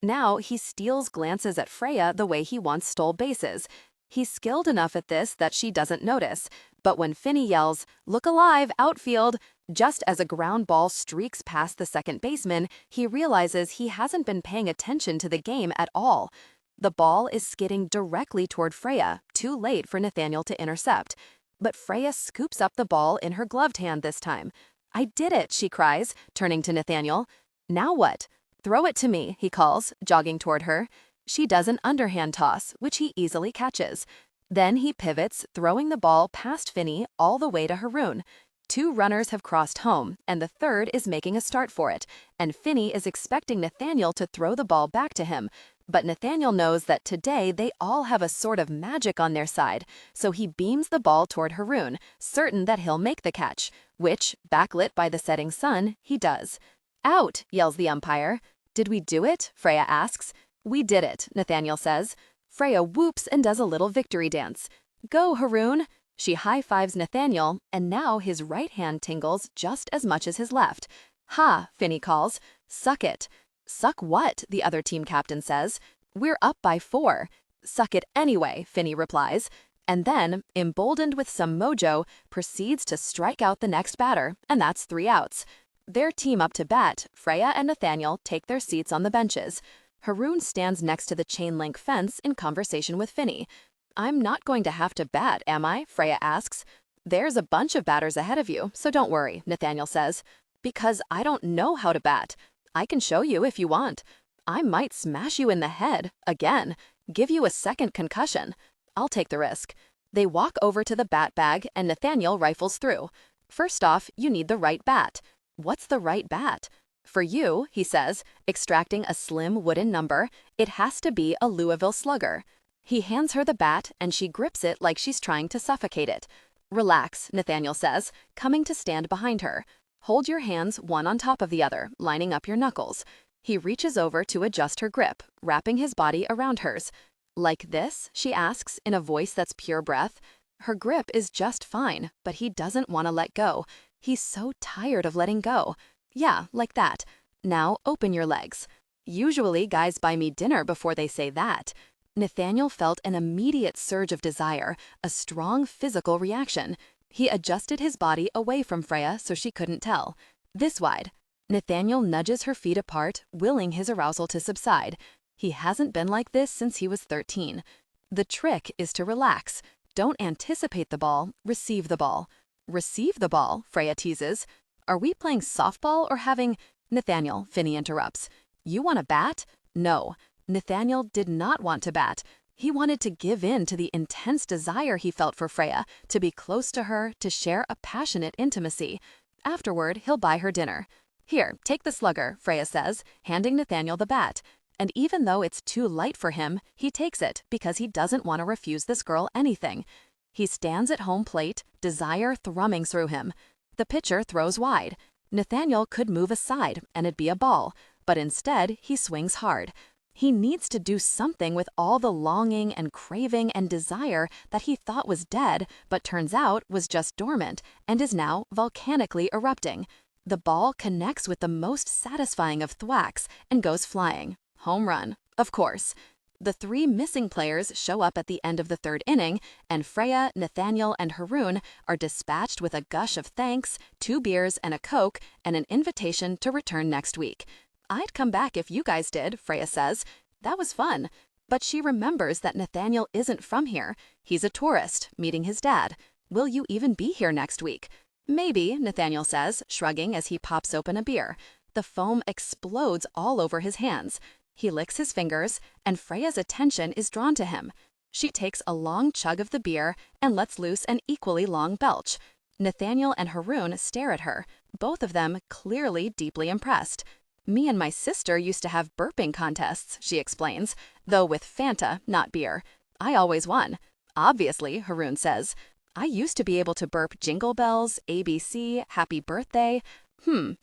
Speaker 2: Now he steals glances at Freya the way he once stole bases. He's skilled enough at this that she doesn't notice. But when Finney yells, "Look alive, outfield," just as a ground ball streaks past the second baseman, he realizes he hasn't been paying attention to the game at all. The ball is skidding directly toward Freya, too late for Nathaniel to intercept. But Freya scoops up the ball in her gloved hand this time. "I did it," she cries, turning to Nathaniel. "Now what?" "Throw it to me," he calls, jogging toward her. She does an underhand toss, which he easily catches. Then he pivots, throwing the ball past Finney all the way to Haroon. Two runners have crossed home, and the third is making a start for it, and Finney is expecting Nathaniel to throw the ball back to him. But Nathaniel knows that today they all have a sort of magic on their side, so he beams the ball toward Haroon, certain that he'll make the catch, which, backlit by the setting sun, he does. "Out!" yells the umpire. "Did we do it?" Freya asks. "We did it," Nathaniel says. Freya whoops and does a little victory dance. "Go, Haroon!" She high-fives Nathaniel, and now his right hand tingles just as much as his left. "Ha," Finney calls. "Suck it." "Suck what?" the other team captain says. "We're up by 4. "Suck it anyway," Finney replies. And then, emboldened with some mojo, proceeds to strike out the next batter, and that's 3 outs. Their team up to bat, Freya and Nathaniel take their seats on the benches. Haroon stands next to the chain-link fence in conversation with Finney. "I'm not going to have to bat, am I?" Freya asks. "There's a bunch of batters ahead of you, so don't worry," Nathaniel says. "Because I don't know how to bat. I can show you if you want. I might smash you in the head, again, give you a second concussion. I'll take the risk." They walk over to the bat bag, and Nathaniel rifles through. "First off, you need the right bat." "What's the right bat?" "For you," he says, extracting a slim wooden number, "it has to be a Louisville Slugger." He hands her the bat, and she grips it like she's trying to suffocate it. "Relax," Nathaniel says, coming to stand behind her. "Hold your hands one on top of the other, lining up your knuckles." He reaches over to adjust her grip, wrapping his body around hers. "Like this?" she asks, in a voice that's pure breath. Her grip is just fine, but he doesn't want to let go. He's so tired of letting go. "Yeah, like that. Now open your legs." Usually guys buy me dinner before they say that. Nathaniel felt an immediate surge of desire, a strong physical reaction. He adjusted his body away from Freya so she couldn't tell. This wide. Nathaniel nudges her feet apart, willing his arousal to subside. He hasn't been like this since he was 13. The trick is to relax. Don't anticipate the ball, receive the ball. "Receive the ball?" Freya teases. "Are we playing softball or having—" "Nathaniel," Finney interrupts. "You want to bat?" No. Nathaniel did not want to bat. He wanted to give in to the intense desire he felt for Freya, to be close to her, to share a passionate intimacy. Afterward, he'll buy her dinner. "Here, take the slugger," Freya says, handing Nathaniel the bat. And even though it's too light for him, he takes it because he doesn't want to refuse this girl anything. He stands at home plate, desire thrumming through him. The pitcher throws wide. Nathaniel could move aside and it'd be a ball, but instead he swings hard. He needs to do something with all the longing and craving and desire that he thought was dead, but turns out was just dormant and is now volcanically erupting. The ball connects with the most satisfying of thwacks and goes flying. Home run, of course. The three missing players show up at the end of the third inning, and Freya, Nathaniel, and Haroon are dispatched with a gush of thanks, 2 beers and a Coke, and an invitation to return next week. "I'd come back if you guys did," Freya says. "That was fun." But she remembers that Nathaniel isn't from here. He's a tourist, meeting his dad. "Will you even be here next week?" "Maybe," Nathaniel says, shrugging as he pops open a beer. The foam explodes all over his hands. He licks his fingers, and Freya's attention is drawn to him. She takes a long chug of the beer and lets loose an equally long belch. Nathaniel and Haroon stare at her, both of them clearly deeply impressed. "Me and my sister used to have burping contests," she explains, "though with Fanta, not beer. I always won." "Obviously," Haroon says. "I used to be able to burp Jingle Bells, ABC, Happy Birthday.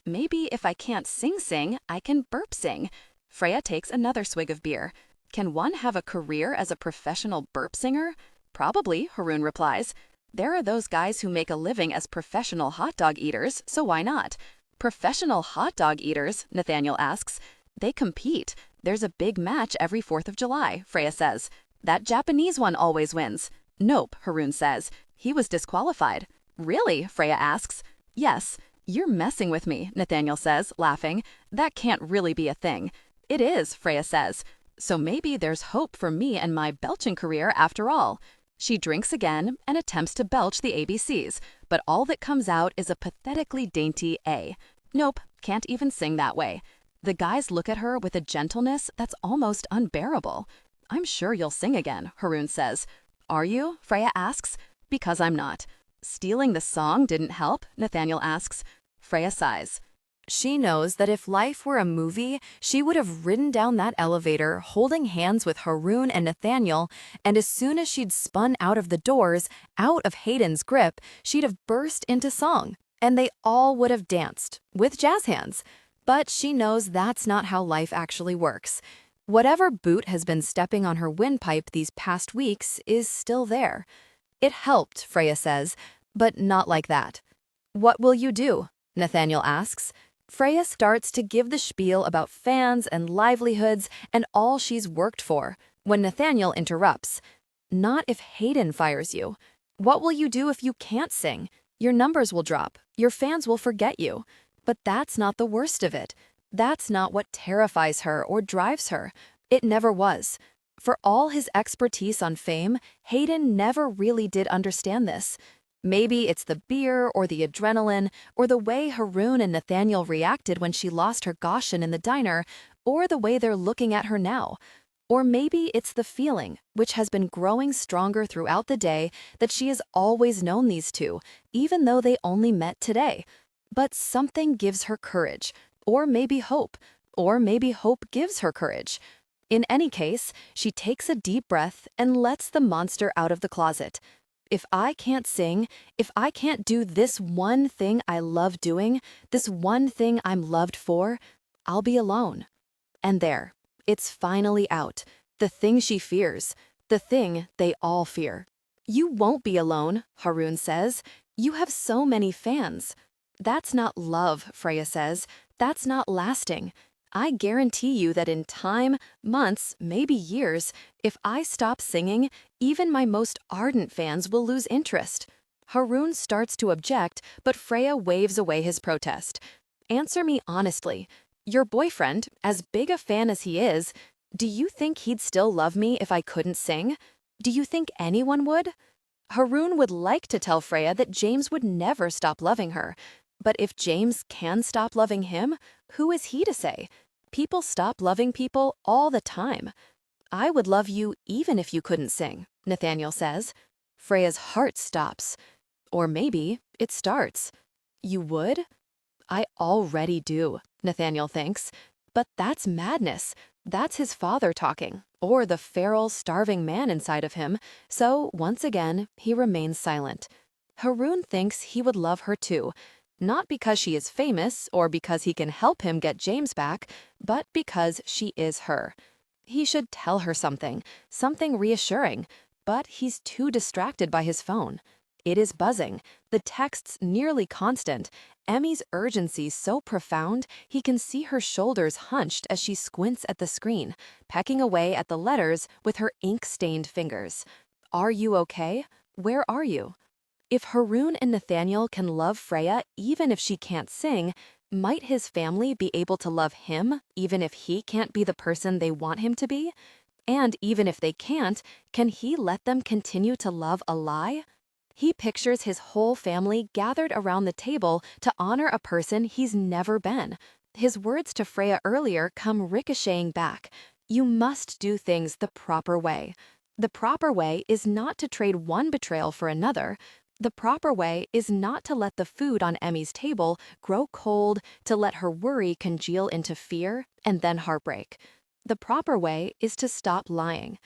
Speaker 2: Maybe if I can't sing, I can burp sing." Freya takes another swig of beer. "Can one have a career as a professional burp singer?" "Probably," Haroon replies. "There are those guys who make a living as professional hot dog eaters, so why not?" "Professional hot dog eaters?" Nathaniel asks. "They compete. There's a big match every 4th of July, Freya says. "That Japanese one always wins." "Nope," Haroon says. "He was disqualified." "Really?" Freya asks. "Yes." "You're messing with me," Nathaniel says, laughing. "That can't really be a thing." "It is," Freya says. "So maybe there's hope for me and my belching career after all." She drinks again and attempts to belch the ABCs, but all that comes out is a pathetically dainty A. Nope, can't even sing that way. The guys look at her with a gentleness that's almost unbearable. "I'm sure you'll sing again," Haroon says. "Are you?" Freya asks. "Because I'm not." "Stealing the song didn't help?" Nathaniel asks. Freya sighs.
Speaker 1: She knows that if life were a movie, she would have ridden down that elevator holding hands with Haroon and Nathaniel, and as soon as she'd spun out of the doors, out of Hayden's grip, she'd have burst into song, and they all would have danced, with jazz hands. But she knows that's not how life actually works. Whatever boot has been stepping on her windpipe these past weeks is still there. It helped, Freya says, but not like that. "What will you do?" Nathaniel asks. Freya starts to give the spiel about fans and livelihoods and all she's worked for, when Nathaniel interrupts. "Not if Hayden fires you. What will you do if you can't sing? Your numbers will drop. Your fans will forget you." But that's not the worst of it. That's not what terrifies her or drives her. It never was. For all his expertise on fame, Hayden never really did understand this. Maybe it's the beer or the adrenaline or the way Haroon and Nathaniel reacted when she lost her Goshen in the diner or the way they're looking at her now. Or maybe it's the feeling, which has been growing stronger throughout the day, that she has always known these two, even though they only met today. But something gives her courage, or maybe hope gives her courage. In any case, she takes a deep breath and lets the monster out of the closet. If I can't sing, if I can't do this one thing I love doing, this one thing I'm loved for, I'll be alone. And there, it's finally out. The thing she fears, the thing they all fear. "You won't be alone," Haroon says. "You have so many fans." "That's not love," Freya says. "That's not lasting. I guarantee you that in time, months, maybe years, if I stop singing, even my most ardent fans will lose interest." Haroon starts to object, but Freya waves away his protest. "Answer me honestly. Your boyfriend, as big a fan as he is, do you think he'd still love me if I couldn't sing? Do you think anyone would?" Haroon would like to tell Freya that James would never stop loving her. But if James can stop loving him, who is he to say? People stop loving people all the time. "I would love you even if you couldn't sing," Nathaniel says. Freya's heart stops. Or maybe it starts. "You would?" "I already do," Nathaniel thinks. "But that's madness.
Speaker 2: That's his father talking, or the feral, starving man inside of him, so once again, he remains silent. Haroon thinks he would love her too, not because she is famous or because he can help him get James back, but because she is her. He should tell her something, something reassuring, but he's too distracted by his phone. It is buzzing, the texts nearly constant, Emmy's urgency so profound he can see her shoulders hunched as she squints at the screen, pecking away at the letters with her ink-stained fingers. Are you okay? Where are you? If Haroon and Nathaniel can love Freya even if she can't sing, might his family be able to love him even if he can't be the person they want him to be? And even if they can't, can he let them continue to love a lie? He pictures his whole family gathered around the table to honor a person he's never been. His words to Freya earlier come ricocheting back. You must do things the proper way. The proper way is not to trade one betrayal for another. The proper way is not to let the food on Emmy's table grow cold, to let her worry congeal into fear and then heartbreak. The proper way is to stop lying.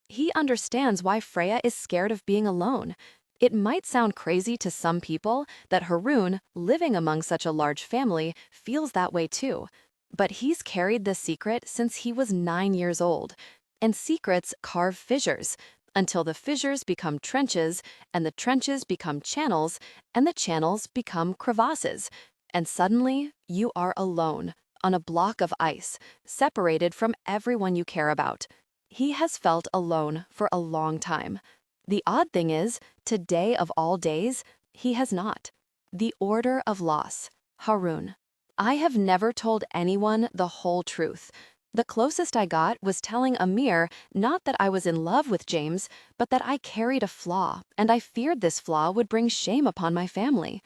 Speaker 2: He understands why Freya is scared of being alone. It might sound crazy to some people that Haroon, living among such a large family, feels that way too. But he's carried this secret since he was 9 years old. And secrets carve fissures, until the fissures become trenches, and the trenches become channels, and the channels become crevasses. And suddenly, you are alone, on a block of ice, separated from everyone you care about. He has felt alone for a long time. The odd thing is, today of all days, he has not. The order of loss. Haroon. I have never told anyone the whole truth. The closest I got was telling Amir not that I was in love with James, but that I carried a flaw, and I feared this flaw would bring shame upon my family.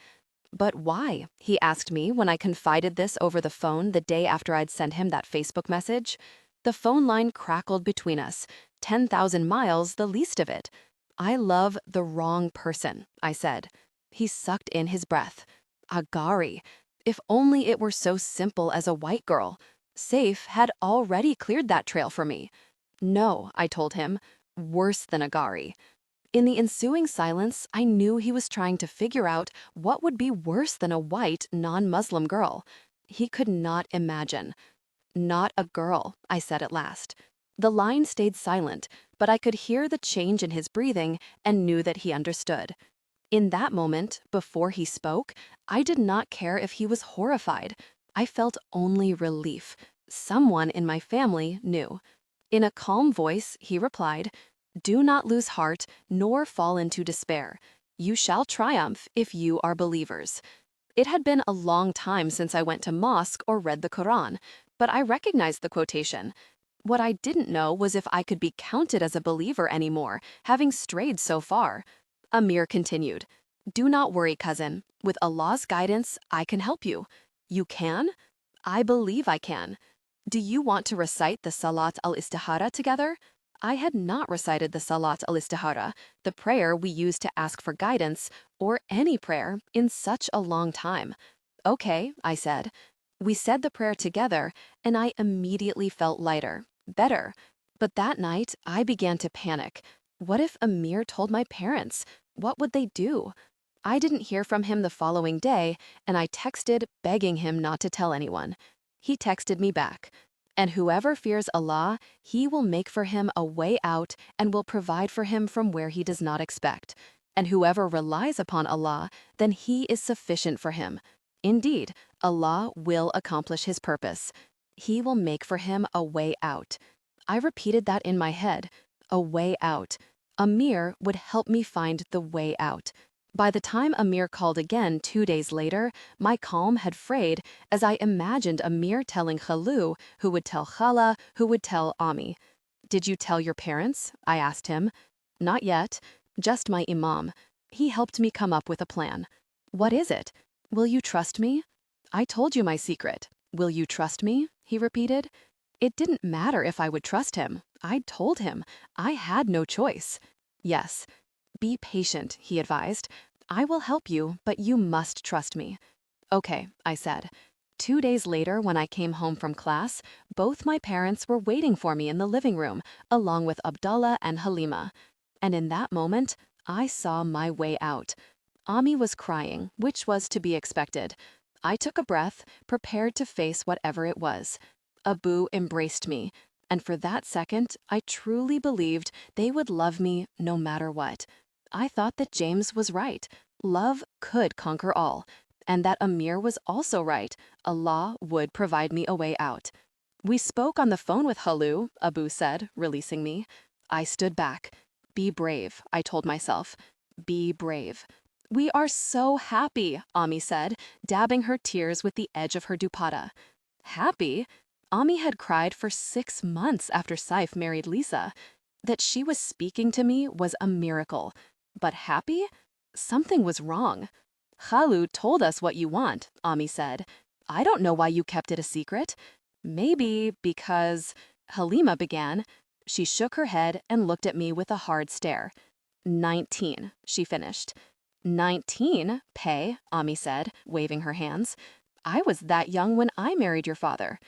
Speaker 2: But why? He asked me when I confided this over the phone the day after I'd sent him that Facebook message. The phone line crackled between us, 10,000 miles the least of it. I love the wrong person, I said. He sucked in his breath. Agari. If only it were so simple as a white girl. Safe had already cleared that trail for me. No, I told him. Worse than Agari. In the ensuing silence, I knew he was trying to figure out what would be worse than a white, non-Muslim girl. He could not imagine. Not a girl, I said at last. The line stayed silent, but I could hear the change in his breathing and knew that he understood. In that moment, before he spoke, I did not care if he was horrified. I felt only relief. Someone in my family knew. In a calm voice, he replied, "Do not lose heart, nor fall into despair. You shall triumph if you are believers." It had been a long time since I went to mosque or read the Quran, but I recognized the quotation. What I didn't know was if I could be counted as a believer anymore, having strayed so far. Amir continued, "Do not worry, cousin. With Allah's guidance, I can help you." "You can?" "I believe I can." "Do you want to recite the Salat al-Istihara together?" I had not recited the Salat al-Istihara, the prayer we use to ask for guidance, or any prayer, in such a long time. "Okay," I said. We said the prayer together, and I immediately felt lighter, better. But that night, I began to panic. What if Amir told my parents? What would they do? I didn't hear from him the following day, and I texted begging him not to tell anyone. He texted me back. "And whoever fears Allah, He will make for him a way out and will provide for him from where he does not expect. And whoever relies upon Allah, then He is sufficient for him. Indeed, Allah will accomplish His purpose. He will make for him a way out." I repeated that in my head. A way out. Amir would help me find the way out. By the time Amir called again 2 days later, my calm had frayed as I imagined Amir telling Khalu, who would tell Khala, who would tell Ami. "Did you tell your parents?" I asked him. "Not yet. Just my imam. He helped me come up with a plan." "What is it?" "Will you trust me?" "I told you my secret. Will you trust me?" he repeated. It didn't matter if I would trust him. I'd told him. I had no choice. "Yes. Be patient," he advised. "I will help you, but you must trust me." "Okay," I said. 2 days later, when I came home from class, both my parents were waiting for me in the living room, along with Abdullah and Halima. And in that moment, I saw my way out. Ami was crying, which was to be expected. I took a breath, prepared to face whatever it was. Abu embraced me, and for that second, I truly believed they would love me no matter what. I thought that James was right. Love could conquer all, and that Amir was also right. Allah would provide me a way out. We spoke on the phone with Halu, Abu said, releasing me. I stood back. Be brave, I told myself. Be brave. We are so happy, Ami said, dabbing her tears with the edge of her dupatta. Happy? Ami had cried for 6 months after Saif married Lisa. That she was speaking to me was a miracle. But happy? Something was wrong. Khalud told us what you want, Ami said. I don't know why you kept it a secret. Maybe because... Halima began. She shook her head and looked at me with a hard stare. 19, she finished. 19, Pei, Ami said, waving her hands. I was that young when I married your father.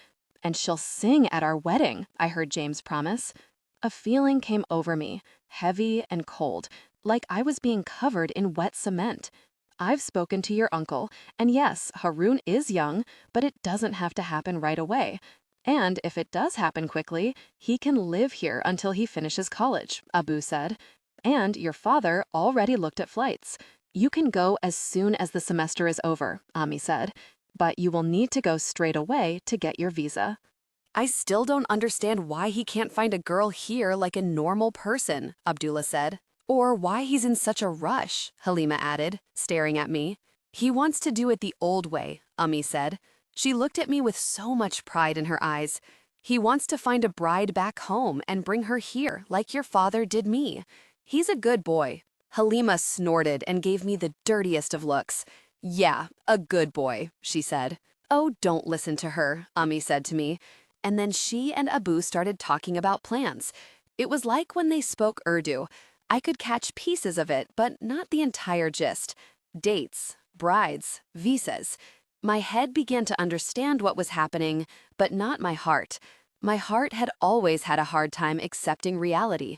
Speaker 2: And she'll sing at our wedding, I heard James promise. A feeling came over me, heavy and cold, like I was being covered in wet cement. I've spoken to your uncle, and yes, Haroon is young, but it doesn't have to happen right away. And if it does happen quickly, he can live here until he finishes college, Abu said. And your father already looked at flights. You can go as soon as the semester is over, Ami said, but you will need to go straight away to get your visa.
Speaker 1: I still don't understand why he can't find a girl here like a normal person, Abdullah said. Or why he's in such a rush, Halima added, staring at me. He wants to do it the old way, Ami said. She looked at me with so much pride in her eyes. He wants to find a bride back home and bring her here like your father did me. He's a good boy. Halima snorted and gave me the dirtiest of looks. Yeah, a good boy, she said. Oh, don't listen to her, Ami said to me. And then she and Abu started talking about plans. It was like when they spoke Urdu. I could catch pieces of it, but not the entire gist. Dates, brides, visas. My head began to understand what was happening, but not my heart. My heart had always had a hard time accepting reality.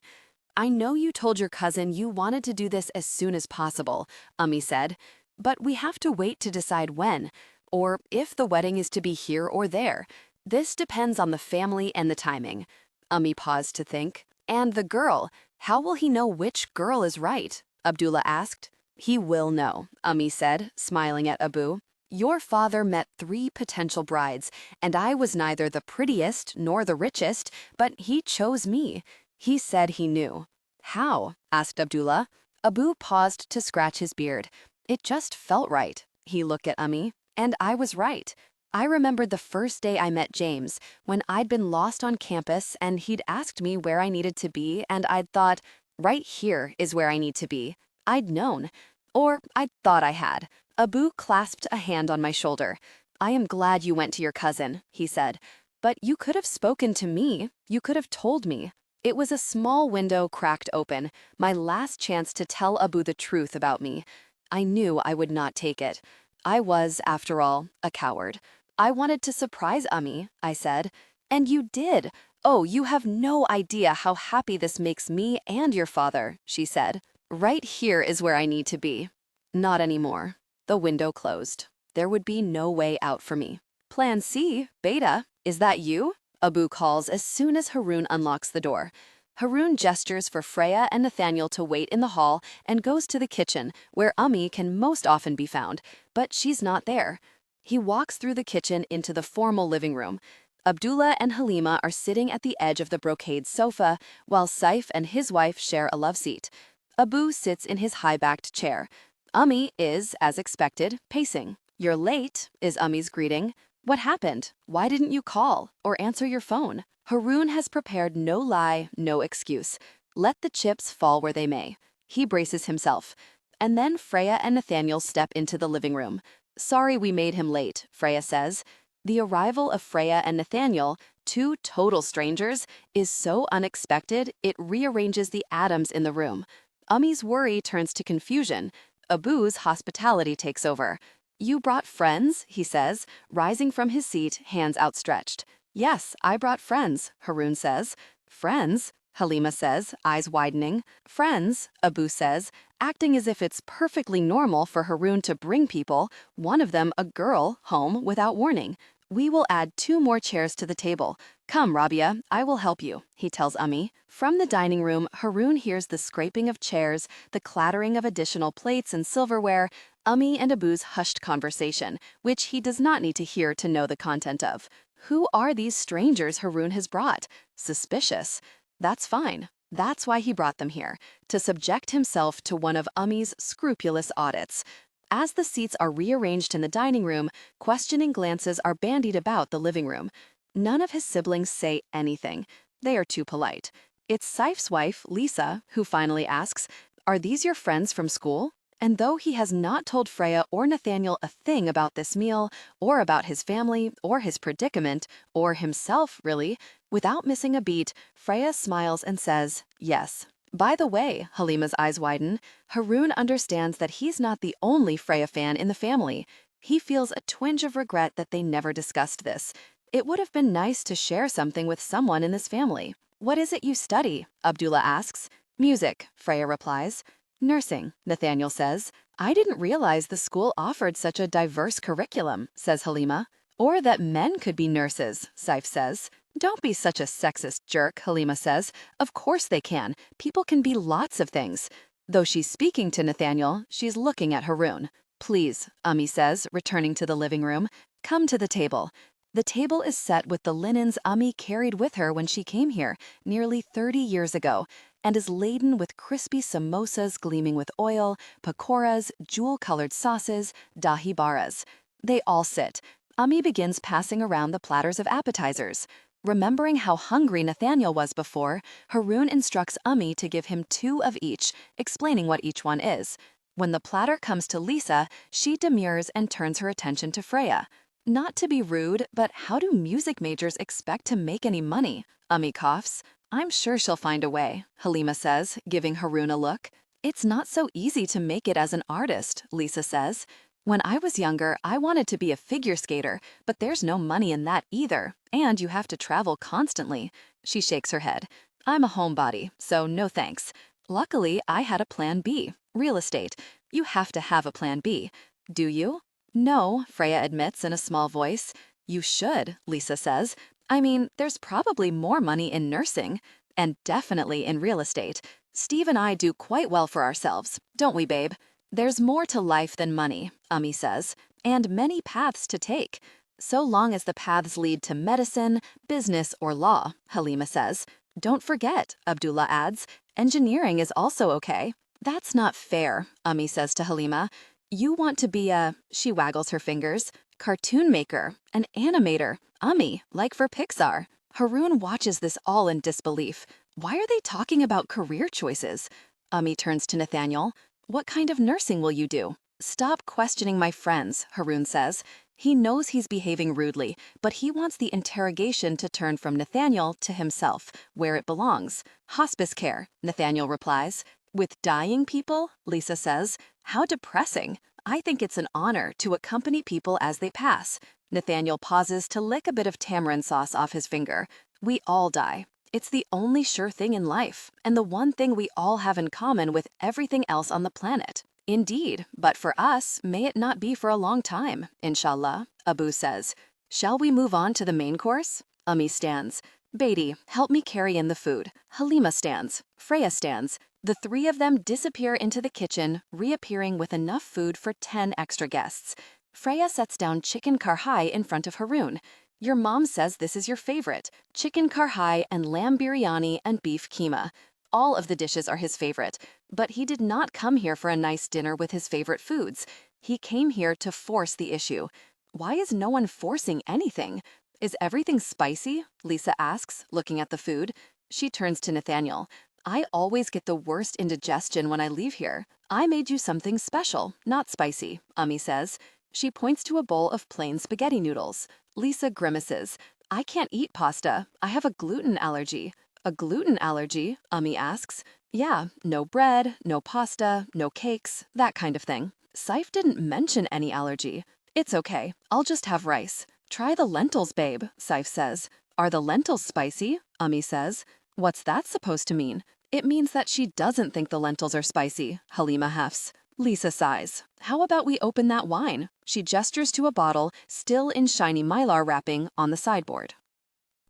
Speaker 1: I know you told your cousin you wanted to do this as soon as possible, Ami said, but we have to wait to decide when, or if the wedding is to be here or there. This depends on the family and the timing. Ami paused to think. And the girl, how will he know which girl is right? Abdullah asked. He will know, Ami said, smiling at Abu. Your father met 3 potential brides, and I was neither the prettiest nor the richest, but he chose me. He said he knew. How? Asked Abdullah. Abu paused to scratch his beard. It just felt right. He looked at Ami, and I was right. I remembered the first day I met James, when I'd been lost on campus and he'd asked me where I needed to be, and I'd thought, right here is where I need to be. I'd known. Or I'd thought I had. Abu clasped a hand on my shoulder. I am glad you went to your cousin, he said. But you could have spoken to me. You could have told me. It was a small window cracked open, my last chance to tell Abu the truth about me. I knew I would not take it. I was, after all, a coward. I wanted to surprise Ami, I said. And you did. Oh, you have no idea how happy this makes me and your father, she said. Right here is where I need to be. Not anymore. The window closed. There would be no way out for me. Plan C, Beta, is that you? Abu calls as soon as Haroon unlocks the door. Haroon gestures for Freya and Nathaniel to wait in the hall and goes to the kitchen, where Ami can most often be found, but she's not there. He walks through the kitchen into the formal living room. Abdullah and Halima are sitting at the edge of the brocade sofa, while Saif and his wife share a love seat. Abu sits in his high-backed chair. Ami is, as expected, pacing. You're late, is Ami's greeting. What happened? Why didn't you call or answer your phone? Haroon has prepared no lie, no excuse. Let the chips fall where they may. He braces himself. And then Freya and Nathaniel step into the living room. Sorry we made him late, Freya says. The arrival of Freya and Nathaniel, 2 total strangers, is so unexpected it rearranges the atoms in the room. Ami's worry turns to confusion. Abu's hospitality takes over.
Speaker 2: You brought friends, he says, rising from his seat, hands outstretched. Yes, I brought friends, Haroon says. Friends? Halima says, eyes widening. Friends, Abu says, acting as if it's perfectly normal for Haroon to bring people, one of them a girl, home without warning. We will add 2 more chairs to the table. Come, Rabia, I will help you, he tells Ummi. From the dining room, Haroon hears the scraping of chairs, the clattering of additional plates and silverware, Ummi and Abu's hushed conversation, which he does not need to hear to know the content of. Who are these strangers Haroon has brought? Suspicious. That's fine. That's why he brought them here, to subject himself to one of Ummi's scrupulous audits. As the seats are rearranged in the dining room, questioning glances are bandied about the living room. None of his siblings say anything. They are too polite. It's Saif's wife, Lisa, who finally asks, "Are these your friends from school?" And though he has not told Freya or Nathaniel a thing about this meal, or about his family, or his predicament, or himself, really, without missing a beat, Freya smiles and says, "Yes." By the way, Halima's eyes widen. Haroon understands that he's not the only Freya fan in the family. He feels a twinge of regret that they never discussed this. It would have been nice to share something with someone in this family. "What is it you study?" Abdullah asks. "Music," Freya replies. "Nursing," Nathaniel says. "I didn't realize the school offered such a diverse curriculum," says Halima. "Or that men could be nurses," Saif says. "Don't be such a sexist jerk," Halima says. "Of course they can. People can be lots of things." Though she's speaking to Nathaniel, she's looking at Haroon. "Please," Ummi says, returning to the living room, "come to the table." The table is set with the linens Ummi carried with her when she came here, nearly 30 years ago, and is laden with crispy samosas gleaming with oil, pakoras, jewel-colored sauces, dahi baras. They all sit. Ummi begins passing around the platters of appetizers. Remembering how hungry Nathaniel was before, Haroon instructs Ummi to give him 2 of each, explaining what each one is. When the platter comes to Lisa, she demurs and turns her attention to Freya. Not to be rude, but how do music majors expect to make any money? Ummi coughs. "I'm sure she'll find a way," Halima says, giving Haroon a look. "It's not so easy to make it as an artist," Lisa says. "When I was younger, I wanted to be a figure skater, but there's no money in that either, and you have to travel constantly." She shakes her head. "I'm a homebody, so no thanks. Luckily, I had a plan B, real estate. You have to have a plan B. Do you?" "No," Freya admits in a small voice. "You should," Lisa says. "I mean, there's probably more money in nursing, and definitely in real estate. Steve and I do quite well for ourselves, don't we, babe?" "There's more to life than money," Ummi says, "and many paths to take. So long as the paths lead to medicine, business, or law," Halima says. "Don't forget," Abdullah adds, "engineering is also okay." "That's not fair," Ummi says to Halima. "You want to be a," she waggles her fingers, "cartoon maker, an animator, Ummi, like for Pixar." Haroon watches this all in disbelief. Why are they talking about career choices? Ummi turns to Nathaniel. "What kind of nursing will you do?" "Stop questioning my friends," Haroon says. He knows he's behaving rudely, but he wants the interrogation to turn from Nathaniel to himself, where it belongs. "Hospice care," Nathaniel replies. "With dying people?" Lisa says. "How depressing. I think it's an honor to accompany people as they pass." Nathaniel pauses to lick a bit of tamarind sauce off his finger. "We all die. It's the only sure thing in life, and the one thing we all have in common with everything else on the planet." "Indeed, but for us, may it not be for a long time, inshallah," Abu says. "Shall we move on to the main course?" Ummi stands. "Beatty, help me carry in the food." Halima stands. Freya stands. The 3 of them disappear into the kitchen, reappearing with enough food for 10 extra guests. Freya sets down chicken karhai in front of Haroon. "Your mom says this is your favorite. Chicken karhai and lamb biryani and beef keema. All of the dishes are his favorite, but he did not come here for a nice dinner with his favorite foods. He came here to force the issue. Why is no one forcing anything? Is everything spicy?" Lisa asks, looking at the food. She turns to Nathaniel. "I always get the worst indigestion when I leave here. I made you something special, not spicy," Ummi says. She points to a bowl of plain spaghetti noodles. Lisa grimaces. "I can't eat pasta. I have a gluten allergy." "A gluten allergy?" Ummi asks. "Yeah, no bread, no pasta, no cakes, that kind of thing." Saif didn't mention any allergy. It's okay, I'll just have rice. Try the lentils, babe, Saif says. Are the lentils spicy? Ami says. What's that supposed to mean? It means that she doesn't think the lentils are spicy, Halima huffs. Lisa sighs. How about we open that wine? She gestures to a bottle, still in shiny mylar wrapping, on the sideboard.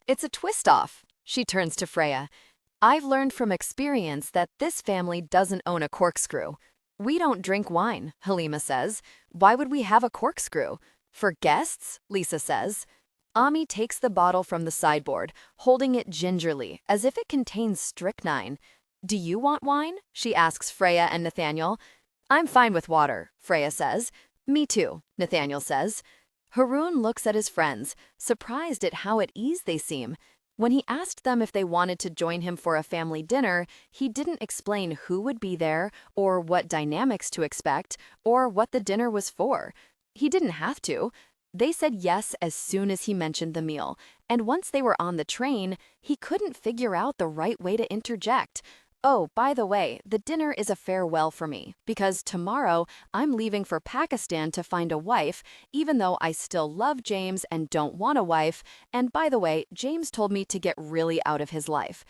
Speaker 1: It's a twist-off. She turns to Freya. I've learned from experience that this family doesn't own a corkscrew. We don't drink wine, Halima says. Why would we have a corkscrew? For guests, Lisa says. Ami takes the bottle from the sideboard, holding it gingerly, as if it contains strychnine. Do you want wine? She asks Freya and Nathaniel. I'm fine with water, Freya says. Me too, Nathaniel says. Haroon looks at his friends, surprised at how at ease they seem. When he asked them if they wanted to join him for a family dinner, he didn't explain who would be there, or what dynamics to expect, or what the dinner was for. He didn't have to. They said yes as soon as he mentioned the meal, and once they were on the train, he couldn't figure out the right way to interject. Oh, by the way, the dinner is a farewell for me, because tomorrow I'm leaving for Pakistan to find a wife, even though I still love James and don't want a wife, and by the way, James told me to get really out of his life.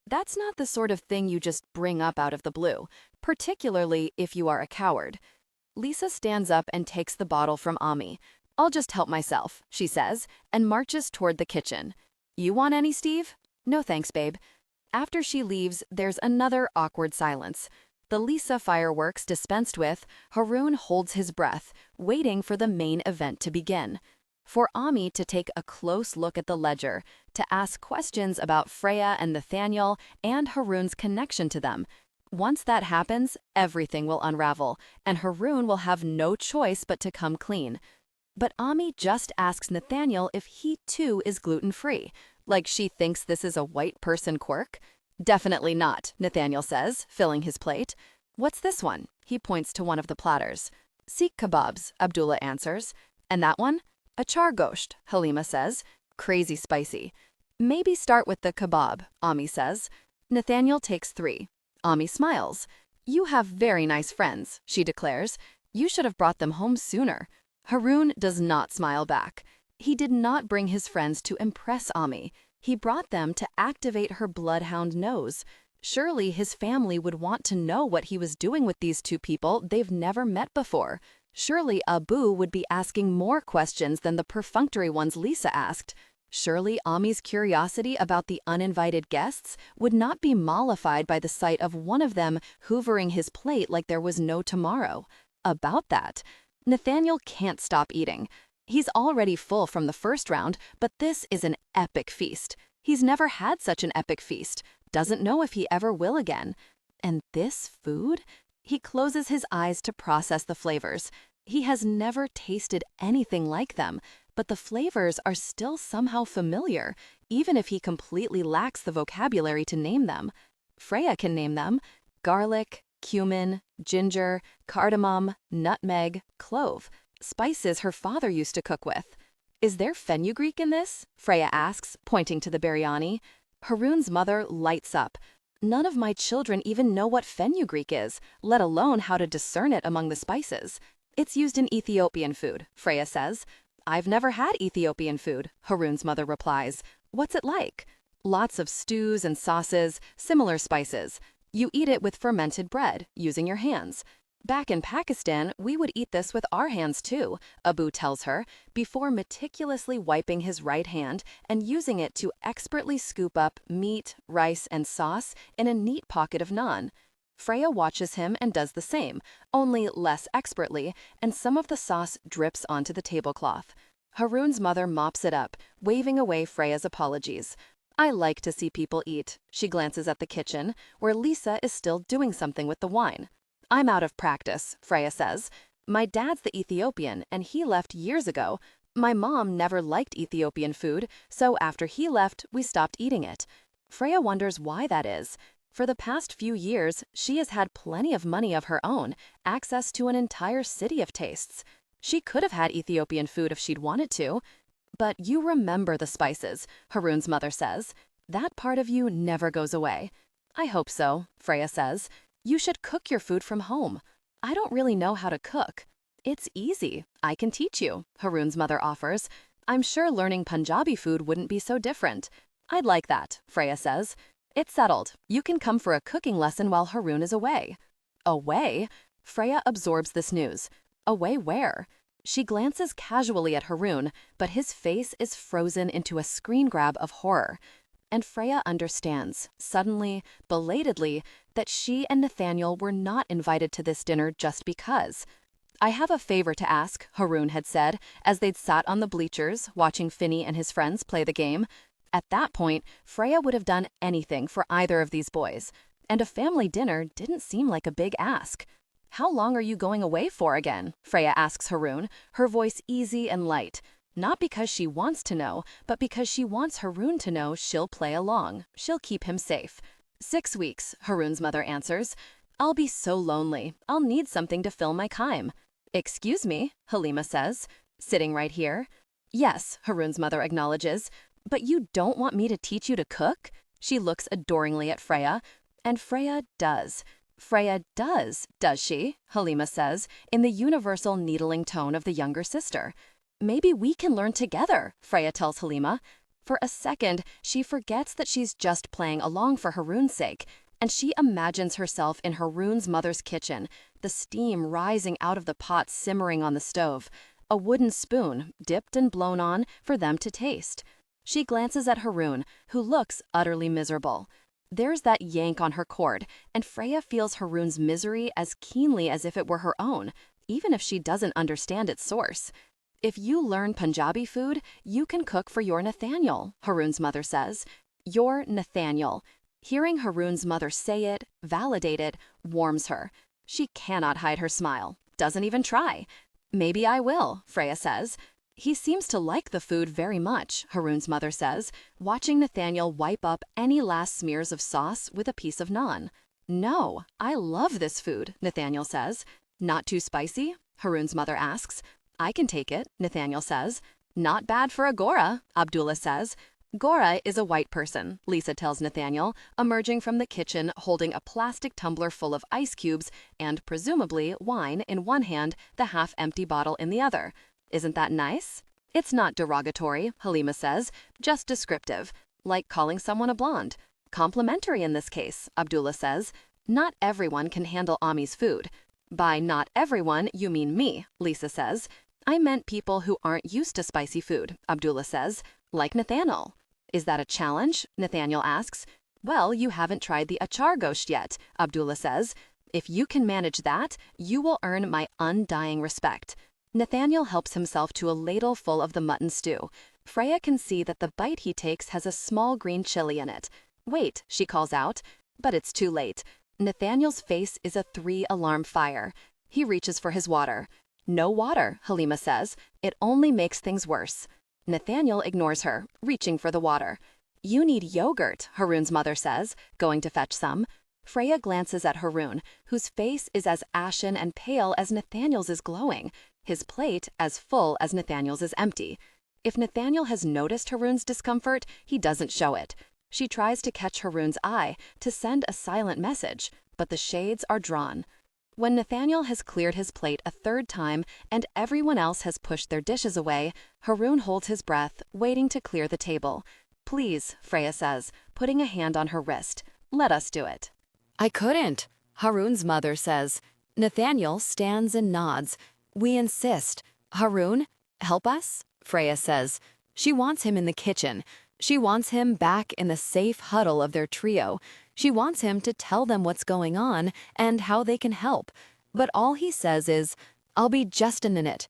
Speaker 1: That's not the sort of thing you just bring up out of the blue, particularly if you are a coward. Lisa stands up and takes the bottle from Ami. I'll just help myself, she says, and marches toward the kitchen. You want any, Steve? No thanks, babe. After she leaves, there's another awkward silence. The Lisa fireworks dispensed with, Haroon holds his breath, waiting for the main event to begin. For Ami to take a close look at the ledger, to ask questions about Freya and Nathaniel and Haroon's connection to them. Once that happens, everything will unravel, and Haroon will have no choice but to come clean. But Ami just asks Nathaniel if he too is gluten-free. Like she thinks this is a white person quirk? Definitely not, Nathaniel says, filling his plate. What's this one? He points to one of the platters. Sikh kebabs, Abdullah answers. And that one? A chargosht, Halima says. Crazy spicy. Maybe start with the kebab, Ami says. Nathaniel takes 3. Ami smiles. You have very nice friends, she declares. You should have brought them home sooner. Haroon does not smile back. He did not bring his friends to impress Ami. He brought them to activate her bloodhound nose. Surely his family would want to know what he was doing with these two people they've never met before. Surely Abu would be asking more questions than the perfunctory ones Lisa asked. Surely Ami's curiosity about the uninvited guests would not be mollified by the sight of one of them hoovering his plate like there was no tomorrow. About that, Nathaniel can't stop eating. He's already full from the first round, but this is an epic feast. He's never had such an epic feast, doesn't know if he ever will again. And this food? He closes his eyes to process the flavors. He has never tasted anything like them, but the flavors are still somehow familiar, even if he completely lacks the vocabulary to name them. Freya can name them: garlic, cumin, ginger, cardamom, nutmeg, clove. Spices her father used to cook with. Is there fenugreek in this? Freya asks, pointing to the biryani. Haroon's mother lights up. None of my children even know what fenugreek is, let alone how to discern it among the spices. It's used in Ethiopian food, Freya says. I've never had Ethiopian food, Haroon's mother replies. What's it like? Lots of stews and sauces, similar spices. You eat it with fermented bread, using your hands. Back in Pakistan, we would eat this with our hands too, Abu tells her, before meticulously wiping his right hand and using it to expertly scoop up meat, rice, and sauce in a neat pocket of naan. Freya watches him and does the same, only less expertly, and some of the sauce drips onto the tablecloth. Haroon's mother mops it up, waving away Freya's apologies. I like to see people eat. She glances at the kitchen, where Lisa is still doing something with the wine. I'm out of practice, Freya says. My dad's the Ethiopian, and he left years ago. My mom never liked Ethiopian food, so after he left, we stopped eating it. Freya wonders why that is. For the past few years, she has had plenty of money of her own, access to an entire city of tastes. She could have had Ethiopian food if she'd wanted to. But you remember the spices, Haroon's mother says. That part of you never goes away. I hope so, Freya says. You should cook your food from home.
Speaker 2: I don't really know how to cook. It's easy. I can teach you, Haroon's mother offers. I'm sure learning Punjabi food wouldn't be so different. I'd like that, Freya says. It's settled. You can come for a cooking lesson while Haroon is away. Away? Freya absorbs this news. Away where? She glances casually at Haroon, but his face is frozen into a screen grab of horror. And Freya understands, suddenly, belatedly, that she and Nathaniel were not invited to this dinner just because. I have a favor to ask, Haroon had said, as they'd sat on the bleachers, watching Finney and his friends play the game. At that point, Freya would have done anything for either of these boys, and a family dinner didn't seem like a big ask. How long are you going away for again? Freya asks Haroon, her voice easy and light. Not because she wants to know, but because she wants Haroon to know she'll play along. She'll keep him safe. 6 weeks, Haroon's mother answers. I'll be so lonely. I'll need something to fill my time. Excuse me, Halima says, sitting right here. Yes, Haroon's mother acknowledges. But you don't want me to teach you to cook? She looks adoringly at Freya. And Freya does. Freya does she? Halima says, in the universal needling tone of the younger sister. Maybe we can learn together, Freya tells Halima. For a second, she forgets that she's just playing along for Haroon's sake, and she imagines herself in Haroon's mother's kitchen, the steam rising out of the pot simmering on the stove, a wooden spoon, dipped and blown on, for them to taste. She glances at Haroon, who looks utterly miserable. There's that yank on her cord, and Freya feels Haroon's misery as keenly as if it were her own, even if she doesn't understand its source. If you learn Punjabi food, you can cook for your Nathaniel, Haroon's mother says. Your Nathaniel. Hearing Haroon's mother say it, validate it, warms her. She cannot hide her smile, doesn't even try. Maybe I will, Freya says. He seems to like the food very much, Haroon's mother says, watching Nathaniel wipe up any last smears of sauce with a piece of naan. No, I love this food, Nathaniel says. Not too spicy? Haroon's mother asks. I can take it, Nathaniel says. Not bad for a Gora, Abdullah says. Gora is a white person, Lisa tells Nathaniel, emerging from the kitchen holding a plastic tumbler full of ice cubes and, presumably, wine in one hand, the half-empty bottle in the other. Isn't that nice? It's not derogatory, Halima says, just descriptive, like calling someone a blonde. Complimentary in this case, Abdullah says. Not everyone can handle Ami's food. By not everyone, you mean me, Lisa says. I meant people who aren't used to spicy food, Abdullah says, like Nathaniel. Is that a challenge? Nathaniel asks. Well, you haven't tried the achar gosht yet, Abdullah says. If you can manage that, you will earn my undying respect. Nathaniel helps himself to a ladle full of the mutton stew. Freya can see that the bite he takes has a small green chili in it. Wait, she calls out. But it's too late. Nathaniel's face is a 3-alarm fire. He reaches for his water. No water, Halima says. It only makes things worse. Nathaniel ignores her, reaching for the water. You need yogurt, Haroon's mother says, going to fetch some. Freya glances at Haroon, whose face is as ashen and pale as Nathaniel's is glowing. His plate as full as Nathaniel's is empty. If Nathaniel has noticed Haroon's discomfort, he doesn't show it. She tries to catch Haroon's eye, to send a silent message, but the shades are drawn. When Nathaniel has cleared his plate a 3rd time and everyone else has pushed their dishes away, Haroon holds his breath, waiting to clear the table. Please, Freya says, putting a hand on her wrist. Let us do it.
Speaker 1: I couldn't, Haroon's mother says. Nathaniel stands and nods. We insist. Haroon, help us, Freya says. She wants him in the kitchen. She wants him back in the safe huddle of their trio. She wants him to tell them what's going on and how they can help. But all he says is, I'll be just a minute.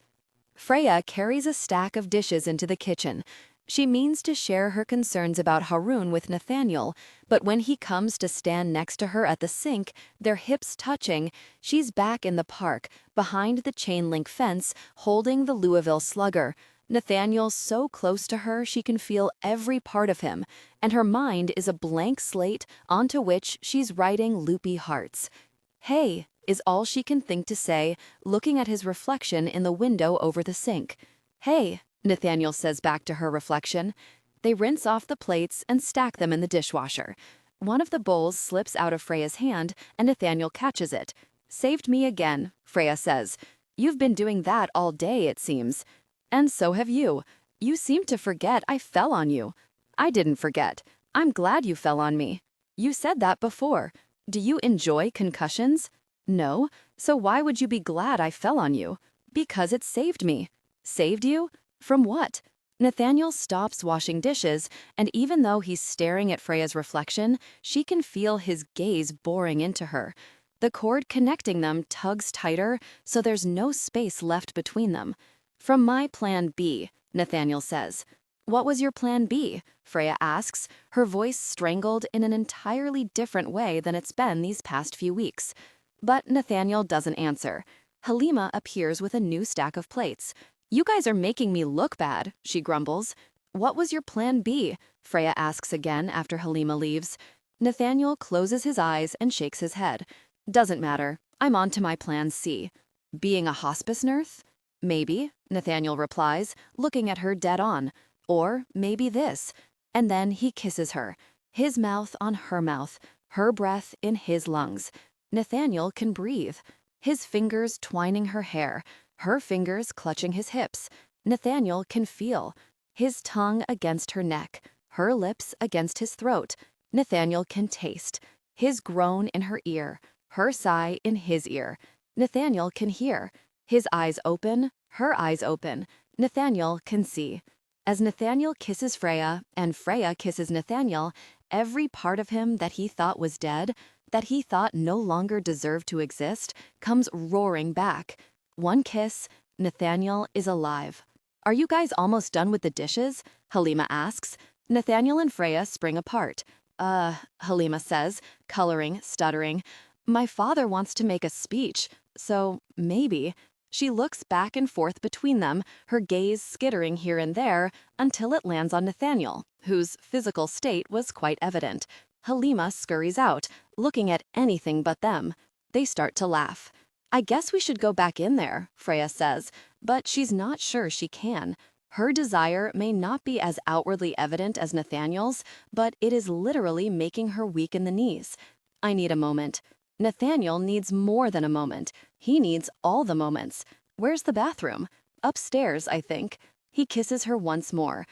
Speaker 1: Freya carries a stack of dishes into the kitchen. She means to share her concerns about Haroon with Nathaniel, but when he comes to stand next to her at the sink, their hips touching, she's back in the park, behind the chain-link fence, holding the Louisville Slugger. Nathaniel's so close to her she can feel every part of him, and her mind is a blank slate onto which she's writing loopy hearts. Hey, is all she can think to say, looking at his reflection in the window over the sink. Hey, Nathaniel says back to her reflection. They rinse off the plates and stack them in the dishwasher. One of the bowls slips out of Freya's hand, and Nathaniel catches it.
Speaker 2: Saved me again, Freya says. You've been doing that all day, it seems. And so have you. You seem to forget I fell on you. I didn't forget. I'm glad you fell on me. You said that before. Do you enjoy concussions? No. So why would you be glad I fell on you? Because it saved me. Saved you? From what? Nathaniel stops washing dishes, and even though he's staring at Freya's reflection, she can feel his gaze boring into her. The cord connecting them tugs tighter, so there's no space left between them. From my plan B, Nathaniel says. What was your plan B? Freya asks, her voice strangled in an entirely different way than it's been these past few weeks. But Nathaniel doesn't answer. Halima appears with a new stack of plates. You guys are making me look bad, she grumbles. What was your plan B? Freya asks again after Halima leaves. Nathaniel closes his eyes and shakes his head. Doesn't matter. I'm on to my plan C. Being a hospice nurse? Maybe, Nathaniel replies, looking at her dead on. Or maybe this. And then he kisses her. His mouth on her mouth, her breath in his lungs. Nathaniel can breathe. His fingers twining her hair, her fingers clutching his hips. Nathaniel can feel. His tongue against her neck, her lips against his throat. Nathaniel can taste. His groan in her ear, her sigh in his ear. Nathaniel can hear. His eyes open, her eyes open. Nathaniel can see. As Nathaniel kisses Freya, and Freya kisses Nathaniel, every part of him that he thought was dead, that he thought no longer deserved to exist, comes roaring back. One kiss, Nathaniel is alive. Are you guys almost done with the dishes? Halima asks. Nathaniel and Freya spring apart. Halima says, coloring, stuttering. My father wants to make a speech, so maybe. She looks back and forth between them, her gaze skittering here and there, until it lands on Nathaniel, whose physical state was quite evident. Halima scurries out, looking at anything but them. They start to laugh. I guess we should go back in there, Freya says, but she's not sure she can. Her desire may not be as outwardly evident as Nathaniel's, but it is literally making her weak in the knees. I need a moment. Nathaniel needs more than a moment. He needs all the moments. Where's the bathroom? Upstairs, I think. He kisses her once more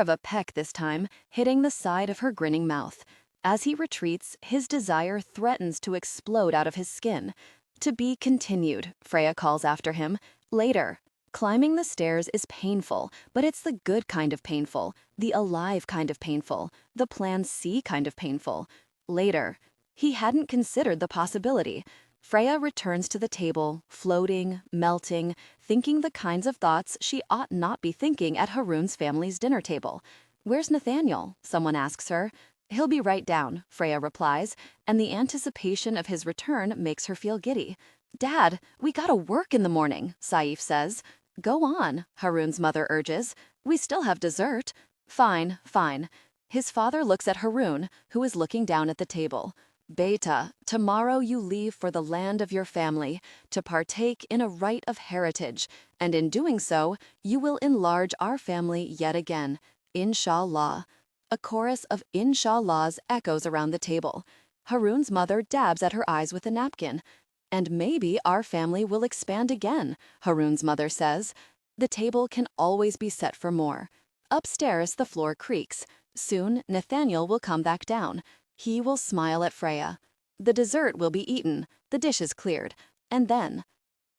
Speaker 2: of a peck this time, hitting the side of her grinning mouth. As he retreats, his desire threatens to explode out of his skin. To be continued, Freya calls after him. Later. Climbing the stairs is painful, but it's the good kind of painful, the alive kind of painful, the plan C kind of painful. Later. He hadn't considered the possibility. Freya returns to the table, floating, melting, thinking the kinds of thoughts she ought not be thinking at Haroun's family's dinner table. Where's Nathaniel? Someone asks her. He'll be right down, Freya replies, and the anticipation of his return makes her feel giddy. Dad, we gotta work in the morning, Saif says. Go on, Haroun's mother urges. We still have dessert. Fine, fine. His father looks at Haroun, who is looking down at the table. Beta, tomorrow you leave for the land of your family to partake in a rite of heritage, and in doing so, you will enlarge our family yet again. Inshallah. A chorus of Inshallahs echoes around the table. Haroun's mother dabs at her eyes with a napkin. And maybe our family will expand again, Haroun's mother says. The table can always be set for more. Upstairs, the floor creaks. Soon, Nathaniel will come back down. He will smile at Freya. The dessert will be eaten, the dishes cleared, and then.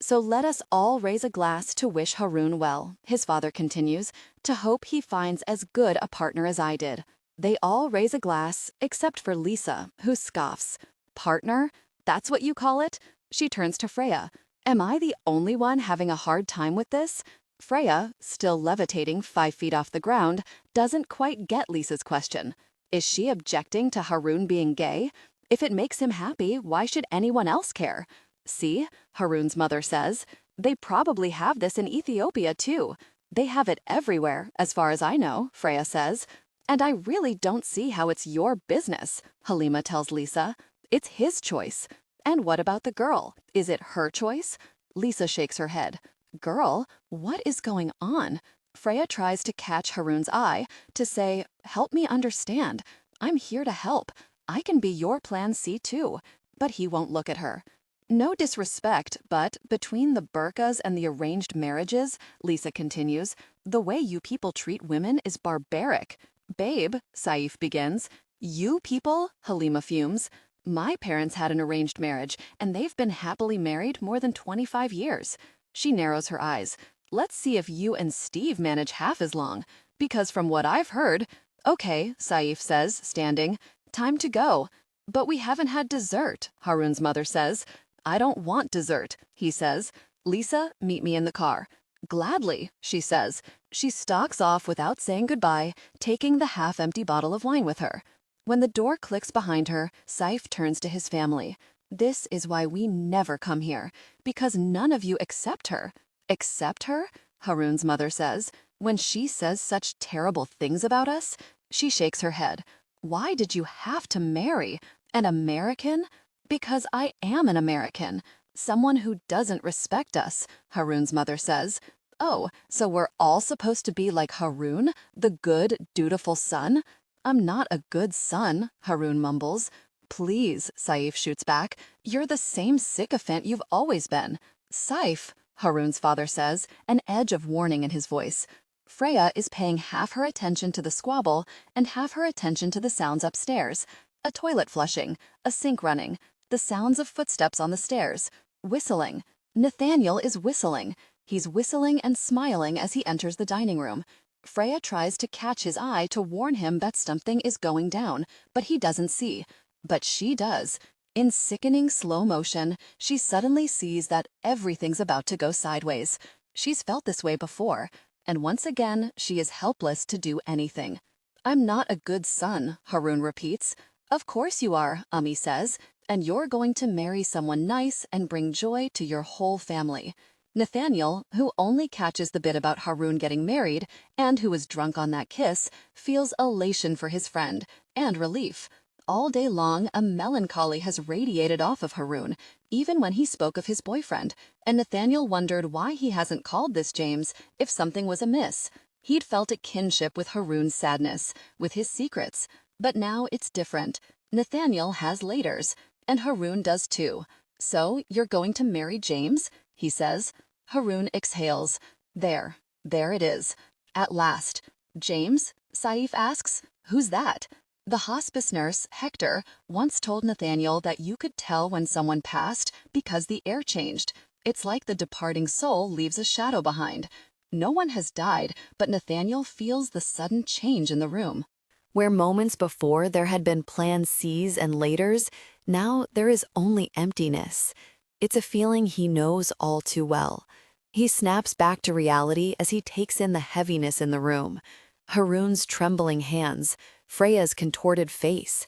Speaker 2: So let us all raise a glass to wish Haroun well, his father continues, to hope he finds as good a partner as I did. They all raise a glass, except for Lisa, who scoffs. Partner? That's what you call it? She turns to Freya. Am I the only one having a hard time with this? Freya, still levitating 5 feet off the ground, doesn't quite get Lisa's question. Is she objecting to Haroun being gay? If it makes him happy, why should anyone else care? See, Haroun's mother says, they probably have this in Ethiopia too. They have it everywhere, as far as I know, Freya says. And I really don't see how it's your business, Halima tells Lisa. It's his choice. And what about the girl? Is it her choice? Lisa shakes her head. Girl? What is going on? Freya tries to catch Haroun's eye, to say, help me understand. I'm here to help. I can be your plan C too. But he won't look at her. No disrespect, but between the burqas and the arranged marriages, Lisa continues, the way you people treat women is barbaric. Babe, Saif begins. You people? Halima fumes. My parents had an arranged marriage, and they've been happily married more than 25 years. She narrows her eyes. Let's see if you and Steve manage half as long. Because from what I've heard... Okay, Saif says, standing. Time to go. But we haven't had dessert, Harun's mother says. I don't want dessert, he says. Lisa, meet me in the car. Gladly, she says. She stalks off without saying goodbye, taking the half-empty bottle of wine with her. When the door clicks behind her, Saif turns to his family. This is why we never come here, because none of you accept her. Accept her? Harun's mother says. When she says such terrible things about us? She shakes her head. Why did you have to marry? An American? Because I am an American. Someone who doesn't respect us, Harun's mother says. Oh, so we're all supposed to be like Harun, the good, dutiful son? I'm not a good son, Harun mumbles. Please, Saif shoots back. You're the same sycophant you've always been. Saif, Harun's father says, an edge of warning in his voice. Freya is paying half her attention to the squabble and half her attention to the sounds upstairs. A toilet flushing, a sink running, the sounds of footsteps on the stairs, whistling. Nathaniel is whistling. He's whistling and smiling as he enters the dining room. Freya tries to catch his eye to warn him that something is going down, but he doesn't see. But she does. In sickening slow motion, she suddenly sees that everything's about to go sideways. She's felt this way before, and once again, she is helpless to do anything. I'm not a good son, Harun repeats. Of course you are, Ami says, and you're going to marry someone nice and bring joy to your whole family. Nathaniel, who only catches the bit about Harun getting married and who was drunk on that kiss, feels elation for his friend and relief. All day long, a melancholy has radiated off of Harun, even when he spoke of his boyfriend, and Nathaniel wondered why he hasn't called this James if something was amiss. He'd felt a kinship with Harun's sadness, with his secrets, but now it's different. Nathaniel has laters, and Harun does too. So, you're going to marry James? He says. Harun exhales. There it is. At last. James? Saif asks. Who's that? The hospice nurse, Hector, once told Nathaniel that you could tell when someone passed because the air changed. It's like the departing soul leaves a shadow behind. No one has died, but Nathaniel feels the sudden change in the room.
Speaker 1: Where moments before there had been plan C's and laters, now there is only emptiness. It's a feeling he knows all too well. He snaps back to reality as he takes in the heaviness in the room. Harun's trembling hands, Freya's contorted face.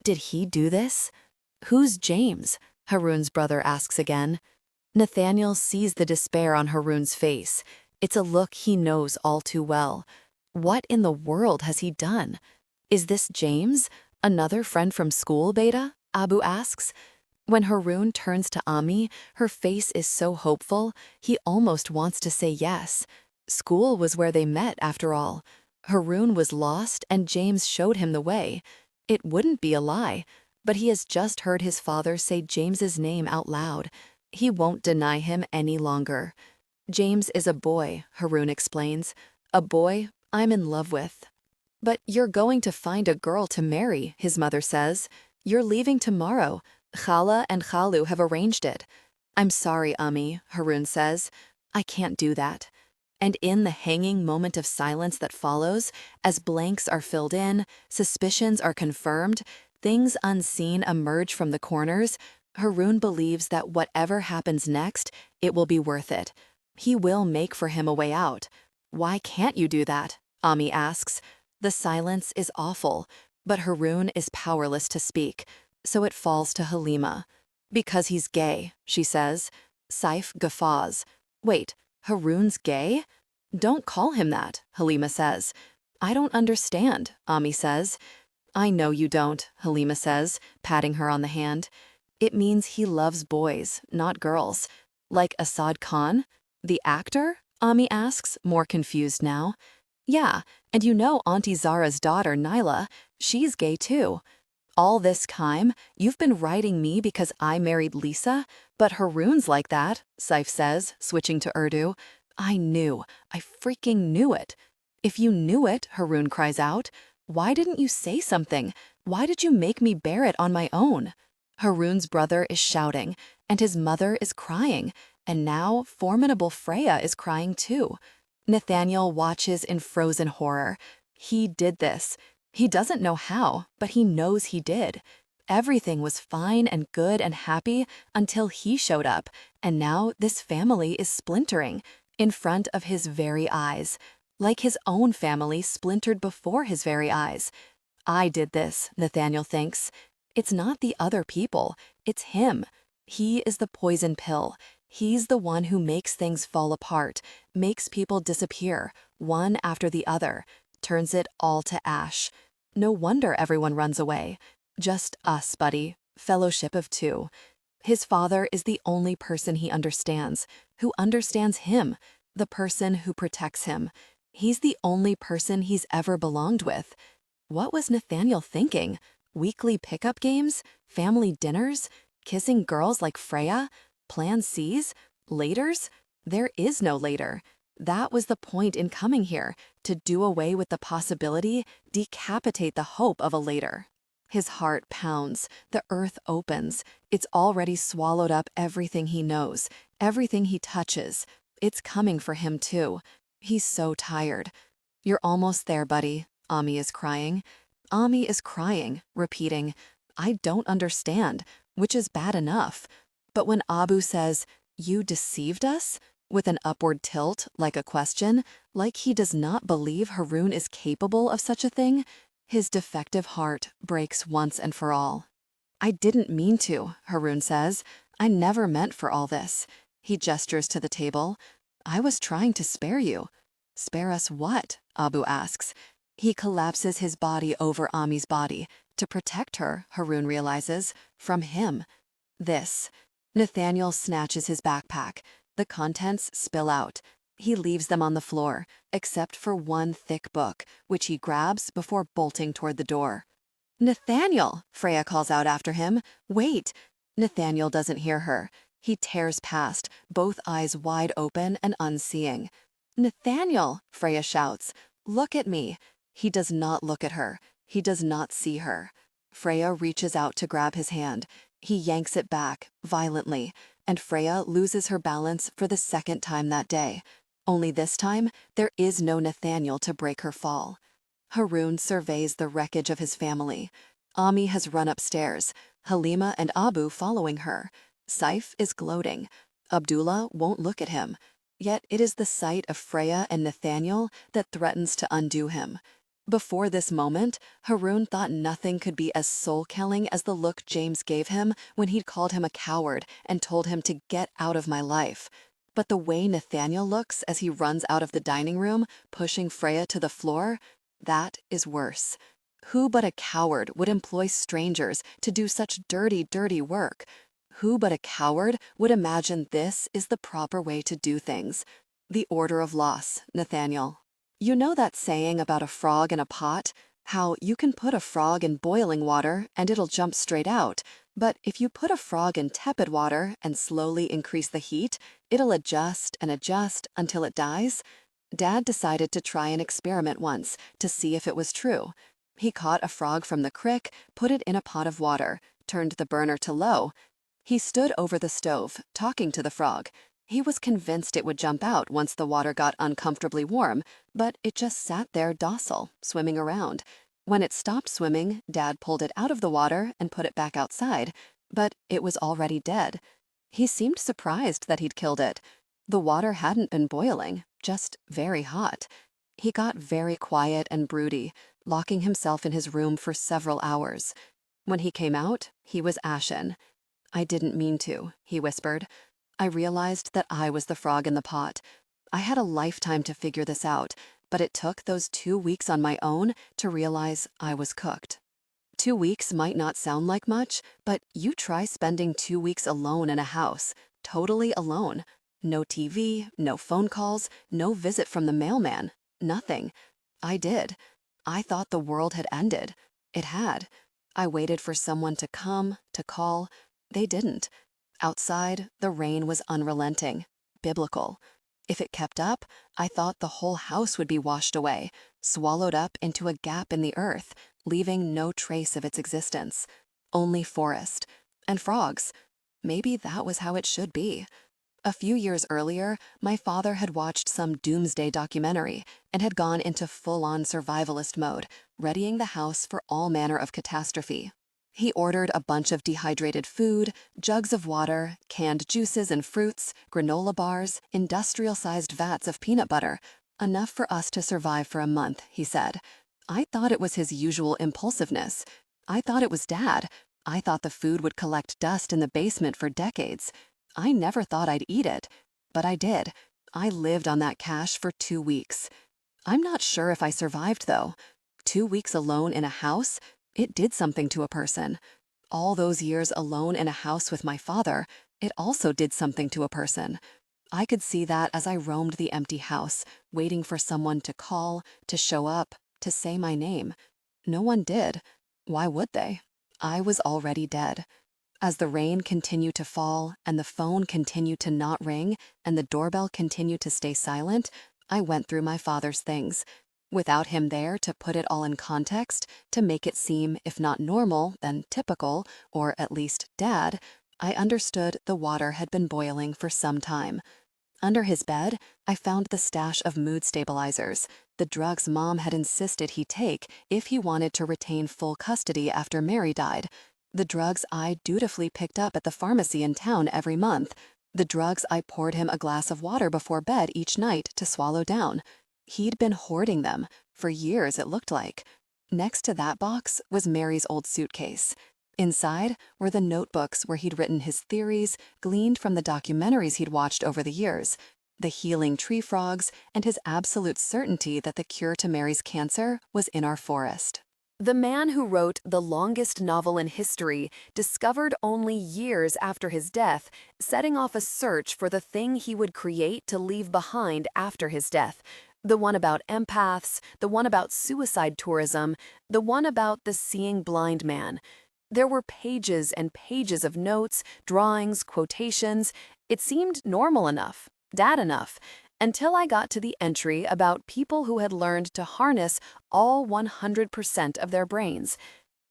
Speaker 1: Did he do this? Who's James? Harun's brother asks again. Nathaniel sees the despair on Harun's face. It's a look he knows all too well. What in the world has he done? Is this James? Another friend from school, Beta? Abu asks. When Harun turns to Ami, her face is so hopeful, he almost wants to say yes. School was where they met, after all. Harun was lost and James showed him the way. It wouldn't be a lie, but he has just heard his father say James's name out loud. He won't deny him any longer. James is a boy, Harun explains. A boy I'm in love with. But you're going to find a girl to marry, his mother says. You're leaving tomorrow. Khala and Khalu have arranged it. I'm sorry, Ami, Harun says. I can't do that. And in the hanging moment of silence that follows, as blanks are filled in, suspicions are confirmed, things unseen emerge from the corners, Harun believes that whatever happens next, it will be worth it. He will make for him a way out. Why can't you do that? Ami asks. The silence is awful, but Harun is powerless to speak, so it falls to Halima. Because he's gay, she says. Saif guffaws. Wait, Harun's gay? Don't call him that, Halima says. I don't understand, Ami says. I know you don't, Halima says, patting her on the hand. It means he loves boys, not girls. Like Assad Khan? The actor? Ami asks, more confused now. Yeah, and you know Auntie Zara's daughter, Nyla, she's gay too.
Speaker 2: All this time, you've been writing me because I married Lisa? But Haroon's like that, Saif says, switching to Urdu. I freaking knew it. If you knew it, Haroon cries out, why didn't you say something? Why did you make me bear it on my own? Haroon's brother is shouting, and his mother is crying, and now formidable Freya is crying too. Nathaniel watches in frozen horror. He did this. He doesn't know how, but he knows he did. Everything was fine and good and happy until he showed up, and now this family is splintering in front of his very eyes, like his own family splintered before his very eyes. I did this, Nathaniel thinks. It's not the other people, it's him. He is the poison pill. He's the one who makes things fall apart, makes people disappear, one after the other, turns it all to ash. No wonder everyone runs away. Just us, buddy, fellowship of two. His father is the only person he understands, who understands him, the person who protects him. He's the only person he's ever belonged with. What was Nathaniel thinking? Weekly pickup games? Family dinners? Kissing girls like Freya? Plan Cs? Laters? There is no later. That was the point in coming here, to do away with the possibility, decapitate the hope of a later. His heart pounds, the earth opens. It's already swallowed up everything he knows, everything he touches. It's coming for him too. He's so tired. You're almost there, buddy, Ami is crying. Ami is crying, repeating, I don't understand, which is bad enough. But when Abu says, you deceived us? With an upward tilt, like a question, like he does not believe Haroon is capable of such a thing, his defective heart breaks once and for all. I didn't mean to, Haroon says. I never meant for all this. He gestures to the table. I was trying to spare you. Spare us what? Abu asks. He collapses his body over Ami's body, to protect her, Haroon realizes, from him. This. Nathaniel snatches his backpack. The contents spill out. He leaves them on the floor, except for one thick book, which he grabs before bolting toward the door. Nathaniel, Freya calls out after him. Wait. Nathaniel doesn't hear her. He tears past, both eyes wide open and unseeing. Nathaniel, Freya shouts. Look at me. He does not look at her. He does not see her. Freya reaches out to grab his hand. He yanks it back, violently, and Freya loses her balance for the second time that day. Only this time, there is no Nathaniel to break her fall. Haroon surveys the wreckage of his family. Ami has run upstairs, Halima and Abu following her. Saif is gloating. Abdullah won't look at him. Yet it is the sight of Freya and Nathaniel that threatens to undo him. Before this moment, Haroon thought nothing could be as soul-killing as the look James gave him when he'd called him a coward and told him to get out of my life. But the way Nathaniel looks as he runs out of the dining room, pushing Freya to the floor, that is worse. Who but a coward would employ strangers to do such dirty, dirty work? Who but a coward would imagine this is the proper way to do things? The order of loss, Nathaniel. You know that saying about a frog in a pot? How you can put a frog in boiling water and it'll jump straight out, but if you put a frog in tepid water and slowly increase the heat, it'll adjust and adjust until it dies? Dad decided to try an experiment once to see if it was true. He caught a frog from the creek, put it in a pot of water, turned the burner to low. He stood over the stove, talking to the frog. He was convinced it would jump out once the water got uncomfortably warm, but it just sat there docile, swimming around. When it stopped swimming, Dad pulled it out of the water and put it back outside, but it was already dead. He seemed surprised that he'd killed it. The water hadn't been boiling, just very hot. He got very quiet and broody, locking himself in his room for several hours. When he came out, he was ashen. I didn't mean to, he whispered. I realized that I was the frog in the pot. I had a lifetime to figure this out, but it took those 2 weeks on my own to realize I was cooked. 2 weeks might not sound like much, but you try spending 2 weeks alone in a house, totally alone. No TV, no phone calls, no visit from the mailman, nothing. I did. I thought the world had ended. It had. I waited for someone to come, to call. They didn't. Outside, the rain was unrelenting, biblical. If it kept up, I thought the whole house would be washed away, swallowed up into a gap in the earth, leaving no trace of its existence. Only forest. And frogs. Maybe that was how it should be. A few years earlier, my father had watched some doomsday documentary and had gone into full-on survivalist mode, readying the house for all manner of catastrophe. He ordered a bunch of dehydrated food, jugs of water, canned juices and fruits, granola bars, industrial-sized vats of peanut butter. Enough for us to survive for a month, he said. I thought it was his usual impulsiveness. I thought it was Dad. I thought the food would collect dust in the basement for decades. I never thought I'd eat it, but I did. I lived on that cash for 2 weeks. I'm not sure if I survived, though. 2 weeks alone in a house, it did something to a person. All those years alone in a house with my father, it also did something to a person. I could see that as I roamed the empty house, waiting for someone to call, to show up, to say my name. No one did. Why would they? I was already dead. As the rain continued to fall and the phone continued to not ring and the doorbell continued to stay silent, I went through my father's things. Without him there to put it all in context, to make it seem, if not normal, then typical, or at least Dad, I understood the water had been boiling for some time. Under his bed, I found the stash of mood stabilizers, the drugs Mom had insisted he take if he wanted to retain full custody after Mary died. The drugs I dutifully picked up at the pharmacy in town every month. The drugs I poured him a glass of water before bed each night to swallow down. He'd been hoarding them, for years it looked like. Next to that box was Mary's old suitcase. Inside were the notebooks where he'd written his theories, gleaned from the documentaries he'd watched over the years, the healing tree frogs, and his absolute certainty that the cure to Mary's cancer was in our forest.
Speaker 1: The man who wrote the longest novel in history discovered only years after his death, setting off a search for the thing he would create to leave behind after his death. The one about empaths, the one about suicide tourism, the one about the seeing blind man. There were pages and pages of notes, drawings, quotations. It seemed normal enough, Dad enough, until I got to the entry about people who had learned to harness all 100% of their brains.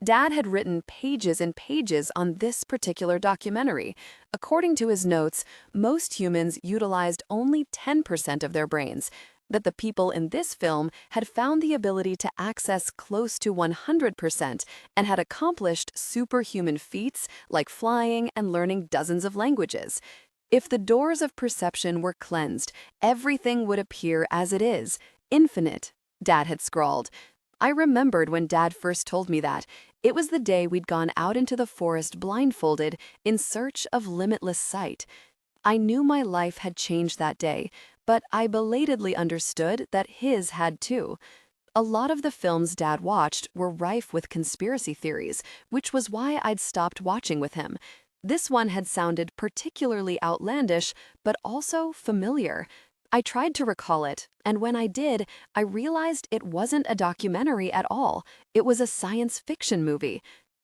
Speaker 1: Dad had written pages and pages on this particular documentary. According to his notes, most humans utilized only 10% of their brains, that the people in this film had found the ability to access close to 100% and had accomplished superhuman feats like flying and learning dozens of languages. If the doors of perception were cleansed, everything would appear as it is, infinite, Dad had scrawled. I remembered when Dad first told me that. It was the day we'd gone out into the forest blindfolded in search of limitless sight. I knew my life had changed that day, but I belatedly understood that his had too. A lot of the films Dad watched were rife with conspiracy theories, which was why I'd stopped watching with him. This one had sounded particularly outlandish, but also familiar. I tried to recall it, and when I did, I realized it wasn't a documentary at all. It was a science fiction movie.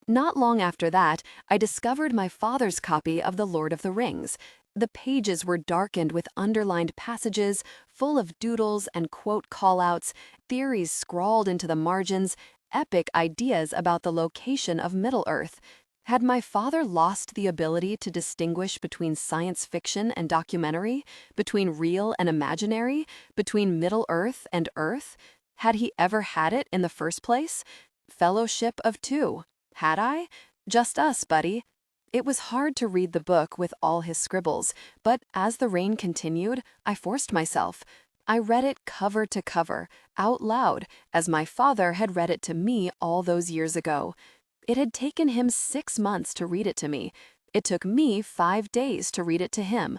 Speaker 1: Not long after that, I discovered my father's copy of The Lord of the Rings. The pages were darkened with underlined passages, full of doodles and quote callouts, theories scrawled into the margins, epic ideas about the location of Middle-earth. Had my father lost the ability to distinguish between science fiction and documentary, between real and imaginary, between Middle-earth and Earth? Had he ever had it in the first place? Fellowship of two. Had I? Just us, buddy. It was hard to read the book with all his scribbles, but as the rain continued, I forced myself. I read it cover to cover, out loud, as my father had read it to me all those years ago. It had taken him 6 months to read it to me. It took me 5 days to read it to him.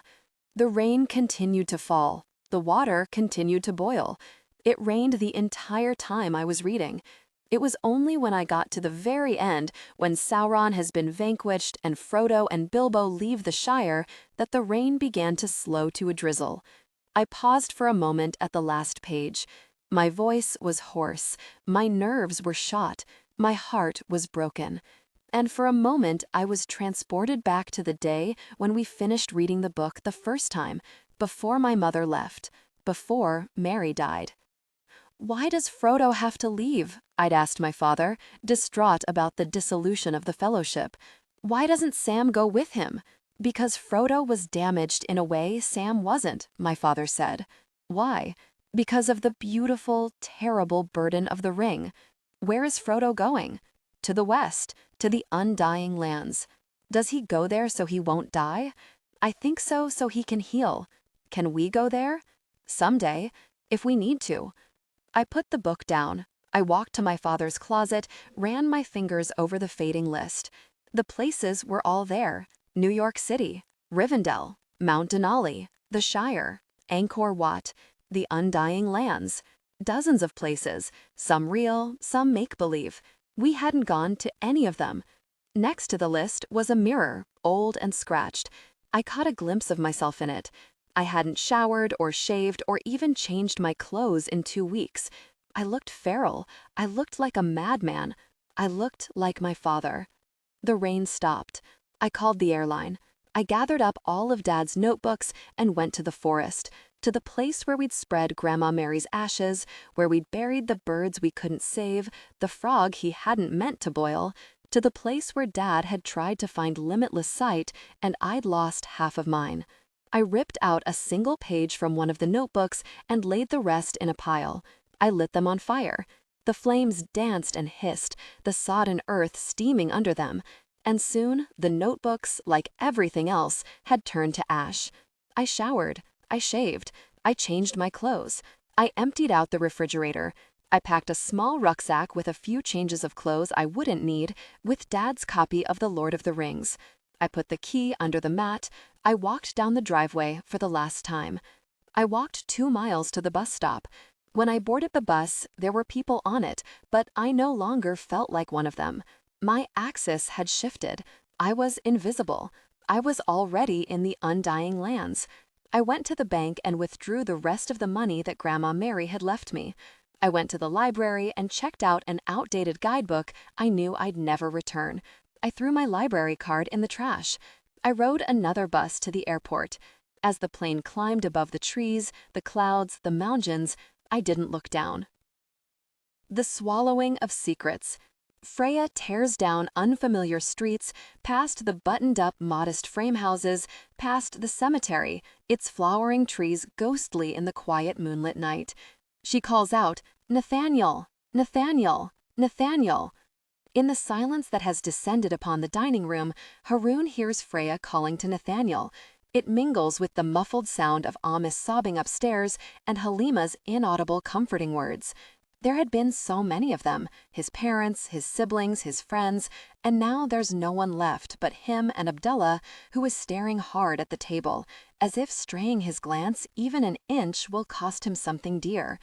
Speaker 1: The rain continued to fall. The water continued to boil. It rained the entire time I was reading. It was only when I got to the very end, when Sauron has been vanquished and Frodo and Bilbo leave the Shire, that the rain began to slow to a drizzle. I paused for a moment at the last page. My voice was hoarse. My nerves were shot.
Speaker 2: My heart was broken. And for a moment, I was transported back to the day when we finished reading the book the first time, before my mother left, before Mary died. "Why does Frodo have to leave?" I'd asked my father, distraught about the dissolution of the fellowship. "Why doesn't Sam go with him?" "Because Frodo was damaged in a way Sam wasn't," my father said. "Why?" "Because of the beautiful, terrible burden of the ring. Where is Frodo going?" "To the west, to the undying lands." "Does he go there so he won't die?" "I think so he can heal." "Can we go there?" "Someday, if we need to." I put the book down. I walked to my father's closet, ran my fingers over the fading list. The places were all there: New York City, Rivendell, Mount Denali, the Shire, Angkor Wat, the Undying Lands. Dozens of places, some real, some make-believe. We hadn't gone to any of them. Next to the list was a mirror, old and scratched. I caught a glimpse of myself in it. I hadn't showered or shaved or even changed my clothes in 2 weeks. I looked feral. I looked like a madman. I looked like my father. The rain stopped. I called the airline. I gathered up all of Dad's notebooks and went to the forest, to the place where we'd spread Grandma Mary's ashes, where we'd buried the birds we couldn't save, the frog he hadn't meant to boil, to the place where Dad had tried to find limitless sight and I'd lost half of mine. I ripped out a single page from one of the notebooks and laid the rest in a pile. I lit them on fire. The flames danced and hissed, the sodden earth steaming under them. And soon, the notebooks, like everything else, had turned to ash. I showered. I shaved. I changed my clothes. I emptied out the refrigerator. I packed a small rucksack with a few changes of clothes I wouldn't need, with Dad's copy of The Lord of the Rings. I put the key under the mat. I walked down the driveway for the last time. I walked 2 miles to the bus stop. When I boarded the bus, there were people on it, but I no longer felt like one of them. My axis had shifted. I was invisible. I was already in the Undying Lands. I went to the bank and withdrew the rest of the money that Grandma Mary had left me. I went to the library and checked out an outdated guidebook I knew I'd never return. I threw my library card in the trash. I rode another bus to the airport. As the plane climbed above the trees, the clouds, the mountains, I didn't look down. The swallowing of secrets. Freya tears down unfamiliar streets, past the buttoned-up modest frame houses, past the cemetery, its flowering trees ghostly in the quiet moonlit night. She calls out, "Nathaniel! Nathaniel! Nathaniel!" In the silence that has descended upon the dining room, Haroun hears Freya calling to Nathaniel. It mingles with the muffled sound of Amos sobbing upstairs and Halima's inaudible comforting words. There had been so many of them, his parents, his siblings, his friends, and now there's no one left but him and Abdullah, who is staring hard at the table, as if straying his glance even an inch will cost him something dear.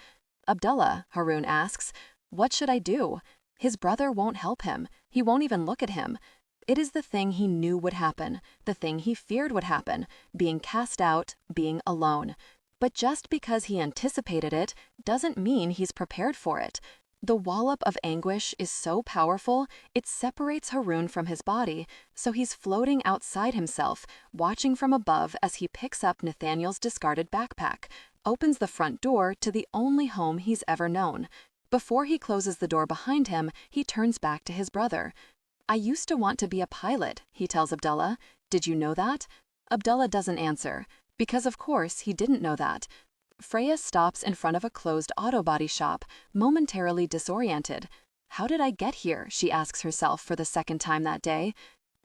Speaker 2: "Abdullah," Haroun asks, "what should I do?" His brother won't help him. He won't even look at him. It is the thing he knew would happen, the thing he feared would happen, being cast out, being alone. But just because he anticipated it doesn't mean he's prepared for it. The wallop of anguish is so powerful, it separates Haroun from his body, so he's floating outside himself, watching from above as he picks up Nathaniel's discarded backpack, opens the front door to the only home he's ever known. Before he closes the door behind him, he turns back to his brother. "I used to want to be a pilot," he tells Abdullah. "Did you know that?" Abdullah doesn't answer, because of course he didn't know that. Freya stops in front of a closed auto body shop, momentarily disoriented. "How did I get here?" she asks herself for the second time that day.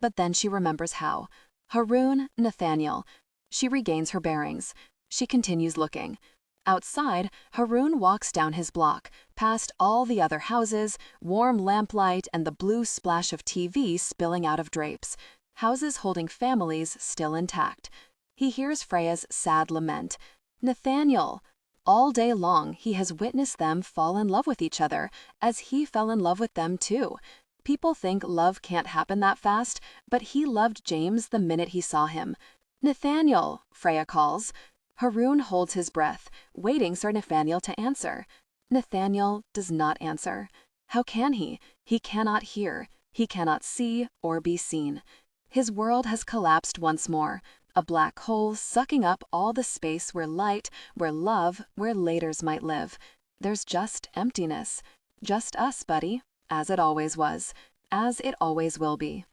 Speaker 2: But then she remembers how. Haroun, Nathaniel. She regains her bearings. She continues looking. Outside, Haroun walks down his block, past all the other houses, warm lamplight and the blue splash of TV spilling out of drapes. Houses holding families still intact. He hears Freya's sad lament. "Nathaniel!" All day long, he has witnessed them fall in love with each other, as he fell in love with them too. People think love can't happen that fast, but he loved James the minute he saw him. "Nathaniel!" Freya calls. Haroun holds his breath, waiting for Nathaniel to answer. Nathaniel does not answer. How can he? He cannot hear. He cannot see or be seen. His world has collapsed once more, a black hole sucking up all the space where light, where love, where laters might live. There's just emptiness. Just us, buddy, as it always was, as it always will be.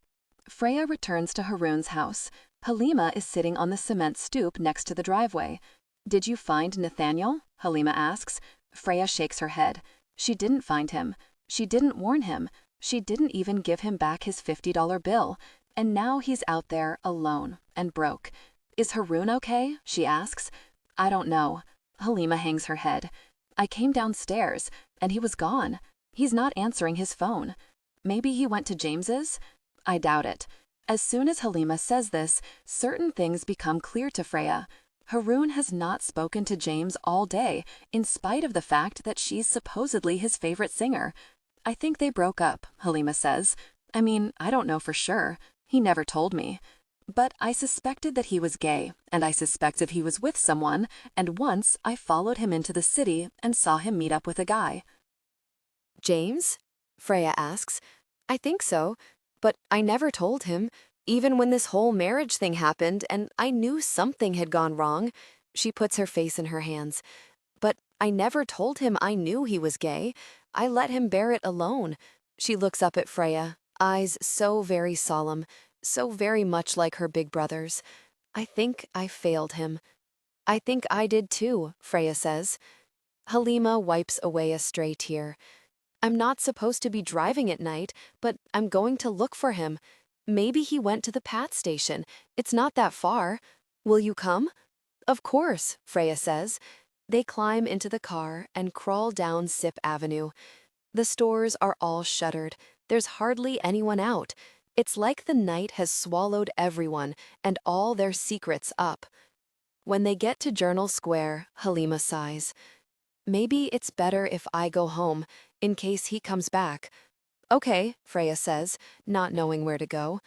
Speaker 2: Freya returns to Haroon's house. Halima is sitting on the cement stoop next to the driveway. "Did you find Nathaniel?" Halima asks. Freya shakes her head. She didn't find him. She didn't warn him. She didn't even give him back his $50 bill. And now he's out there alone and broke. "Is Haroon okay?" she asks. "I don't know." Halima hangs her head. "I came downstairs, and he was gone. He's not answering his phone. Maybe he went to James's?" I doubt it. As soon as Halima says this, certain things become clear to Freya. Haroon has not spoken to James all day, in spite of the fact that she's supposedly his favorite singer. "I think they broke up," Halima says. "I mean, I don't know for sure. He never told me. But I suspected that he was gay, and I suspected he was with someone, and once I followed him into the city and saw him meet up with a guy."
Speaker 1: James? Freya asks. I think so, but I never told him, even when this whole marriage thing happened and I knew something had gone wrong. She puts her face in her hands. But I never told him I knew he was gay. I let him bear it alone. She looks up at Freya, eyes so very solemn, so very much like her big brother's. I think I failed him. I think I did too, Freya says. Halima wipes away a stray tear. I'm not supposed to be driving at night, but I'm going to look for him. Maybe he went to the PAT station. It's not that far. Will you come? Of course, Freya says. They climb into the car and crawl down Sip Avenue. The stores are all shuttered. There's hardly anyone out. It's like the night has swallowed everyone and all their secrets up. When they get to Journal Square, Halima sighs. Maybe it's better if I go home, in case he comes back. Okay, Freya says, not knowing where to go.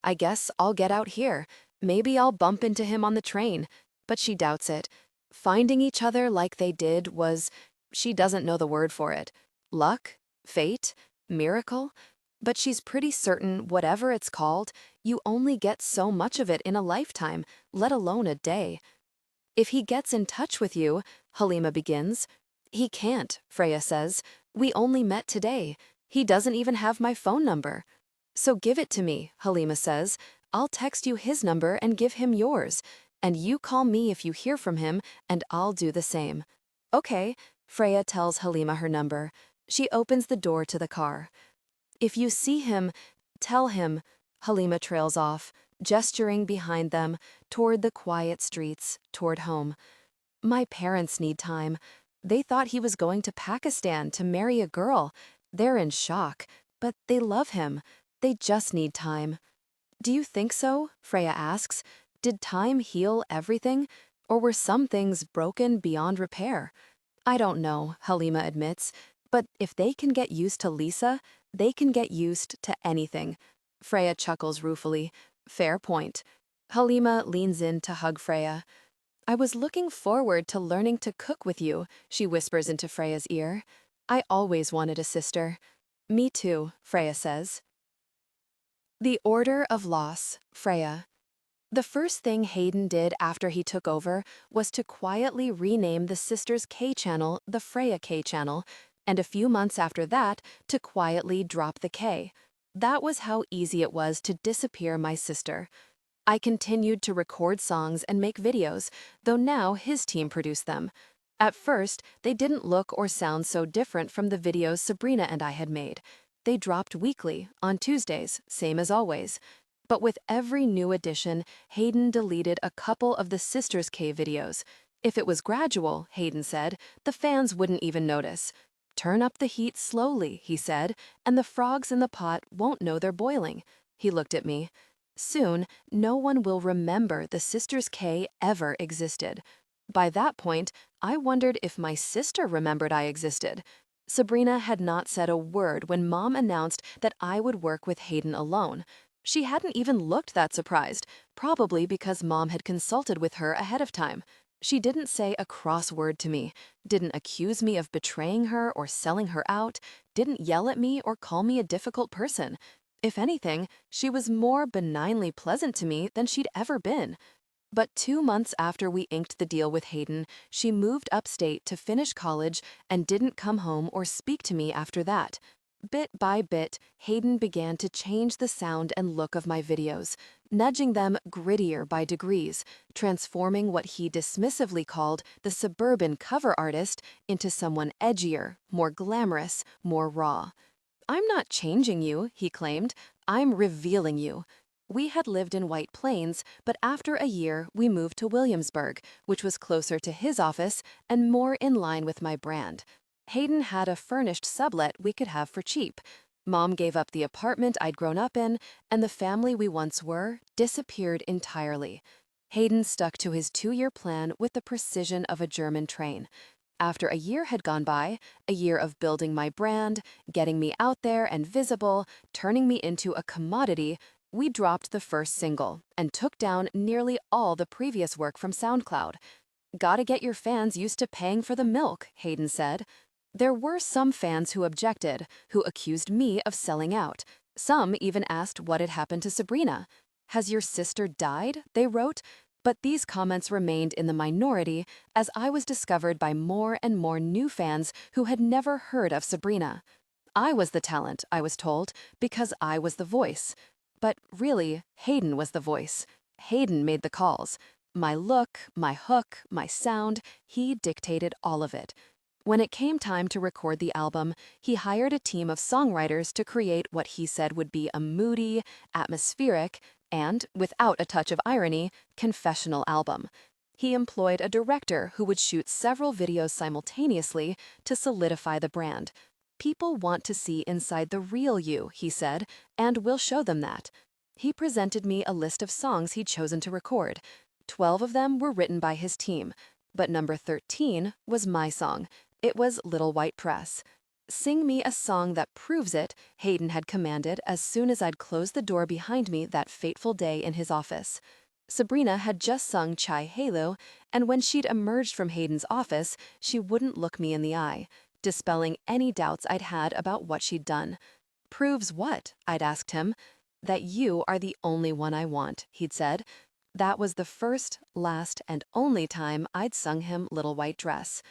Speaker 1: I guess I'll get out here. Maybe I'll bump into him on the train. But she doubts it. Finding each other like they did was, she doesn't know the word for it. Luck? Fate? Miracle? But she's pretty certain whatever it's called, you only get so much of it in a lifetime, let alone a day. If he gets in touch with you, Halima begins. He can't, Freya says. We only met today. He doesn't even have my phone number. So give it to me, Halima says. I'll text you his number and give him yours. And you call me if you hear from him, and I'll do the same. Okay, Freya tells Halima her number. She opens the door to the car. If you see him, tell him, Halima trails off, gesturing behind them, toward the quiet streets, toward home. My parents need time. They thought he was going to Pakistan to marry a girl. They're in shock, but they love him. They just need time. Do you think so? Freya asks. Did time heal everything, or were some things broken beyond repair? I don't know, Halima admits, but if they can get used to Lisa, they can get used to anything. Freya chuckles ruefully. Fair point. Halima leans in to hug Freya. I was looking forward to learning to cook with you, she whispers into Freya's ear. I always wanted a sister. Me too, Freya says. The Order of Loss, Freya. The first thing Hayden did after he took over was to quietly rename the sisters' K channel the Freya K channel, and a few months after that to quietly drop the K. That was how easy it was to disappear my sister. I continued to record songs and make videos, though now his team produced them. At first, they didn't look or sound so different from the videos Sabrina and I had made. They dropped weekly, on Tuesdays, same as always. But with every new edition, Hayden deleted a couple of the Sisters K videos. If it was gradual, Hayden said, the fans wouldn't even notice. Turn up the heat slowly, he said, and the frogs in the pot won't know they're boiling. He looked at me. Soon, no one will remember the Sisters K ever existed. By that point, I wondered if my sister remembered I existed. Sabrina had not said a word when Mom announced that I would work with Hayden alone. She hadn't even looked that surprised, probably because Mom had consulted with her ahead of time.
Speaker 2: She didn't say a cross word to me, didn't accuse me of betraying her or selling her out, didn't yell at me or call me a difficult person. If anything, she was more benignly pleasant to me than she'd ever been. But 2 months after we inked the deal with Hayden, she moved upstate to finish college and didn't come home or speak to me after that. Bit by bit, Hayden began to change the sound and look of my videos, nudging them grittier by degrees, transforming what he dismissively called the suburban cover artist into someone edgier, more glamorous, more raw. "I'm not changing you," he claimed. "I'm revealing you." We had lived in White Plains, but after a year, we moved to Williamsburg, which was closer to his office and more in line with my brand. Hayden had a furnished sublet we could have for cheap. Mom gave up the apartment I'd grown up in, and the family we once were disappeared entirely. Hayden stuck to his 2-year plan with the precision of a German train. After a year had gone by, a year of building my brand, getting me out there and visible, turning me into a commodity, we dropped the first single and took down nearly all the previous work from SoundCloud. "Gotta get your fans used to paying for the milk," Hayden said. There were some fans who objected, who accused me of selling out. Some even asked what had happened to Sabrina. "Has your sister died?" they wrote. But these comments remained in the minority as I was discovered by more and more new fans who had never heard of Sabrina. I was the talent, I was told, because I was the voice. But really, Hayden was the voice. Hayden made the calls. My look, my hook, my sound, he dictated all of it. When it came time to record the album, he hired a team of songwriters to create what he said would be a moody, atmospheric, and, without a touch of irony, confessional album. He employed a director who would shoot several videos simultaneously to solidify the brand. "People want to see inside the real you," he said, "and we'll show them that." He presented me a list of songs he'd chosen to record. 12 of them were written by his team, but number 13 was my song. It was Little White Dress. "Sing me a song that proves it," Hayden had commanded as soon as I'd closed the door behind me that fateful day in his office. Sabrina had just sung Chai Halo, and when she'd emerged from Hayden's office, she wouldn't look me in the eye, dispelling any doubts I'd had about what she'd done. "Proves what?" I'd asked him. "That you are the only one I want," he'd said. That was the first, last, and only time I'd sung him Little White Dress.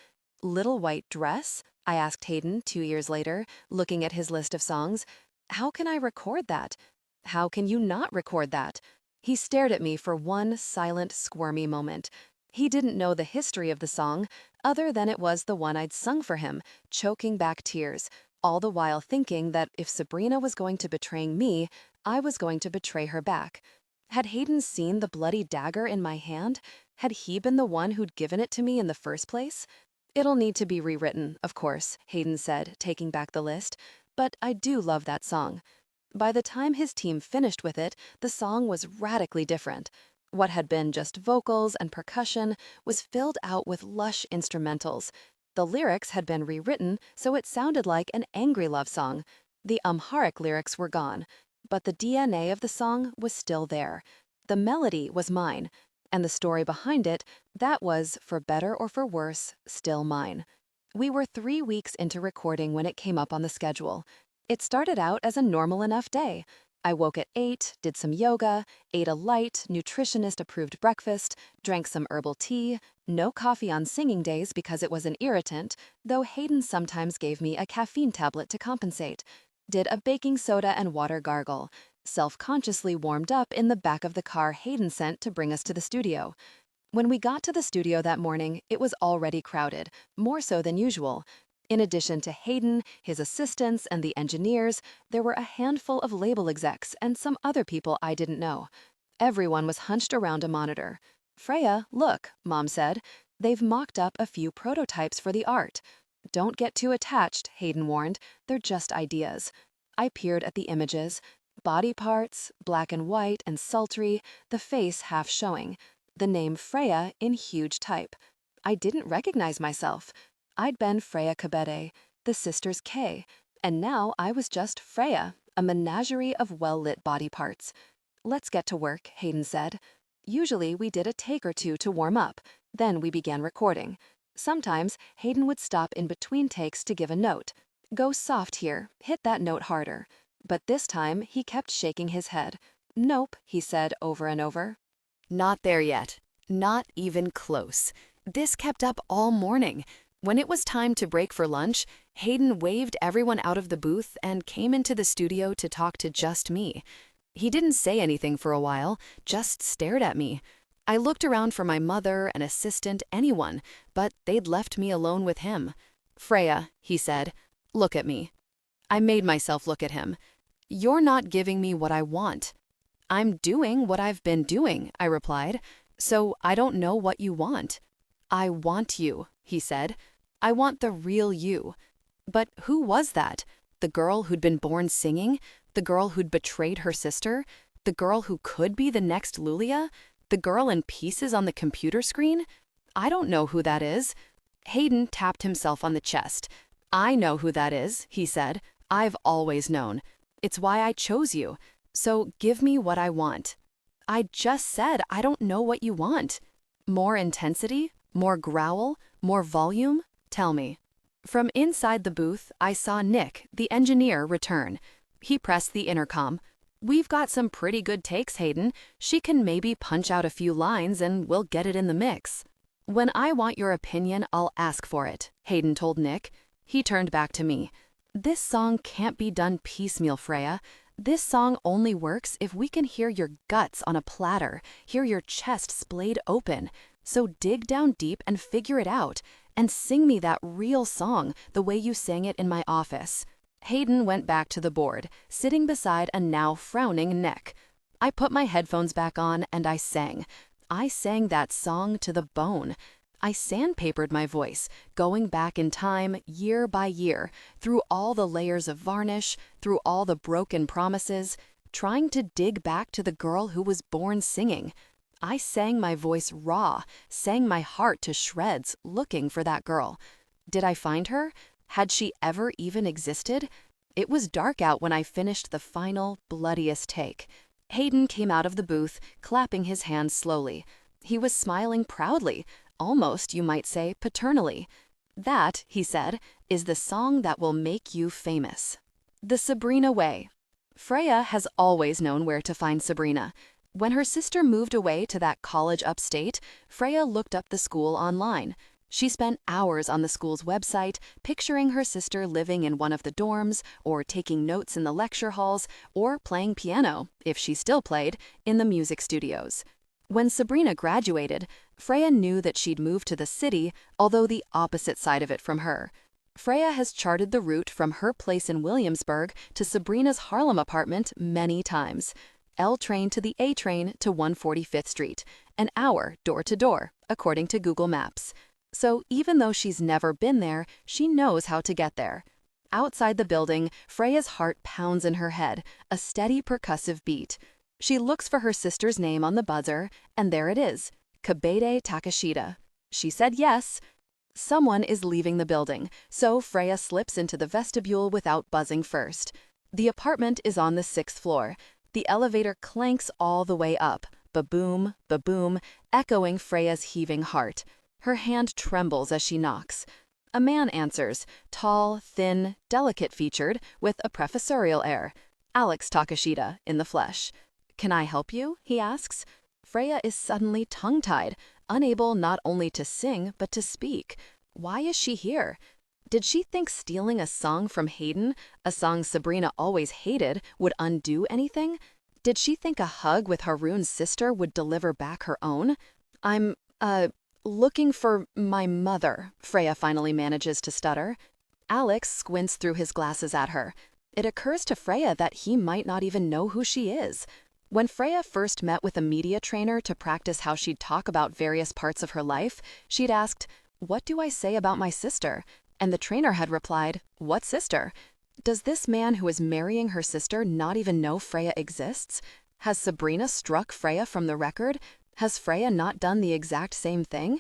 Speaker 2: "Little White Dress?" I asked Hayden 2 years later, looking at his list of songs. "How can I record that? How can you not record that?" He stared at me for one silent, squirmy moment. He didn't know the history of the song, other than it was the one I'd sung for him, choking back tears, all the while thinking that if Sabrina was going to betray me, I was going to betray her back. Had Hayden seen the bloody dagger in my hand? Had he been the one who'd given it to me in the first place? "It'll need to be rewritten, of course," Hayden said, taking back the list, "but I do love that song." By the time his team finished with it, the song was radically different. What had been just vocals and percussion was filled out with lush instrumentals. The lyrics had been rewritten so it sounded like an angry love song. The Amharic lyrics were gone, but the DNA of the song was still there. The melody was mine, and the story behind it, that was, for better or for worse, still mine. We were 3 weeks into recording when it came up on the schedule. It started out as a normal enough day. I woke at 8, did some yoga, ate a light, nutritionist-approved breakfast, drank some herbal tea, no coffee on singing days because it was an irritant, though Hayden sometimes gave me a caffeine tablet to compensate, did a baking soda and water gargle, self-consciously warmed up in the back of the car Hayden sent to bring us to the studio. When we got to the studio that morning, it was already crowded, more so than usual. In addition to Hayden, his assistants, and the engineers, there were a handful of label execs and some other people I didn't know. Everyone was hunched around a monitor. "Freya, look," Mom said. "They've mocked up a few prototypes for the art." "Don't get too attached," Hayden warned. "They're just ideas." I peered at the images. Body parts, black and white and sultry, the face half showing. The name Freya in huge type. I didn't recognize myself. I'd been Freya Kabede, the sisters K, and now I was just Freya, a menagerie of well-lit body parts. "Let's get to work," Hayden said. Usually we did a take or two to warm up. Then we began recording. Sometimes Hayden would stop in between takes to give a note. Go soft here, hit that note harder. But this time he kept shaking his head. Nope, he said over and over.
Speaker 1: Not there yet. Not even close. This kept up all morning. When it was time to break for lunch, Hayden waved everyone out of the booth and came into the studio to talk to just me. He didn't say anything for a while, just stared at me. I looked around for my mother, an assistant, anyone, but they'd left me alone with him. Freya, he said, look at me. I made myself look at him. You're not giving me what I want. I'm doing what I've been doing, I replied. So I don't know what you want. I want you, he said. I want the real you. But who was that? The girl who'd been born singing? The girl who'd betrayed her sister? The girl who could be the next Lulia? The girl in pieces on the computer screen? I don't know who that is. Hayden tapped himself on the chest. I know who that is, he said. I've always known. It's why I chose you. So give me what I want. I just said I don't know what you want. More intensity? More growl? More volume? Tell me. From inside the booth, I saw Nick, the engineer, return. He pressed the intercom. We've got some pretty good takes, Hayden. She can maybe punch out a few lines and we'll get it in the mix. When I want your opinion, I'll ask for it, Hayden told Nick. He turned back to me. This song can't be done piecemeal, Freya. This song only works if we can hear your guts on a platter, hear your chest splayed open. So dig down deep and figure it out, and sing me that real song the way you sang it in my office. Hayden went back to the board, sitting beside a now frowning Nick. I put my headphones back on and I sang. I sang that song to the bone. I sandpapered my voice, going back in time, year by year, through all the layers of varnish, through all the broken promises, trying to dig back to the girl who was born singing. I sang my voice raw, sang my heart to shreds, looking for that girl. Did I find her? Had she ever even existed? It was dark out when I finished the final, bloodiest take. Hayden came out of the booth, clapping his hands slowly. He was smiling proudly, almost, you might say, paternally. That, he said, is the song that will make you famous. The Sabrina Way. Freya has always known where to find Sabrina. When her sister moved away to that college upstate, Freya looked up the school online. She spent hours on the school's website, picturing her sister living in one of the dorms, or taking notes in the lecture halls, or playing piano, if she still played, in the music studios. When Sabrina graduated, Freya knew that she'd moved to the city, although the opposite side of it from her. Freya has charted the route from her place in Williamsburg to Sabrina's Harlem apartment many times. L train to the A train to 145th Street, an hour door to door, according to Google Maps. So even though she's never been there, she knows how to get there. Outside the building, Freya's heart pounds in her head, a steady percussive beat. She looks for her sister's name on the buzzer, and there it is, Kabede Takashita. She said yes. Someone is leaving the building, so Freya slips into the vestibule without buzzing first. The apartment is on the 6th floor. The elevator clanks all the way up, ba-boom, ba-boom, echoing Freya's heaving heart. Her hand trembles as she knocks. A man answers, tall, thin, delicate-featured, with a professorial air. Alex Takashita, in the flesh. "Can I help you?" he asks. Freya is suddenly tongue-tied, unable not only to sing, but to speak. Why is she here? Did she think stealing a song from Hayden, a song Sabrina always hated, would undo anything? Did she think a hug with Haroon's sister would deliver back her own? I'm, looking for my mother, Freya finally manages to stutter. Alex squints through his glasses at her. It occurs to Freya that he might not even know who she is. When Freya first met with a media trainer to practice how she'd talk about various parts of her life, she'd asked, "What do I say about my sister?" And the trainer had replied, "What sister?" Does this man who is marrying her sister not even know Freya exists? Has Sabrina struck Freya from the record? Has Freya not done the exact same thing?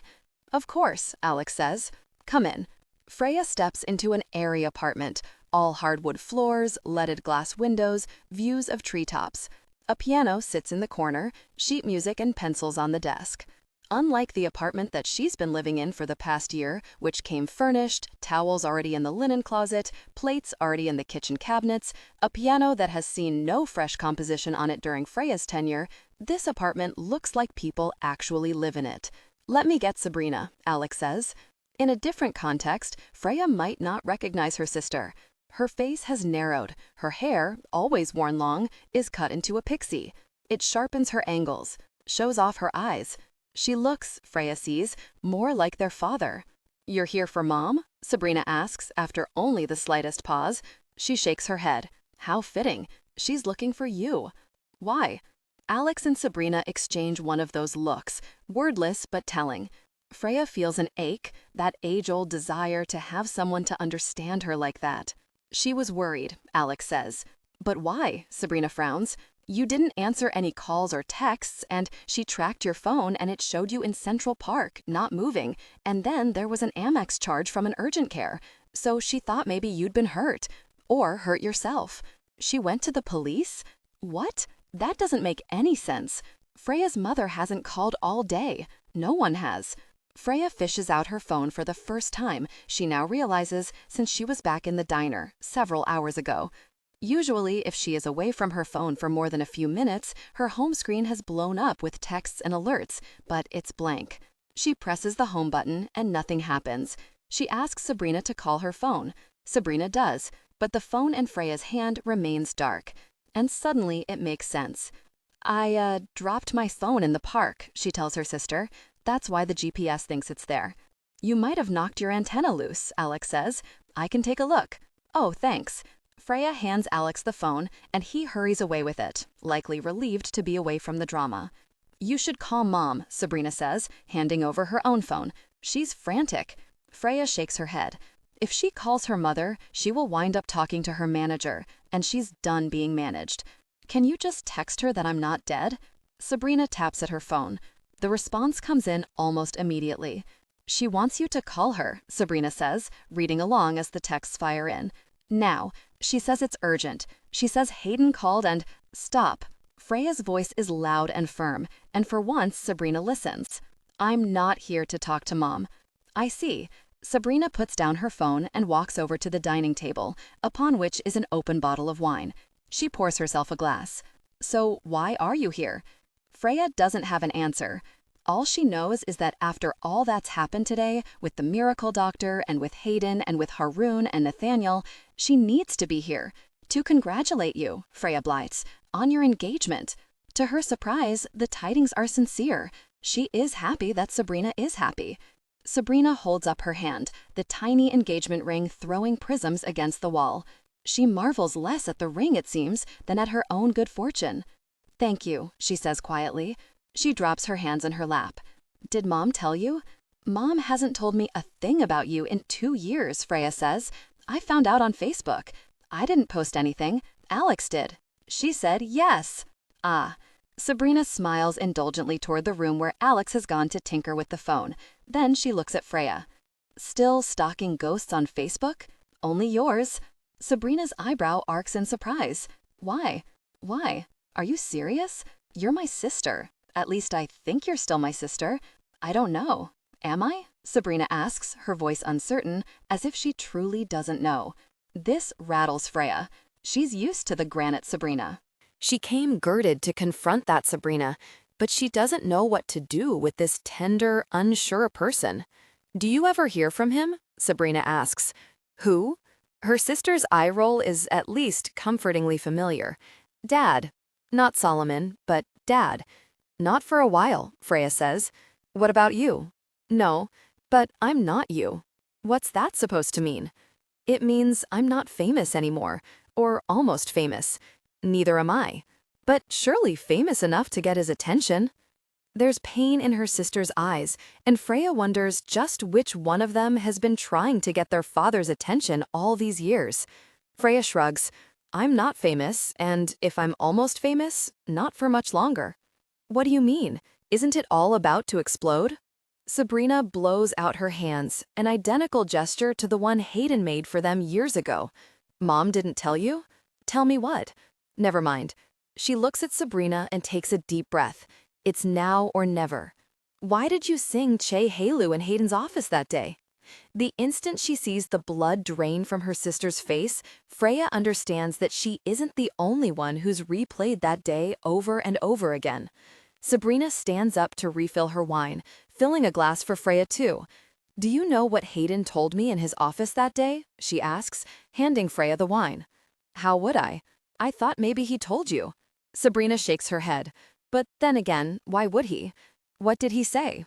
Speaker 1: Of course, Alex says. Come in. Freya steps into an airy apartment, all hardwood floors, leaded glass windows, views of treetops. A piano sits in the corner, sheet music and pencils on the desk.
Speaker 2: Unlike the apartment that she's been living in for the past year, which came furnished, towels already in the linen closet, plates already in the kitchen cabinets, a piano that has seen no fresh composition on it during Freya's tenure, this apartment looks like people actually live in it. "Let me get Sabrina," Alex says. In a different context, Freya might not recognize her sister. Her face has narrowed. Her hair, always worn long, is cut into a pixie. It sharpens her angles, shows off her eyes. She looks, Freya sees, more like their father. "You're here for Mom?" Sabrina asks after only the slightest pause. She shakes her head. How fitting. She's looking for you. Why? Alex and Sabrina exchange one of those looks, wordless but telling. Freya feels an ache, that age-old desire to have someone to understand her like that. "She was worried," Alex says. "But why?" Sabrina frowns. "You didn't answer any calls or texts, and she tracked your phone and it showed you in Central Park, not moving, and then there was an Amex charge from an urgent care, so she thought maybe you'd been hurt, or hurt yourself. She went to the police? What? That doesn't make any sense. Freya's mother hasn't called all day. No one has." Freya fishes out her phone for the first time, she now realizes, since she was back in the diner several hours ago. Usually, if she is away from her phone for more than a few minutes, her home screen has blown up with texts and alerts, but it's blank. She presses the home button and nothing happens. She asks Sabrina to call her phone. Sabrina does, but the phone in Freya's hand remains dark. And suddenly it makes sense. "I dropped my phone in the park," she tells her sister. "That's why the GPS thinks it's there." "You might have knocked your antenna loose," Alex says. "I can take a look." "Oh, thanks." Freya hands Alex the phone, and he hurries away with it, likely relieved to be away from the drama. "You should call Mom," Sabrina says, handing over her own phone. "She's frantic." Freya shakes her head. If she calls her mother, she will wind up talking to her manager, and she's done being managed. "Can you just text her that I'm not dead?" Sabrina taps at her phone. The response comes in almost immediately. "She wants you to call her," Sabrina says, reading along as the texts fire in. "Now. She says it's urgent. She says Hayden called and—" "Stop." Freya's voice is loud and firm, and for once Sabrina listens. "I'm not here to talk to Mom." "I see." Sabrina puts down her phone and walks over to the dining table, upon which is an open bottle of wine. She pours herself a glass. "So why are you here?" Freya doesn't have an answer. All she knows is that after all that's happened today, with the miracle doctor and with Hayden and with Haroon and Nathaniel, she needs to be here. "To congratulate you," Freya blights, "on your engagement." To her surprise, the tidings are sincere. She is happy that Sabrina is happy. Sabrina holds up her hand, the tiny engagement ring throwing prisms against the wall. She marvels less at the ring, it seems, than at her own good fortune. "Thank you," she says quietly. She drops her hands in her lap. "Did Mom tell you?" "Mom hasn't told me a thing about you in 2 years," Freya says. "I found out on Facebook. I didn't post anything. Alex did. She said yes." "Ah." Sabrina smiles indulgently toward the room where Alex has gone to tinker with the phone. Then she looks at Freya. "Still stalking ghosts on Facebook? Only yours." Sabrina's eyebrow arcs in surprise. "Why? Why? Are you serious? You're my sister. At least I think you're still my sister. I don't know. Am I?" Sabrina asks, her voice uncertain, as if she truly doesn't know. This rattles Freya. She's used to the granite Sabrina.
Speaker 1: She came girded to confront that Sabrina, but she doesn't know what to do with this tender, unsure person. "Do you ever hear from him?" Sabrina asks. "Who?" Her sister's eye roll is at least comfortingly familiar. "Dad. Not Solomon, but Dad." "Not for a while," Freya says. "What about you?" "No, but I'm not you." "What's that supposed to mean?" "It means I'm not famous anymore, or almost famous. Neither am I. But surely famous enough to get his attention." There's pain in her sister's eyes, and Freya wonders just which one of them has been trying to get their father's attention all these years. Freya shrugs. "I'm not famous, and if I'm almost famous, not for much longer." "What do you mean? Isn't it all about to explode?" Sabrina blows out her hands, an identical gesture to the one Hayden made for them years ago. "Mom didn't tell you?" "Tell me what?" "Never mind." She looks at Sabrina and takes a deep breath. It's now or never. Why did you sing Che Halu in Hayden's office that day? The instant she sees the blood drain from her sister's face, Freya understands that she isn't the only one who's replayed that day over and over again. Sabrina stands up to refill her wine, filling a glass for Freya too. Do you know what Hayden told me in his office that day? She asks, handing Freya the wine. How would I? I thought maybe he told you. Sabrina shakes her head. But then again, why would he? What did he say?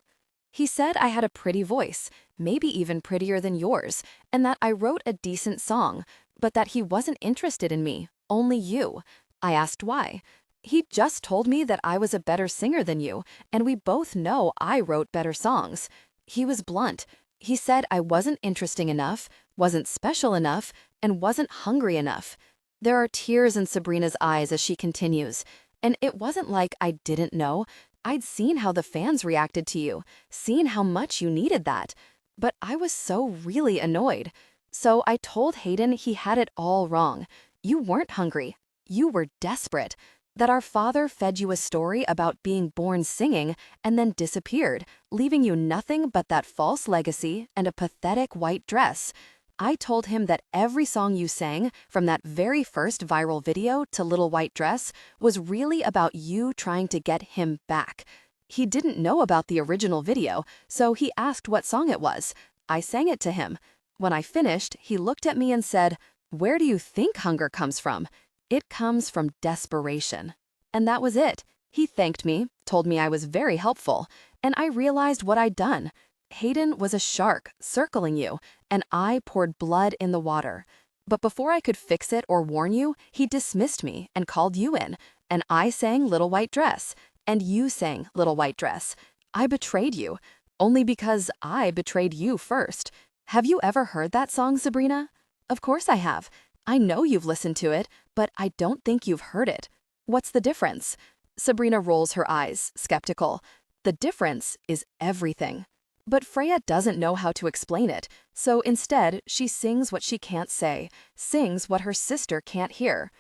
Speaker 1: He said I had a pretty voice, maybe even prettier than yours, and that I wrote a decent song, but that he wasn't interested in me, only you. I asked why. He just told me that I was a better singer than you, and we both know I wrote better songs. He was blunt. He said I wasn't interesting enough, wasn't special enough, and wasn't hungry enough. There are tears in Sabrina's eyes as she continues. And it wasn't like I didn't know. I'd seen how the fans reacted to you, seen how much you needed that. But I was so really annoyed. So I told Hayden he had it all wrong. You weren't hungry. You were desperate. That our father fed you a story about being born singing and then disappeared, leaving you nothing but that false legacy and a pathetic white dress. I told him that every song you sang, from that very first viral video to Little White Dress, was really about you trying to get him back. He didn't know about the original video, so he asked what song it was. I sang it to him. When I finished, he looked at me and said, "Where do you think hunger comes from?" It comes from desperation. And that was it. He thanked me, told me I was very helpful, and I realized what I'd done. Hayden was a shark circling you, and I poured blood in the water. But before I could fix it or warn you, he dismissed me and called you in, and I sang Little White Dress, and you sang Little White Dress. I betrayed you, only because I betrayed you first. Have you ever heard that song, Sabrina? Of course I have. I know you've listened to it, but I don't think you've heard it. What's the difference? Sabrina rolls her eyes, skeptical. The difference is everything. But Freya doesn't know how to explain it, so instead she sings what she can't say, sings what her sister can't hear.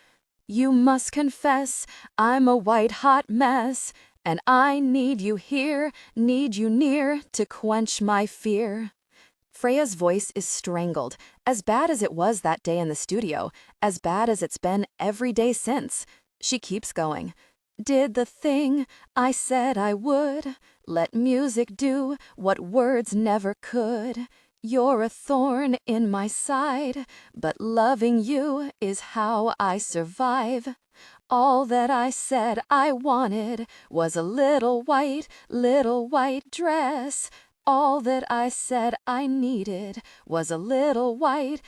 Speaker 1: You must confess, I'm a white-hot mess, and I need you here, need you near to quench my fear. Freya's voice is strangled, as bad as it was that day in the studio, as bad as it's been every day since. She keeps going. Did the thing I said I would. Let music do what words never could. You're a thorn in my side, but loving you is how I survive. All that I said I wanted was a little white dress. All that I said I needed was a little white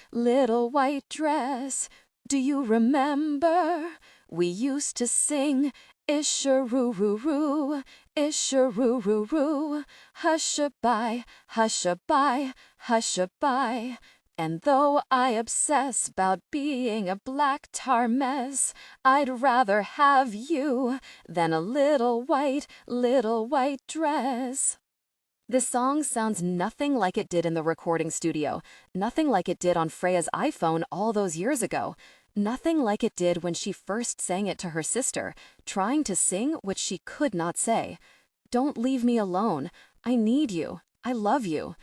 Speaker 1: dress. Do you remember? We used to sing Ish-a-roo-roo-roo, Ish-a-roo-roo-roo, hush-a-bye, hush-a-bye, hush-a-bye. And though I obsess about being a black tar mess, I'd rather have you than a little white dress. The song sounds nothing like it did in the recording studio, nothing like it did on Freya's iPhone all those years ago, nothing like it did when she first sang it to her sister, trying to sing what she could not say. Don't leave me alone. I need you. I love you.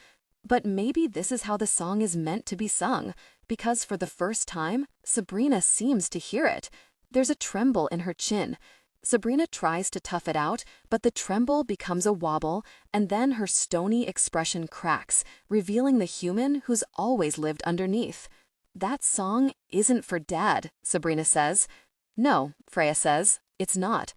Speaker 1: But maybe this is how the song is meant to be sung, because for the first time, Sabrina seems to hear it. There's a tremble in her chin. Sabrina tries to tough it out, but the tremble becomes a wobble, and then her stony expression cracks, revealing the human who's always lived underneath. That song isn't for Dad, Sabrina says. No, Freya says, it's not.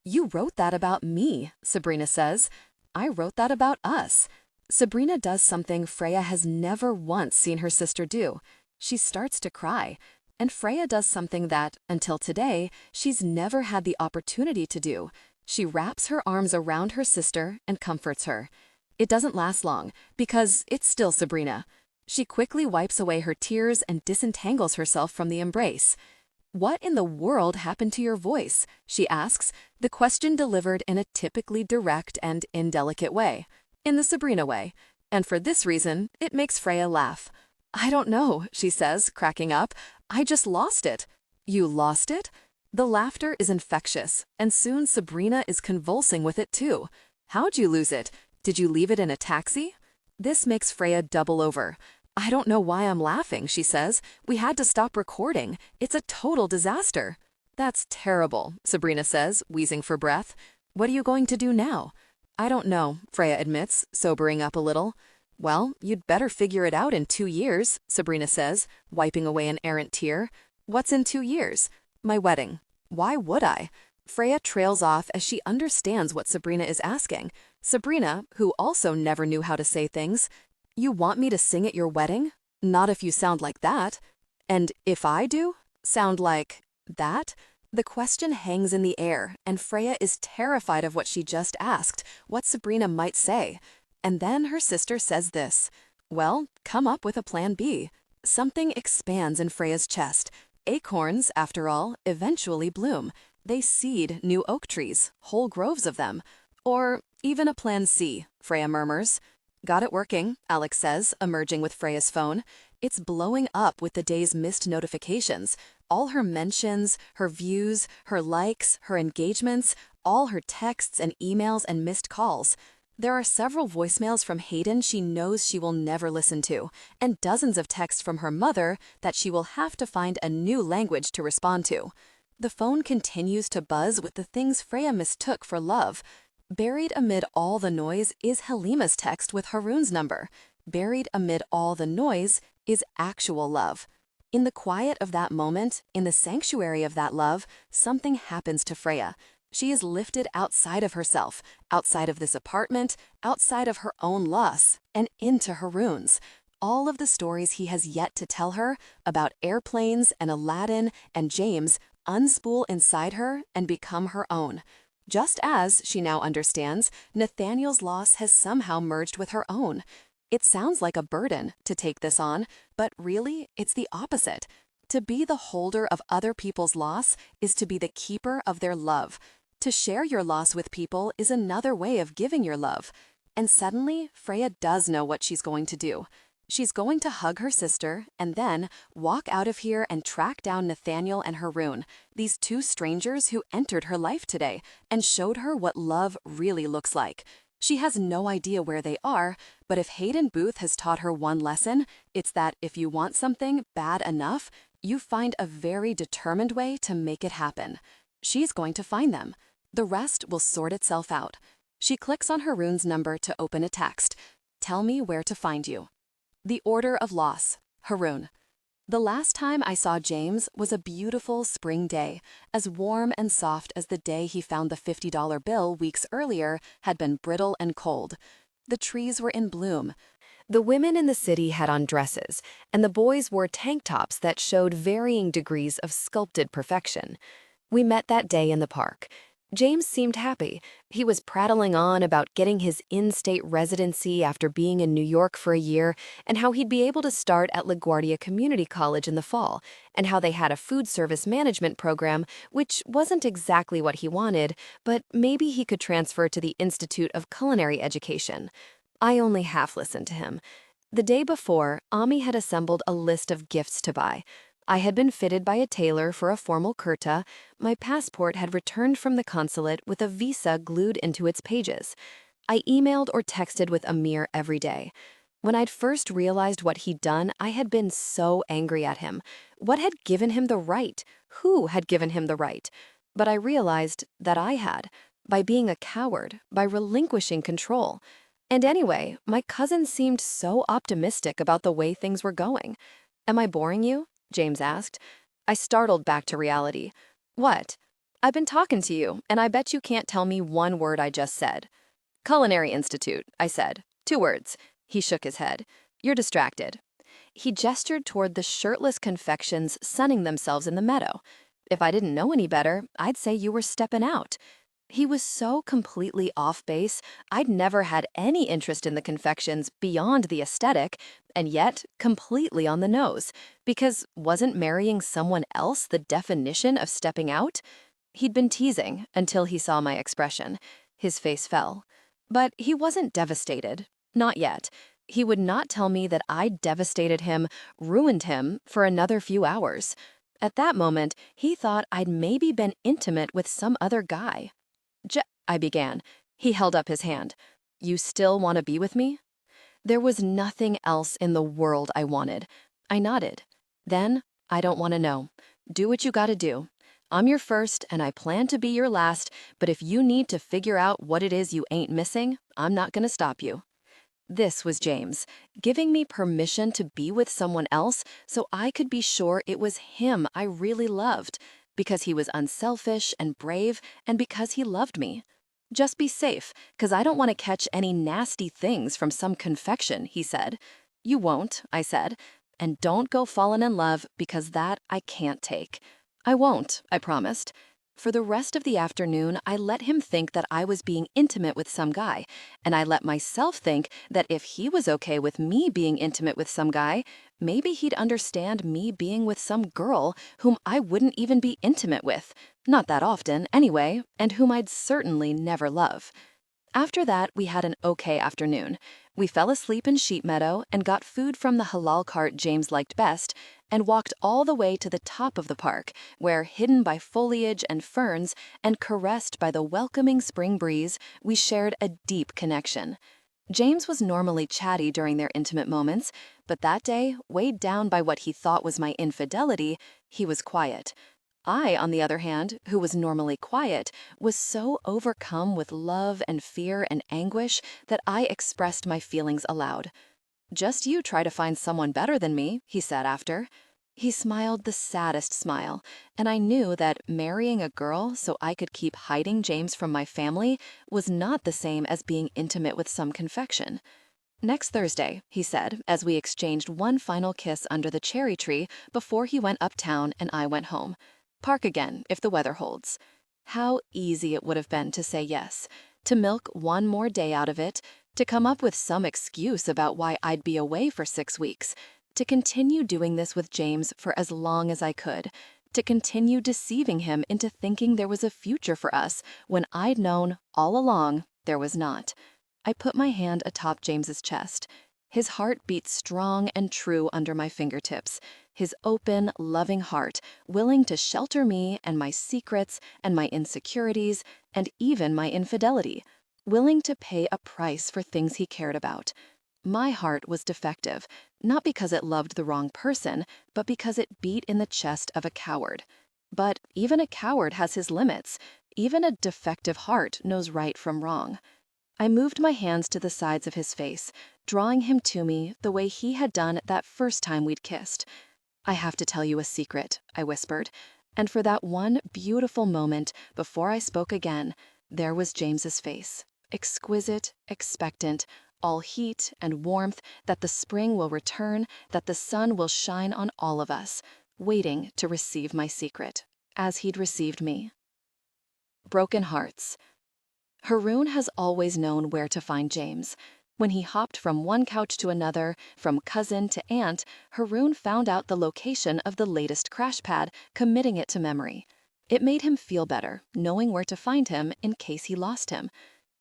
Speaker 1: You wrote that about me, Sabrina says. I wrote that about us. Sabrina does something Freya has never once seen her sister do. She starts to cry. And Freya does something that, until today, she's never had the opportunity to do. She wraps her arms around her sister and comforts her. It doesn't last long, because it's still Sabrina. She quickly wipes away her tears and disentangles herself from the embrace. What in the world happened to your voice? She asks, the question delivered in a typically direct and indelicate way. In the Sabrina way. And for this reason, it makes Freya laugh. I don't know, she says, cracking up. I just lost it. You lost it? The laughter is infectious, and soon Sabrina is convulsing with it too.
Speaker 2: How'd you lose it? Did you leave it in a taxi? This makes Freya double over. I don't know why I'm laughing, she says. We had to stop recording. It's a total disaster. That's terrible, Sabrina says, wheezing for breath. What are you going to do now? I don't know, Freya admits, sobering up a little. Well, you'd better figure it out in 2 years, Sabrina says, wiping away an errant tear. What's in 2 years? My wedding. Why would I? Freya trails off as she understands what Sabrina is asking. Sabrina, who also never knew how to say things, you want me to sing at your wedding? Not if you sound like that. And if I do? Sound like that? The question hangs in the air, and Freya is terrified of what she just asked, what Sabrina might say. And then her sister says this. Well, come up with a plan B. Something expands in Freya's chest. Acorns, after all, eventually bloom. They seed new oak trees, whole groves of them. Or even a plan C, Freya murmurs. Got it working, Alex says, emerging with Freya's phone. It's blowing up with the day's missed notifications. All her mentions, her views, her likes, her engagements, all her texts and emails and missed calls. There are several voicemails from Hayden she knows she will never listen to, and dozens of texts from her mother that she will have to find a new language to respond to. The phone continues to buzz with the things Freya mistook for love. Buried amid all the noise is Halima's text with Haroon's number. Buried amid all the noise is actual love. In the quiet of that moment, in the sanctuary of that love, something happens to Freya. She is lifted outside of herself, outside of this apartment, outside of her own loss, and into Haroon's. All of the stories he has yet to tell her about airplanes and Aladdin and James unspool inside her and become her own. Just as, she now understands, Nathaniel's loss has somehow merged with her own. It sounds like a burden to take this on, but really, it's the opposite. To be the holder of other people's loss is to be the keeper of their love. To share your loss with people is another way of giving your love. And suddenly, Freya does know what she's going to do. She's going to hug her sister and then walk out of here and track down Nathaniel and Haroon, these two strangers who entered her life today and showed her what love really looks like. She has no idea where they are, but if Hayden Booth has taught her one lesson, it's that if you want something bad enough, you find a very determined way to make it happen. She's going to find them. The rest will sort itself out. She clicks on Haroon's number to open a text. Tell me where to find you. The Order of Loss, Haroon. The last time I saw James was a beautiful spring day, as warm and soft as the day he found the $50 bill weeks earlier had been brittle and cold. The trees were in bloom.
Speaker 1: The women in the city had on dresses, and the boys wore tank tops that showed varying degrees of sculpted perfection. We met that day in the park. James seemed happy. He was prattling on about getting his in-state residency after being in New York for a year, and how he'd be able to start at LaGuardia Community College in the fall, and how they had a food service management program, which wasn't exactly what he wanted, but maybe he could transfer to the Institute of Culinary Education. I only half listened to him. The day before, Ami had assembled a list of gifts to buy. I had been fitted by a tailor for a formal kurta. My passport had returned from the consulate with a visa glued into its pages. I emailed or texted with Amir every day. When I'd first realized what he'd done, I had been so angry at him. What had given him the right? Who had given him the right? But I realized that I had, by being a coward, by relinquishing control. And anyway, my cousin seemed so optimistic about the way things were going. Am I boring you? James asked. I startled back to reality. What? I've been talking to you, and I bet you can't tell me one word I just said. Culinary Institute, I said. 2 words. He shook his head. You're distracted. He gestured toward the shirtless confections sunning themselves in the meadow. If I didn't know any better, I'd say you were stepping out. He was so completely off base, I'd never had any interest in the confections beyond the aesthetic, and yet completely on the nose, because wasn't marrying someone else the definition of stepping out? He'd been teasing until he saw my expression. His face fell. But he wasn't devastated. Not yet. He would not tell me that I'd devastated him, ruined him, for another few hours. At that moment, he thought I'd maybe been intimate with some other guy. I began.
Speaker 2: He held up his hand. You still want to be with me? There was nothing else in the world I wanted. I nodded. Then, I don't want to know. Do what you gotta do. I'm your first, and I plan to be your last, but if you need to figure out what it is you ain't missing, I'm not gonna stop you. This was James, giving me permission to be with someone else so I could be sure it was him I really loved, because he was unselfish and brave, and because he loved me. Just be safe, because I don't want to catch any nasty things from some confection, he said. You won't, I said, and don't go falling in love because that I can't take. I won't, I promised. For the rest of the afternoon, I let him think that I was being intimate with some guy, and I let myself think that if he was okay with me being intimate with some guy, maybe he'd understand me being with some girl whom I wouldn't even be intimate with, not that often anyway, and whom I'd certainly never love. After that, we had an okay afternoon. We fell asleep in Sheep Meadow and got food from the halal cart James liked best, and walked all the way to the top of the park, where, hidden by foliage and ferns and caressed by the welcoming spring breeze, we shared a deep connection. James was normally chatty during their intimate moments, but that day, weighed down by what he thought was my infidelity, he was quiet. I, on the other hand, who was normally quiet, was so overcome with love and fear and anguish that I expressed my feelings aloud. Just you try to find someone better than me, he said after. He smiled the saddest smile, and I knew that marrying a girl so I could keep hiding James from my family was not the same as being intimate with some confection. Next Thursday, he said, as we exchanged one final kiss under the cherry tree before he went uptown and I went home. Park again, if the weather holds. How easy it would have been to say yes, to milk one more day out of it, to come up with some excuse about why I'd be away for 6 weeks, to continue doing this with James for as long as I could, to continue deceiving him into thinking there was a future for us when I'd known all along there was not. I put my hand atop James's chest. His heart beat strong and true under my fingertips, his open, loving heart, willing to shelter me and my secrets and my insecurities and even my infidelity, willing to pay a price for things he cared about. My heart was defective, not because it loved the wrong person, but because it beat in the chest of a coward. But even a coward has his limits. Even a defective heart knows right from wrong. I moved my hands to the sides of his face, drawing him to me the way he had done that first time we'd kissed. I have to tell you a secret, I whispered, and for that one beautiful moment before I spoke again, there was James's face, exquisite, expectant, all heat and warmth, that the spring will return, that the sun will shine on all of us, waiting to receive my secret, as he'd received me. Broken hearts. Haroon has always known where to find James. When he hopped from one couch to another, from cousin to aunt, Haroon found out the location of the latest crash pad, committing it to memory. It made him feel better, knowing where to find him in case he lost him.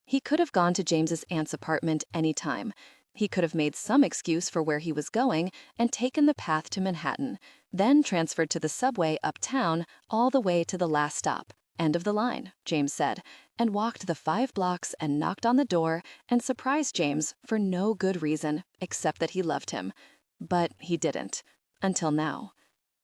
Speaker 2: He could have gone to James's aunt's apartment any time. He could have made some excuse for where he was going and taken the path to Manhattan, then transferred to the subway uptown all the way to the last stop. End of the line, James said, and walked the 5 blocks and knocked on the door and surprised James for no good reason except that he loved him. But he didn't. Until now.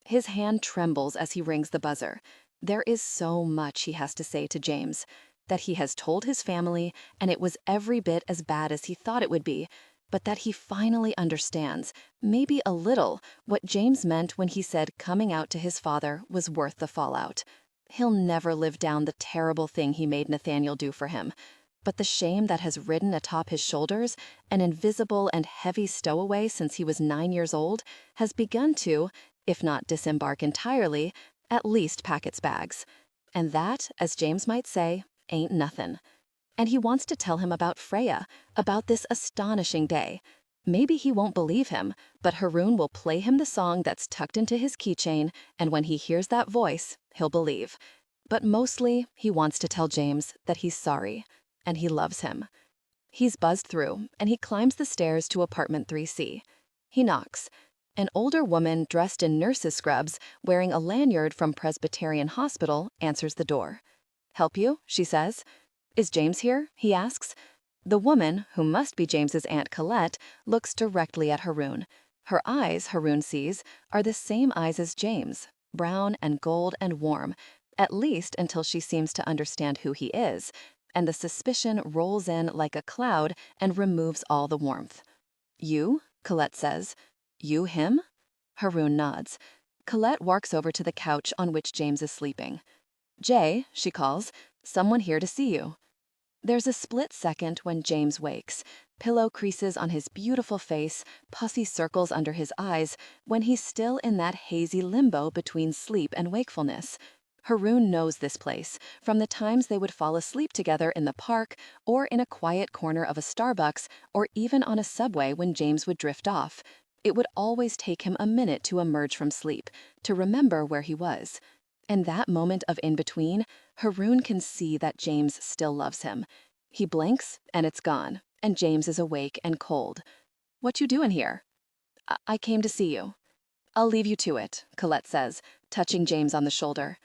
Speaker 2: His hand trembles as he rings the buzzer. There is so much he has to say to James. That he has told his family, and it was every bit as bad as he thought it would be, but that he finally understands, maybe a little, what James meant when he said coming out to his father was worth the fallout. He'll never live down the terrible thing he made Nathaniel do for him. But the shame that has ridden atop his shoulders, an invisible and heavy stowaway since he was 9 years old, has begun to, if not disembark entirely, at least pack its bags. And that, as James might say, ain't nothin'. And he wants to tell him about Freya, about this astonishing day. Maybe he won't believe him, but Haroon will play him the song that's tucked into his keychain, and when he hears that voice, he'll believe. But mostly, he wants to tell James that he's sorry, and he loves him. He's buzzed through, and he climbs the stairs to apartment 3C. He knocks. An older woman dressed in nurse's scrubs, wearing a lanyard from Presbyterian Hospital, answers the door. "Help you?" she says. Is James here? He asks. The woman, who must be James's Aunt Colette, looks directly at Haroon. Her eyes, Haroon sees, are the same eyes as James, brown and gold and warm, at least until she seems to understand who he is, and the suspicion rolls in like a cloud and removes all the warmth. You? Colette says. You him? Haroon nods. Colette walks over to the couch on which James is sleeping. Jay, she calls, someone here to see you. There's a split second when James wakes, pillow creases on his beautiful face, pussy circles under his eyes, when he's still in that hazy limbo between sleep and wakefulness. Haroon knows this place from the times they would fall asleep together in the park or in a quiet corner of a Starbucks or even on a subway when James would drift off. It would always take him a minute to emerge from sleep, to remember where he was. In that moment of in-between, Haroon can see that James still loves him. He blinks, and it's gone, and James is awake and cold. What you doing here? I came to see you. I'll leave you to it, Colette says, touching James on the shoulder.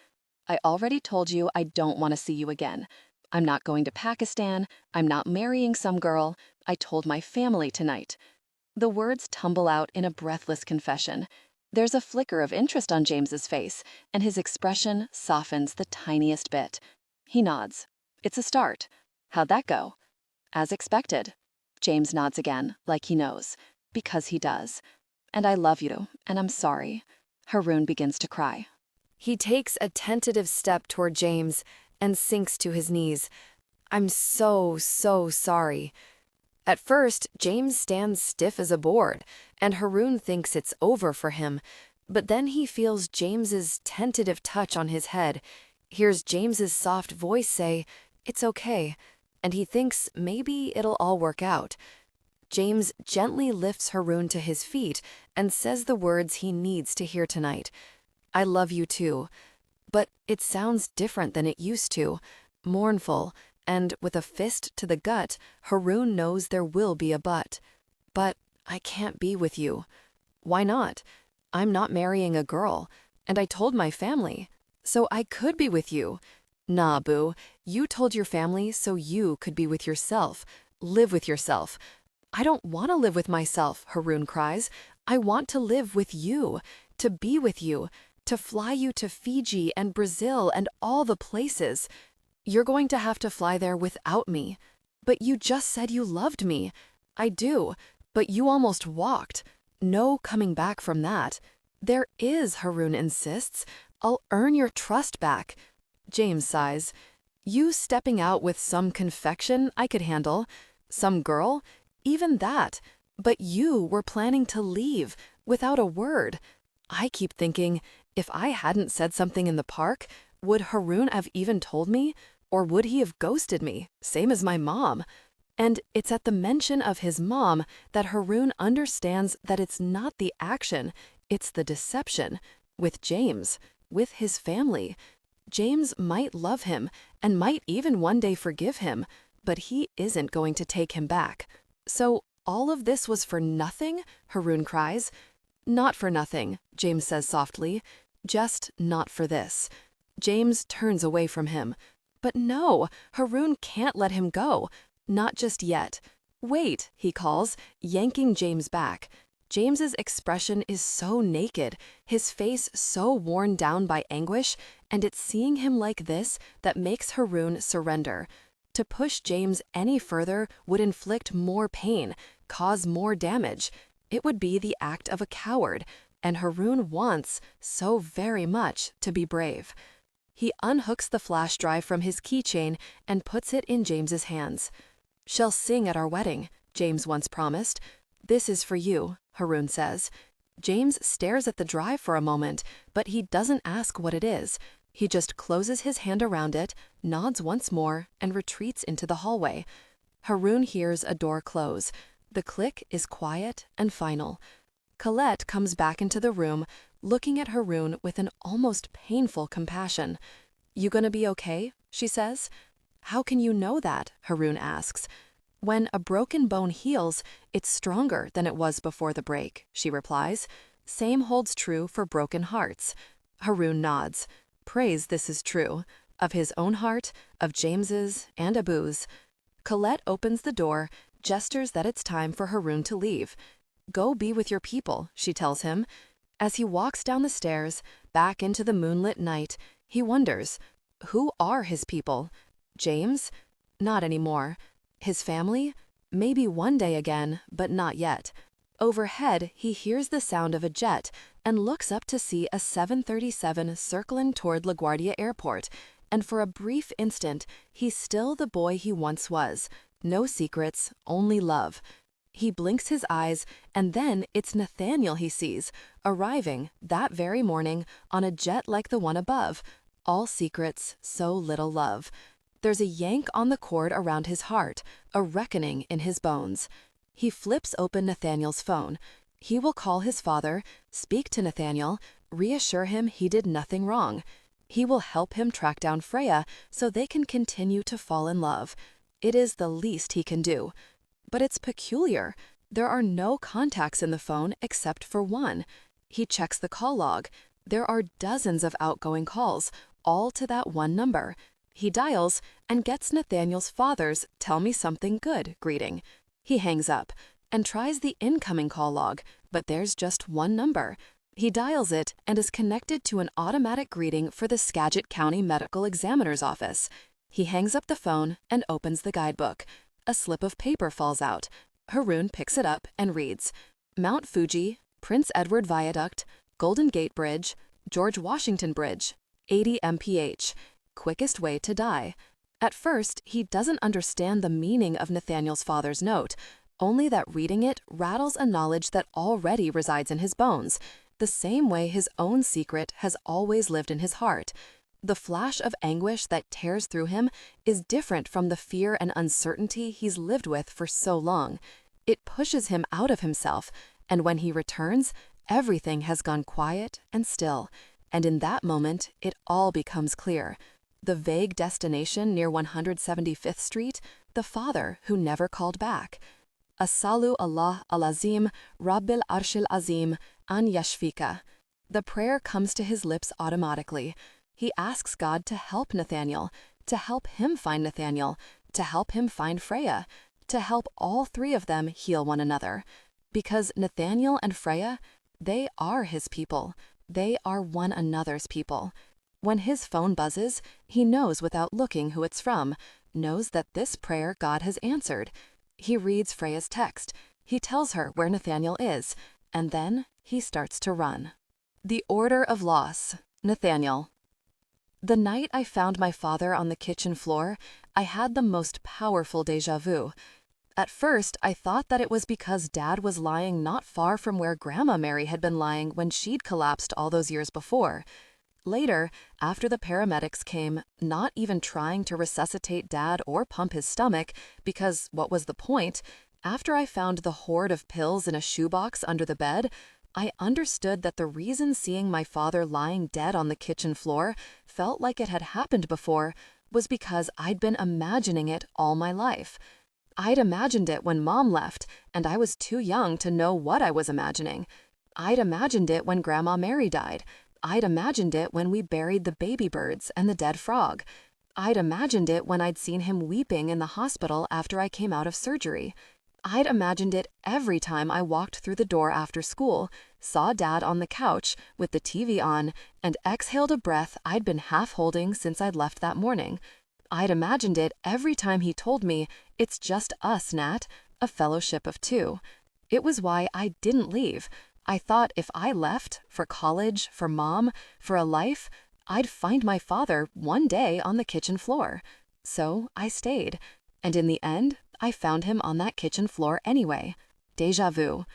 Speaker 2: I already told you I don't want to see you again. I'm not going to Pakistan. I'm not marrying some girl. I told my family tonight. The words tumble out in a breathless confession. There's a flicker of interest on James's face, and his expression softens the tiniest bit. He nods. It's a start. How'd that go? As expected. James nods again, like he knows. Because he does. And I love you, and I'm sorry. Haroon begins to cry.
Speaker 1: He takes a tentative step toward James and sinks to his knees. I'm so sorry. At first, James stands stiff as a board, and Haroon thinks it's over for him. But then he feels James's tentative touch on his head, hears James's soft voice say, "It's okay," and he thinks maybe it'll all work out. James gently lifts Haroon to his feet and says the words he needs to hear tonight. I love you too. But it sounds different than it used to, mournful, and with a fist to the gut, Haroon knows there will be a but. But I can't be with you. Why not? I'm not marrying a girl, and I told my family, so I could be with you. Nah, boo, you told your family so you could be with yourself, live with yourself. I don't want to live with myself, Haroon cries. I want to live with you, to be with you, to fly you to Fiji and Brazil and all the places. You're going to have to fly there without me. But you just said you loved me. I do, but you almost walked. No coming back from that. There is, Haroon insists. I'll earn your trust back. James sighs. You stepping out with some confection I could handle. Some girl? Even that. But you were planning to leave, without a word. I keep thinking, if I hadn't said something in the park, would Haroon have even told me? Or would he have ghosted me, same as my mom? And it's at the mention of his mom that Haroon understands that it's not the action, it's the deception. With James, with his family. James might love him and might even one day forgive him, but he isn't going to take him back. So all of this was for nothing? Haroon cries. Not for nothing, James says softly. Just not for this. James turns away from him. But no, Haroon can't let him go. Not just yet. Wait, he calls, yanking James back. James's expression is so naked, his face so worn down by anguish, and it's seeing him like this that makes Haroon surrender. To push James any further would inflict more pain, cause more damage. It would be the act of a coward, and Haroon wants, so very much, to be brave. He unhooks the flash drive from his keychain and puts it in James's hands. She'll sing at our wedding, James once promised. This is for you, Haroon says. James stares at the drive for a moment, but he doesn't ask what it is. He just closes his hand around it, nods once more, and retreats into the hallway. Haroon hears a door close. The click is quiet and final. Colette comes back into the room, looking at Haroon with an almost painful compassion. You gonna be okay? She says. How can you know that? Haroon asks. When a broken bone heals, it's stronger than it was before the break, she replies. Same holds true for broken hearts. Haroon nods. Praise this is true.
Speaker 2: of his own heart, of James's, and Abu's. Colette opens the door, gestures that it's time for Haroon to leave. "Go be with your people," she tells him. As he walks down the stairs, back into the moonlit night, he wonders, who are his people? James? Not anymore. His family? Maybe one day again, but not yet. Overhead, he hears the sound of a jet and looks up to see a 737 circling toward LaGuardia Airport, and for a brief instant, he's still the boy he once was. No secrets, only love. He blinks his eyes, and then it's Nathaniel he sees, arriving, that very morning, on a jet like the one above. All secrets, so little love. There's a yank on the cord around his heart, a reckoning in his bones. He flips open Nathaniel's phone. He will call his father, speak to Nathaniel, reassure him he did nothing wrong. He will help him track down Freya so they can continue to fall in love. It is the least he can do. But it's peculiar. There are no contacts in the phone except for one. He checks the call log. There are dozens of outgoing calls, all to that one number. He dials and gets Nathaniel's father's "tell me something good" greeting. He hangs up and tries the incoming call log, but there's just one number. He dials it and is connected to an automatic greeting for the Skagit County Medical Examiner's office. He hangs up the phone and opens the guidebook. A slip of paper falls out. Haroon picks it up and reads, "Mount Fuji, Prince Edward Viaduct, Golden Gate Bridge, George Washington Bridge, 80 mph. Quickest way to die." At first, he doesn't understand the meaning of Nathaniel's father's note, only that reading it rattles a knowledge that already resides in his bones, the same way his own secret has always lived in his heart. The flash of anguish that tears through him is different from the fear and uncertainty he's lived with for so long. It pushes him out of himself, and when he returns, everything has gone quiet and still, and in that moment, it all becomes clear. The vague destination near 175th Street, the father who never called back. Asalu Allah al-Azim, Rabbil Arshil Azim, an Yashfika. The prayer comes to his lips automatically. He asks God to help Nathaniel, to help him find Nathaniel, to help him find Freya, to help all three of them heal one another. Because Nathaniel and Freya, they are his people. They are one another's people. When his phone buzzes, he knows without looking who it's from, knows that this prayer God has answered. He reads Freya's text. He tells her where Nathaniel is, and then he starts to run. The Order of Loss. Nathaniel. The night I found my father on the kitchen floor, I had the most powerful déjà vu. At first, I thought that it was because Dad was lying not far from where Grandma Mary had been lying when she'd collapsed all those years before. Later, after the paramedics came, not even trying to resuscitate Dad or pump his stomach, because what was the point? After I found the hoard of pills in a shoebox under the bed, I understood that the reason seeing my father lying dead on the kitchen floor felt like it had happened before was because I'd been imagining it all my life. I'd imagined it when Mom left, and I was too young to know what I was imagining. I'd imagined it when Grandma Mary died. I'd imagined it when we buried the baby birds and the dead frog. I'd imagined it when I'd seen him weeping in the hospital after I came out of surgery. I'd imagined it every time I walked through the door after school, saw Dad on the couch with the TV on, and exhaled a breath I'd been half holding since I'd left that morning. I'd imagined it every time he told me, "It's just us, Nat, a fellowship of two." It was why I didn't leave. I thought if I left, for college, for Mom, for a life, I'd find my father one day on the kitchen floor. So I stayed. And in the end, I found him on that kitchen floor anyway. Déjà vu.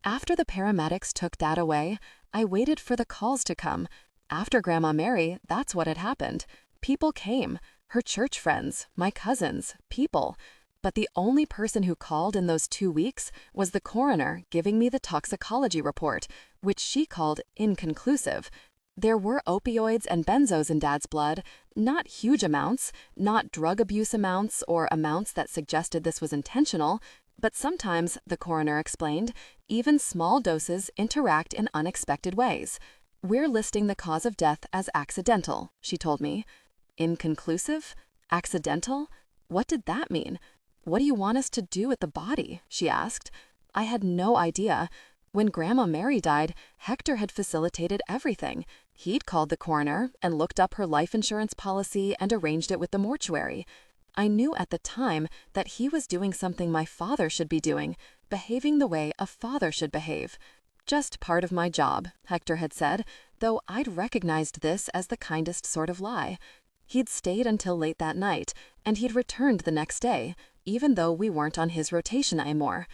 Speaker 2: After the paramedics took Dad away, I waited for the calls to come. After Grandma Mary, that's what had happened. People came. Her church friends, my cousins, people. But the only person who called in those 2 weeks was the coroner giving me the toxicology report, which she called inconclusive. There were opioids and benzos in Dad's blood, not huge amounts, not drug abuse amounts or amounts that suggested this was intentional, but sometimes, the coroner explained, even small doses interact in unexpected ways. "We're listing the cause of death as accidental," she told me. Inconclusive? Accidental? What did that mean? What do you want us to do with the body? She asked. I had no idea. When Grandma Mary died, Hector had facilitated everything. He'd called the coroner and looked up her life insurance policy and arranged it with the mortuary. I knew at the time that he was doing something my father should be doing, behaving the way a father should behave. Just part of my job, Hector had said, though I'd recognized this as the kindest sort of lie. He'd stayed until late that night, and he'd returned the next day, even though we weren't on his rotation anymore.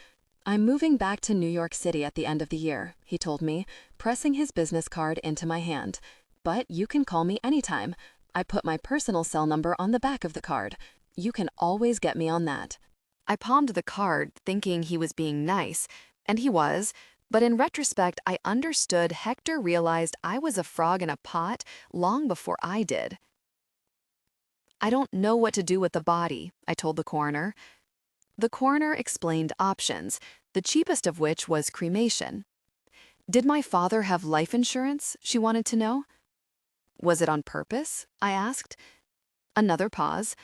Speaker 2: I'm moving back to New York City at the end of the year, he told me, pressing his business card into my hand. But you can call me anytime. I put my personal cell number on the back of the card. You can always get me on that.
Speaker 1: I palmed the card, thinking he was being nice, and he was, but in retrospect, I understood Hector realized I was a frog in a pot long before I did. I don't know what to do with the body, I told the coroner. The coroner explained options, the cheapest of which was cremation. Did my father have life insurance? She wanted to know. Was it on purpose? I asked. Another pause.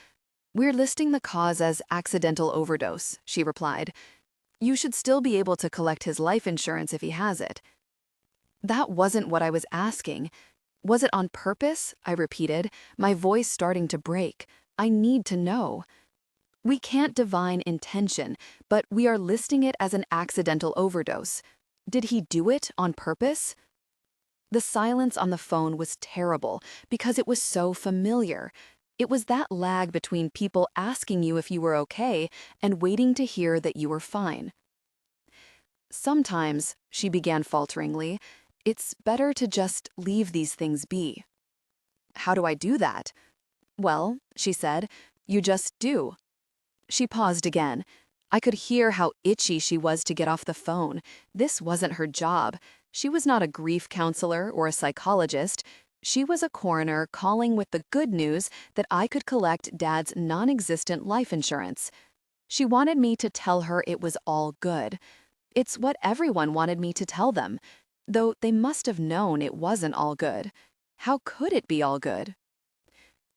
Speaker 1: We're listing the cause as accidental overdose, she replied. You should still be able to collect his life insurance if he has it. That wasn't what I was asking. Was it on purpose? I repeated, my voice starting to break. I need to know. We can't divine intention, but we are listing it as an accidental overdose. Did he do it on purpose? The silence on the phone was terrible because it was so familiar. It was that lag between people asking you if you were okay and waiting to hear that you were fine. Sometimes, she began falteringly, it's better to just leave these things be. How do I do that? Well, she said, you just do. She paused again. I could hear how itchy she was to get off the phone. This wasn't her job. She was not a grief counselor or a psychologist. She was a coroner calling with the good news that I could collect Dad's non-existent life insurance. She wanted me to tell her it was all good. It's what everyone wanted me to tell them, though they must have known it wasn't all good. How could it be all good?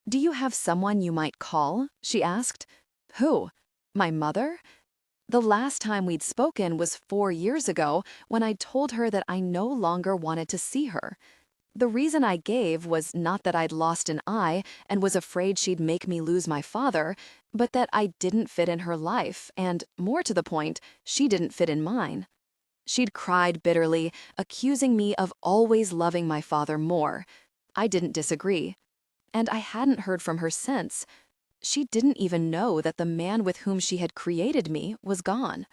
Speaker 1: Do you have someone you might call? She asked. Who? My mother? The last time we'd spoken was 4 years ago when I told her that I no longer wanted to see her. The reason I gave was not that I'd lost an eye and was afraid she'd make me lose my father, but that I didn't fit in her life and, more to the point, she didn't fit in mine. She'd cried bitterly, accusing me of always loving my father more. I didn't disagree. And I hadn't heard from her since. She didn't even know that the man with whom she had created me was gone.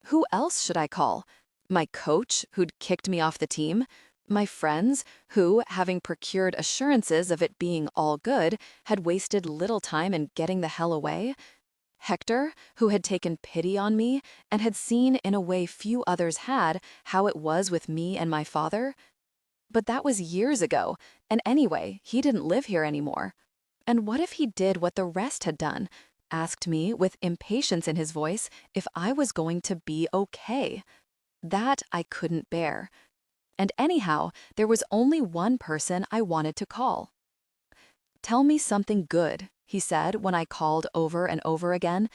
Speaker 1: Who else should I call? My coach, who'd kicked me off the team? My friends, who, having procured assurances of it being all good, had wasted little time in getting the hell away? Hector, who had taken pity on me and had seen in a way few others had how it was with me and my father? But that was years ago, and anyway, he didn't live here anymore. And what if he did what the rest had done? Asked me, with impatience in his voice, if I was going to be okay. That I couldn't bear. And anyhow, there was only one person I wanted to call. Tell me something good, he said when I called over and over again.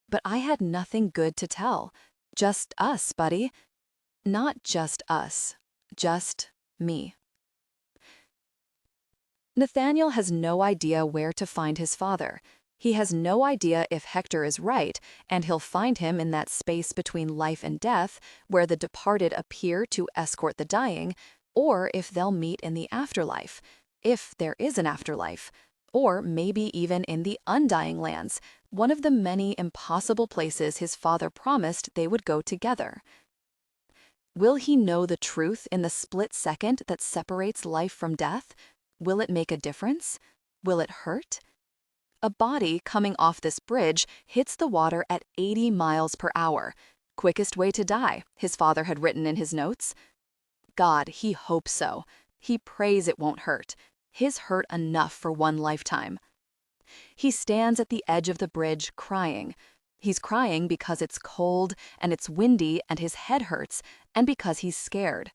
Speaker 1: But I had nothing good to tell. Just us, buddy. Not just us. Just me. Nathaniel has no idea where to find his father. He has no idea if Hector is right, and he'll find him in that space between life and death, where the departed appear to escort the dying, or if they'll meet in the afterlife, if there is an afterlife, or maybe even in the undying lands, one of the many impossible places his father promised they would go together. Will he know the truth in the split second that separates life from death? Will it make a difference? Will it hurt? A body coming off this bridge hits the water at 80 miles per hour. Quickest way to die, his father had written in his notes. God, he hopes so. He prays it won't hurt. His hurt enough for one lifetime. He stands at the edge of the bridge crying. He's crying because it's cold and it's windy and his head hurts, and because he's scared.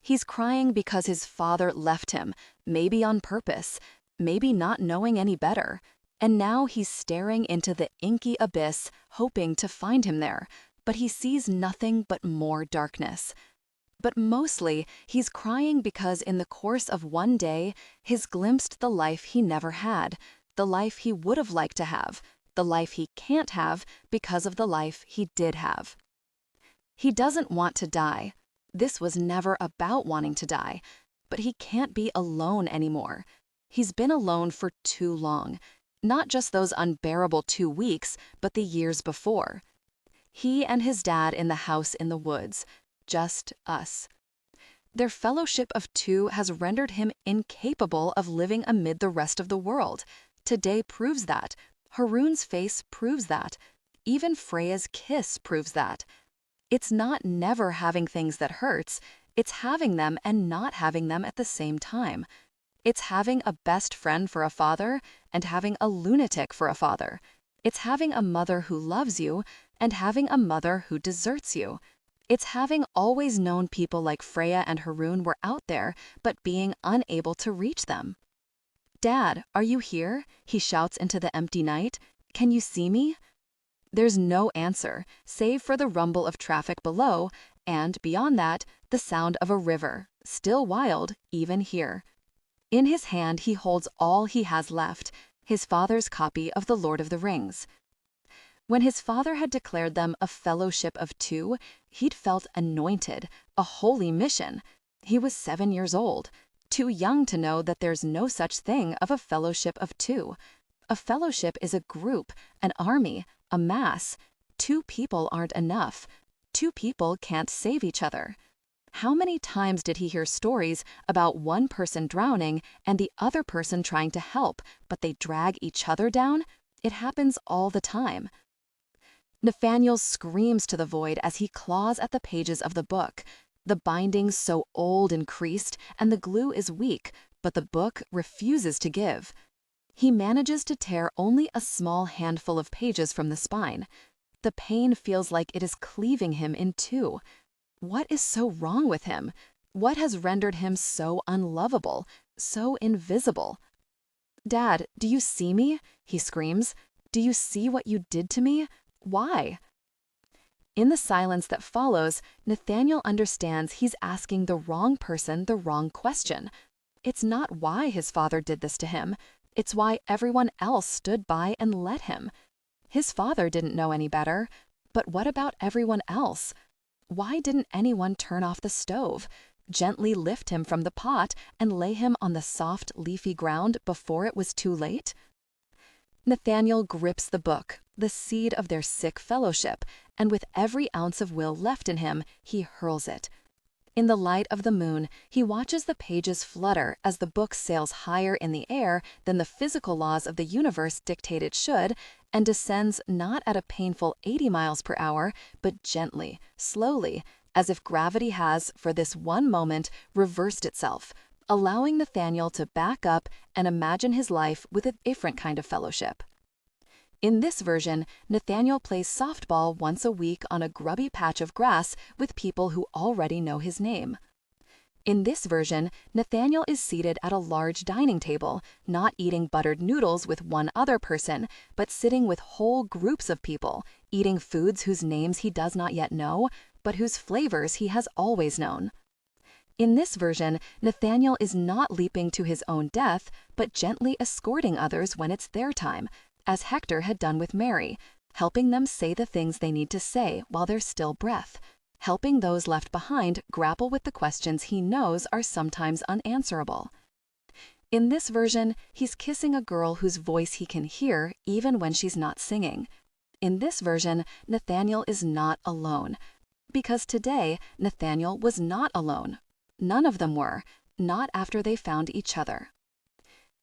Speaker 1: He's crying because his father left him, maybe on purpose,
Speaker 2: maybe not knowing any better. And now he's staring into the inky abyss, hoping to find him there, but he sees nothing but more darkness. But mostly, he's crying because in the course of one day, he's glimpsed the life he never had, the life he would have liked to have, the life he can't have because of the life he did have. He doesn't want to die. This was never about wanting to die, but he can't be alone anymore. He's been alone for too long, not just those unbearable 2 weeks, but the years before. He and his dad in the house in the woods, just us. Their fellowship of two has rendered him incapable of living amid the rest of the world. Today proves that. Haroon's face proves that. Even Freya's kiss proves that. It's not never having things that hurts, it's having them and not having them at the same time. It's having a best friend for a father and having a lunatic for a father. It's having a mother who loves you and having a mother who deserts you. It's having always known people like Freya and Haroon were out there, but being unable to reach them. "Dad, are you here?" he shouts into the empty night. "Can you see me?" There's no answer, save for the rumble of traffic below, and, beyond that, the sound of a river, still wild, even here. In his hand he holds all he has left, his father's copy of The Lord of the Rings. When his father had declared them a fellowship of two, he'd felt anointed, a holy mission. He was 7 years old, too young to know that there's no such thing of a fellowship of two. A fellowship is a group, an army, a mass. 2 people aren't enough. 2 people can't save each other. How many times did he hear stories about one person drowning and the other person trying to help, but they drag each other down? It happens all the time. Nathaniel screams to the void as he claws at the pages of the book. The binding's so old and creased, and the glue is weak, but the book refuses to give. He manages to tear only a small handful of pages from the spine. The pain feels like it is cleaving him in two. What is so wrong with him? What has rendered him so unlovable, so invisible? "Dad, do you see me?" he screams. "Do you see what you did to me? Why?" In the silence that follows, Nathaniel understands he's asking the wrong person the wrong question. It's not why his father did this to him. It's why everyone else stood by and let him. His father didn't know any better. But what about everyone else? Why didn't anyone turn off the stove, gently lift him from the pot, and lay him on the soft, leafy ground before it was too late? Nathaniel grips the book, the seed of their sick fellowship, and with every ounce of will left in him, he hurls it. In the light of the moon, he watches the pages flutter as the book sails higher in the air than the physical laws of the universe dictate it should, and descends not at a painful 80 miles per hour, but gently, slowly, as if gravity has, for this one moment, reversed itself, allowing Nathaniel to back up and imagine his life with a different kind of fellowship. In this version, Nathaniel plays softball once a week on a grubby patch of grass with people who already know his name. In this version, Nathaniel is seated at a large dining table, not eating buttered noodles with one other person, but sitting with whole groups of people, eating foods whose names he does not yet know, but whose flavors he has always known. In this version, Nathaniel is not leaping to his own death, but gently escorting others when it's their time, as Hector had done with Mary, helping them say the things they need to say while there's still breath, helping those left behind grapple with the questions he knows are sometimes unanswerable. In this version, he's kissing a girl whose voice he can hear even when she's not singing. In this version, Nathaniel is not alone, because today Nathaniel was not alone. None of them were, not after they found each other.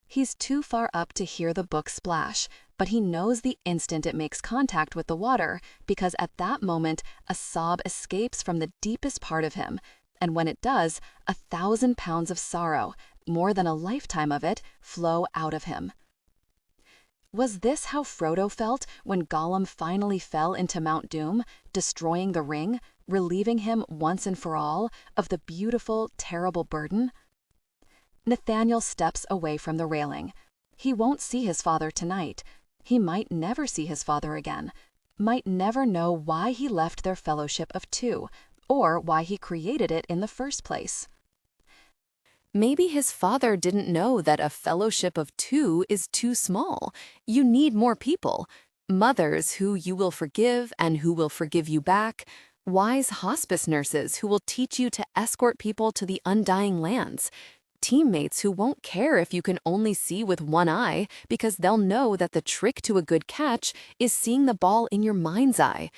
Speaker 2: He's too far up to hear the book splash, but he knows the instant it makes contact with the water, because at that moment a sob escapes from the deepest part of him, and when it does, 1,000 pounds of sorrow, more than a lifetime of it, flow out of him. Was this how Frodo felt when Gollum finally fell into Mount Doom, destroying the ring, relieving him once and for all of the beautiful, terrible burden? Nathaniel steps away from the railing. He won't see his father tonight. He might never see his father again, might never know why he left their fellowship of two, or why he created it in the first place.
Speaker 1: Maybe his father didn't know that a fellowship of two is too small. You need more people. Mothers who you will forgive and who will forgive you back. Wise hospice nurses who will teach you to escort people to the undying lands. Teammates who won't care if you can only see with one eye because they'll know that the trick to a good catch is seeing the ball in your mind's eye.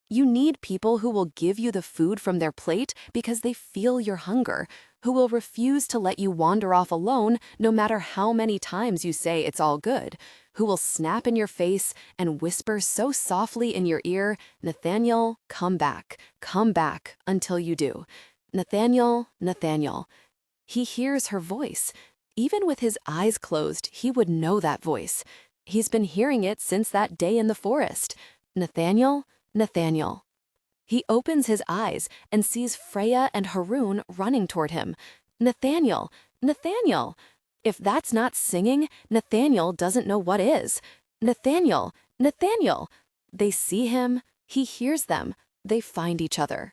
Speaker 1: You need people who will give you the food from their plate because they feel your hunger, who will refuse to let you wander off alone no matter how many times you say it's all good, who will snap in your face and whisper so softly in your ear, "Nathaniel, come back, until you do. Nathaniel, Nathaniel." He hears her voice. Even with his eyes closed, he would know that voice. He's been hearing it since that day in the forest. Nathaniel, Nathaniel. He opens his eyes and sees Freya and Haroon running toward him. Nathaniel, Nathaniel. If that's not singing, Nathaniel doesn't know what is. Nathaniel, Nathaniel. They see him, he hears them, they find each other.